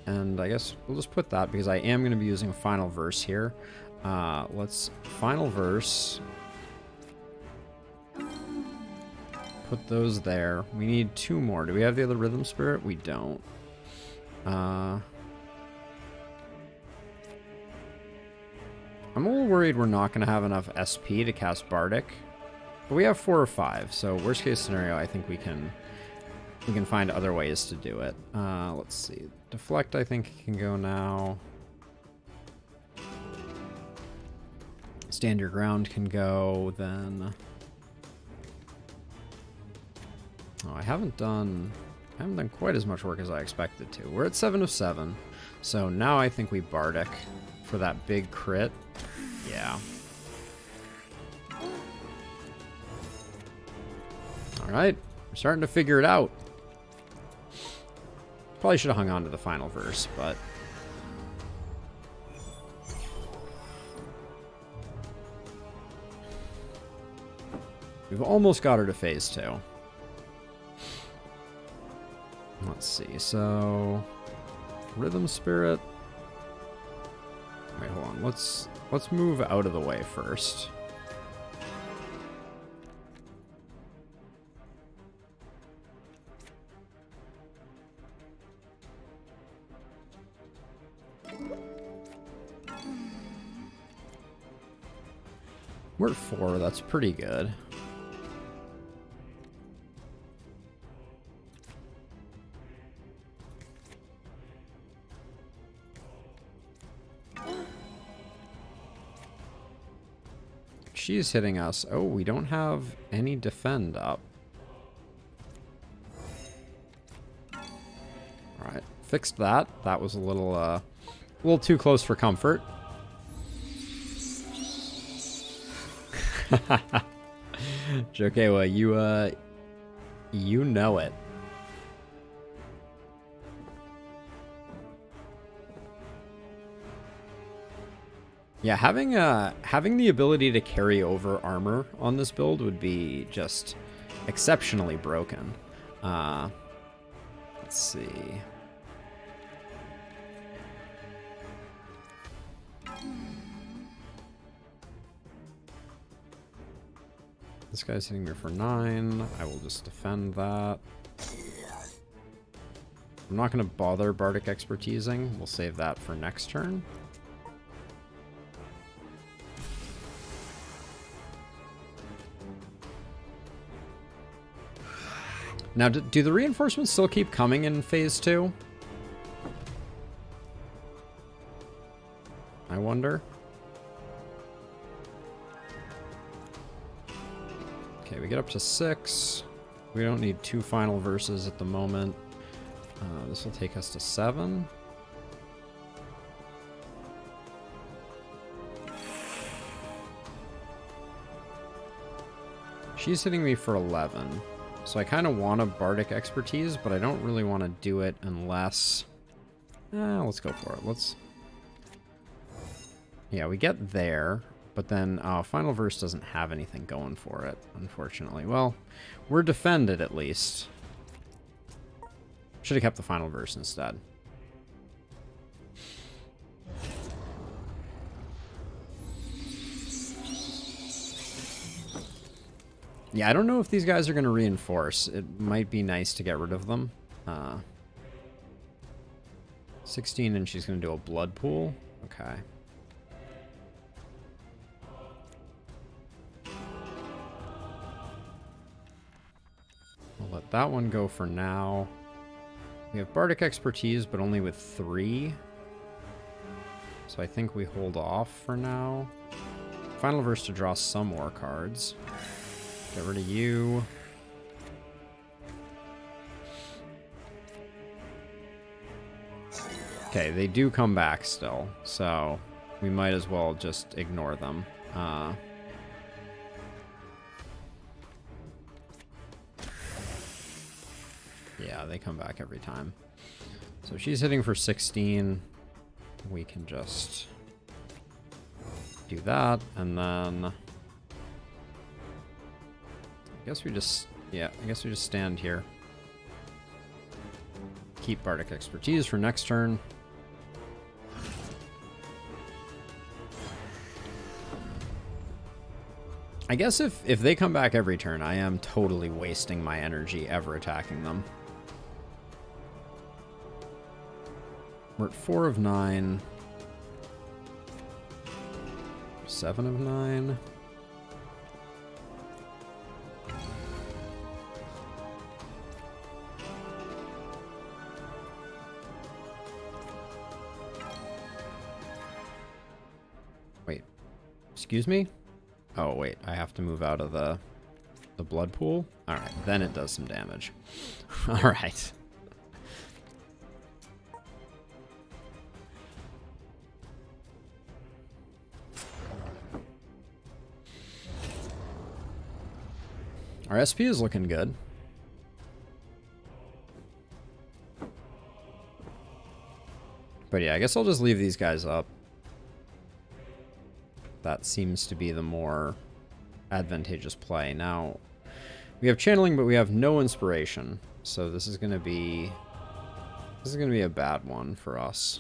and I guess we'll just put that because I am going to be using a final verse here. Let's final verse. Put those there. We need 2 more. Do we have the other Rhythm Spirit? We don't. I'm a little worried we're not going to have enough SP to cast Bardic. But we have 4 or 5, so worst case scenario, I think we can find other ways to do it. Let's see. Deflect, I think, can go now. Stand Your Ground can go, then... Oh, I haven't done quite as much work as I expected to. We're at 7 of 7, so now I think we Bardic for that big crit. Yeah. Alright, we're starting to figure it out. Probably should have hung on to the final verse, but... We've almost got her to phase 2. Let's see, so... Rhythm Spirit... Wait, hold on. Let's move out of the way first. We're at 4, that's pretty good. She's hitting us. Oh, we don't have any defend up. Alright, fixed that. That was a little too close for comfort. Jokewa, you know it. Yeah, having the ability to carry over armor on this build would be just exceptionally broken. Let's see. This guy's hitting me for 9. I will just defend that. I'm not going to bother Bardic Expertising. We'll save that for next turn. Now, do the reinforcements still keep coming in phase 2? I wonder. Okay, we get up to 6. We don't need 2 final verses at the moment. This will take us to 7. She's hitting me for 11. So I kind of want a Bardic Expertise, but I don't really want to do it unless... let's go for it. Let's... Yeah, we get there, but then Final Verse doesn't have anything going for it, unfortunately. Well, we're defended at least. Should have kept the Final Verse instead. Yeah, I don't know if these guys are going to reinforce. It might be nice to get rid of them. 16, and she's going to do a blood pool. Okay. We'll let that one go for now. We have Bardic Expertise, but only with 3. So I think we hold off for now. Final Verse to draw some more cards. Get rid of you. Okay, they do come back still, so we might as well just ignore them. Yeah, they come back every time. So she's hitting for 16. We can just do that, and then... I guess we just... Yeah, I guess we just stand here. Keep Bardic Expertise for next turn. I guess if they come back every turn, I am totally wasting my energy ever attacking them. We're at 4 of 9. 7 of 9. Wait. Excuse me? Oh, wait. I have to move out of the blood pool? Alright, then it does some damage. Alright. Our SP is looking good. But yeah, I guess I'll just leave these guys up. That seems to be the more advantageous play. Now, we have channeling, but we have no inspiration. So this is going to be a bad one for us.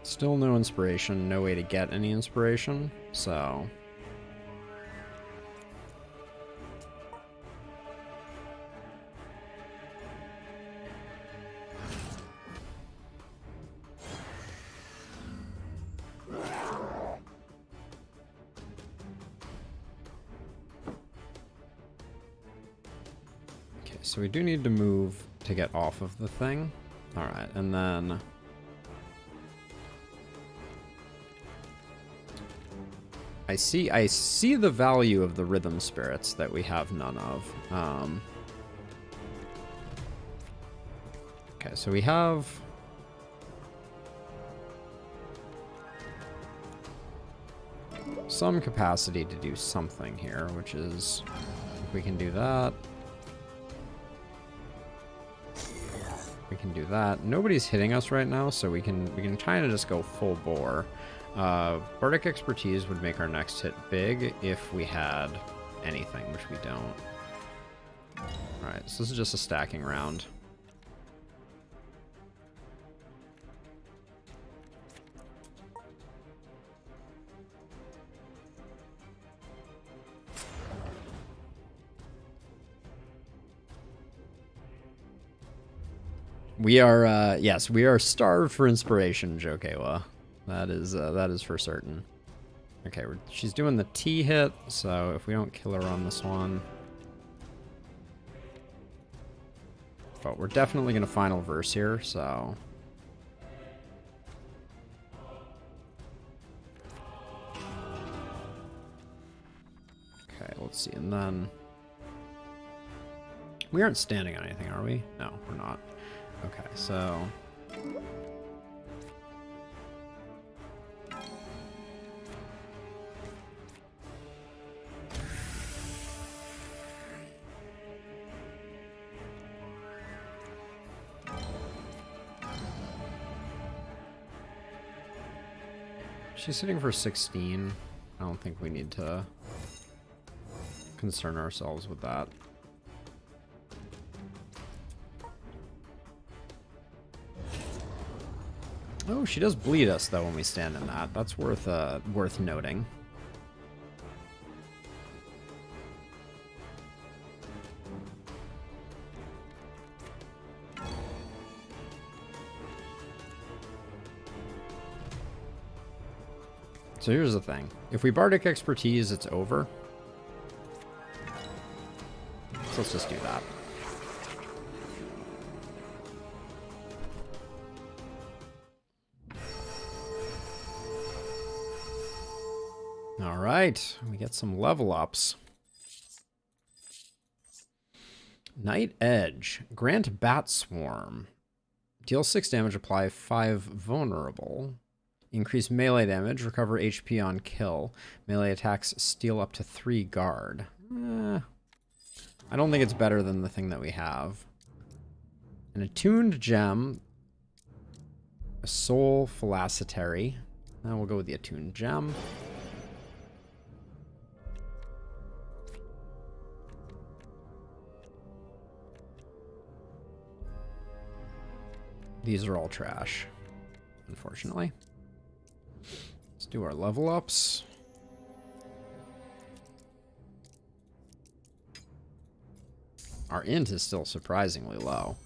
Still no inspiration, no way to get any inspiration, so... Okay, so we do need to move to get off of the thing. Alright, and then... I see the value of the rhythm spirits that we have none of. Okay, so we have some capacity to do something here, which is if we can do that. We can do that. Nobody's hitting us right now, so we can kind of just go full bore. Bardic Expertise would make our next hit big if we had anything, which we don't. Alright, so this is just a stacking round. We are, yes, we are starved for inspiration, Jokewa. That is for certain. Okay, she's doing the T hit, so if we don't kill her on this one... But we're definitely going to final verse here, so... Okay, let's see, and then... We aren't standing on anything, are we? No, we're not. Okay, so... She's hitting for 16. I don't think we need to concern ourselves with that. Oh, she does bleed us though when we stand in that. That's worth noting. So here's the thing. If we Bardic Expertise, it's over. So let's just do that. All right, we get some level ups. Night Edge. Grant Bat Swarm. Deal 6 damage, apply 5 vulnerable. Increase melee damage, recover HP on kill. Melee attacks steal up to 3 guard. I don't think it's better than the thing that we have. An attuned gem. A soul phalacitary. Now we'll go with the attuned gem. These are all trash, unfortunately. Let's do our level ups. Our int is still surprisingly low.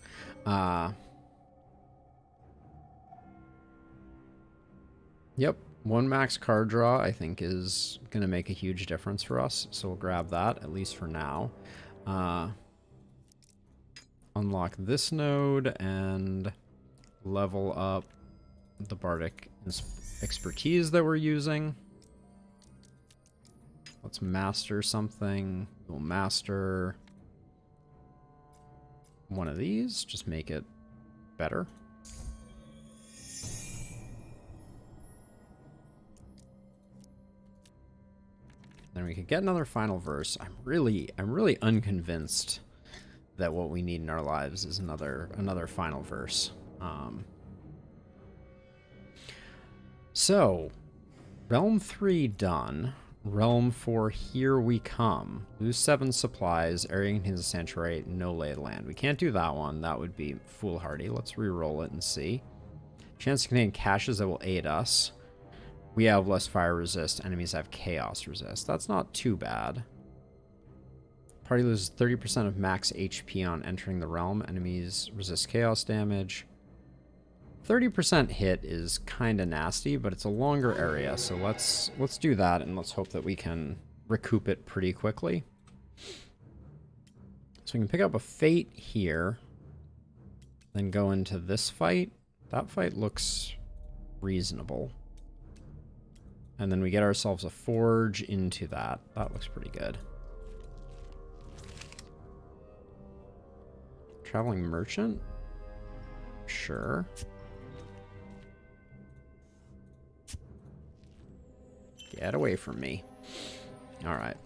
Yep, 1 max card draw I think is going to make a huge difference for us. So we'll grab that, at least for now. Unlock this node and level up the Bardic expertise that we're using. Let's master something. We'll master one of these. Just make it better. Then we could get another final verse. I'm really unconvinced that what we need in our lives is another final verse. So, Realm 3 done. Realm 4, here we come. Lose 7 supplies, area contains a sanctuary, no lay of land. We can't do that one. That would be foolhardy. Let's re-roll it and see. Chance to contain caches that will aid us. We have less fire resist. Enemies have chaos resist. That's not too bad. Party loses 30% of max HP on entering the realm. Enemies resist chaos damage. 30% hit is kind of nasty, but it's a longer area, so let's do that, and let's hope that we can recoup it pretty quickly. So we can pick up a Fate here, then go into this fight. That fight looks reasonable. And then we get ourselves a Forge into that. That looks pretty good. Traveling Merchant? Sure. Get away from me. Alright.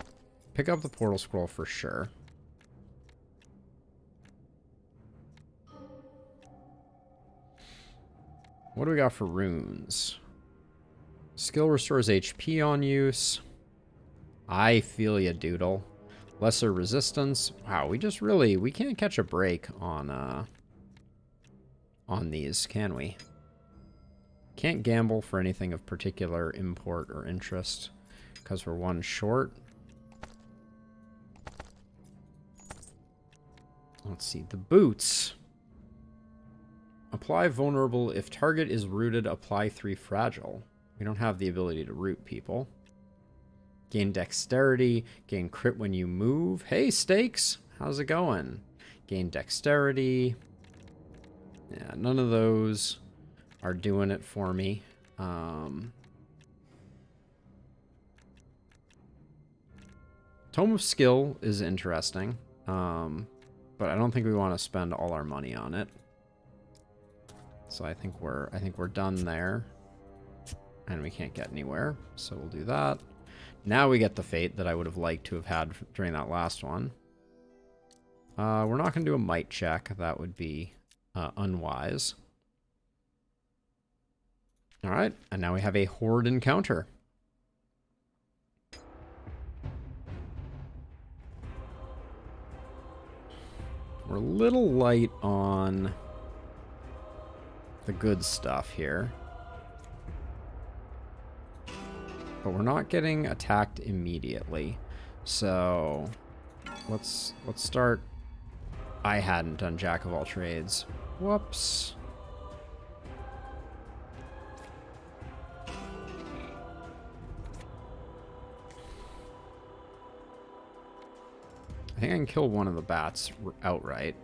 Pick up the portal scroll for sure. What do we got for runes? Skill restores HP on use. I feel ya, Doodle. Lesser resistance. Wow, we can't catch a break on these, can we? Can't gamble for anything of particular import or interest because we're 1 short. Let's see, the boots. Apply vulnerable. If target is rooted, apply 3 fragile. We don't have the ability to root people. Gain dexterity. Gain crit when you move. Hey, Stakes! How's it going? Gain dexterity. Yeah, none of those are doing it for me. Tome of Skill is interesting. But I don't think we want to spend all our money on it. So I think we're done there. And we can't get anywhere, so we'll do that. Now we get the fate that I would have liked to have had during that last one. We're not going to do a might check. That would be unwise. Alright, and now we have a horde encounter. We're a little light on the good stuff here. But we're not getting attacked immediately. So let's start. I hadn't done Jack of all trades. Whoops. I think I can kill one of the bats outright.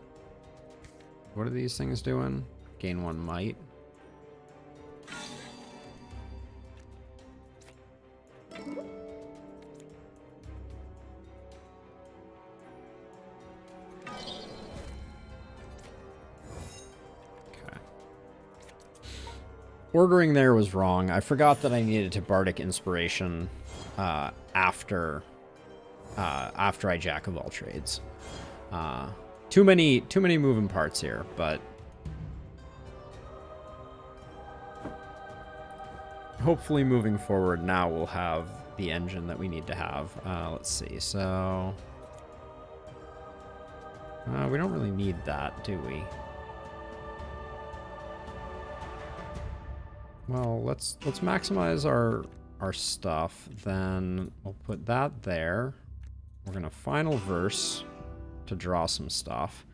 What are these things doing? Gain 1 might. Ordering there was wrong. I forgot that I needed to Bardic Inspiration after I Jack of all trades. Too many moving parts here, but hopefully moving forward now we'll have the engine that we need to have. Let's see. So we don't really need that, do we? Well, let's maximize our stuff. Then we'll put that there. We're gonna final verse to draw some stuff.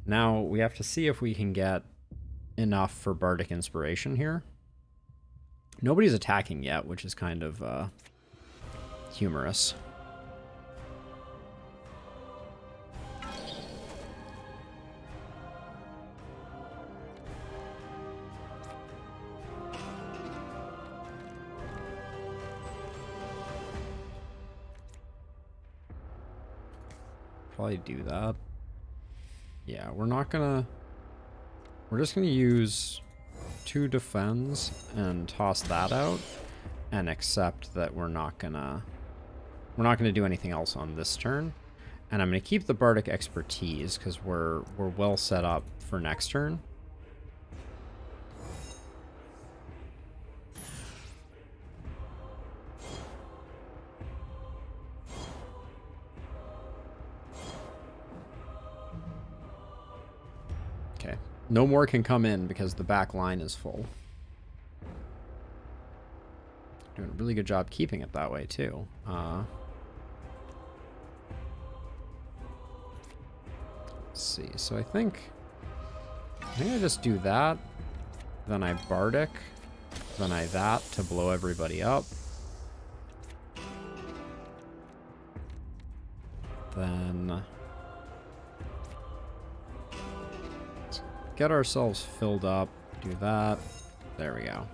Now we have to see if we can get enough for Bardic Inspiration here. Nobody's attacking yet, which is kind of humorous. Probably do that. Yeah, we're just gonna use 2 defends and toss that out and accept that we're not gonna do anything else on this turn. And I'm gonna keep the Bardic Expertise because we're well set up for next turn. Okay. No more can come in because the back line is full. Doing a really good job keeping it that way, too. Let's see. So I think I just do that. Then I Bardic. Then I that to blow everybody up. Then let's get ourselves filled up. Do that. There we go.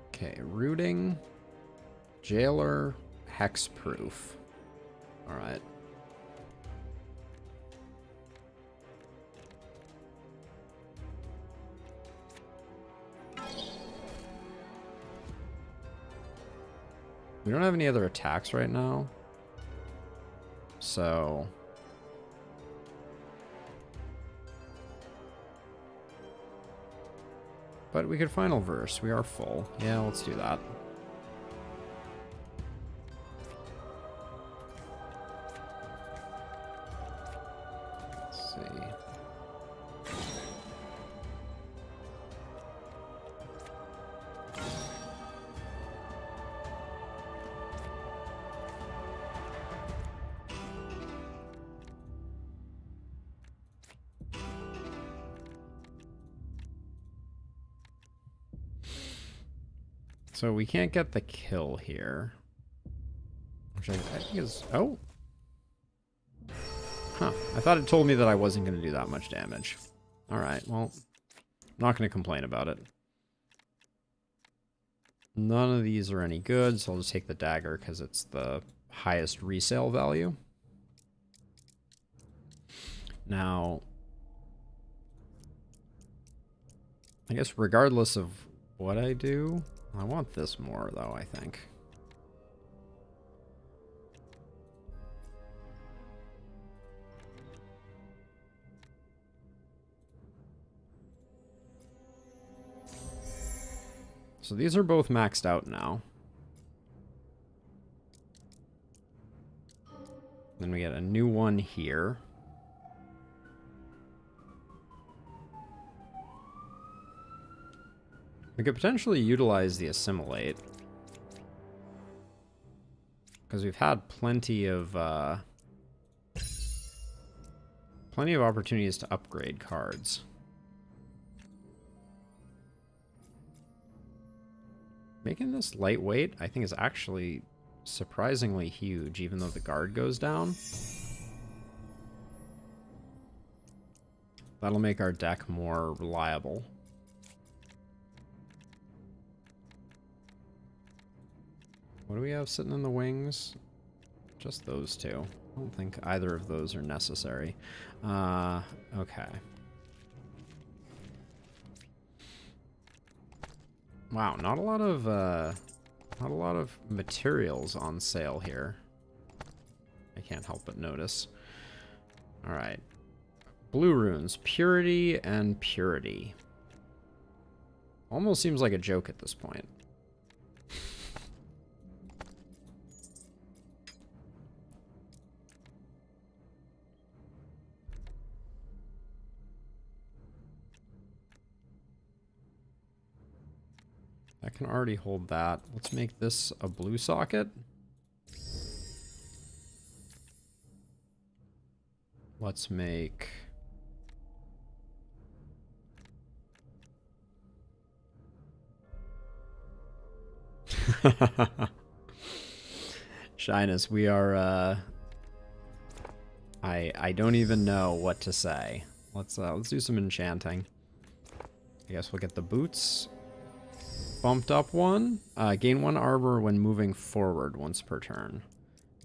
Okay, rooting, jailer, hexproof. All right. We don't have any other attacks right now. So but we could final verse. We are full. Yeah, let's do that. Let's see. So we can't get the kill here. Which I think is... Oh! Huh. I thought it told me that I wasn't going to do that much damage. Alright, well... I'm not going to complain about it. None of these are any good, so I'll just take the dagger because it's the highest resale value. Now... I guess regardless of what I do... I want this more, though, I think. So these are both maxed out now. Then we get a new one here. We could potentially utilize the assimilate. Because we've had plenty of opportunities to upgrade cards. Making this lightweight, I think, is actually surprisingly huge, even though the guard goes down. That'll make our deck more reliable. What do we have sitting in the wings? Just those two. I don't think either of those are necessary. Okay. Wow, not a lot of materials on sale here. I can't help but notice. All right. Blue runes, purity and purity. Almost seems like a joke at this point. I can already hold that. Let's make this a blue socket. Let's make... Shyness, we are, I don't even know what to say. Let's do some enchanting. I guess we'll get the boots. Bumped up one. Gain 1 armor when moving forward once per turn.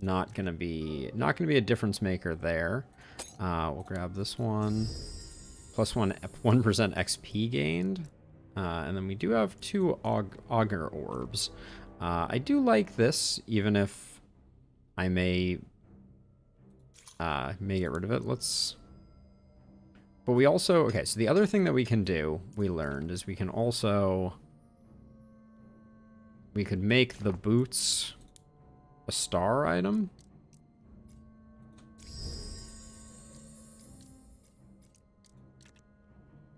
Not gonna be a difference maker there. We'll grab this one. Plus 1% XP gained. And then we do have 2 auger orbs. I do like this, even if I may get rid of it. But we also, okay, so the other thing that we can do, we learned, is we can also, we could make the boots a star item.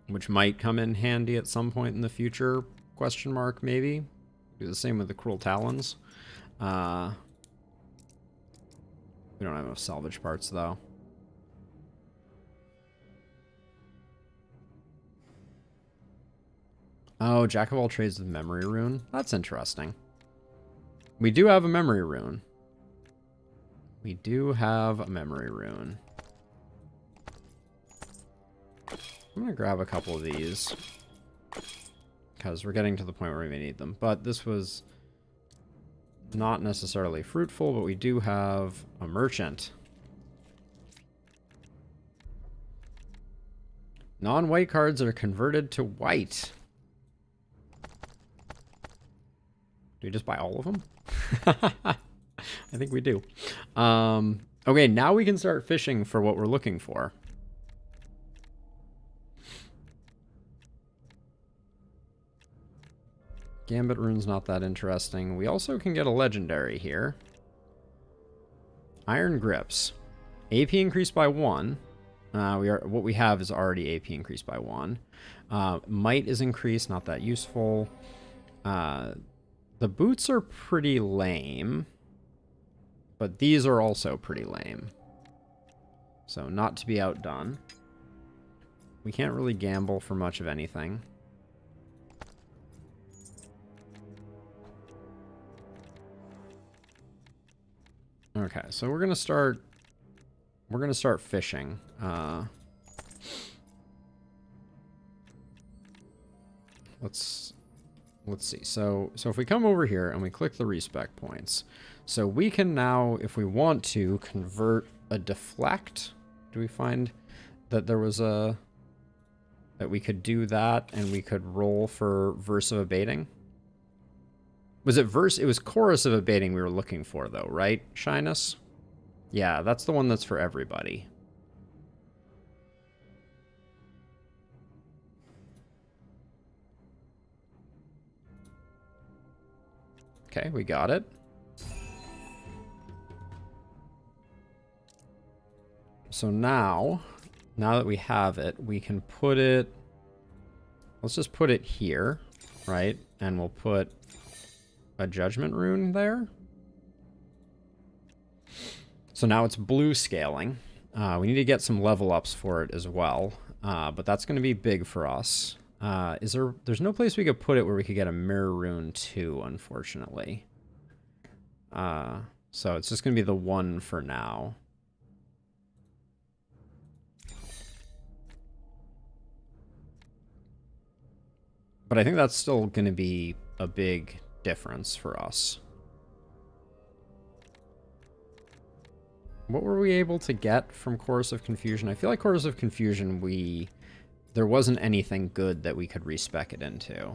Which might come in handy at some point in the future, question mark, maybe. Do the same with the Cruel Talons. We don't have enough salvage parts, though. Oh, Jack of all trades with memory rune. That's interesting. We do have a memory rune. We do have a memory rune. I'm going to grab a couple of these, because we're getting to the point where we may need them. But this was not necessarily fruitful, but we do have a merchant. Non-white cards are converted to white. Do we just buy all of them? I think we do. Okay, now we can start fishing for what we're looking for. Gambit rune's not that interesting. We also can get a legendary here. Iron grips. AP increased by 1. What we have is already AP increased by 1. Might is increased, not that useful. The boots are pretty lame. But these are also pretty lame. So not to be outdone. We can't really gamble for much of anything. Okay, so we're gonna start fishing. Let's see. So if we come over here and we click the respec points, so we can now, if we want to, convert a deflect. Do we find that there was that we could do that and we could roll for verse of abating? Was it verse? It was chorus of abating we were looking for though, right? Shyness? Yeah, that's the one that's for everybody. Okay, we got it. So now that we have it, we can put it, let's just put it here, right? And we'll put a judgment rune there. So now it's blue scaling. We need to get some level ups for it as well. But that's going to be big for us. There's no place we could put it where we could get a mirror rune too, unfortunately. So it's just going to be the one for now. But I think that's still going to be a big difference for us. What were we able to get from Chorus of Confusion? I feel like Chorus of Confusion, there wasn't anything good that we could respec it into.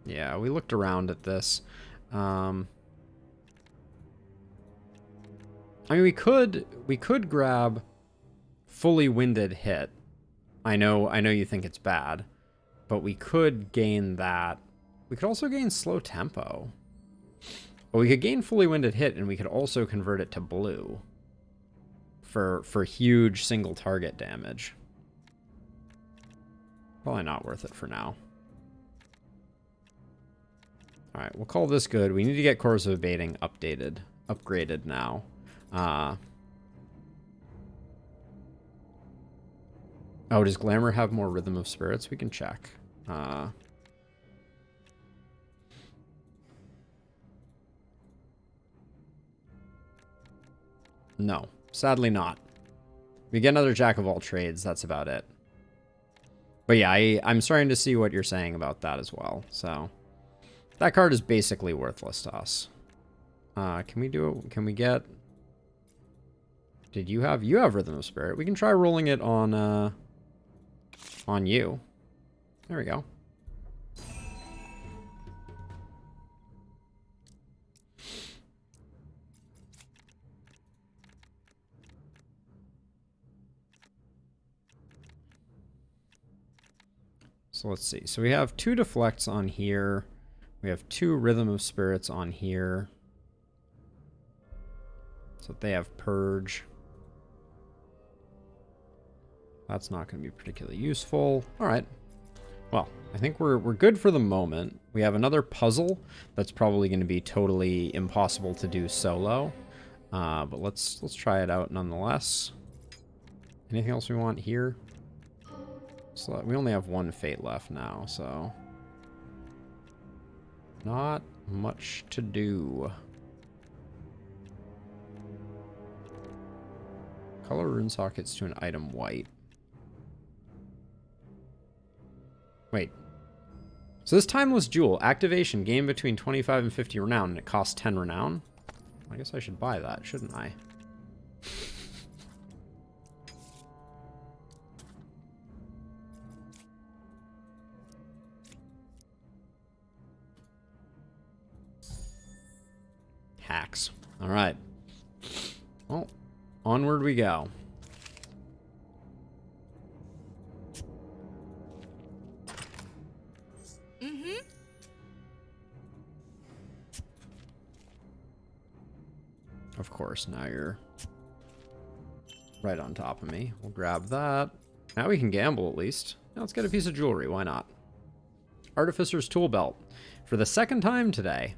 Yeah, we looked around at this. I mean, we could grab fully winded hit. I know you think it's bad, but we could gain that. We could also gain slow tempo. But we could gain fully winded hit, and we could also convert it to blue for huge single target damage. Probably not worth it for now. All right, we'll call this good. We need to get Chorus of Abating upgraded now. Oh, does Glamour have more Rhythm of Spirits? We can check. No, sadly not. We get another Jack of all trades, that's about it. But yeah, I'm starting to see what you're saying about that as well. So that card is basically worthless to us. Can we do it? Can we get... You have Rhythm of Spirit. We can try rolling it on you. There we go. So let's see. So we have 2 deflects on here. We have 2 Rhythm of Spirits on here. So they have Purge. That's not going to be particularly useful. All right. Well, I think we're good for the moment. We have another puzzle that's probably going to be totally impossible to do solo. But let's try it out nonetheless. Anything else we want here? So we only have 1 fate left now, so not much to do. Color rune sockets to an item white. Wait. So this timeless jewel, activation, gain between 25 and 50 renown, and it costs 10 renown? I guess I should buy that, shouldn't I? Hacks. All right. Well, onward we go. Of course, now you're right on top of me. We'll grab that. Now we can gamble at least. Now let's get a piece of jewelry. Why not? Artificer's Tool Belt. For the 2nd time today.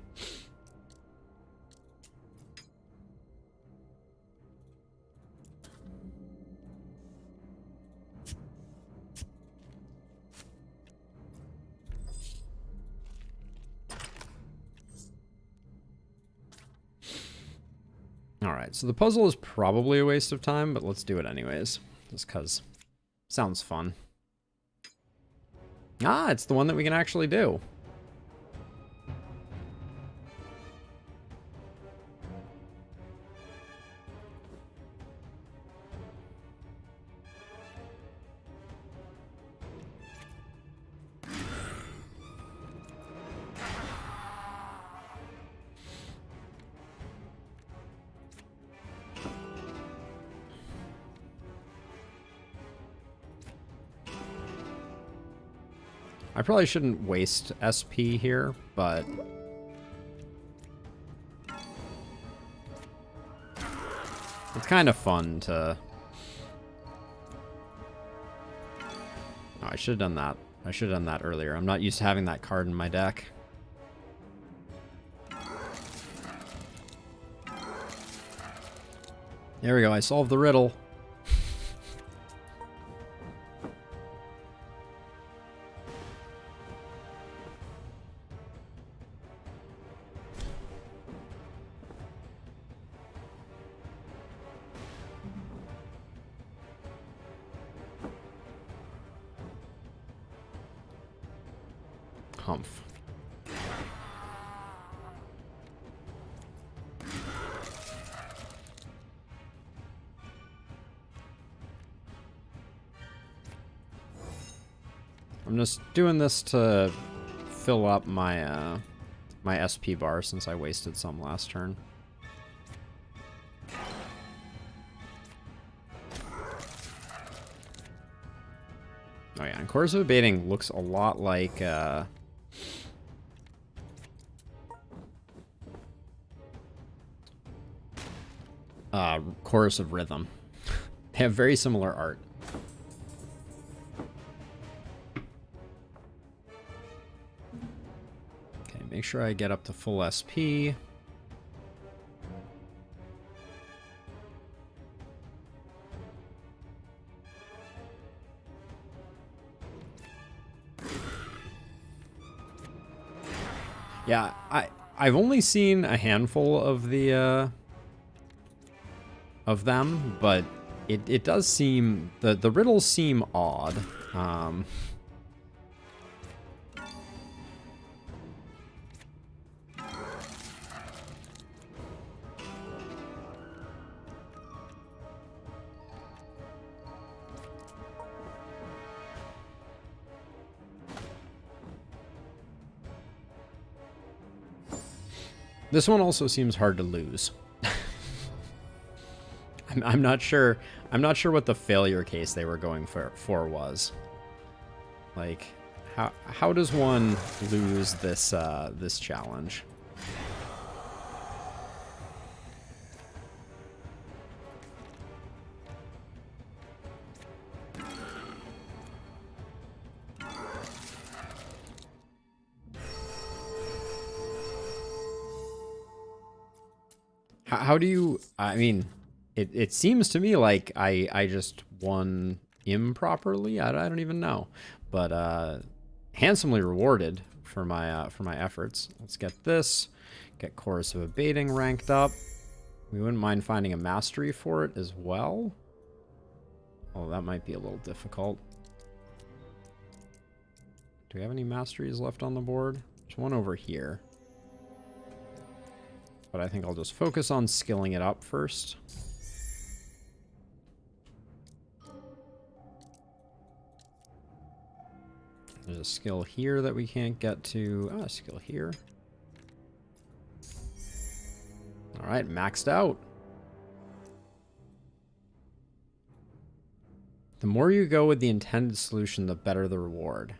Alright, so the puzzle is probably a waste of time, but let's do it anyways. Just because sounds fun. Ah, it's the one that we can actually do. I probably shouldn't waste SP here, but it's kind of fun to... Oh, I should have done that. I should have done that earlier. I'm not used to having that card in my deck. There we go, I solved the riddle. Humph. I'm just doing this to fill up my my SP bar since I wasted some last turn. Oh yeah, and Chorus of Abating looks a lot like Chorus of Rhythm. They have very similar art. Okay, make sure I get up to full SP. Yeah, I've only seen a handful of the of them, but it does seem the riddles seem odd. This one also seems hard to lose. I'm not sure. I'm not sure what the failure case they were going for was. Like, how does one lose this this challenge? How do you? I mean. It seems to me like I just won improperly. I don't even know, but handsomely rewarded for my efforts. Let's get this, get Chorus of Abating ranked up. We wouldn't mind finding a mastery for it as well. Oh, that might be a little difficult. Do we have any masteries left on the board? There's one over here, but I think I'll just focus on skilling it up first. There's a skill here that we can't get to. Ah, skill here. All right, maxed out. The more you go with the intended solution, the better the reward.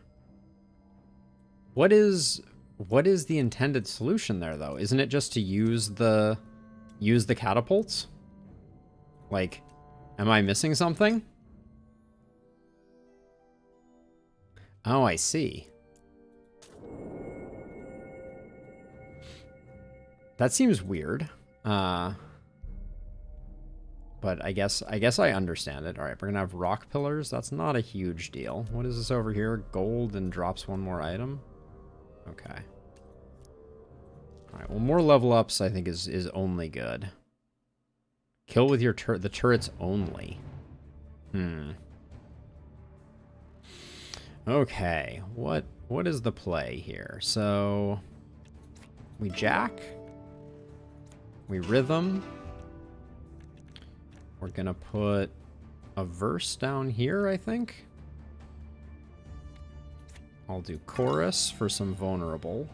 What is the intended solution there, though? Isn't it just to use the catapults? Like, am I missing something? Oh, I see. That seems weird. But I guess I understand it. All right, we're gonna have rock pillars. That's not a huge deal. What is this over here? Gold and drops one more item. Okay. All right. Well, more level ups I think is only good. Kill with your the turrets only. Okay, what is the play here? So we jack, we rhythm. We're gonna put a verse down here, I think. I'll do chorus for some vulnerable.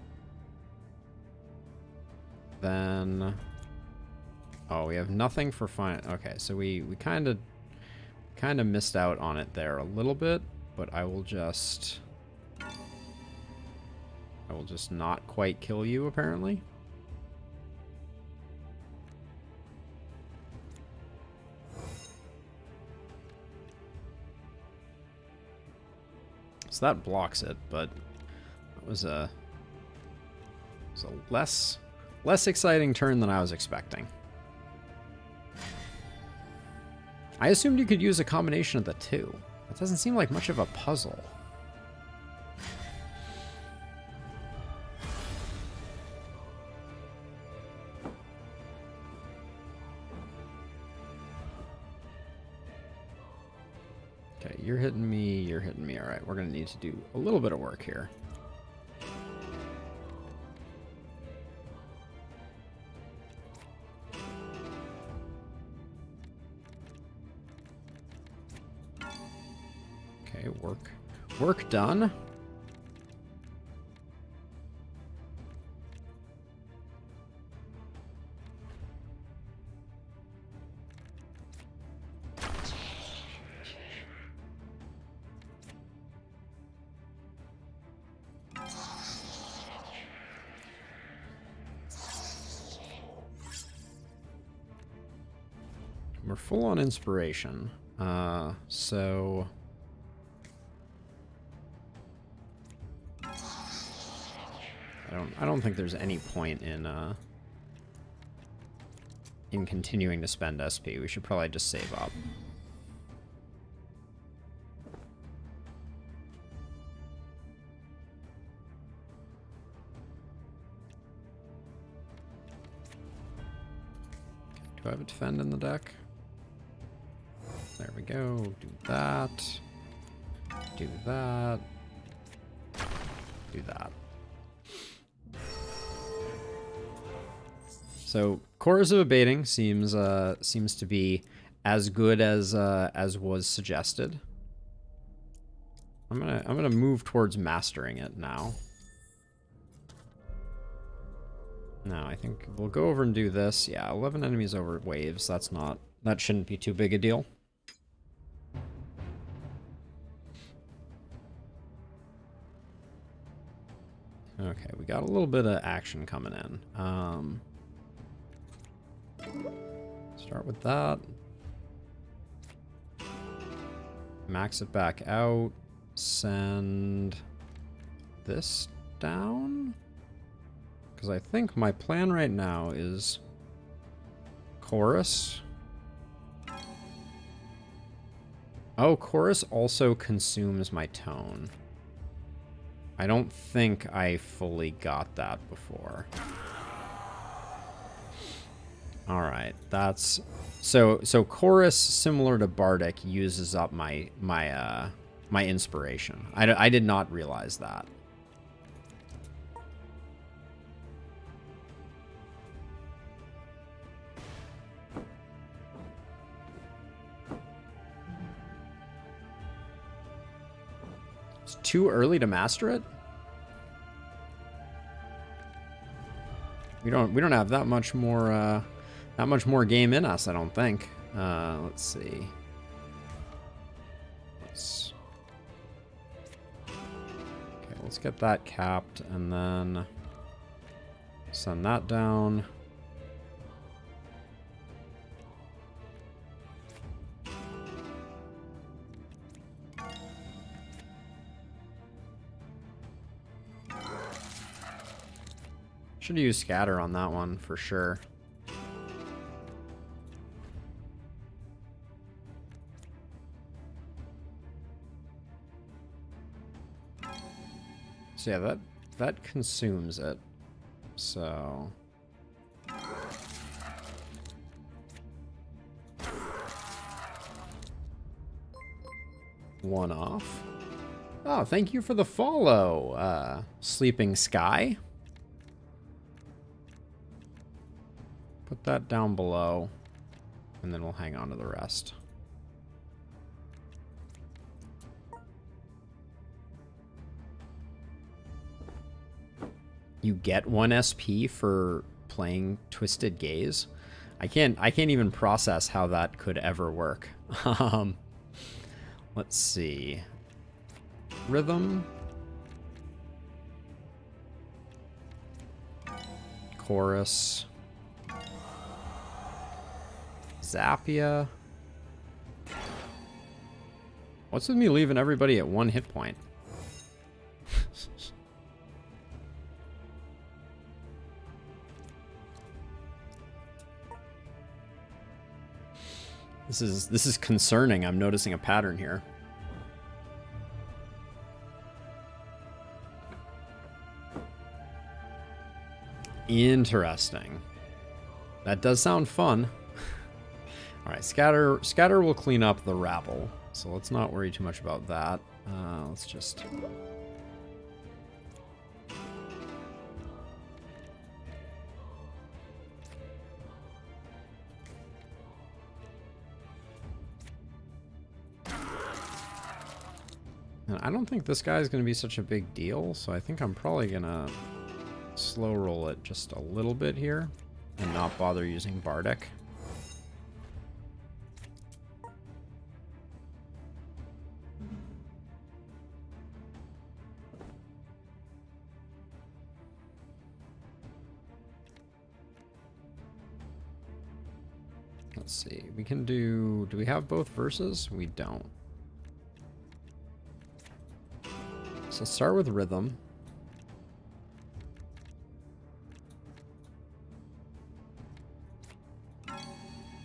Then, oh, we have nothing for fine. Okay, so we kind of missed out on it there a little bit, but I will just not quite kill you apparently. So that blocks it, but it was a less exciting turn than I was expecting. I assumed you could use a combination of the two. That doesn't seem like much of a puzzle. Okay, you're hitting me, you're hitting me. All right, we're going to need to do a little bit of work here. Okay, work done. We're full on inspiration. So I don't think there's any point in continuing to spend SP. We should probably just save up. Do I have a defend in the deck? There we go. Do that. Do that. Do that. So Chorus of Abating seems to be as good as was suggested. I'm gonna move towards mastering it now. No, I think we'll go over and do this. Yeah, 11 enemies over waves. That shouldn't be too big a deal. Okay, we got a little bit of action coming in. Start with that. Max it back out. Send this down. Because I think my plan right now is chorus. Oh, chorus also consumes my tone. I don't think I fully got that before. All right, that's so chorus, similar to Bardic, uses up my inspiration. I did not realize that. It's too early to master it. We don't have that much more game in us, I don't think. Let's see. Let's get that capped and then send that down. Should use scatter on that one for sure. So yeah, that consumes it. So one off. Oh, thank you for the follow, Sleeping Sky. Put that down below, and then we'll hang on to the rest. You get 1 SP for playing Twisted Gaze. I can't even process how that could ever work. Let's see. Rhythm. Chorus. Zappia. What's with me leaving everybody at 1 hit point? This is concerning. I'm noticing a pattern here. Interesting. That does sound fun. All right, Scatter will clean up the rabble, so let's not worry too much about that. Let's just... And I don't think this guy's going to be such a big deal, so I think I'm probably going to slow roll it just a little bit here and not bother using Bardic. Let's see. We can do we have both verses? We don't. So let's start with rhythm.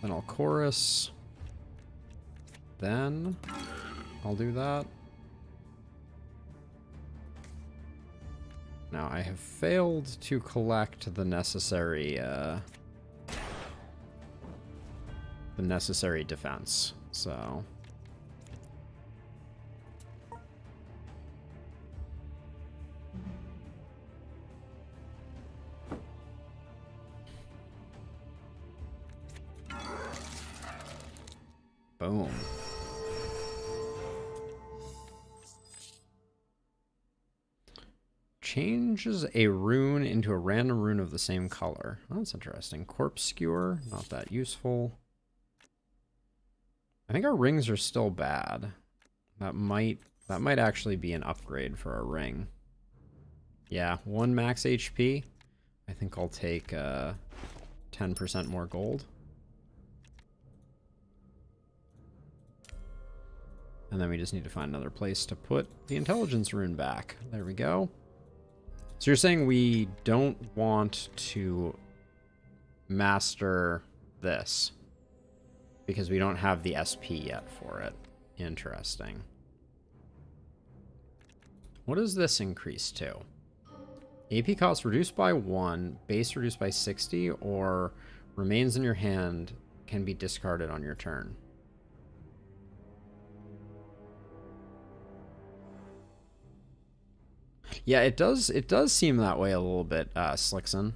Then I'll chorus. Then I'll do that. Now I have failed to collect the necessary defense, so... Boom. Changes a rune into a random rune of the same color. Oh, that's interesting. Corpse Skewer, not that useful. I think our rings are still bad. That might actually be an upgrade for our ring. Yeah, 1 max HP. I think I'll take 10% more gold. And then we just need to find another place to put the intelligence rune back. There we go. So you're saying we don't want to master this because we don't have the SP yet for it. Interesting. What does this increase to? AP cost reduced by 1, base reduced by 60, or remains in your hand, can be discarded on your turn. Yeah, it does seem that way a little bit, Slickson.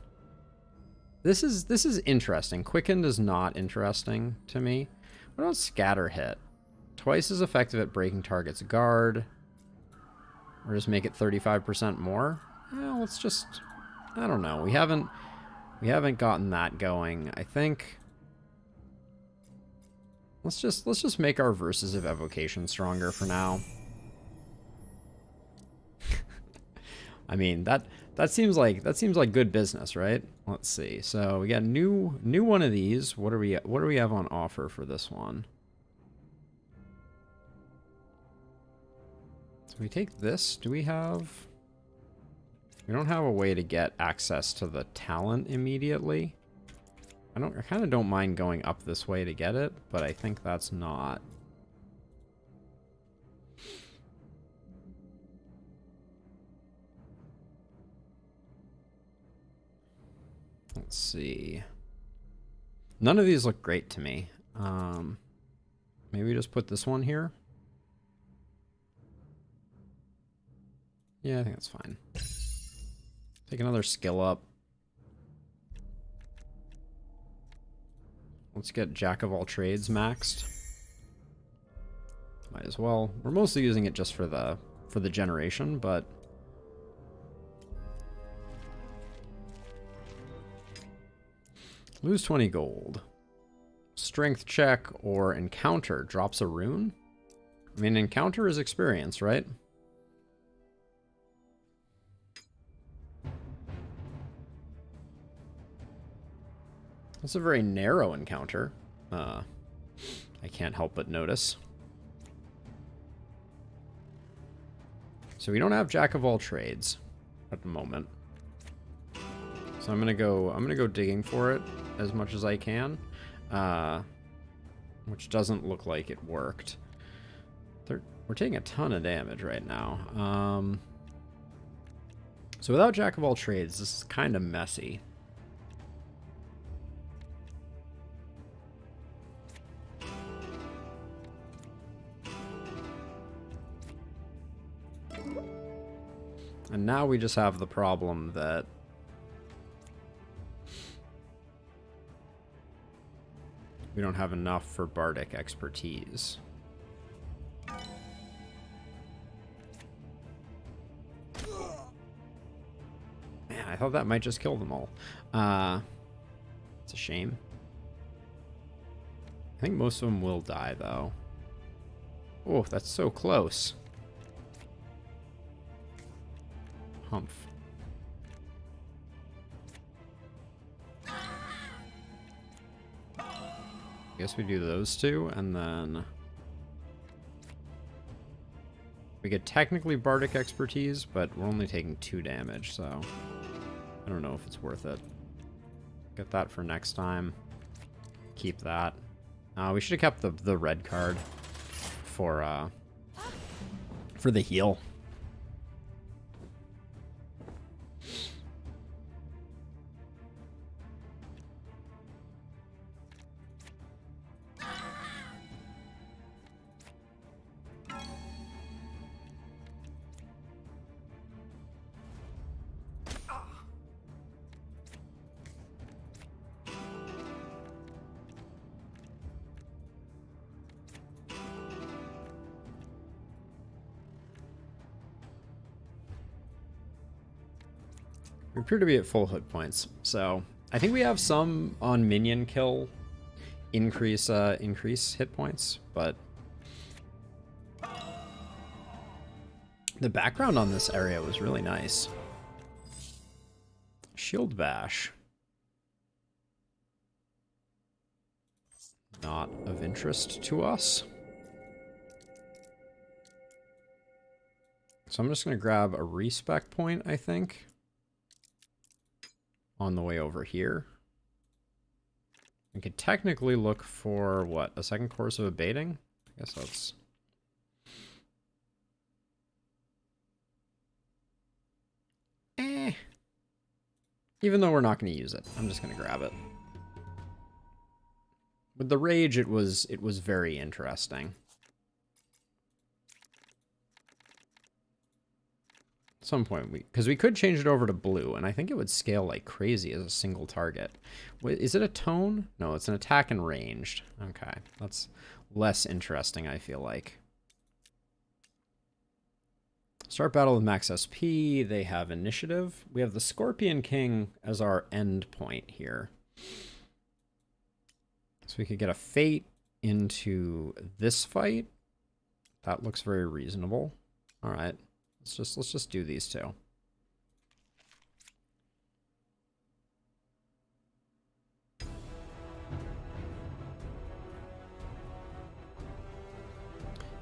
This is interesting. Quicken is not interesting to me. What about Scatter Hit? Twice as effective at breaking target's guard. Or just make it 35% more? Well, let's just... I don't know. We haven't gotten that going. I think... Let's just make our Verses of Evocation stronger for now. I mean, that seems like good business, right? Let's see. So we got new one of these. What do we have on offer for this one? So we take this. Do we have... We don't have a way to get access to the talent immediately. I kind of don't mind going up this way to get it, but I think that's not... Let's see. None of these look great to me. Maybe just put this one here. Yeah, I think that's fine. Take another skill up. Let's get Jack of all trades maxed. Might as well. We're mostly using it just for the generation, but lose 20 gold. Strength check or encounter drops a rune. I mean, encounter is experience, right? That's a very narrow encounter. I can't help but notice. So we don't have Jack of all trades at the moment. So I'm gonna go digging for it as much as I can. Which doesn't look like it worked. We're taking a ton of damage right now. So without Jack of all trades, this is kind of messy. And now we just have the problem that we don't have enough for bardic expertise. Man, I thought that might just kill them all. It's a shame. I think most of them will die, though. Oh, that's so close. Humph. I guess we do those two, and then we get technically bardic expertise, but we're only taking 2 damage, so I don't know if it's worth it. Get that for next time. Keep that. We should have kept the red card for the heal. We appear to be at full hit points, so I think we have some on minion kill increase hit points, but the background on this area was really nice. Shield bash. Not of interest to us. So I'm just going to grab a respec point, I think, on the way over here. We could technically look for, what, a second course of abating? I guess that's... Even though we're not going to use it, I'm just going to grab it. With the rage, it was very interesting. At some point, because we could change it over to blue, and I think it would scale like crazy as a single target. Wait, is it a tone? No, it's an attack and ranged. Okay, that's less interesting, I feel like. Start battle with max SP. They have initiative. We have the Scorpion King as our end point here. So we could get a fate into this fight. That looks very reasonable. All right. Let's just do these two.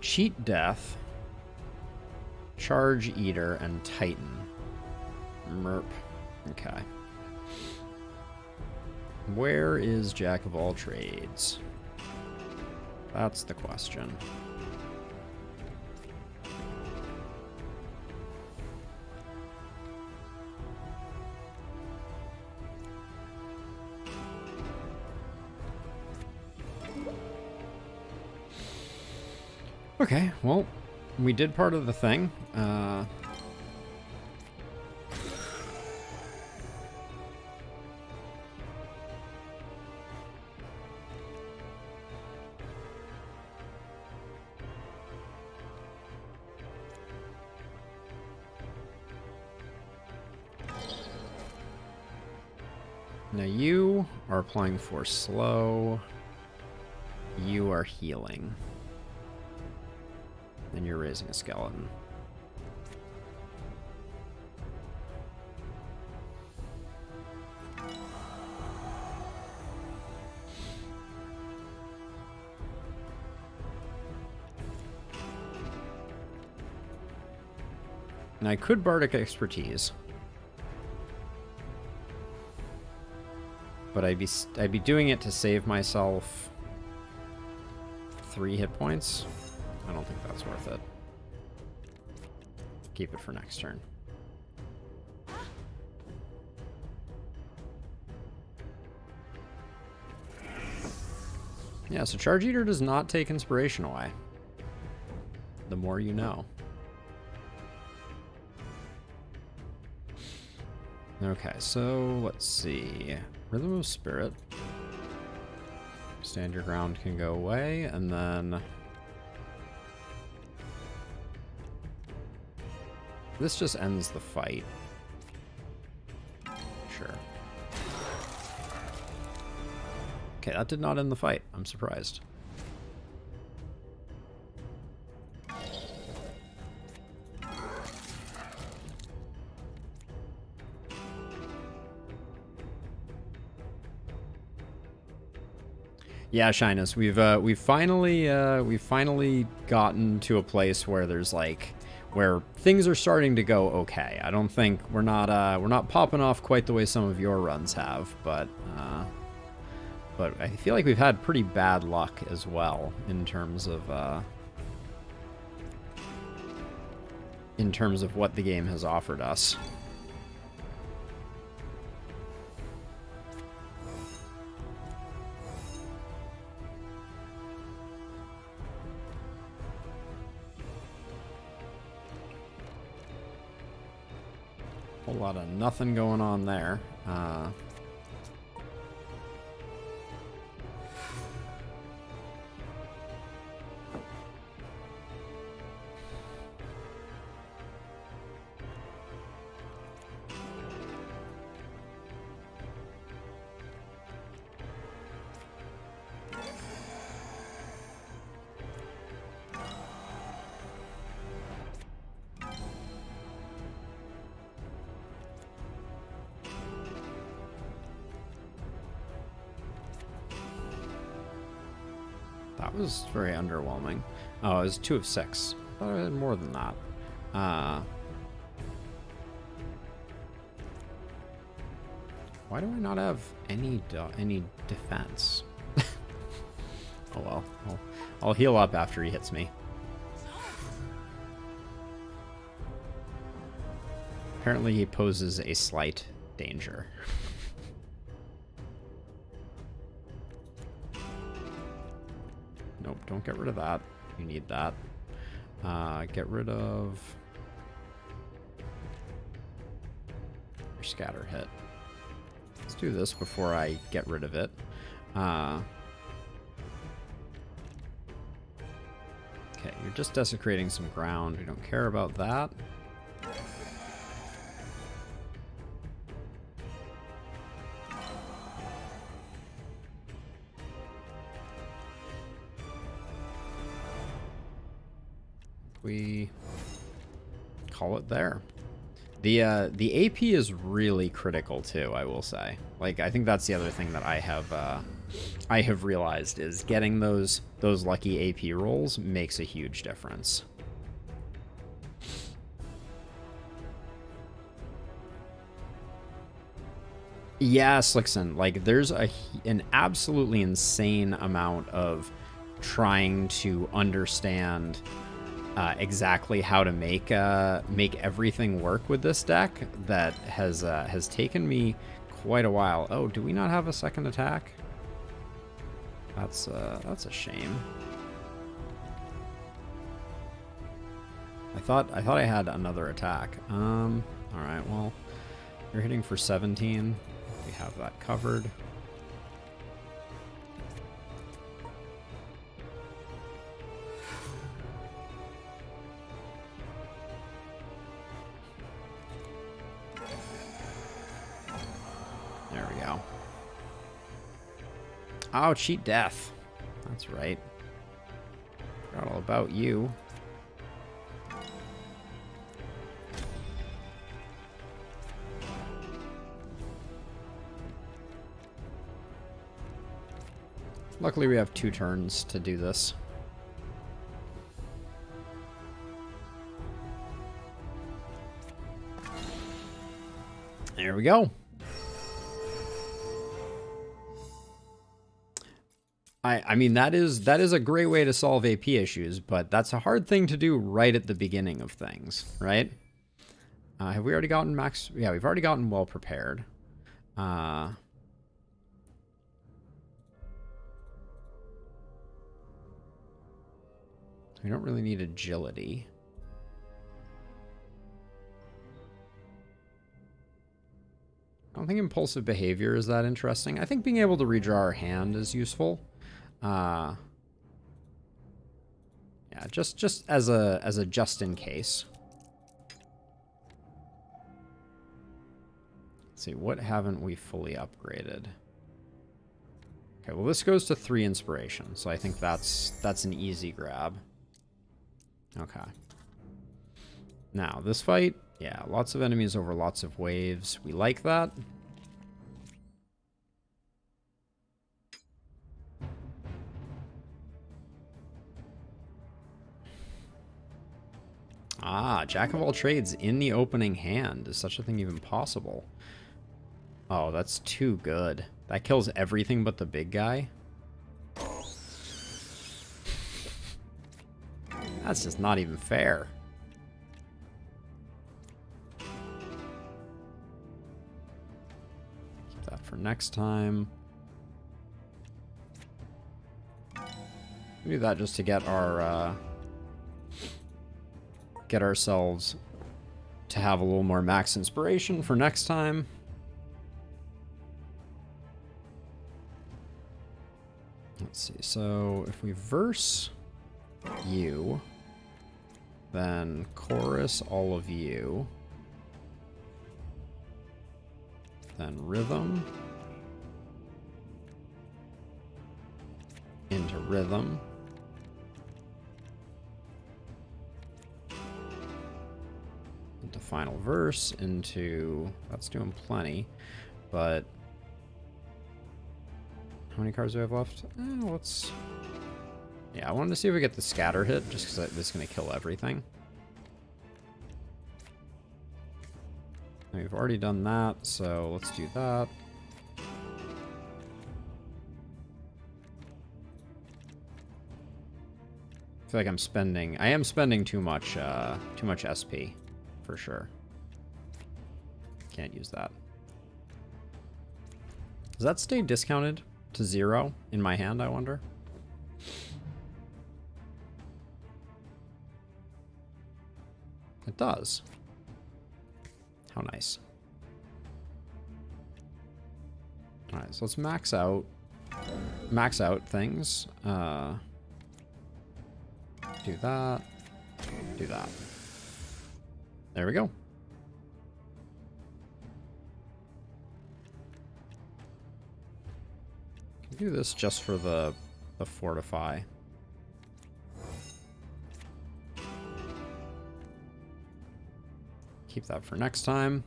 Cheat Death, Charge Eater, and Titan. Merp. Okay. Where is Jack of all trades? That's the question. Okay, well, we did part of the thing. Now you are applying Force slow. You are healing. And you're raising a skeleton. And I could Bardic Expertise. But I'd be doing it to save myself 3 hit points. I don't think that's worth it. Keep it for next turn. Yeah, so Charge Eater does not take inspiration away. The more you know. Okay, so let's see. Rhythm of Spirit. Stand your ground can go away, and then this just ends the fight. Sure. Okay, that did not end the fight. I'm surprised. Yeah, Shyness, we've finally gotten to a place where there's like where things are starting to go okay. I don't think we're not popping off quite the way some of your runs have, but I feel like we've had pretty bad luck as well in terms of what the game has offered us. A lot of nothing going on there. That was very underwhelming. Oh, it was 2 of 6. I thought I had more than that. Why do I not have any defense? Oh well. I'll heal up after he hits me. Apparently he poses a slight danger. Nope, don't get rid of that. You need that. Get rid of your scatter hit. Let's do this before I get rid of it. Okay, you're just desecrating some ground. We don't care about that. We call it there. The AP is really critical too, I will say. Like, I think that's the other thing that I have realized is getting those lucky AP rolls makes a huge difference. Yeah, Slickson, like there's an absolutely insane amount of trying to understand exactly how to make everything work with this deck that has taken me quite a while. Oh, do we not have a second attack? That's a shame. I thought I had another attack. All right, well, you're hitting for 17. We have that covered. There we go. Oh, cheat death. That's right. Forgot all about you. Luckily, we have 2 turns to do this. There we go. I mean, that is a great way to solve AP issues, but that's a hard thing to do right at the beginning of things, right? Have we already gotten max? Yeah, we've already gotten well prepared. We don't really need agility. I don't think impulsive behavior is that interesting. I think being able to redraw our hand is useful. Yeah, just as a just in case. Let's see, what haven't we fully upgraded? Okay, well this goes to 3 inspiration, so I think that's an easy grab. Okay. Now, this fight, yeah, lots of enemies over lots of waves. We like that. Ah, Jack of all trades in the opening hand. Is such a thing even possible? Oh, that's too good. That kills everything but the big guy. That's just not even fair. Keep that for next time. Do that just to get our get ourselves to have a little more max inspiration for next time. Let's see. So if we verse you, then chorus all of you, then rhythm into rhythm, into final verse, into, that's doing plenty, but how many cards do I have left? Let's, yeah, I wanted to see if we get the scatter hit, just because this is going to kill everything. We've already done that, so let's do that. I feel like I am spending too much SP, for sure. Can't use that. Does that stay discounted to 0 in my hand, I wonder? It does. How nice. Alright, so let's max out things. Do that. Do that. There we go. Do this just for the fortify. Keep that for next time.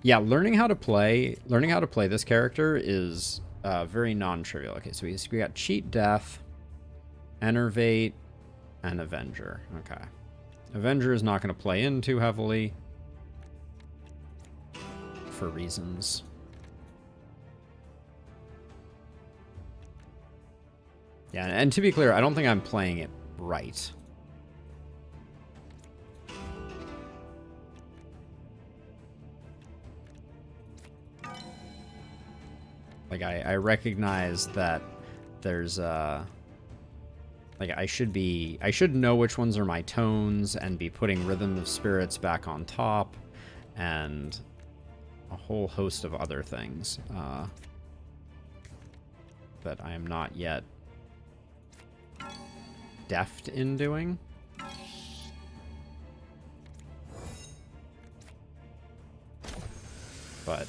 Yeah, learning how to play this character is very non-trivial. Okay, so we got cheat death, enervate, and avenger. Okay, avenger is not going to play in too heavily for reasons. Yeah, and to be clear, I don't think I'm playing it right. Like, I recognize that there's, like, I should know which ones are my tones and be putting Rhythm of Spirits back on top and a whole host of other things that I am not yet deft in doing. But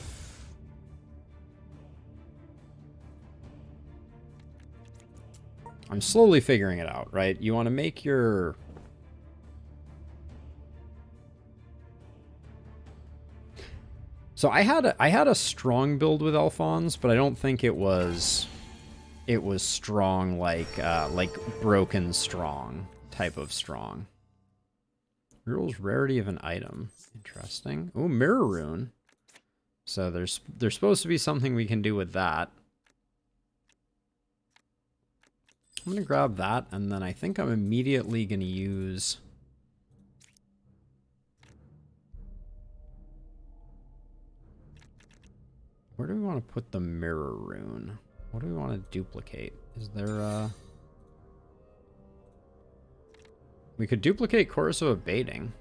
I'm slowly figuring it out, right? You want to make your... So I had a strong build with Alphonse, but I don't think it was strong like broken strong type of strong. Rules rarity of an item. Interesting. Oh, mirror rune. So there's supposed to be something we can do with that. I'm gonna grab that, and then I think I'm immediately gonna use... Where do we want to put the mirror rune? What do we want to duplicate? Is there a... We could duplicate Chorus of Abating.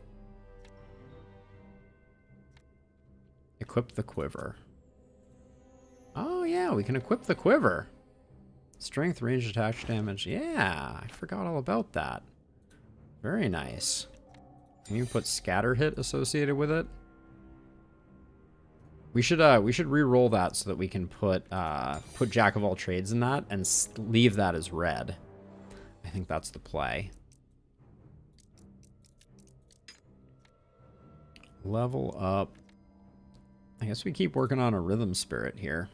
Equip the quiver. Oh yeah, we can equip the quiver. Strength, range, attack, damage. Yeah, I forgot all about that. Very nice. Can you put scatter hit associated with it? We should re-roll that so that we can put Jack of all trades in that and leave that as red. I think that's the play. Level up. I guess we keep working on a rhythm spirit here.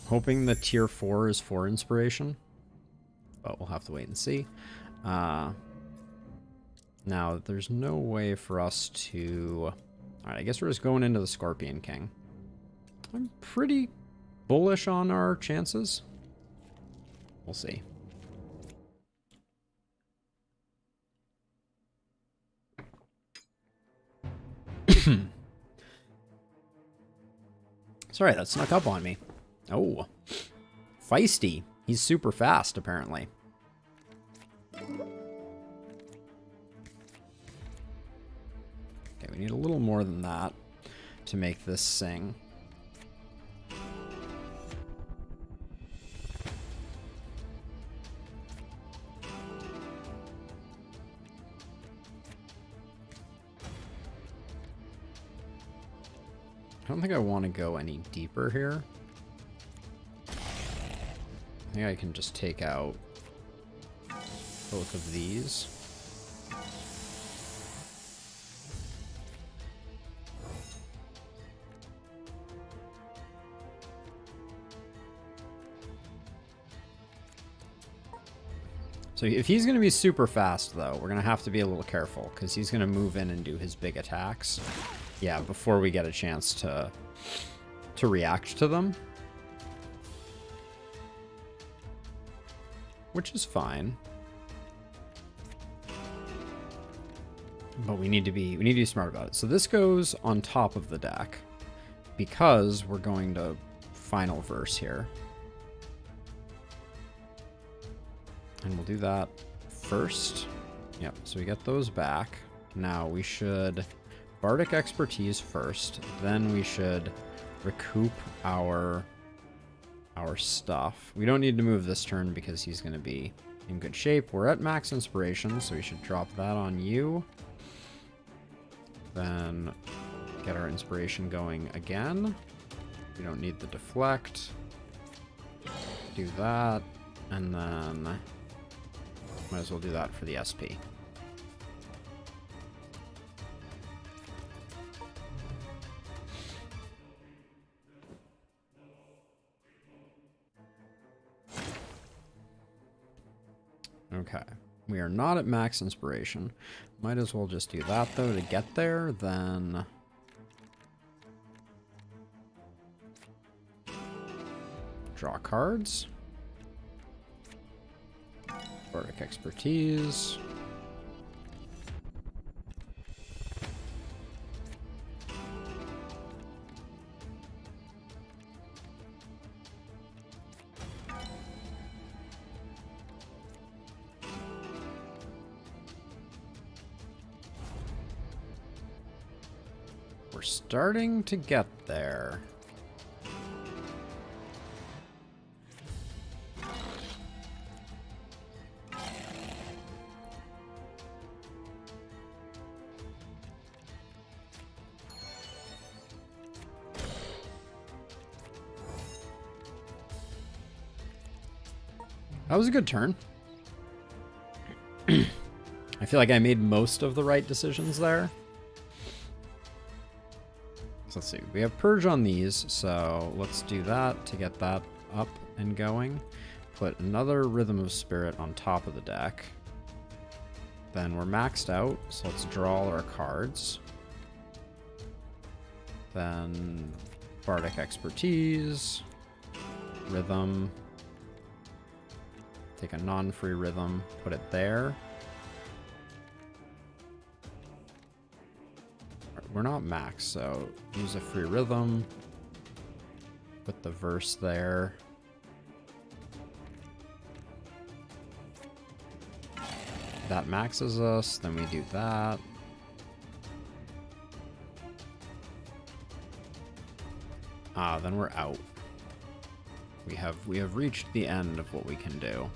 Hoping the tier 4 is 4 inspiration. But we'll have to wait and see. Now, there's no way for us to... Alright, I guess we're just going into the Scorpion King. I'm pretty bullish on our chances. We'll see. Sorry, that snuck up on me. Oh. Feisty. He's super fast, apparently. We need a little more than that to make this sing. I don't think I want to go any deeper here. I think I can just take out both of these. So if he's going to be super fast, though, we're going to have to be a little careful, because he's going to move in and do his big attacks. Yeah, before we get a chance to react to them. Which is fine. But we need to be smart about it. So this goes on top of the deck, because we're going to final verse here. And we'll do that first. Yep, so we get those back. Now we should Bardic Expertise first, then we should recoup our stuff. We don't need to move this turn because he's going to be in good shape. We're at max inspiration, so we should drop that on you. Then get our inspiration going again. We don't need the deflect. Do that, and then might as well do that for the SP. Okay, we are not at max inspiration. Might as well just do that though to get there, then draw cards. Bardic Expertise. We're starting to get there. That was a good turn. I feel like I made most of the right decisions there. So let's see. We have Purge on these, so let's do that to get that up and going. Put another Rhythm of Spirit on top of the deck. Then we're maxed out, so let's draw all our cards. Then Bardic Expertise, Rhythm. Take a non-free Rhythm, put it there. We're not maxed, so use a free Rhythm. Put the verse there. That maxes us, then we do that. Then we're out. We have reached the end of what we can do.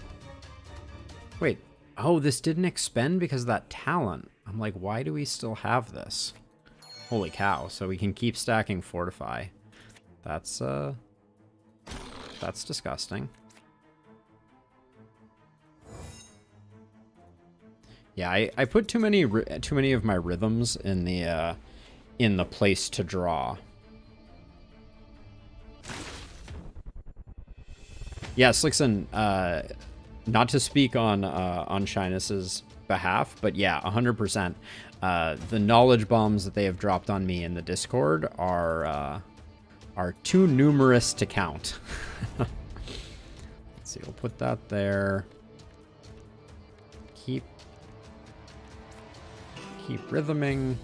Wait, oh, this didn't expend because of that talent. I'm like, why do we still have this? Holy cow, so we can keep stacking Fortify. That's disgusting. Yeah, I put too many of my rhythms in the place to draw. Yeah, Slixon, not to speak on Shyness's behalf, but yeah, 100%. The knowledge bombs that they have dropped on me in the Discord are too numerous to count. Let's see, we'll put that there. Keep rhythming.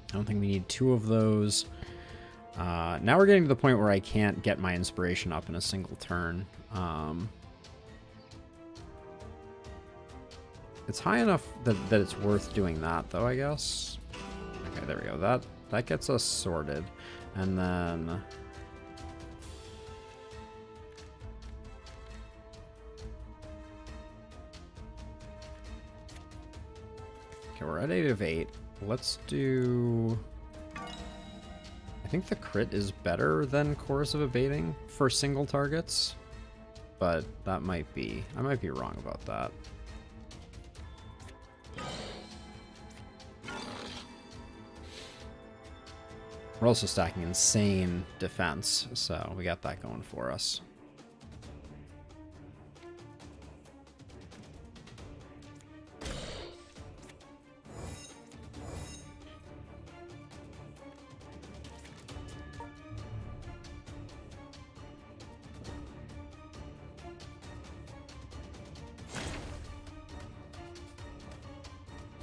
I don't think we need two of those. Now we're getting to the point where I can't get my inspiration up in a single turn. It's high enough that it's worth doing that, though, I guess. Okay, there we go. That gets us sorted. And then... Okay, we're at 8 of 8. Let's do... I think the crit is better than Chorus of Abating for single targets. But that might be... I might be wrong about that. We're also stacking insane defense, so we got that going for us.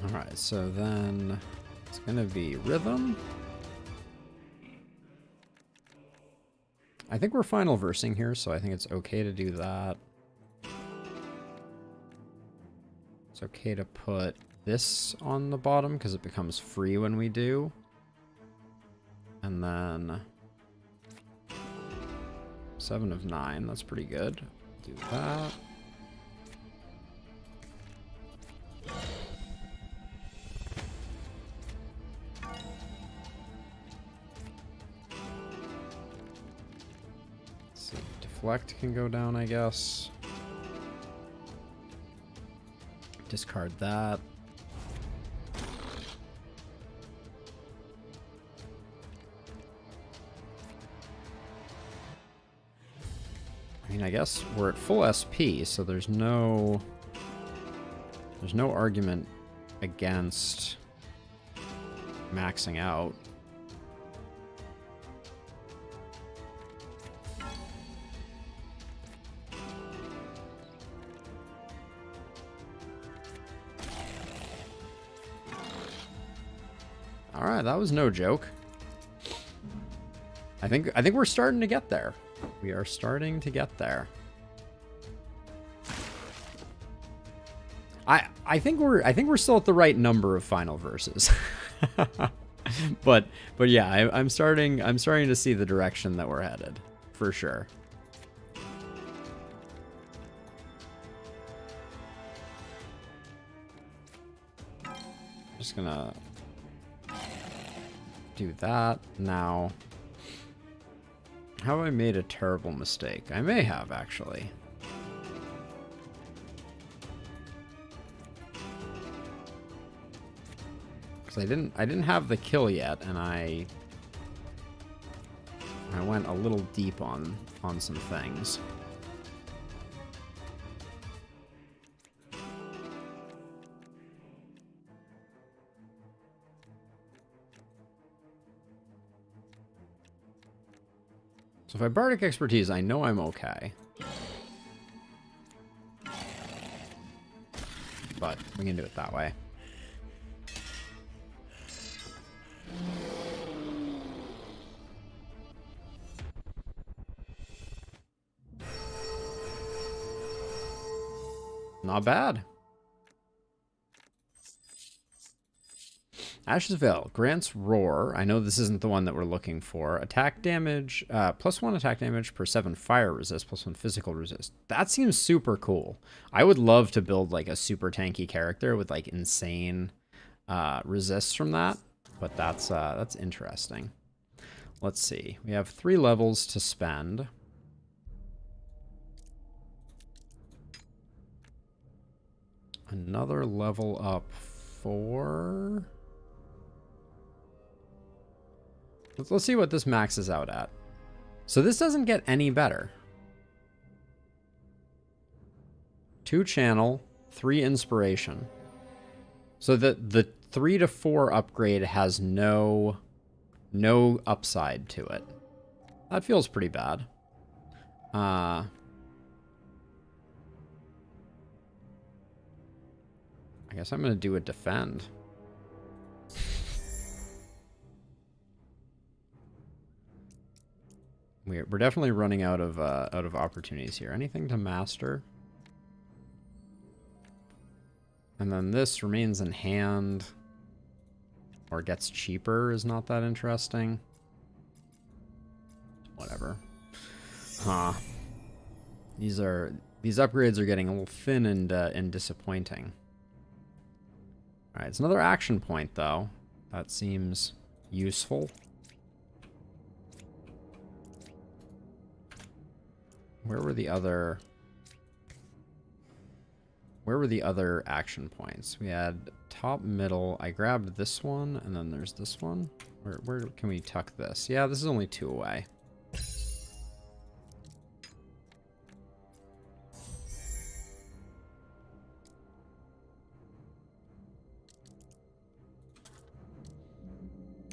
Alright, so then it's going to be Rhythm. I think we're final versing here, so I think it's okay to do that. It's okay to put this on the bottom because it becomes free when we do. And then 7 of 9, that's pretty good. Do that. Deflect can go down, I guess. Discard that. I mean, I guess we're at full SP, so there's no argument against maxing out. All right, that was no joke. I think we're starting to get there. We are starting to get there. I think we're still at the right number of final verses. but yeah, I'm starting to see the direction that we're headed, for sure. Just gonna do that now. Have I made a terrible mistake? I may have, actually. Because I didn't have the kill yet, and I went a little deep on some things. So if I Bardic Expertise, I know I'm okay. But we can do it that way. Not bad. Ash's Veil grants Roar. I know this isn't the one that we're looking for. Attack damage, +1 attack damage per 7 fire resist, +1 physical resist. That seems super cool. I would love to build like a super tanky character with like insane resists from that. But that's interesting. Let's see. We have 3 levels to spend. Another level up for... Let's see what this maxes out at. So this doesn't get any better. 2 channel, 3 inspiration. So the 3 to 4 upgrade has no upside to it. That feels pretty bad. I guess I'm gonna do a defend. We're definitely running out of opportunities here. Anything to master? And then this remains in hand, or gets cheaper is not that interesting. Whatever. Huh. These upgrades are getting a little thin and disappointing. All right, it's another action point though. That seems useful. Where were the other action points? We had top, middle. I grabbed this one, and then there's this one. Where can we tuck this? Yeah, this is only 2 away.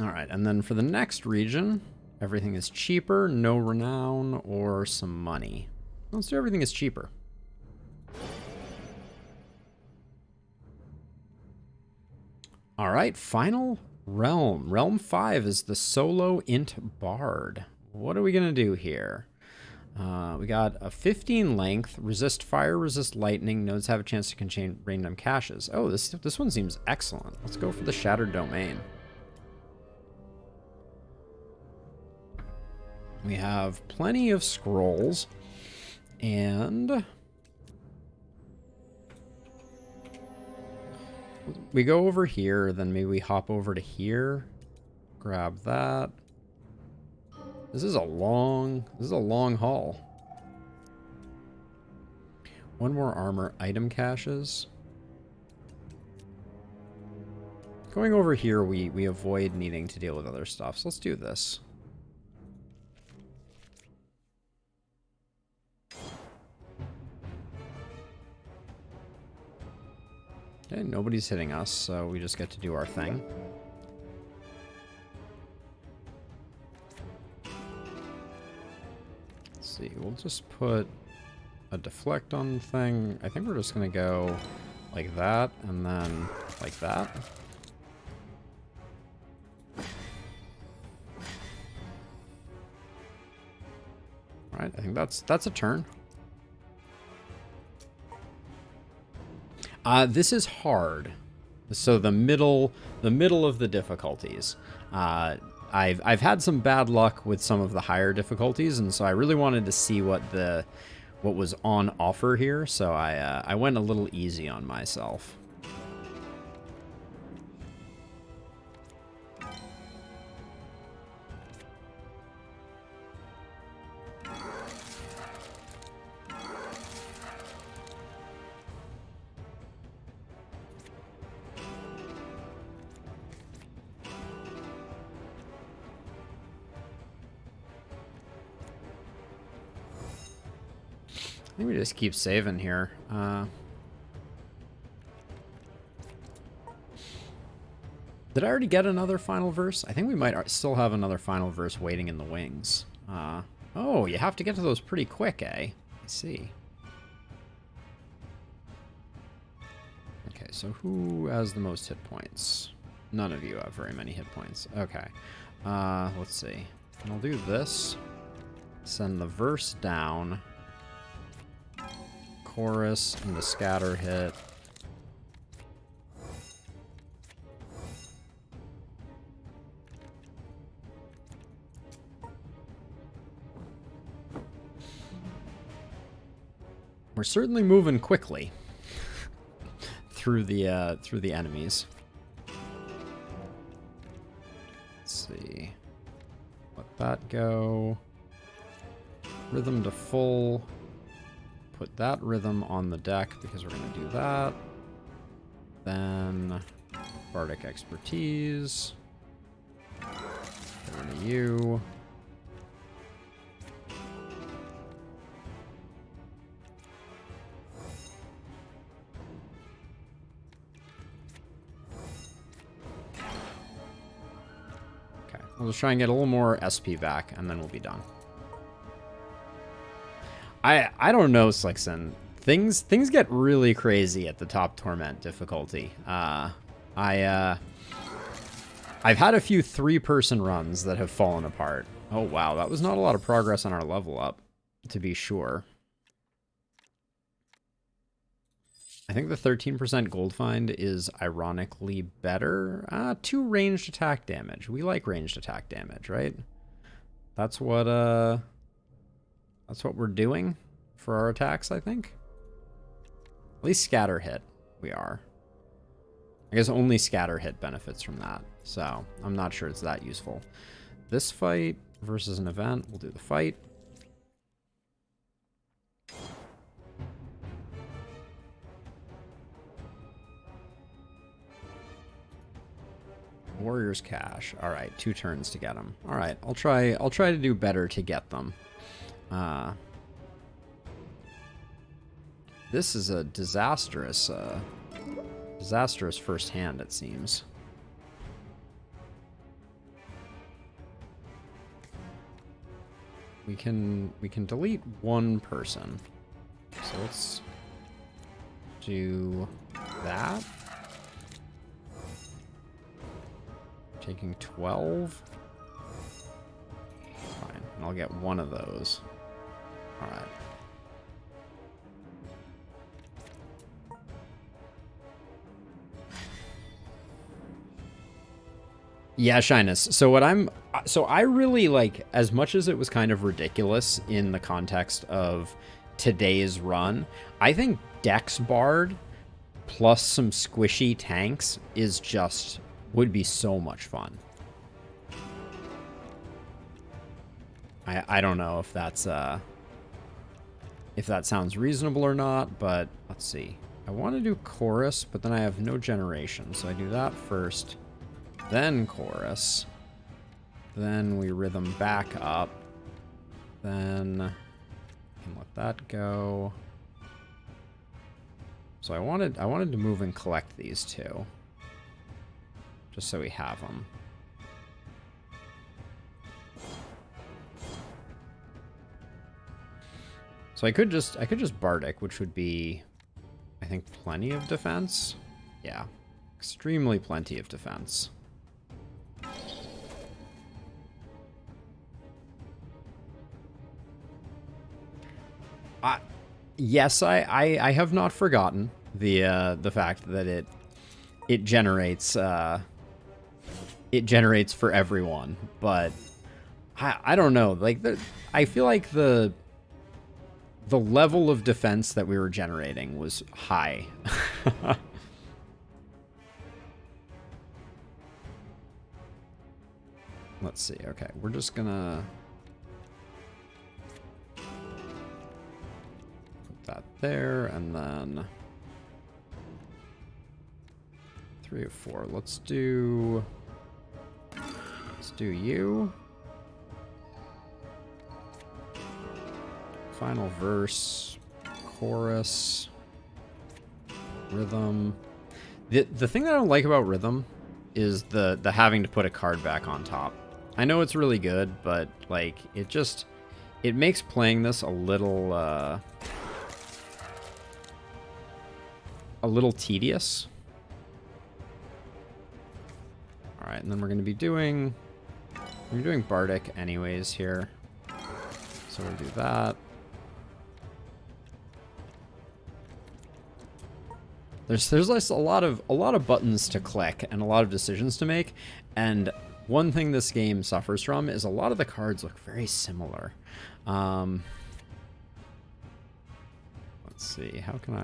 All right, and then for the next region, everything is cheaper, no renown, or some money. Let's do everything is cheaper. All right, final realm. Realm 5 is the solo int bard. What are we gonna do here? We got a 15 length, resist fire, resist lightning. Nodes have a chance to contain random caches. Oh, this one seems excellent. Let's go for the Shattered Domain. We have plenty of scrolls, and we go over here, then maybe we hop over to here, grab that. This is a long haul. 1 more armor item caches. Going over here, we avoid needing to deal with other stuff, so let's do this. Okay, nobody's hitting us, so we just get to do our thing. Let's see, we'll just put a deflect on the thing. I think we're just gonna go like that, and then like that. Alright, I think that's a turn. This is hard. So the middle of the difficulties. I've had some bad luck with some of the higher difficulties, and so I really wanted to see what was on offer here. So I went a little easy on myself. I think we just keep saving here. Did I already get another final verse? I think we might still have another final verse waiting in the wings. Oh, you have to get to those pretty quick, eh? I see. Okay, so who has the most hit points? None of you have very many hit points. Okay. Let's see. I'll do this. Send the verse down. Chorus and the scatter hit. We're certainly moving quickly through the enemies. Let's see. Let that go. Rhythm to full. Put that rhythm on the deck because we're going to do that. Then Bardic Expertise. Go to you. Okay, we'll just try and get a little more SP back, and then we'll be done. I don't know, Slickson. Things get really crazy at the top Torment difficulty. I've had a few 3-person runs that have fallen apart. Oh wow, that was not a lot of progress on our level up, to be sure. I think the 13% gold find is ironically better. 2 ranged attack damage. We like ranged attack damage, right? That's what we're doing for our attacks, I think. At least scatter hit, we are. I guess only scatter hit benefits from that, so I'm not sure it's that useful. This fight versus an event, we'll do the fight. Warrior's Cache. All right, 2 turns to get them. All right, I'll try to do better to get them. This is a disastrous first hand, it seems. We can delete 1 person. So let's do that. Taking 12. Fine, and I'll get 1 of those. All right. Yeah, Shyness. So I really like, as much as it was kind of ridiculous in the context of today's run, I think Dex Bard plus some squishy tanks would be so much fun. I don't know if that's if that sounds reasonable or not, but let's see. I want to do chorus, but then I have no generation, so I do that first. Then chorus, then we rhythm back up, then can let that go. So I wanted to move and collect these 2, just so we have them. So I could just Bardic, which would be, I think, plenty of defense. Yeah, extremely plenty of defense. Yes, I have not forgotten the fact that it generates for everyone, but I don't know, like I feel like the level of defense that we were generating was high. Let's see. Okay, we're just gonna that there, and then 3 of 4. Let's do you. Final verse. chorus, rhythm. The thing that I don't like about rhythm is the having to put a card back on top. I know it's really good, but like it makes playing this a little tedious. All right, and then we're going to be doing Bardic anyways here, so we'll do that. There's like a lot of buttons to click and a lot of decisions to make, and one thing this game suffers from is a lot of the cards look very similar. Let's see, how can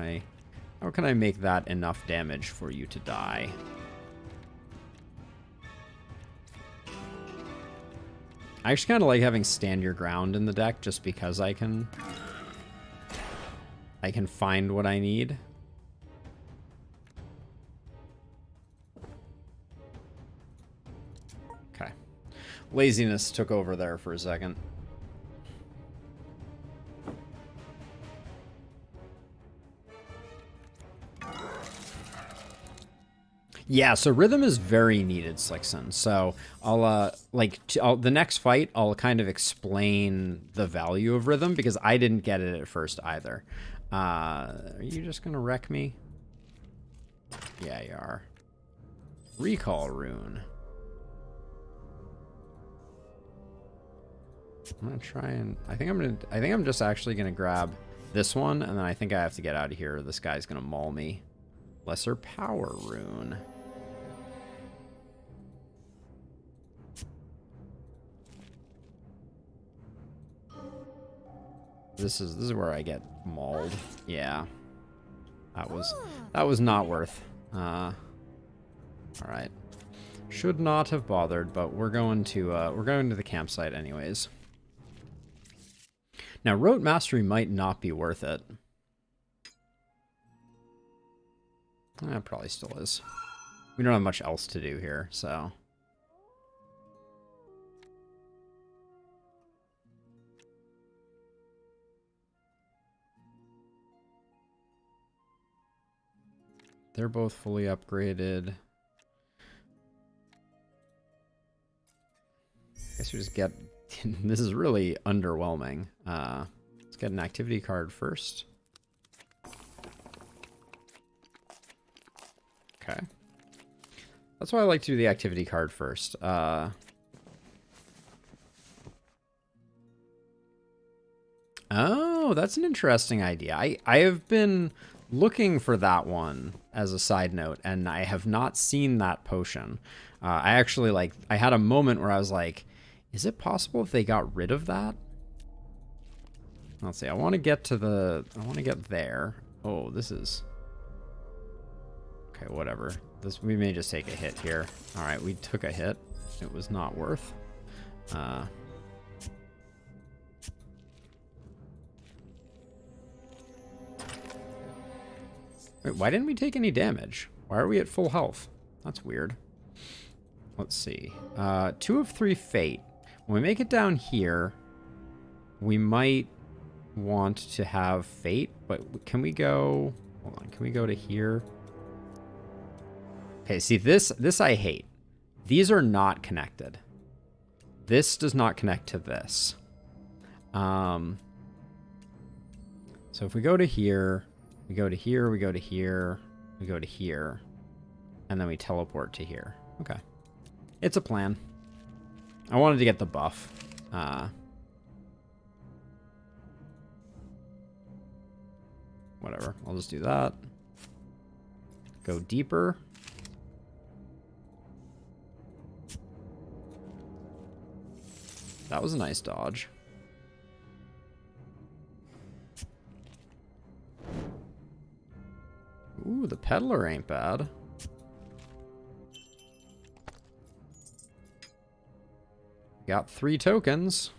I make that enough damage for you to die? I actually kind of like having Stand Your Ground in the deck just because I can find what I need. Okay. Laziness took over there for a second. Yeah, so rhythm is very needed, Slickson. So I'll the next fight I'll kind of explain the value of rhythm because I didn't get it at first either. Are you just gonna wreck me? Yeah, you are. Recall rune. I'm gonna try and I think I'm just actually gonna grab this one, and then I think I have to get out of here. This guy's gonna maul me. Lesser power rune. This is where I get mauled. Yeah. That was not worth. All right. Should not have bothered, but we're going to the campsite anyways. Now, Rote Mastery might not be worth it. It probably still is. We don't have much else to do here, so. They're both fully upgraded. I guess we just get... This is really underwhelming. Let's get an activity card first. Okay. That's why I like to do the activity card first. Oh, that's an interesting idea. I have been looking for that one as a side note, and I have not seen that potion. I actually I had a moment where I was like, is it possible if they got rid of that? Let's see. I want to get there. Oh, this is... Okay, whatever. We may just take a hit here. All right, we took a hit. It was not worth. Wait, why didn't we take any damage? Why are we at full health? That's weird. Let's see. 2 of 3 fate. When we make it down here, we might want to have fate, but can we go... Hold on, can we go to here? Okay, see, this I hate. These are not connected. This does not connect to this. So if we go to here, we go to here, we go to here, we go to here, and then we teleport to here. Okay. It's a plan. I wanted to get the buff. Whatever. I'll just do that. Go deeper. That was a nice dodge. Ooh, the peddler ain't bad. Got 3 tokens.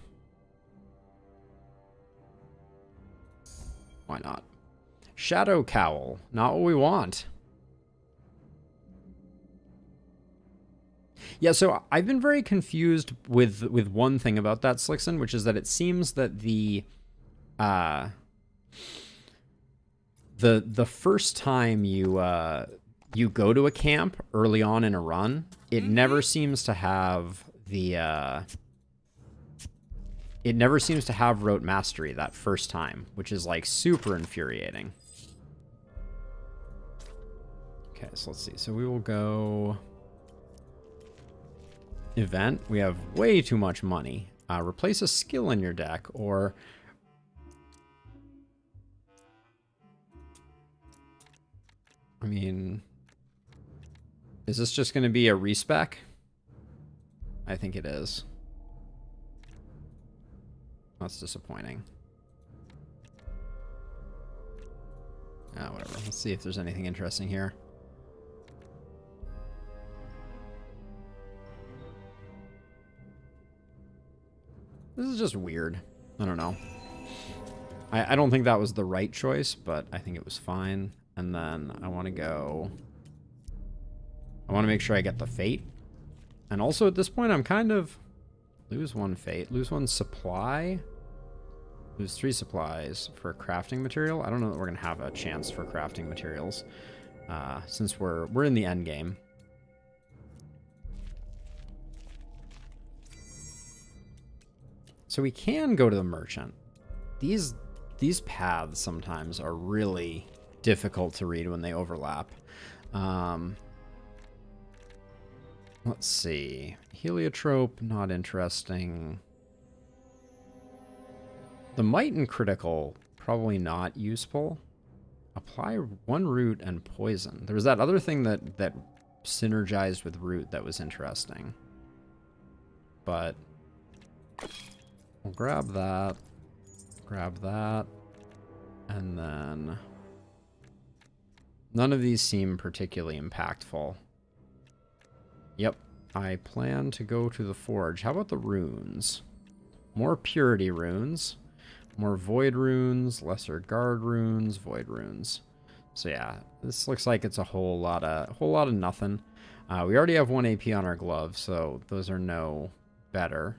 Why not? Shadow Cowl. Not what we want. Yeah, so I've been very confused with one thing about that, Slickson, which is that it seems that The first time you you go to a camp early on in a run, it never seems to have the it never seems to have rote mastery that first time, which is like super infuriating. Okay, so let's see. So we will go event. We have way too much money. Replace a skill in your deck, or I mean, is this just going to be a respec? I think it is. That's disappointing. Whatever. Let's see if there's anything interesting here. This is just weird. I don't know. I don't think that was the right choice, but I think it was fine. And then I want to go... I want to make sure I get the fate. And also at this point, I'm kind of... Lose one fate. Lose one supply. Lose 3 supplies for crafting material. I don't know that we're going to have a chance for crafting materials. Since we're in the end game. So we can go to the merchant. These paths sometimes are really difficult to read when they overlap. Let's see. Heliotrope, not interesting. The might and critical, probably not useful. Apply 1 root and poison. There was that other thing that synergized with root that was interesting. But we'll grab that. Grab that. And then none of these seem particularly impactful. Yep. I plan to go to the forge. How about the runes? More purity runes. More void runes, lesser guard runes, void runes. So yeah, this looks like it's a whole lot of nothing. We already have 1 AP on our gloves, so those are no better.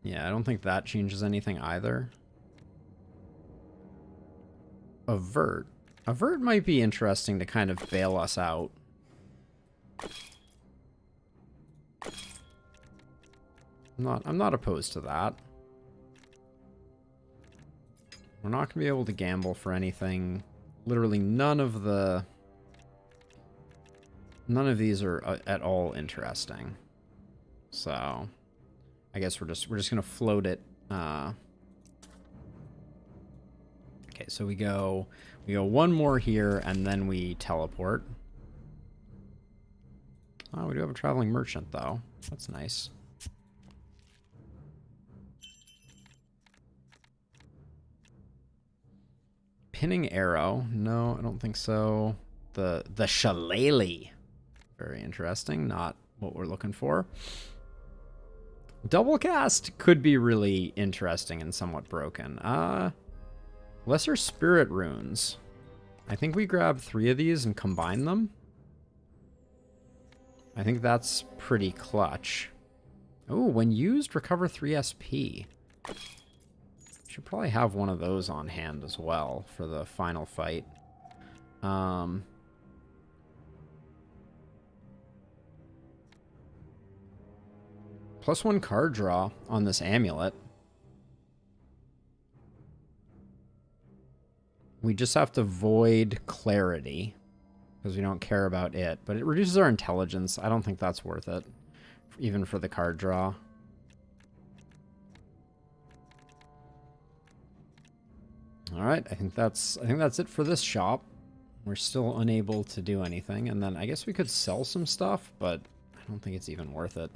Yeah, I don't think that changes anything either. Avert. Avert might be interesting to kind of bail us out. I'm not opposed to that. We're not going to be able to gamble for anything. Literally none of these are at all interesting. So I guess we're just going to float it. Okay, so we go 1 more here and then we teleport. Oh, we do have a traveling merchant though. That's nice. Pinning arrow. No, I don't think so. The shillelagh. Very interesting. Not what we're looking for. Double cast could be really interesting and somewhat broken. Lesser spirit runes. I think we grab 3 of these and combine them. I think that's pretty clutch. Oh, when used, recover 3 SP. Should probably have one of those on hand as well for the final fight. +1 card draw on this amulet. We just have to void clarity because we don't care about it, but it reduces our intelligence. I don't think that's worth it, even for the card draw. All right, I think that's it for this shop. We're still unable to do anything, and then I guess we could sell some stuff, but I don't think it's even worth it.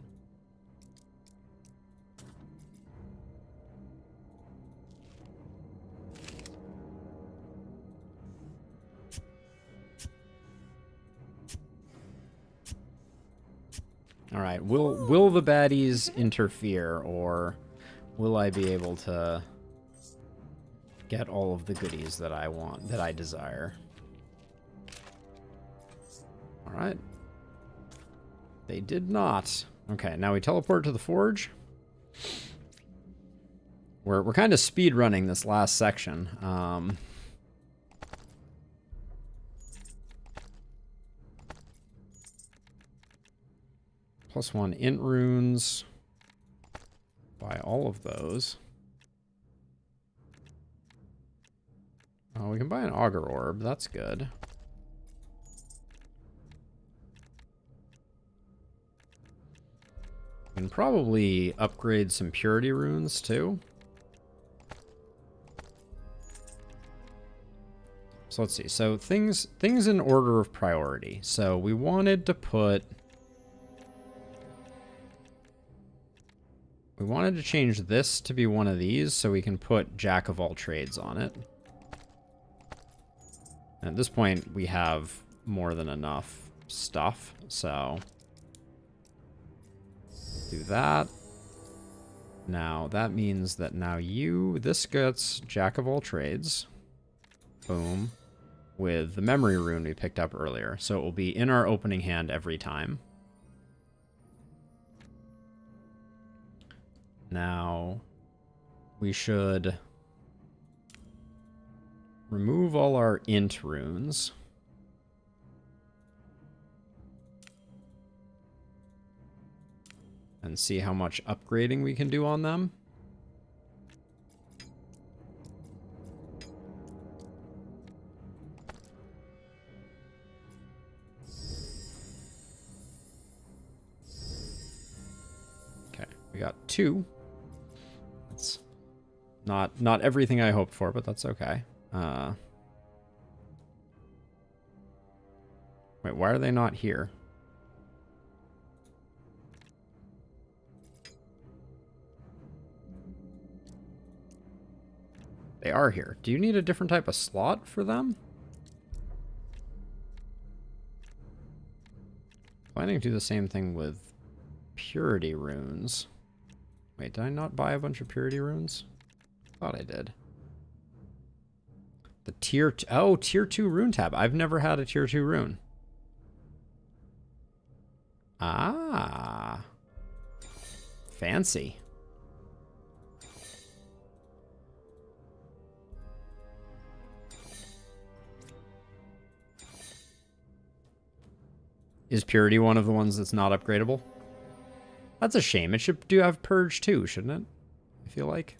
All right, will the baddies interfere, or will I be able to get all of the goodies that I want, that I desire? All right. They did not. Okay, now we teleport to the forge. We're kind of speed running this last section. +1 int runes. Buy all of those. Oh, we can buy an auger orb. That's good. We can probably upgrade some purity runes too. So let's see. So things in order of priority. So we wanted to put... We wanted to change this to be one of these so we can put Jack of all trades on it. And at this point, we have more than enough stuff, so... do that. Now, that means that now this gets Jack of all trades. Boom. With the memory rune we picked up earlier. So it will be in our opening hand every time. Now, we should remove all our int runes. And see how much upgrading we can do on them. Okay, we got 2. That's not everything I hoped for, but that's okay. Wait, why are they not here? They are here. Do you need a different type of slot for them? Planning to do the same thing with purity runes. Wait, did I not buy a bunch of purity runes? Thought I did. The tier 2 rune tab. I've never had a tier 2 rune. Ah. Fancy. Is purity one of the ones that's not upgradable? That's a shame. It should do have purge too, shouldn't it? I feel like.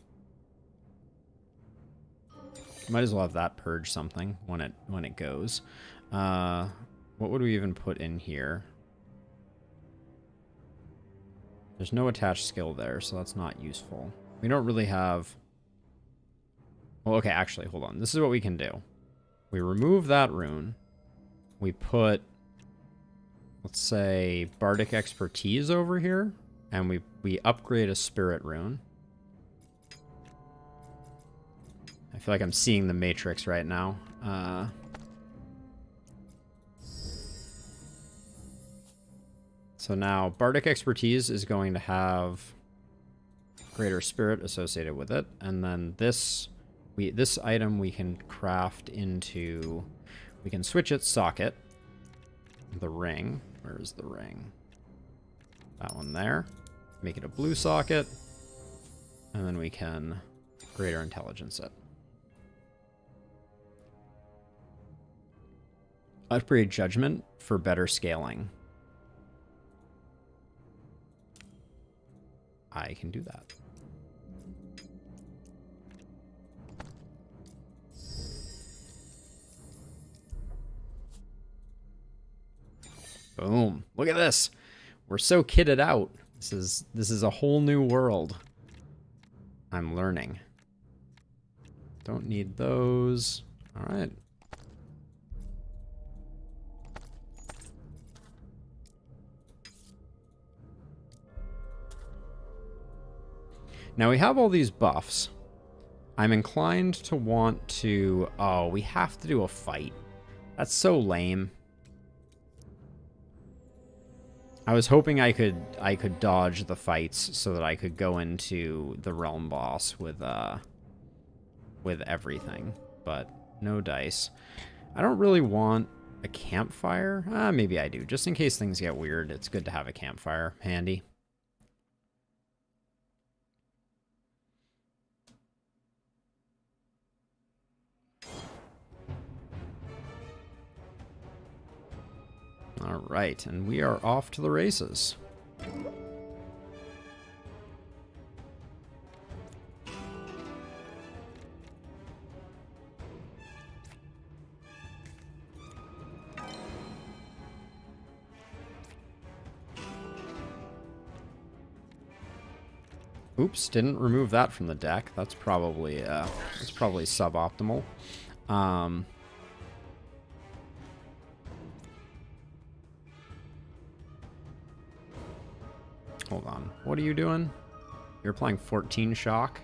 Might as well have that purge something when it goes. What would we even put in here? There's no attached skill there, so that's not useful. We don't really have... Well, okay, actually, hold on. This is what we can do. We remove that rune. We put, let's say, Bardic Expertise over here. And we upgrade a Spirit rune. I feel like I'm seeing the Matrix right now. So now Bardic Expertise is going to have Greater Spirit associated with it. And then this item we can craft into... We can switch its socket. The ring. Where's the ring? That one there. Make it a blue socket. And then we can Greater Intelligence it. Upgrade Judgment for better scaling. I can do that. Boom. Look at this. We're so kitted out. This is a whole new world. I'm learning. Don't need those. All right. Now we have all these buffs. I'm inclined to want to... Oh, we have to do a fight. That's so lame. I was hoping I could dodge the fights so that I could go into the realm boss with everything, but no dice. I don't really want a campfire. Maybe I do. Just in case things get weird, it's good to have a campfire handy. All right, and we are off to the races. Oops, didn't remove that from the deck. That's probably suboptimal. Hold on. What are you doing? You're playing 14 shock.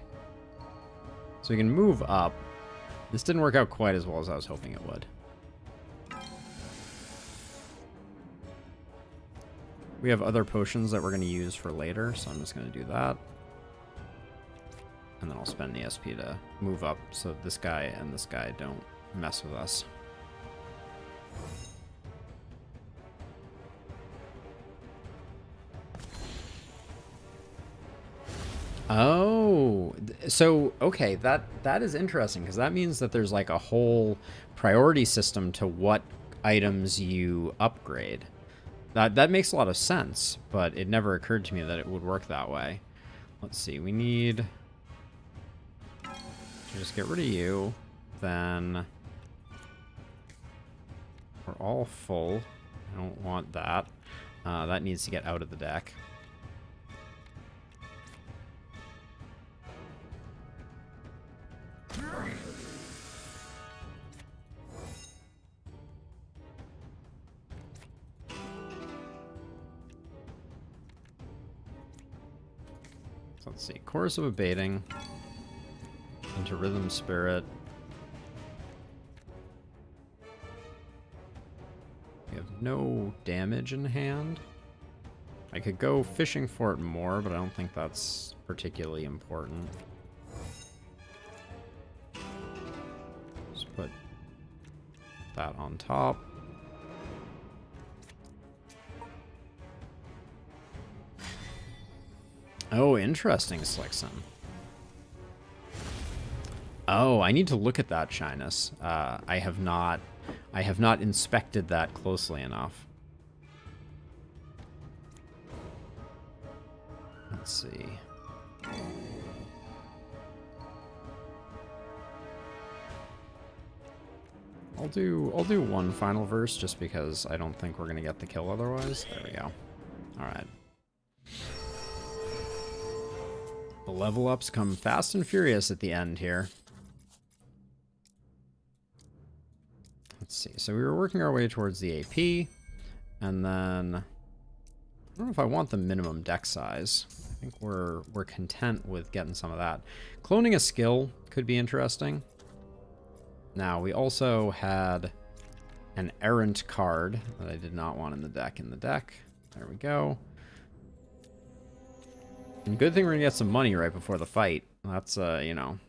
So we can move up. This didn't work out quite as well as I was hoping it would. We have other potions that we're going to use for later, so I'm just going to do that. And then I'll spend the SP to move up so this guy and this guy don't mess with us. Oh, so okay, that is interesting because that means that there's like a whole priority system to what items you upgrade. That makes a lot of sense, but it never occurred to me that it would work that way. Let's see, we need to just get rid of you, then we're all full. I don't want that. That needs to get out of the deck. So let's see, Chorus of Abating into Rhythm Spirit. We have no damage in hand. I could go fishing for it more, but I don't think that's particularly important. Just put that on top. Oh, interesting, Slixon. Oh, I need to look at that shyness. I have not inspected that closely enough. Let's see. I'll do one final verse just because I don't think we're gonna get the kill otherwise. There we go. All right. The level ups come fast and furious at the end here. Let's see. So we were working our way towards the AP, and then I don't know if I want the minimum deck size. I think we're content with getting some of that. Cloning a skill could be interesting. Now, we also had an errant card that I did not want in the deck. There we go. And good thing we're gonna get some money right before the fight. That's, you know,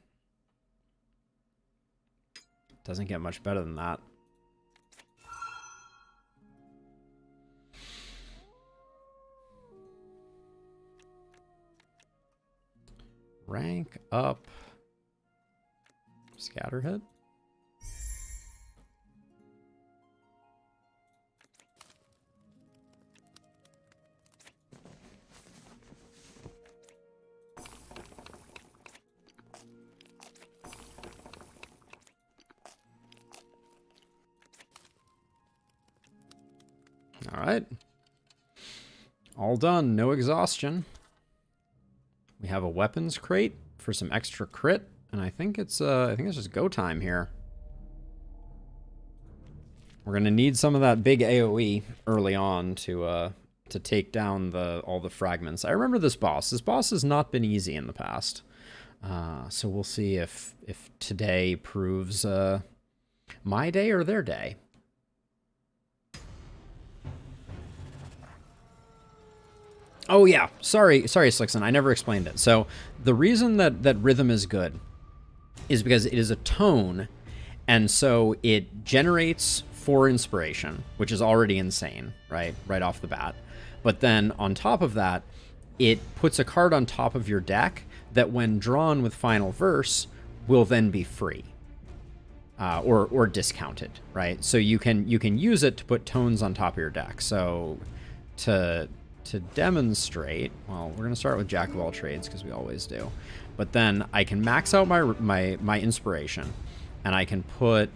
doesn't get much better than that. Rank up Scatterhead. All right. All done. No exhaustion. We have a weapons crate for some extra crit, and I think it's just go time here. We're gonna need some of that big AoE early on to take down all the fragments. I remember this boss. This boss has not been easy in the past, so we'll see if today proves my day or their day. Oh yeah, sorry, Slixon, I never explained it. So the reason that rhythm is good is because it is a tone, and so it generates 4 inspiration, which is already insane, right off the bat. But then on top of that, it puts a card on top of your deck that when drawn with final verse will then be free. or discounted, right? So you can use it to put tones on top of your deck. So to demonstrate, well, we're going to start with Jack of all trades because we always do. But then I can max out my inspiration, and I can put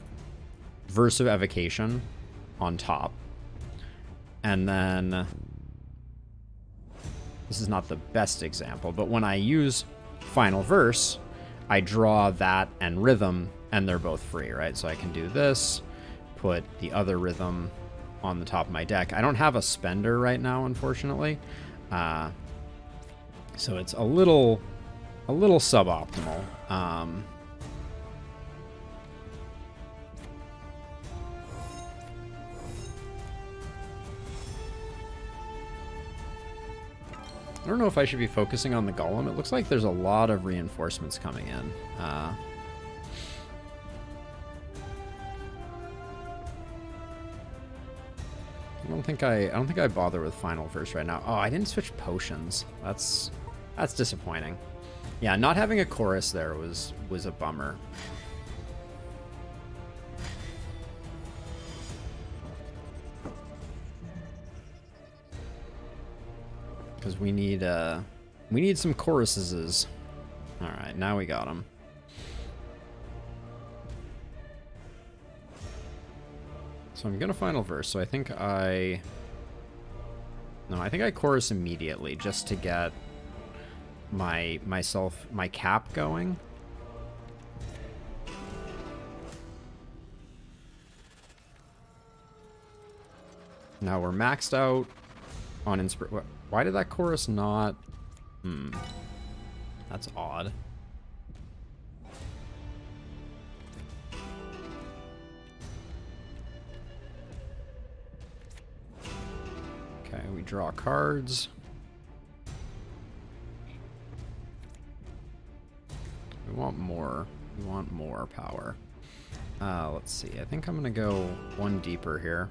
Verse of Evocation on top. And then, this is not the best example, but when I use Final Verse, I draw that and Rhythm, and they're both free, right? So I can do this, put the other Rhythm on the top of my deck. I don't have a spender right now, unfortunately. So it's a little suboptimal. I don't know if I should be focusing on the Golem. It looks like there's a lot of reinforcements coming in. I don't think I bother with Final Verse right now. Oh, I didn't switch potions. That's disappointing. Yeah, not having a chorus there was a bummer. Because we need some choruses. All right, now we got them. So I'm gonna Final Verse. So I think I chorus immediately just to get my cap going. Now we're maxed out on inspiration. Why did that chorus not? That's odd. Okay, we draw cards. We want more. We want more power. Let's see. I think I'm gonna go one deeper here.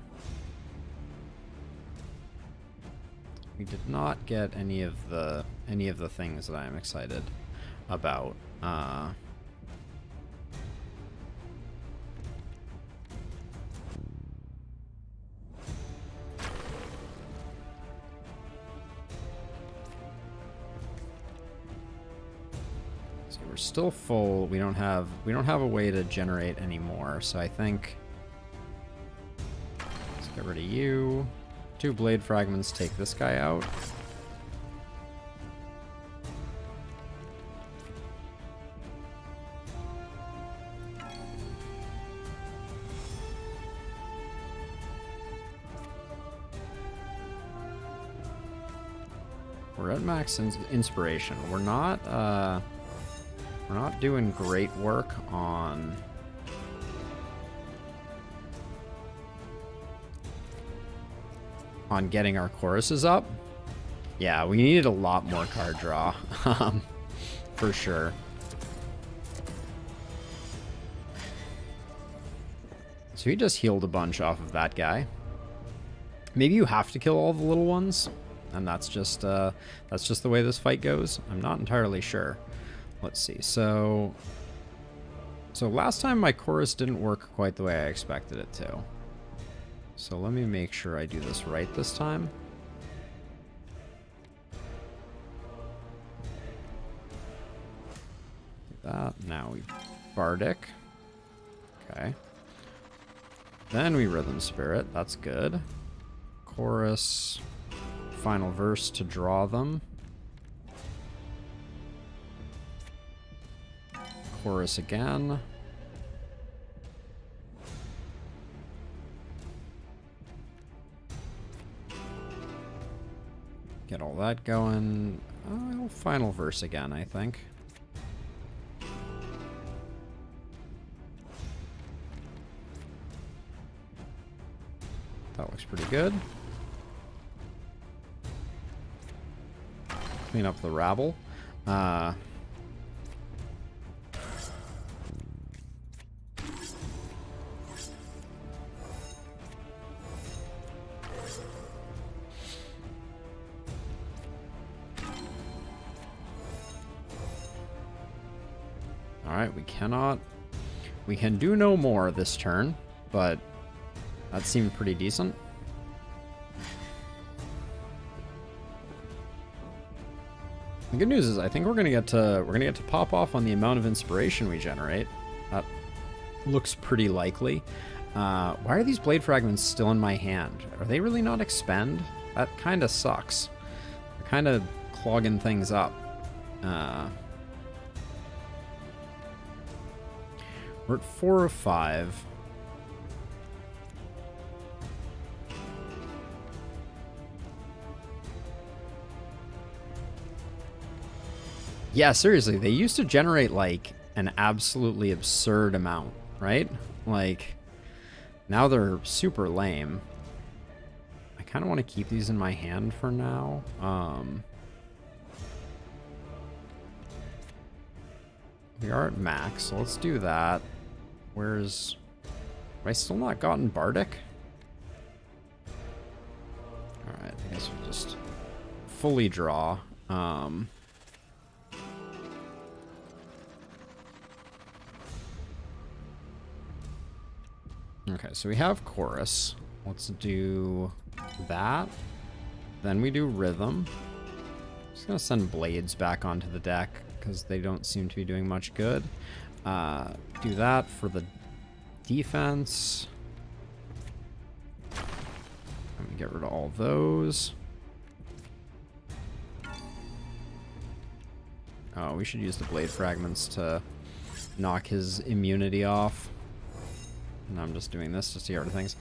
We did not get any of the things that I'm excited about. So we're still full. We don't have a way to generate any more. So I think let's get rid of you. 2 blade fragments, take this guy out. We're at max inspiration. We're not doing great work on getting our choruses up. Yeah, we needed a lot more card draw. For sure. So he just healed a bunch off of that guy. Maybe you have to kill all the little ones, and that's just the way this fight goes. I'm not entirely sure. Let's see. So last time my chorus didn't work quite the way I expected it to. So let me make sure I do this right this time. That. Now we Bardic. Okay. Then we Rhythm Spirit. That's good. Chorus. Final Verse to draw them. Chorus again. Get all that going. Final Verse again, I think. That looks pretty good. Clean up the rabble. Alright, we cannot We can do no more this turn, but that seemed pretty decent. The good news is I think we're gonna get to pop off on the amount of inspiration we generate. That looks pretty likely. Why are these blade fragments still in my hand? Are they really not expend? That kind of sucks. They're kind of clogging things up. We're at 4 of 5. Yeah, seriously, they used to generate, like, an absolutely absurd amount, right? Like, now they're super lame. I kind of want to keep these in my hand for now. We are at max, so let's do that. Where's... Have I still not gotten Bardic? Alright, I guess we'll just fully draw. Okay, so we have Chorus. Let's do that. Then we do Rhythm. Just gonna send Blades back onto the deck because they don't seem to be doing much good. Do that for the defense. Let me get rid of all those. Oh, we should use the Blade Fragments to knock his immunity off. And I'm just doing this to see other things.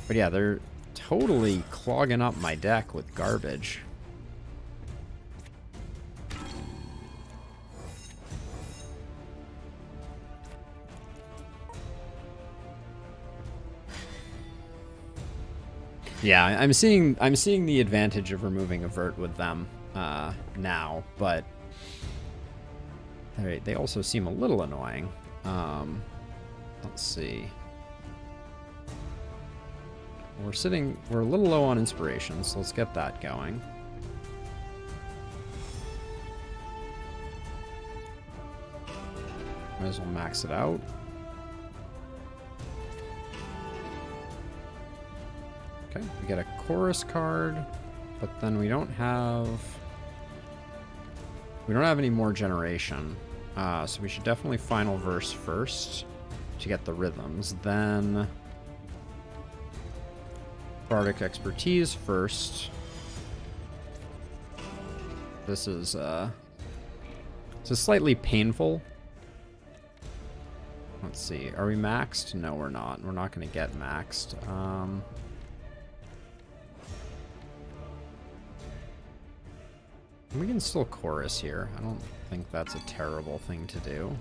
But yeah, they're totally clogging up my deck with garbage. Yeah, I'm seeing the advantage of removing Avert with them now, but they also seem a little annoying. Let's see. We're a little low on inspiration, so let's get that going. Might as well max it out. Okay, we get a Chorus card, but then we don't have any more generation. So we should definitely Final Verse first to get the rhythms. Then Bardic Expertise first. This is slightly painful. Let's see. Are we maxed? No, we're not. We're not going to get maxed. We can still Chorus here. I don't think that's a terrible thing to do.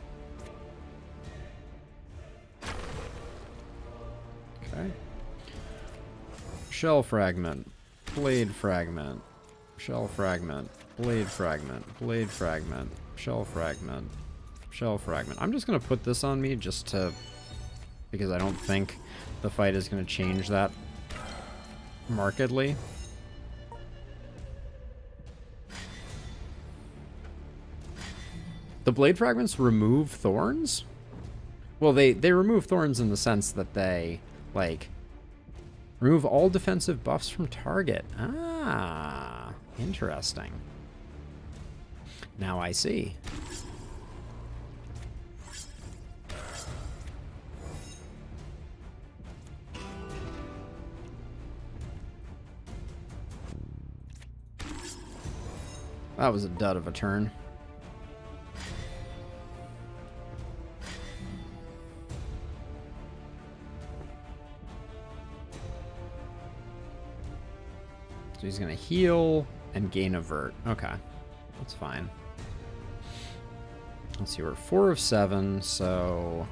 Okay. Shell Fragment, Blade Fragment, Shell Fragment, Blade Fragment, Blade Fragment, Shell Fragment, Shell Fragment. I'm just going to put this on me just to... because I don't think the fight is going to change that markedly. The Blade Fragments remove thorns? Well, they remove thorns in the sense that they, like, remove all defensive buffs from target. Ah, interesting. Now I see. That was a dud of a turn. So he's going to heal and gain Avert. Okay, that's fine. Let's see, we're 4 of 7, so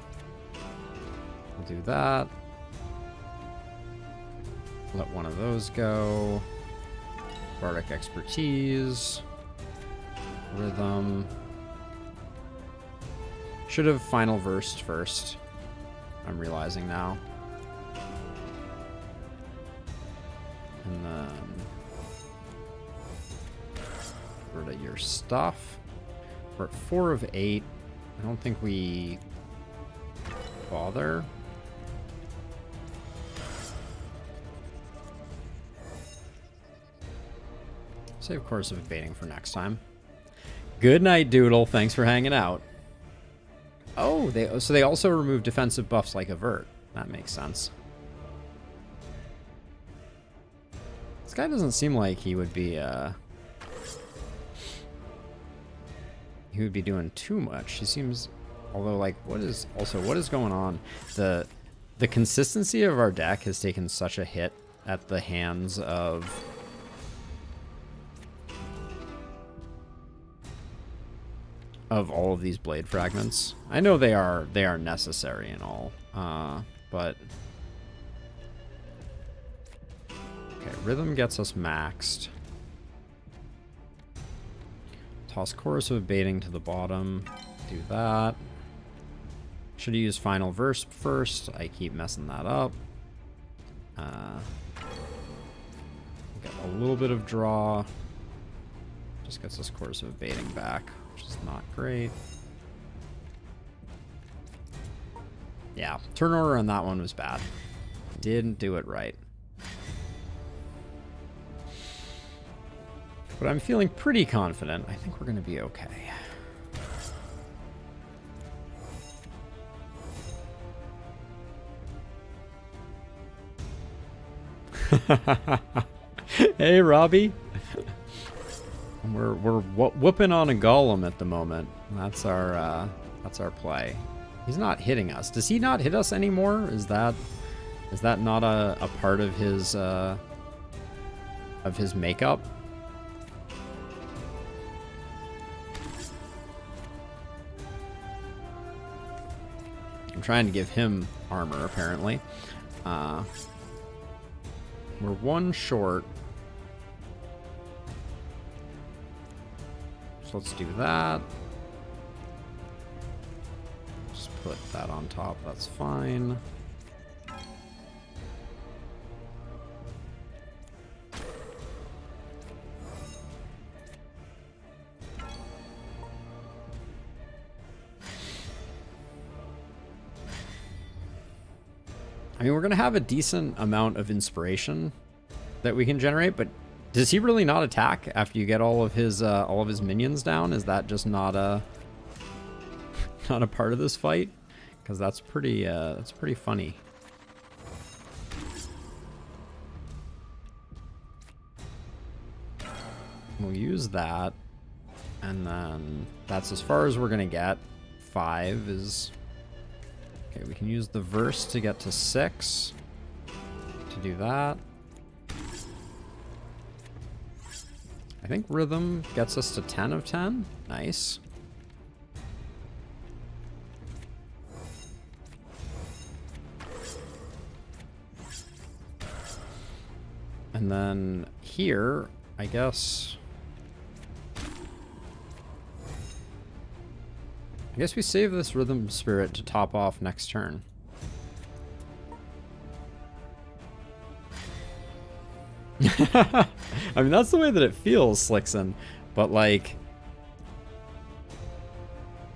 we'll do that. Let one of those go. Bardic Expertise. Rhythm. Should have Final Versed first. I'm realizing now. And then rid of your stuff. We're at 4 of 8. I don't think we bother. Save course of evading for next time. Good night, Doodle. Thanks for hanging out. Oh, so they also remove defensive buffs like Avert. That makes sense. This guy doesn't seem like he would be doing too much. He seems, although, like, what is going on? The consistency of our deck has taken such a hit at the hands of all of these blade fragments. I know they are necessary and all, but okay, rhythm gets us maxed. Toss Chorus of Baiting to the bottom. Do that. Should have used Final Verse first. I keep messing that up. Got a little bit of draw. Just gets us Chorus of Baiting back, which is not great. Yeah, turn order on that one was bad. Didn't do it right. But I'm feeling pretty confident. I think we're going to be okay. Hey, Robbie. We're whooping on a golem at the moment. That's our play. He's not hitting us. Does he not hit us anymore? Is that not a part of his makeup? I'm trying to give him armor, apparently. We're one short. So let's do that. Just put that on top, that's fine. I mean, we're going to have a decent amount of inspiration that we can generate, but does he really not attack after you get all of his minions down? Is that just not a part of this fight? Because that's pretty funny. We'll use that, and then that's as far as we're going to get. 5 is... Okay, we can use the verse to get to 6. To do that. I think rhythm gets us to 10 of 10. Nice. And then here, I guess we save this Rhythm Spirit to top off next turn. I mean, that's the way that it feels, Slickson. But like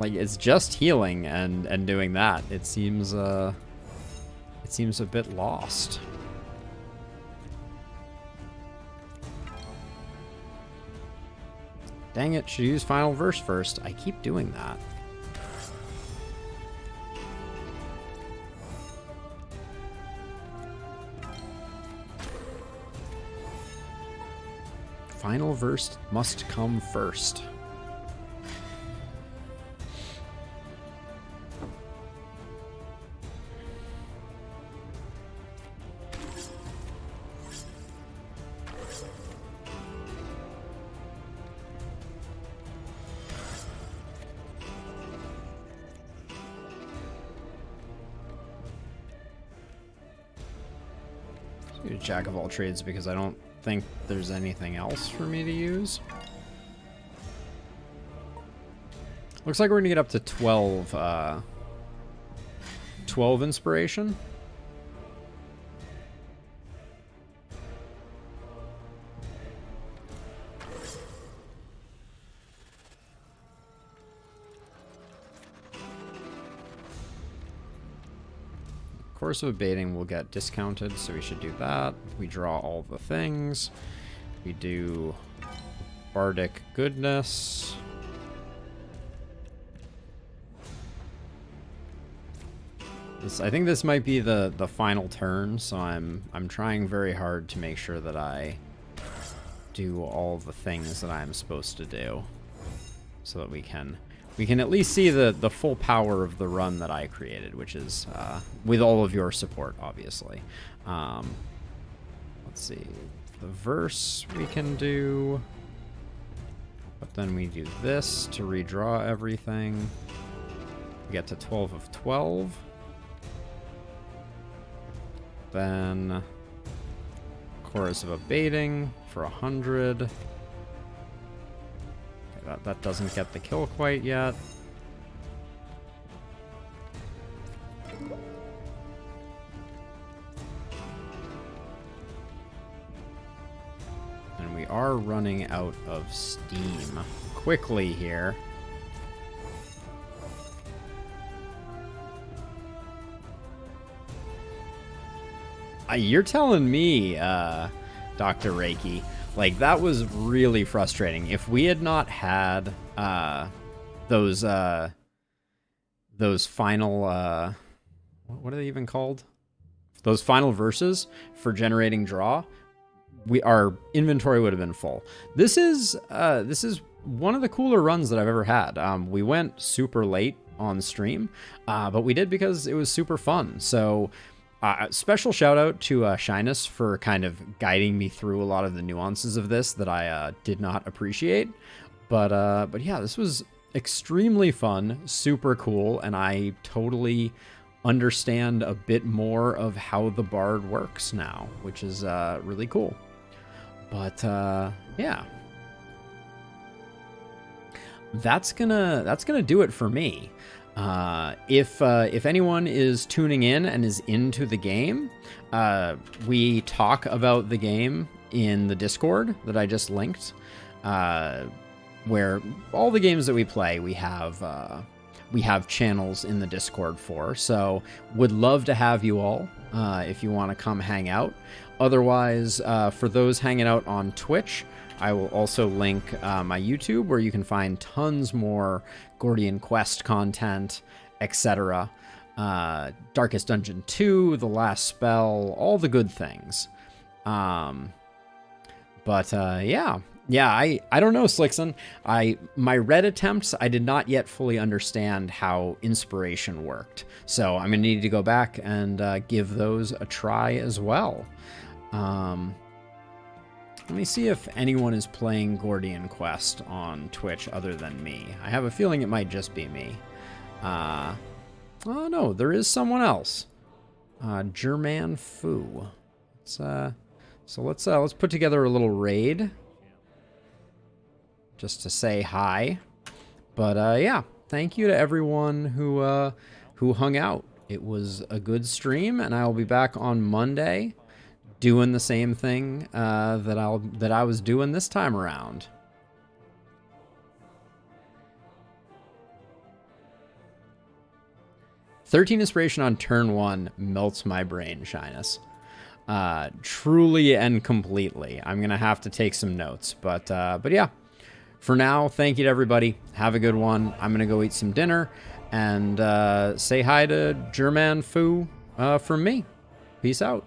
it's just healing and doing that. It seems a bit lost. Dang it, should use Final Verse first. I keep doing that. Final Verse must come first. Jack of all trades because I don't think there's anything else for me to use. Looks like we're gonna get up to 12 inspiration. Course of Abating will get discounted, so we should do that. We draw all the things. We do Bardic Goodness. I think this might be the final turn, so I'm trying very hard to make sure that I do all the things that I'm supposed to do, so that we can at least see the full power of the run that I created, which is with all of your support, obviously. Let's see, the verse we can do, but then we do this to redraw everything. We get to 12 of 12. Then Chorus of Abating for 100. Okay, that doesn't get the kill quite yet. And we are running out of steam quickly here. You're telling me, Dr. Reiki, like, that was really frustrating. If we had not had those final, what are they even called? Those final verses for generating draw, our inventory would have been full. This is one of the cooler runs that I've ever had. We went super late on stream, but we did because it was super fun. So. Special shout out to Shyness for kind of guiding me through a lot of the nuances of this that I did not appreciate. But yeah, this was extremely fun, super cool, and I totally understand a bit more of how the Bard works now, which is really cool. But yeah, that's gonna do it for me. If anyone is tuning in and is into the game, we talk about the game in the Discord that I just linked, where all the games that we play, we have channels in the Discord for. So would love to have you all if you want to come hang out. Otherwise, for those hanging out on Twitch, I will also link my YouTube, where you can find tons more Gordian Quest content, etc. Darkest Dungeon 2, The Last Spell, all the good things. Yeah, I don't know, Slickson. My red attempts, I did not yet fully understand how inspiration worked. So I'm gonna need to go back and give those a try as well. Let me see if anyone is playing Gordian Quest on Twitch other than me. I have a feeling it might just be me. Oh no, there is someone else. German Foo. So let's put together a little raid just to say hi. But yeah, thank you to everyone who hung out. It was a good stream, and I will be back on Monday doing the same thing that I was doing this time around. "13 inspiration on turn 1 melts my brain, Shyness. Truly and completely. I'm gonna have to take some notes, but yeah. For now, thank you to everybody. Have a good one. I'm gonna go eat some dinner and say hi to German Foo from me. Peace out.